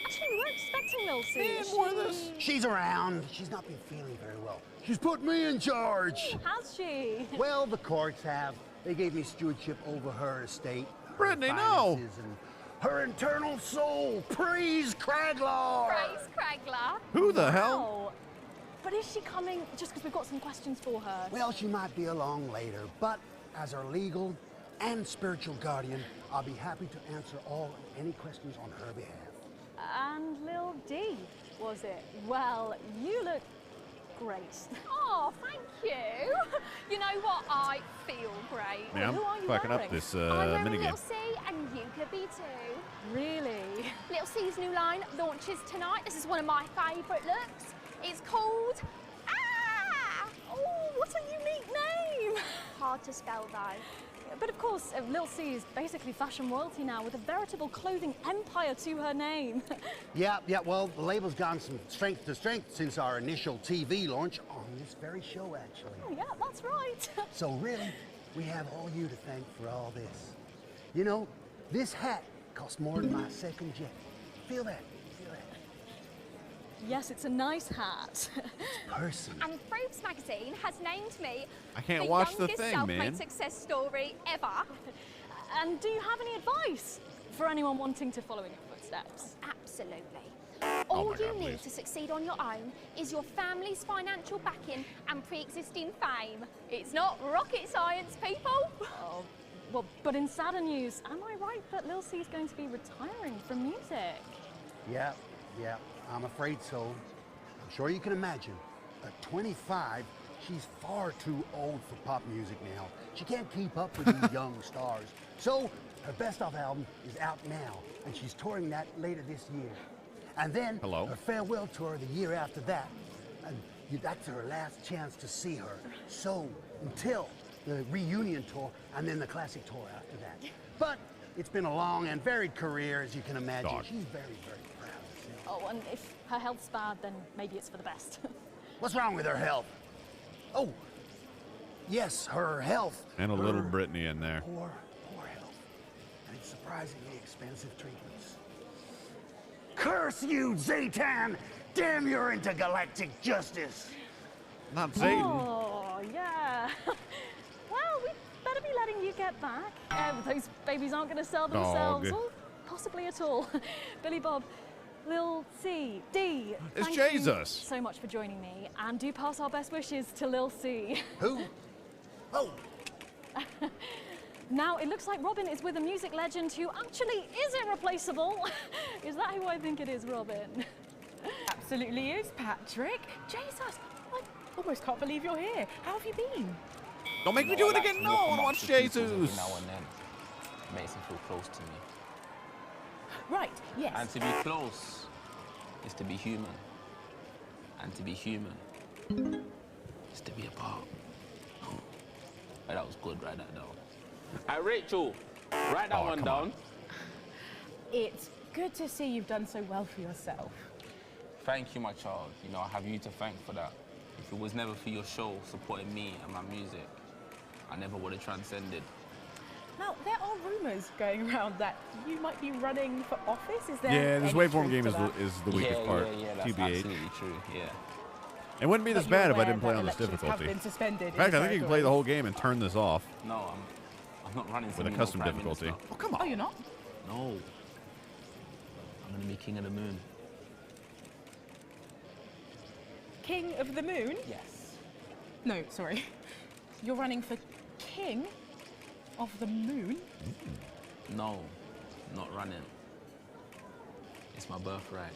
Actually, we weren't expecting Lil C. Man, more of this. She's around. She's not been feeling very well. She's put me in charge. Has she? Well, the courts have. They gave me stewardship over her estate. her Brittany, no. finances, and her internal soul. Praise Craglar. Praise Craglar. Who the hell? Wow. But is she coming just because we've got some questions for her? Well, she might be along later, but as her legal and spiritual guardian, I'll be happy to answer all and any questions on her behalf. And Lil D, was it? Well, you look great. Oh, thank you. You know what? I feel great. Man, who are I'm you fucking up wearing? this I'm wearing minigame. Little C, and you could be too. Really? Little C's new line launches tonight. This is one of my favourite looks. It's called Oh, what a unique name! Hard to spell though. But of course, Lil C is basically fashion royalty now with a veritable clothing empire to her name. Yeah, well, the label's gone from strength to strength since our initial TV launch on this very show, actually. Oh, yeah, that's right. So really, we have all you to thank for all this. You know, this hat cost more than my second jet. Feel that? Feel that? Yes, it's a nice hat. Person. And Forbes magazine has named me I can't the watch the youngest thing, self-made man. success story ever. And do you have any advice for anyone wanting to follow in your footsteps? Absolutely. Oh All my you God, need please. to succeed on your own is your family's financial backing and pre-existing fame. It's not rocket science, people. Oh, well, but in sadder news, am I right that Lil C is going to be retiring from music? Yeah, I'm afraid so. I'm sure you can imagine. At 25, she's far too old for pop music now. She can't keep up with these young stars. So, her best of album is out now, and she's touring that later this year. And then, her farewell tour the year after that. And that's her last chance to see her. So, until the reunion tour, and then the classic tour after that. But it's been a long and varied career, as you can imagine. Dog. She's very, very proud of herself. Oh, and if her health's bad, then maybe it's for the best. What's wrong with her health? Oh, yes, her health. And a little Her Brittany in there. Poor health. And it's surprisingly expensive treatments. Curse you, Zaytan! Damn your intergalactic justice! Not Zayden. Oh, yeah. Well, we better be letting you get back. Those babies aren't going to sell themselves, Dog. or possibly at all. Billy Bob, Lil C, D. It's thank Jesus. you so much for joining me, and do pass our best wishes to Lil C. Who? Oh. Now, it looks like Robin is with a music legend who actually is irreplaceable. Is that who I think it is, Robin? Absolutely is, Patrick. Jesus, I almost can't believe you're here. How have you been? Don't make me do it again. No, I want to watch Jesus. Now and then makes him feel close to me. Right, yes. And to be close is to be human. And to be human is to be apart. Oh, that was good. Write that down. Hey, Rachel, write that one down. It's good to see you've done so well for yourself. Thank you, my child. You know, I have you to thank for that. If it was never for your show supporting me and my music, I never would have transcended. Now, there are rumours going around that you might be running for office. Is there Yeah, this any waveform truth game to is that? the weakest part. Yeah, that's TBH. absolutely true, yeah. It wouldn't be this But you're bad if I aware didn't play that on this elections have difficulty. been suspended In fact, in I think you can play the territories. whole game and turn this off No, I'm not running with a custom difficulty. Oh, come on. Oh, you're not? No. I'm gonna be king of the moon. King of the Moon? Yes. No, sorry. You're running for King of the Moon? No. not running. It's my birthright.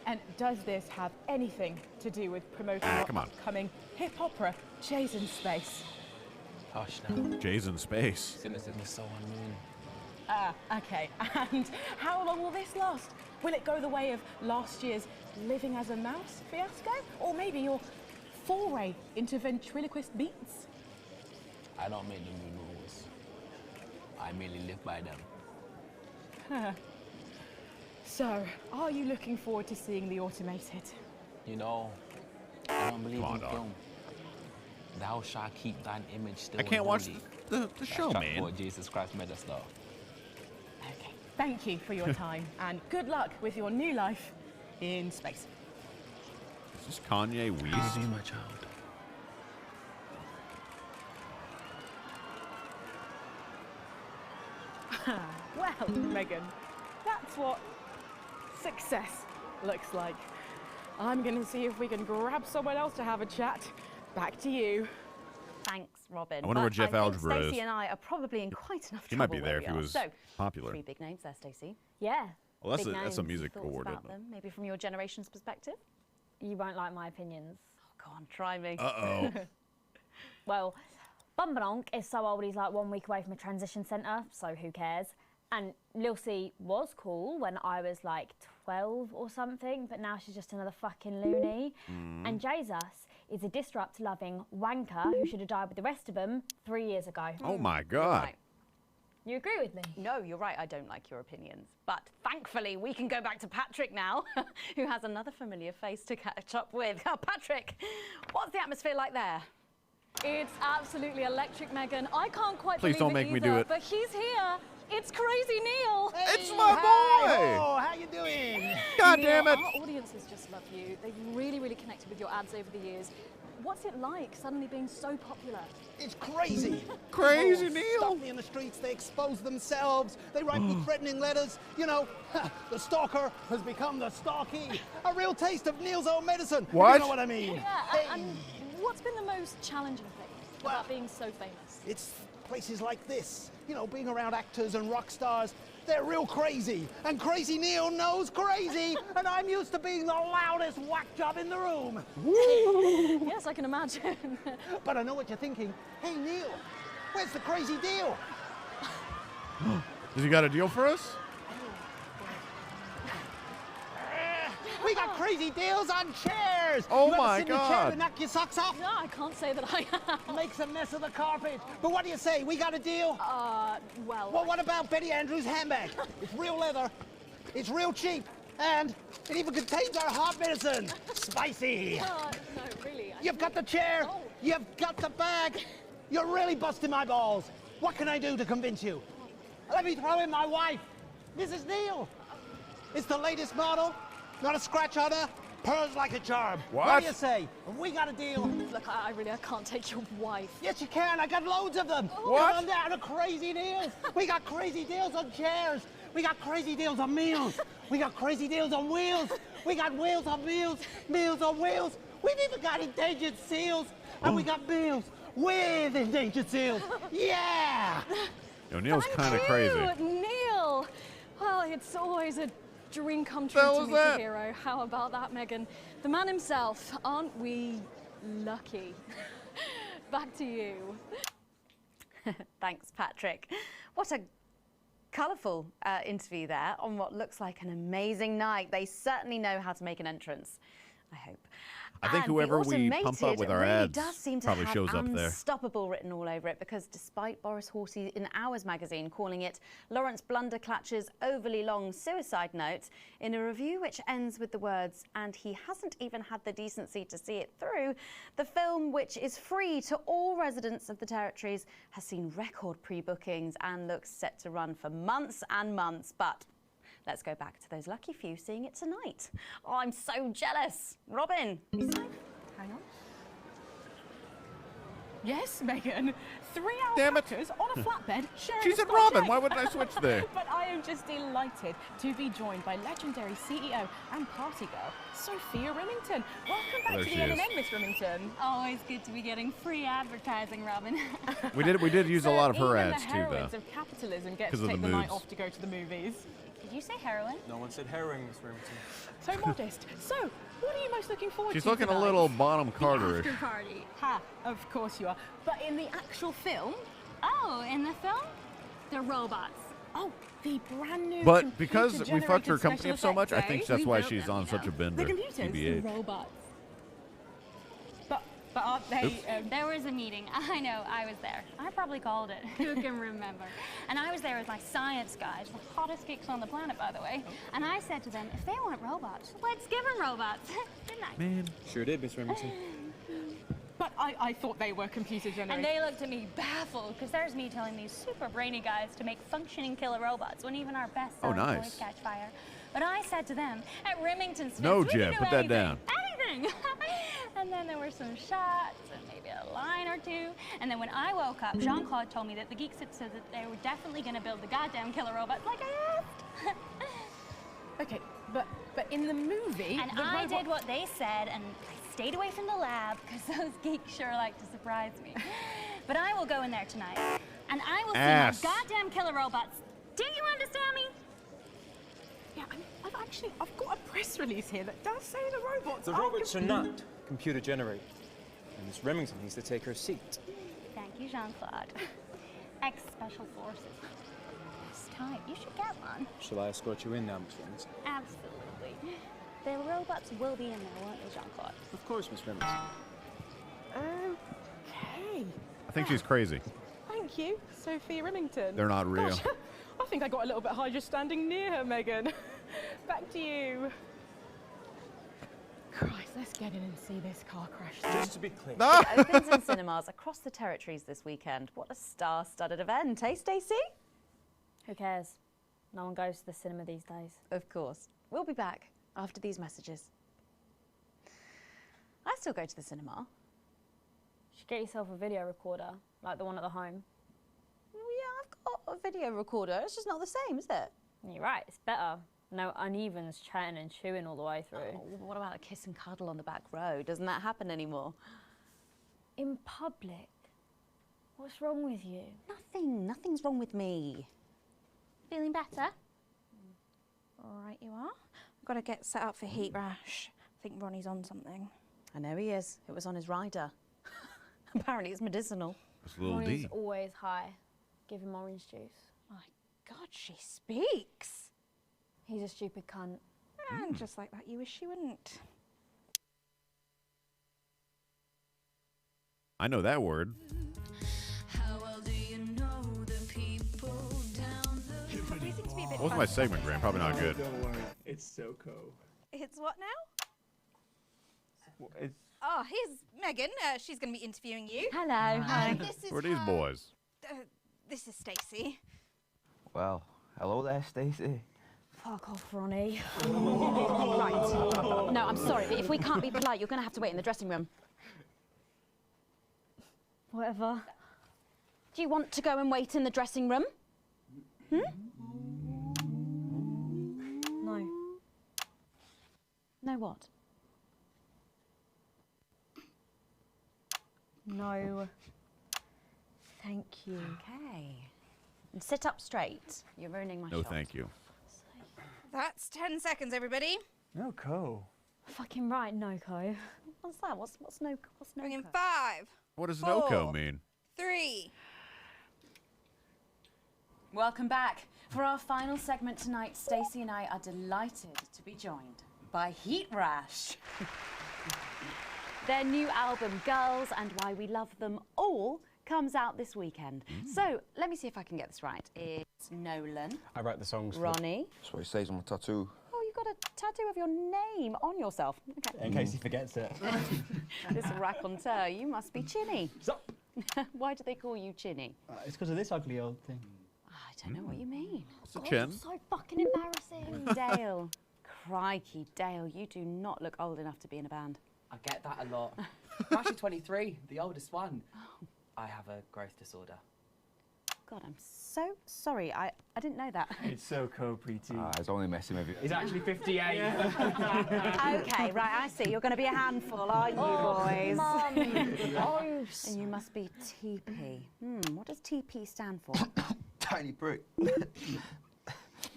And does this have anything to do with promoting your come on. upcoming hip opera, Jay's in Space? Hush now. Jay's in Space. Cynicism is so unmeaning. Okay. And how long will this last? Will it go the way of last year's Living as a Mouse fiasco? Or maybe your foray into ventriloquist beats? I don't make the new rules. I merely live by them. So, are you looking forward to seeing The Automated? You know, I don't believe Come on, in dog. film. Thou shalt keep thine image still. I can't watch holy. the show, man. Lord Jesus Christ made us though. Okay. Thank you for your time, and good luck with your new life in space. Is this Kanye West? Easy, my child. Well, Megan, that's what success looks like. I'm going to see if we can grab someone else to have a chat. Back to you. Thanks, Robin. I wonder where But Jeff I think Algebra is. Stacey and I are probably in quite enough He trouble might be where there we if he are. was So, popular. 3 big names there, Stacey. Yeah. Well, that's Big a names, music thoughts award, about isn't it? them, maybe from your generation's perspective. You won't like my opinions. Oh, go on, try me. Uh-oh. Well, Bumbanonk is so old he's like 1 week away from a transition centre, so who cares? And Lil C was cool when I was like 12 or something, but now she's just another fucking loony. And Jesus is a disrupt-loving wanker who should have died with the rest of them 3 years ago. Oh my God. Right. You agree with me? No, you're right, I don't like your opinions. But thankfully, we can go back to Patrick now, who has another familiar face to catch up with. Oh, Patrick, what's the atmosphere like there? It's absolutely electric, Megan. I can't quite Please believe don't it make me either, do it. but he's here. It's Crazy Neil. It's my boy! Oh, how you doing? God Neil, damn it! Our audiences just love you. They've really, really connected with your ads over the years. What's it like suddenly being so popular? It's crazy. Crazy People Neil. Stop me in the streets. They expose themselves. They write me threatening letters. You know, the stalker has become the stalky. A real taste of Neil's own medicine. What? You know what I mean? Yeah, and what's been the most challenging thing about being so famous? It's places like this. You know, being around actors and rock stars. They're real crazy. And Crazy Neil knows crazy. And I'm used to being the loudest whack job in the room. Yes, I can imagine. But I know what you're thinking. Hey, Neil, where's the crazy deal? Does he got a deal for us? We got crazy deals on chairs. Oh you ever my sit in a chair God. and knock your socks off? No, I can't say that I have. Makes a mess of the carpet. But what do you say? We got a deal? Well, What about Betty Andrews' handbag? It's real leather. It's real cheap. And it even contains our heart medicine. Spicy. no, really. You've got the chair. Oh. You've got the bag. You're really busting my balls. What can I do to convince you? Let me throw in my wife, Mrs. Neal. It's the latest model. Not a scratch on her. Pearls like a charm. What do you say? Have we got a deal? Look, I can't take your wife. Yes, you can. I got loads of them. What? Come on down to Crazy Deals. We got crazy deals on chairs. We got crazy deals on meals. We got crazy deals on wheels. We got wheels on meals, meals on wheels. We've even got endangered seals. And we got meals with endangered seals. Yeah! Yo, Neil's kind of crazy. Neil! Well, it's always a dream come true hell to is meet that? the hero. How about that, Megan? The man himself. Aren't we lucky? Back to you. Thanks, Patrick. What a colourful interview there on what looks like an amazing night. They certainly know how to make an entrance, I hope. I think And whoever the we pump up Automated with our really ads does seem to probably have shows up there. Unstoppable written all over it, because despite Boris Horsey in Hours magazine calling it Lawrence Blunderclatch's overly long suicide note, in a review which ends with the words, "and he hasn't even had the decency to see it through," the film, which is free to all residents of the territories, has seen record pre-bookings and looks set to run for months and months. But let's go back to those lucky few seeing it tonight. Oh, I'm so jealous. Robin, be safe. Hang on. Yes, Megan. 3 Damn it. alpacas on a flatbed sharing She a said Scotch Robin. egg. Why wouldn't I switch there? But I am just delighted to be joined by legendary CEO and party girl, Sophia Remington. Welcome back There to she the is. NNN, Miss Remington. Always good to be getting free advertising, Robin. We did use a lot of her Even ads the too, though. heroines of capitalism get 'Cause to of the take the night moves. off to go to the movies. Did you say heroin? No one said herring, Miss Remington. So modest. So, what are you most looking forward She's to looking a tonight? little Bonham Carter-ish. After party. Ha, of course you are. But in the actual film... Oh, in the film? They're robots. Oh, the brand new But because we computer-generated fucked her company special up so much, I effects, think eh? that's We why built she's them, on you such a know. bender. The computers, TBH. the robots. But aren't they... Oops. There was a meeting. I know, I was there. I probably called it. Who can remember? And I was there with my science guys, the hottest geeks on the planet, by the way. And I said to them, if they want robots, let's give them robots. Didn't I? Man. Sure did, Miss Remington. But I thought they were computer-generated. And they looked at me baffled, because there's me telling these super brainy guys to make functioning killer robots when even our best Oh, selling nice. toys catch fire. But I said to them, at Remington Smith, No, we can Jeb, do put that anything, down. Anything! And then there were some shots, and maybe a line or two. And then when I woke up, Jean-Claude told me that the geeks had said that they were definitely going to build the goddamn killer robots like I asked. Okay, but in the movie... And the I robot- did what they said, and I stayed away from the lab, because those geeks sure like to surprise me. But I will go in there tonight, and I will Ass. see my goddamn killer robots. Do you understand me? Yeah, I've got a press release here that does say the robots The robots are not computer generated. And Miss Remington needs to take her seat. Thank you, Jean-Claude. Ex-Special Forces. It's time. You should get one. Shall I escort you in now, Miss Remington? Absolutely. The robots will be in there, won't they, Jean-Claude? Of course, Miss Remington. Okay. I think she's crazy. Thank you, Sophia Remington. They're not real. Gosh, I think I got a little bit high just standing near her, Megan. Back to you. Christ, let's get in and see this car crash. Just to be clear. It opens in cinemas across the territories this weekend. What a star-studded event, eh, Stacey? Who cares? No one goes to the cinema these days. Of course. We'll be back after these messages. I still go to the cinema. You should get yourself a video recorder, like the one at the home. Well, yeah, I've got a video recorder. It's just not the same, is it? You're right, it's better. No unevens chatting and chewing all the way through. Oh, what about a kiss and cuddle on the back row? Doesn't that happen anymore? In public? What's wrong with you? Nothing. Nothing's wrong with me. Feeling better? All right, you are. I've got to get set up for heat rash. I think Ronnie's on something. I know he is. It was on his rider. Apparently it's medicinal. It's a little Ronnie's D. always high. Give him orange juice. My God, she speaks. He's a stupid cunt. And just like that, you wish she wouldn't. I know that word. What was my segment, Graham? Probably not good. Don't worry. It's SoCo. It's what now? It's Oh, here's Megan. She's going to be interviewing you. Hello. Hi. This is Who are these boys? This is Stacey. well. Hello there, Stacey. Fuck off, Ronnie. Right. No, I'm sorry, but if we can't be polite, you're going to have to wait in the dressing room. Whatever. Do you want to go and wait in the dressing room? Hmm? No. No what? No. Thank you. Okay. And sit up straight. You're ruining my No, shot. thank you. That's 10 seconds, everybody. No co. Fucking right, Noco. What's that? What's no? Bring in 5. What does 4, NOCO mean? 3. Welcome back. For our final segment tonight, Stacey and I are delighted to be joined by Heat Rash. Their new album, Girls and Why We Love Them All, comes out this weekend. So, let me see if I can get this right. It's Nolan, I write the songs. Ronnie. That's what it says on my tattoo. Oh, you've got a tattoo of your name on yourself. Okay. In case he forgets it. This raconteur, you must be Chinny. Stop. Why do they call you Chinny? It's because of this ugly old thing. I don't know what you mean. It's a chin. So fucking embarrassing. Dale. Crikey, Dale, you do not look old enough to be in a band. I get that a lot. I'm actually 23, the oldest one. I have a growth disorder. God, I'm so sorry. I didn't know that. It's so pretty. He's only messing with you. He's actually 58. Okay, right, I see. You're going to be a handful, aren't you, boys? Mum. And you must be TP. What does TP stand for? Tiny prick.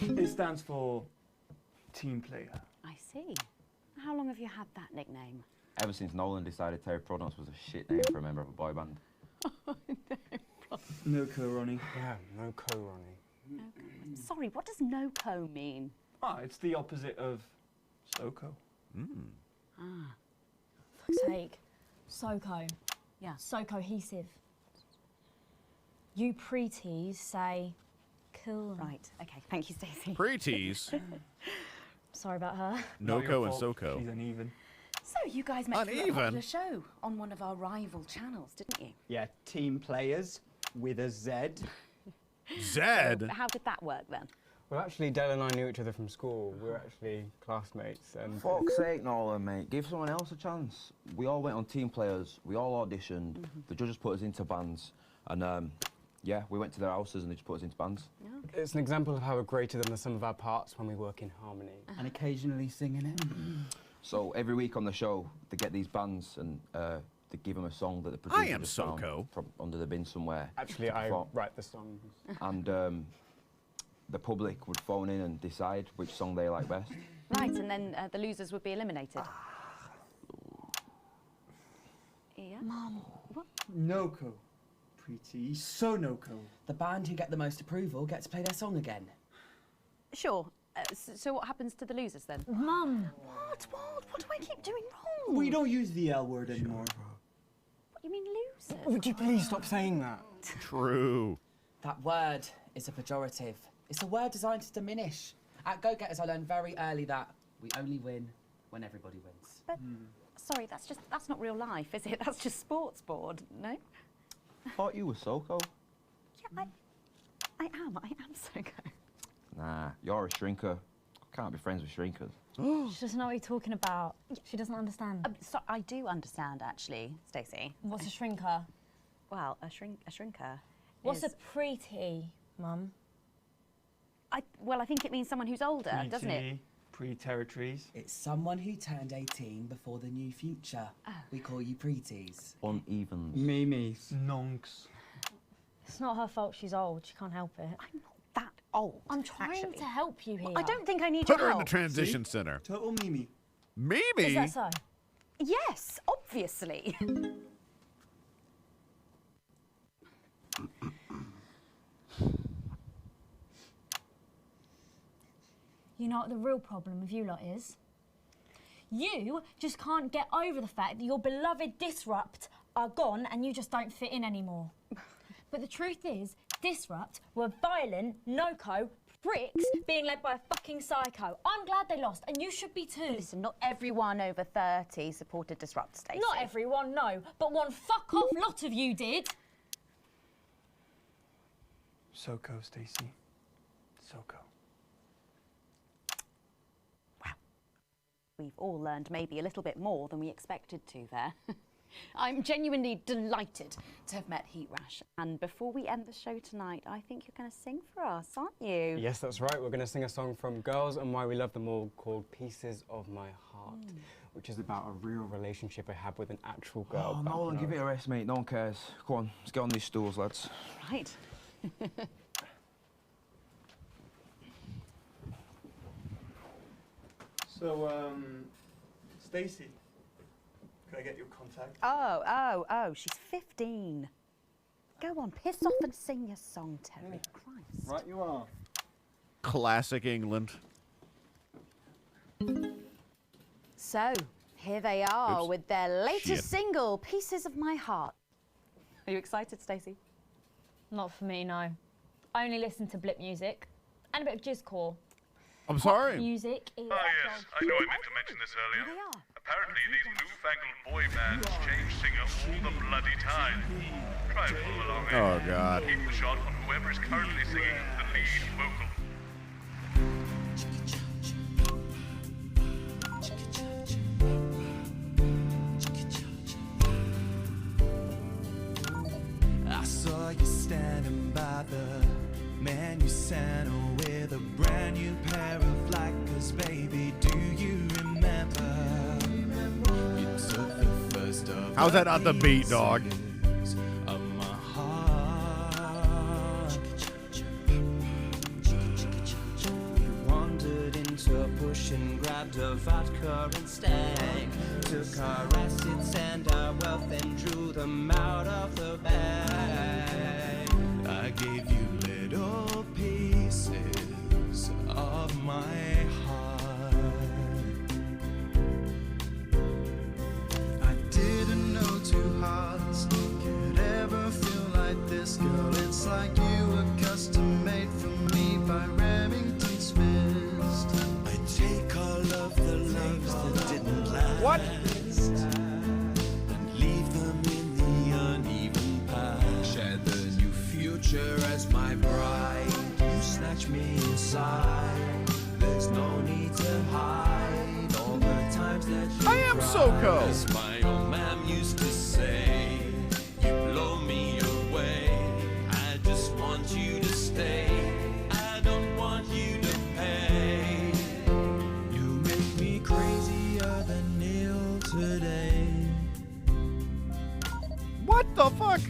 It stands for team player. I see. How long have you had that nickname? Ever since Nolan decided Terry Prodance was a shit name for a member of a boy band. No co, Ronnie. Yeah, no co, Ronnie. Sorry, what does no-co mean? It's the opposite of SoCo. Fuck's sake. SoCo. Yeah. So cohesive. You pretees say cool. Right, okay, thank you, Stacey. Pretees? Sorry about her. No-co and SoCo. She's uneven. So you guys made a Uneven? popular show on one of our rival channels, didn't you? Yeah, team players with a Z. Zed? How did that work then? Well, actually, Dell and I knew each other from school. We were actually classmates. And Fuck's sake, Nolan, mate. Give someone else a chance. We all went on team players. We all auditioned. The judges put us into bands. And, yeah, we went to their houses and they just put us into bands. It's an example of how we're greater than the sum of our parts when we work in harmony. And occasionally singing it. So every week on the show, they get these bands and they give them a song that the producer am just found SoCo. from under the bin somewhere. Actually, to I perform. write the songs. And the public would phone in and decide which song they like best. Right, and then the losers would be eliminated. Yeah? Mum. What? No co. Pretty. So no co. The band who get the most approval get to play their song again. Sure. So what happens to the losers then? Mum. What do I keep doing wrong? We don't use the L word anymore. What, you mean losers? Would you please stop saying that? True. That word is a pejorative. It's a word designed to diminish. At Go-Getters, I learned very early that we only win when everybody wins. But, sorry, that's not real life, is it? That's just sports board, no? Thought you were SoCo. Yeah, I am SoCo. Nah, you're a shrinker. Can't be friends with shrinkers. She doesn't know what you're talking about. She doesn't understand. So I do understand, actually, Stacey. What's a shrinker? Well, a shrinker. What's is... a pretty, Mum? Well, I think it means someone who's older, doesn't it? Pre-territories. It's someone who turned 18 before the new future. We call you pretees. Unevens. Mimis. Nonks. It's not her fault she's old. She can't help it. I'm not that old. I'm trying to help you here. Well, I don't think I need Put your her in help. the transition center. Total Mimi. Mimi? Is that so? Yes, obviously. You know what the real problem with you lot is? You just can't get over the fact that your beloved Disrupt are gone and you just don't fit in anymore. But the truth is, Disrupt were violent, no-co pricks being led by a fucking psycho. I'm glad they lost, and you should be too. Listen, not everyone over 30 supported Disrupt, Stacey. Not everyone, no, but one fuck-off lot of you did. SoCo, Stacey. SoCo. We've all learned maybe a little bit more than we expected to there. I'm genuinely delighted to have met Heat Rash. And before we end the show tonight, I think you're going to sing for us, aren't you? Yes, that's right. We're going to sing a song from Girls and Why We Love Them All called Pieces of My Heart, which is about a real relationship I had with an actual girl. Oh, Nolan, give it a rest, mate. No one cares. Go on, let's get on these stools, lads. Right. So, Stacey, can I get your contact? Oh, she's 15. Go on, piss off and sing your song, Terry. Christ. Right you are. Classic England. So, here they are Oops. with their latest Shit. single, Pieces of My Heart. Are you excited, Stacey? Not for me, no. I only listen to blip music and a bit of jizzcore. I'm sorry. Pop music is... Ah, yes, I know I meant to mention this earlier. Apparently, these newfangled boy bands change singer all the bloody time. Try and follow along, eh? Oh, God. Keep the shot on whoever is currently singing the lead vocal. you Santa with a brand new pair of Blackers, baby. Do you remember? You took the first of How's that not the beat, dog? of my heart. We wandered into a bush and grabbed a vodka and stag. Took our assets and our wealth and drew them out of the bag. I gave you little pieces of my heart. I didn't know two hearts could ever feel like this, girl. It's like you were custom made for me by Remington's fist. I take all of the loves that didn't last. What? And leave them in the uneven path. Share the new future as my bride. You snatch me inside. There's no need to hide all the times that you I am Soko. As my old man used to say, you blow me away. I just want you to stay. I don't want you to pay. You make me crazier than Neil today. What the fuck?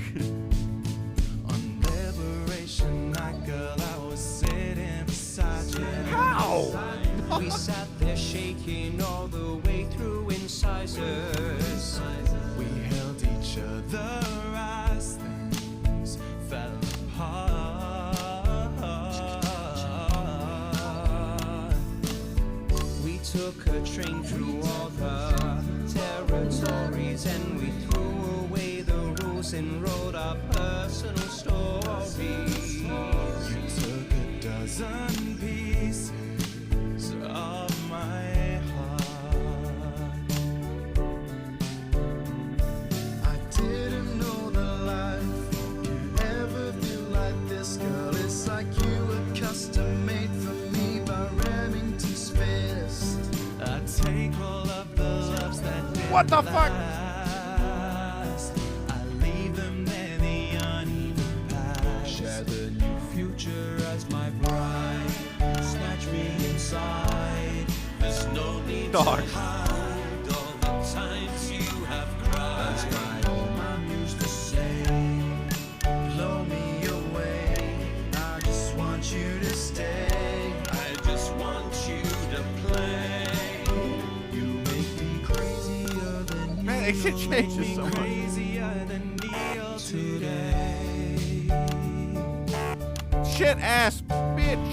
On Liberation Night, girl, I was sitting beside you. How? We sat there shaking all the way through incisors. We held each other as things fell apart. We took a train through all the territories and we threw away the rules and wrote our personal stories. You took a dozen pieces of my heart. I didn't know that life could ever feel like this, girl. It's like you were custom made for me by Remington's fist. I take all of the loves that didn't What the fuck? last. I leave them there, the uneven path. Share the new future as my bride. Snatch me inside. There's no need Dog. to hide all the times you have cried. As my old man used to say, blow me away. I just want you to stay. I just want you to play. You make me crazier than Man, it should change this so much. crazier than Neil today. Shit ass bitch.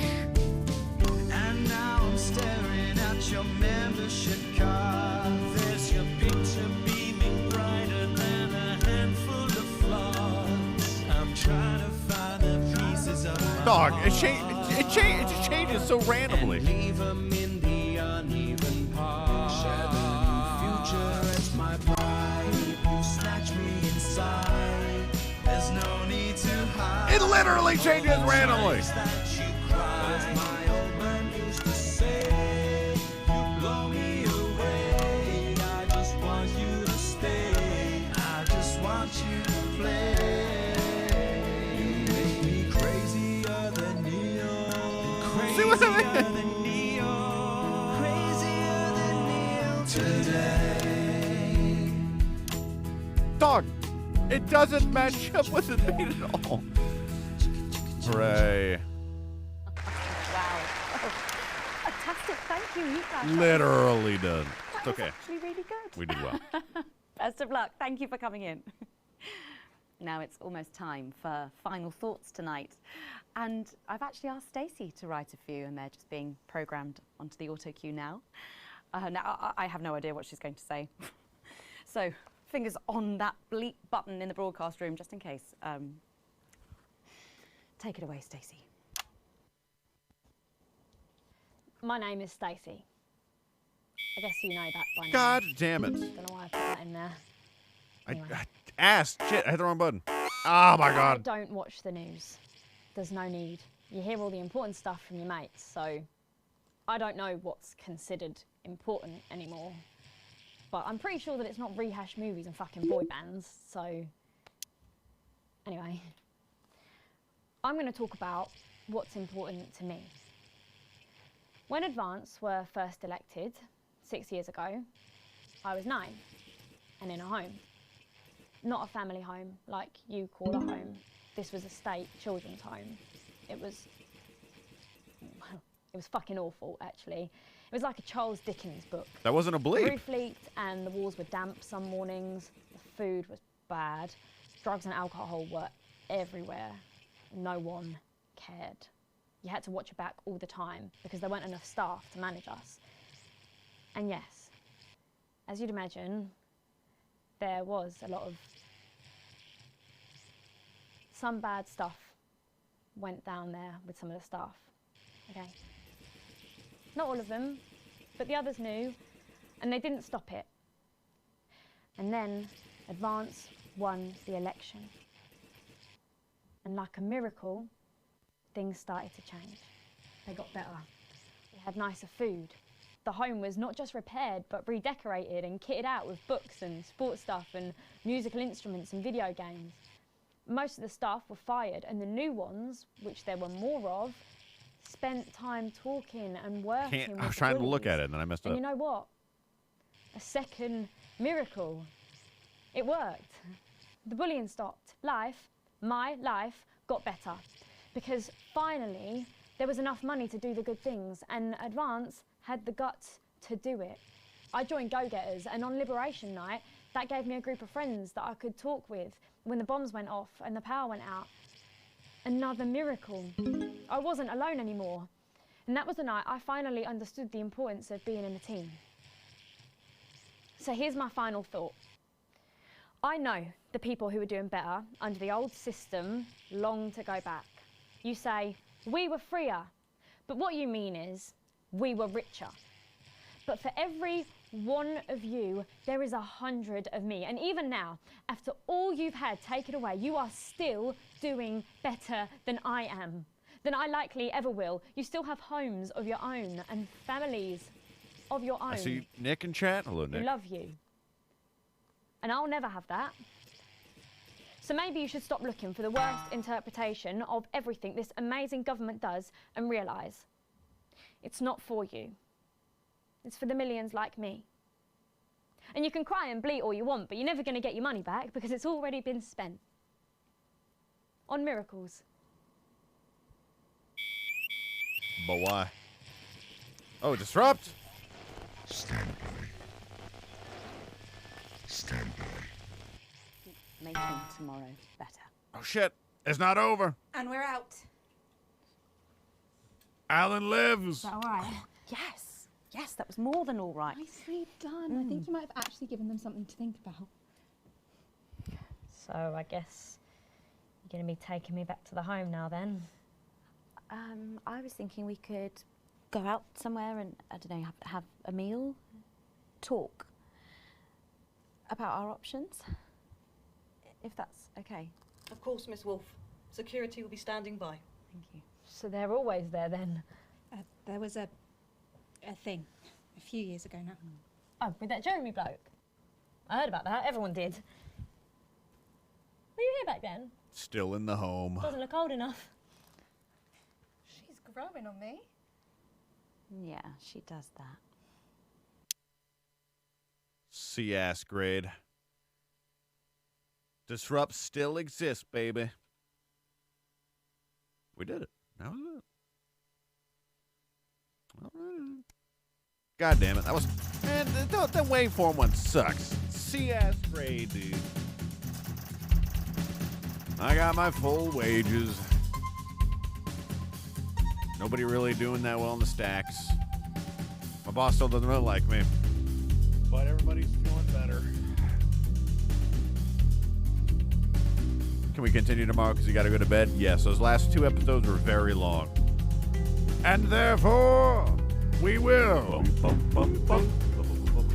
And now I'm staring at your membership card. There's your picture beaming brighter than a handful of flaws. I'm trying to find the pieces of my Dog, it heart. changes so randomly. And leave them in the uneven part. Share the new future as my bride. You snatch me inside. There's no need to hide. It literally changes randomly. As my old man used to say, you blow me away. I just want you to stay. I just want you to play. You make me crazier than Neo. See what I mean? Crazier than Neo today. Dog, it doesn't match up with the beat at all. Hooray. Wow. Fantastic. Thank you, Yuka. Literally done. That It's was okay. actually really good. We did well. Best of luck. Thank you for coming in. Now it's almost time for final thoughts tonight. And I've actually asked Stacey to write a few, and they're just being programmed onto the auto cue now. Now, I have no idea what she's going to say. So, fingers on that bleep button in the broadcast room, just in case. Take it away, Stacey. My name is Stacey. I guess you know that by now. God damn it. Don't know why I put that in there. Anyway. Ass. Shit, I hit the wrong button. Oh my I god. don't watch the news. There's no need. You hear all the important stuff from your mates, so I don't know what's considered important anymore. But I'm pretty sure that it's not rehashed movies and fucking boy bands, so... Anyway. I'm going to talk about what's important to me. When Advance were first elected 6 years ago, I was 9 and in a home. Not a family home like you call a home. This was a state children's home. It was fucking awful, actually. It was like a Charles Dickens book. That wasn't a bleep. The roof leaked and the walls were damp some mornings. The food was bad. Drugs and alcohol were everywhere. No one cared. You had to watch your back all the time because there weren't enough staff to manage us. And yes, as you'd imagine, there was a lot of... Some bad stuff went down there with some of the staff, okay? Not all of them, but the others knew, and they didn't stop it. And then Advance won the election. And like a miracle, things started to change. They got better. We had nicer food. The home was not just repaired, but redecorated and kitted out with books and sports stuff and musical instruments and video games. Most of the staff were fired, and the new ones, which there were more of, spent time talking and working with I was trying to look bullies. at it, and then I messed And up. you know what? A second miracle. It worked. The bullying stopped. My life, got better. Because finally, there was enough money to do the good things, and Advance had the guts to do it. I joined Go-Getters, and on Liberation Night, that gave me a group of friends that I could talk with when the bombs went off and the power went out. Another miracle. I wasn't alone anymore. And that was the night I finally understood the importance of being in a team. So here's my final thought. I know the people who were doing better under the old system long to go back. You say, we were freer, but what you mean is, we were richer. But for every one of you, there is 100 of me. And even now, after all you've had taken away, you are still doing better than I am, than I likely ever will. You still have homes of your own and families of your own. I see Nick in chat. Hello, Nick. Who love you. And I'll never have that. So maybe you should stop looking for the worst interpretation of everything this amazing government does and realise it's not for you. It's for the millions like me. And you can cry and bleat all you want, but you're never going to get your money back because it's already been spent on miracles. But why? Oh, disrupt! Stand by. Stand by. Making tomorrow better. Oh, shit. It's not over. And we're out. Alan lives. Is that all right? Yes. Yes, that was more than all right. Nicely done. I think you might have actually given them something to think about. So I guess you're going to be taking me back to the home now then? I was thinking we could go out somewhere and, I don't know, have a meal, talk about our options, if that's okay. Of course, Miss Wolf. Security will be standing by. Thank you. So they're always there then? There was a thing a few years ago now. Oh, with that Jeremy bloke? I heard about that. Everyone did. Were you here back then? Still in the home. Doesn't look old enough. She's growing on me. Yeah, she does that. C-ass grade. Disrupt still exists, baby. We did it. That was it. All right. God damn it. That was... Man, the waveform one sucks. C-ass grade, dude. I got my full wages. Nobody really doing that well in the stacks. My boss still doesn't really like me. But everybody's feeling better. Can we continue tomorrow because you got to go to bed? Yes, those last 2 episodes were very long. And therefore, we will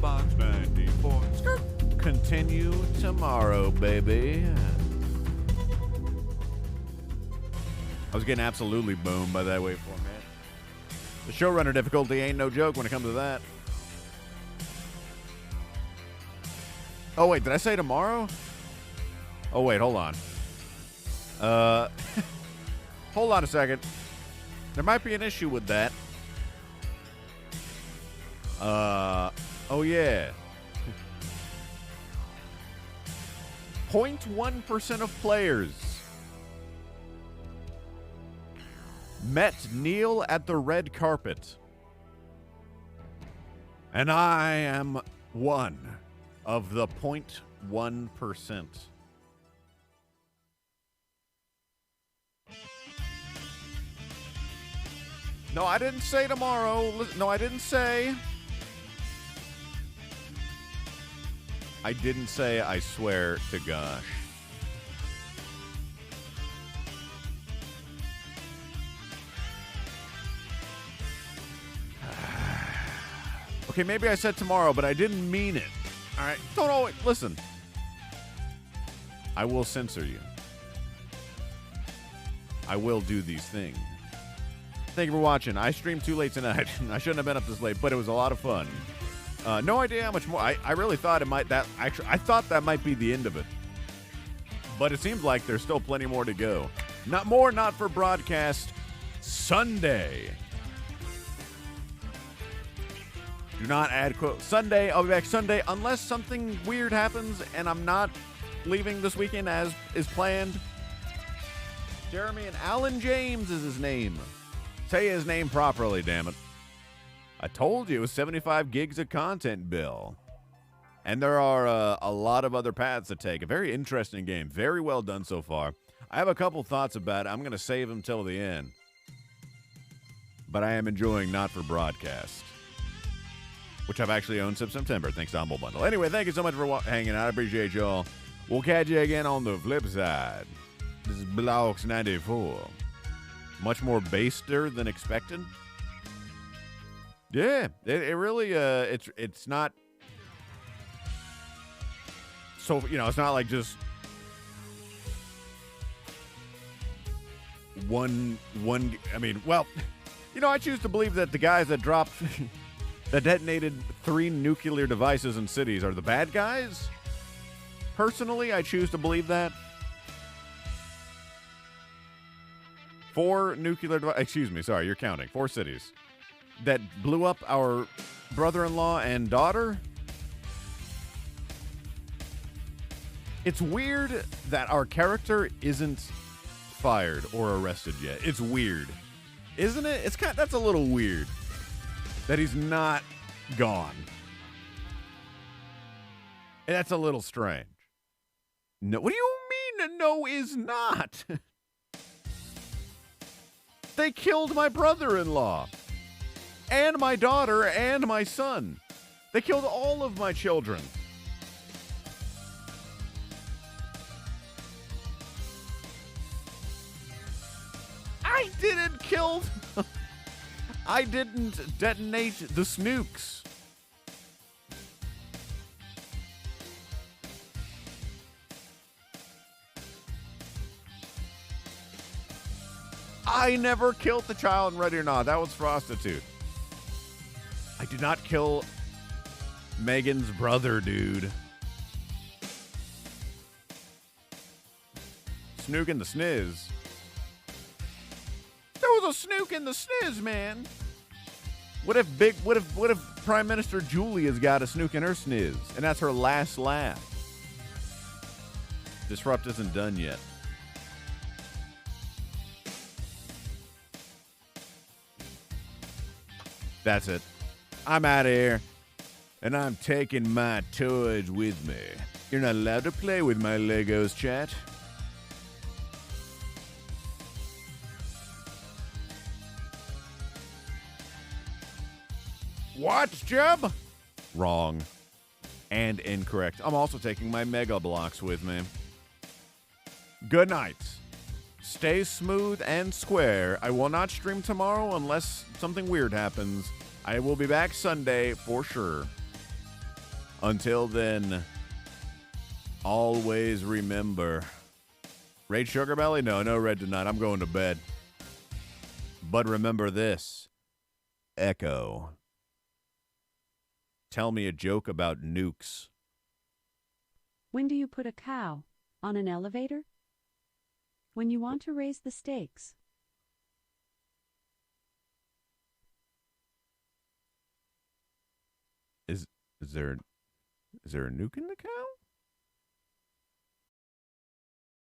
Box94 continue tomorrow, baby. I was getting absolutely boomed by that waveform, man. The showrunner difficulty ain't no joke when it comes to that. Oh, wait, did I say tomorrow? Oh, wait, hold on. Hold on a second. There might be an issue with that. Oh yeah. 0.1% of players met Neil at the red carpet. And I am one of the 0.1%. No, I didn't say tomorrow. No, I didn't say. I didn't say, I swear to gosh. Okay, maybe I said tomorrow, but I didn't mean it. All right, don't always listen. I will censor you. I will do these things. Thank you for watching. I streamed too late tonight. I shouldn't have been up this late, but it was a lot of fun. No idea how much more. I really thought it might. I thought that might be the end of it, but it seems like there's still plenty more to go. Not for broadcast Sunday. Do not add quote Sunday. I'll be back Sunday unless something weird happens and I'm not leaving this weekend as is planned. Jeremy and Alan James is his name. Say his name properly, damn it. I told you it was 75 gigs of content, Bill. And there are a lot of other paths to take. A very interesting game. Very well done so far. I have a couple thoughts about it. I'm going to save them till the end. But I am enjoying Not for Broadcast, which I've actually owned since September. Thanks to Humble Bundle. Anyway, thank you so much for hanging out. I appreciate y'all. We'll catch you again on the flip side. This is Box94. Much more baster than expected. Yeah, it really, it's not, so, it's not like just one, I choose to believe that the guys that dropped, that detonated 3 nuclear devices in cities are the bad guys. Personally, I choose to believe that. 4 nuclear devices, excuse me, sorry, you're counting. 4 cities that blew up our brother-in-law and daughter. It's weird that our character isn't fired or arrested yet. It's weird, isn't it? That's a little weird that he's not gone. And that's a little strange. No, what do you mean? No, is not. They killed my brother-in-law. And my daughter and my son. They killed all of my children. I didn't kill them. I didn't detonate the snooks. I never killed the child in Ready or Not. That was prostitute. I did not kill Megan's brother, dude. Snook in the sniz. There was a snook in the sniz, man. What if Prime Minister Julia's got a snook in her sniz, and that's her last laugh? Disrupt isn't done yet. That's it. I'm out of here, and I'm taking my toys with me. You're not allowed to play with my Legos, chat. What, Jeb? Wrong. And incorrect. I'm also taking my Mega Blocks with me. Good night. Stay smooth and square. I will not stream tomorrow unless something weird happens. I will be back Sunday for sure. Until then, always remember. Raid Sugar Belly? No red tonight. I'm going to bed. But remember this. Echo. Tell me a joke about nukes. When do you put a cow on an elevator? When you want to raise the stakes. Is there a nuke in the cow?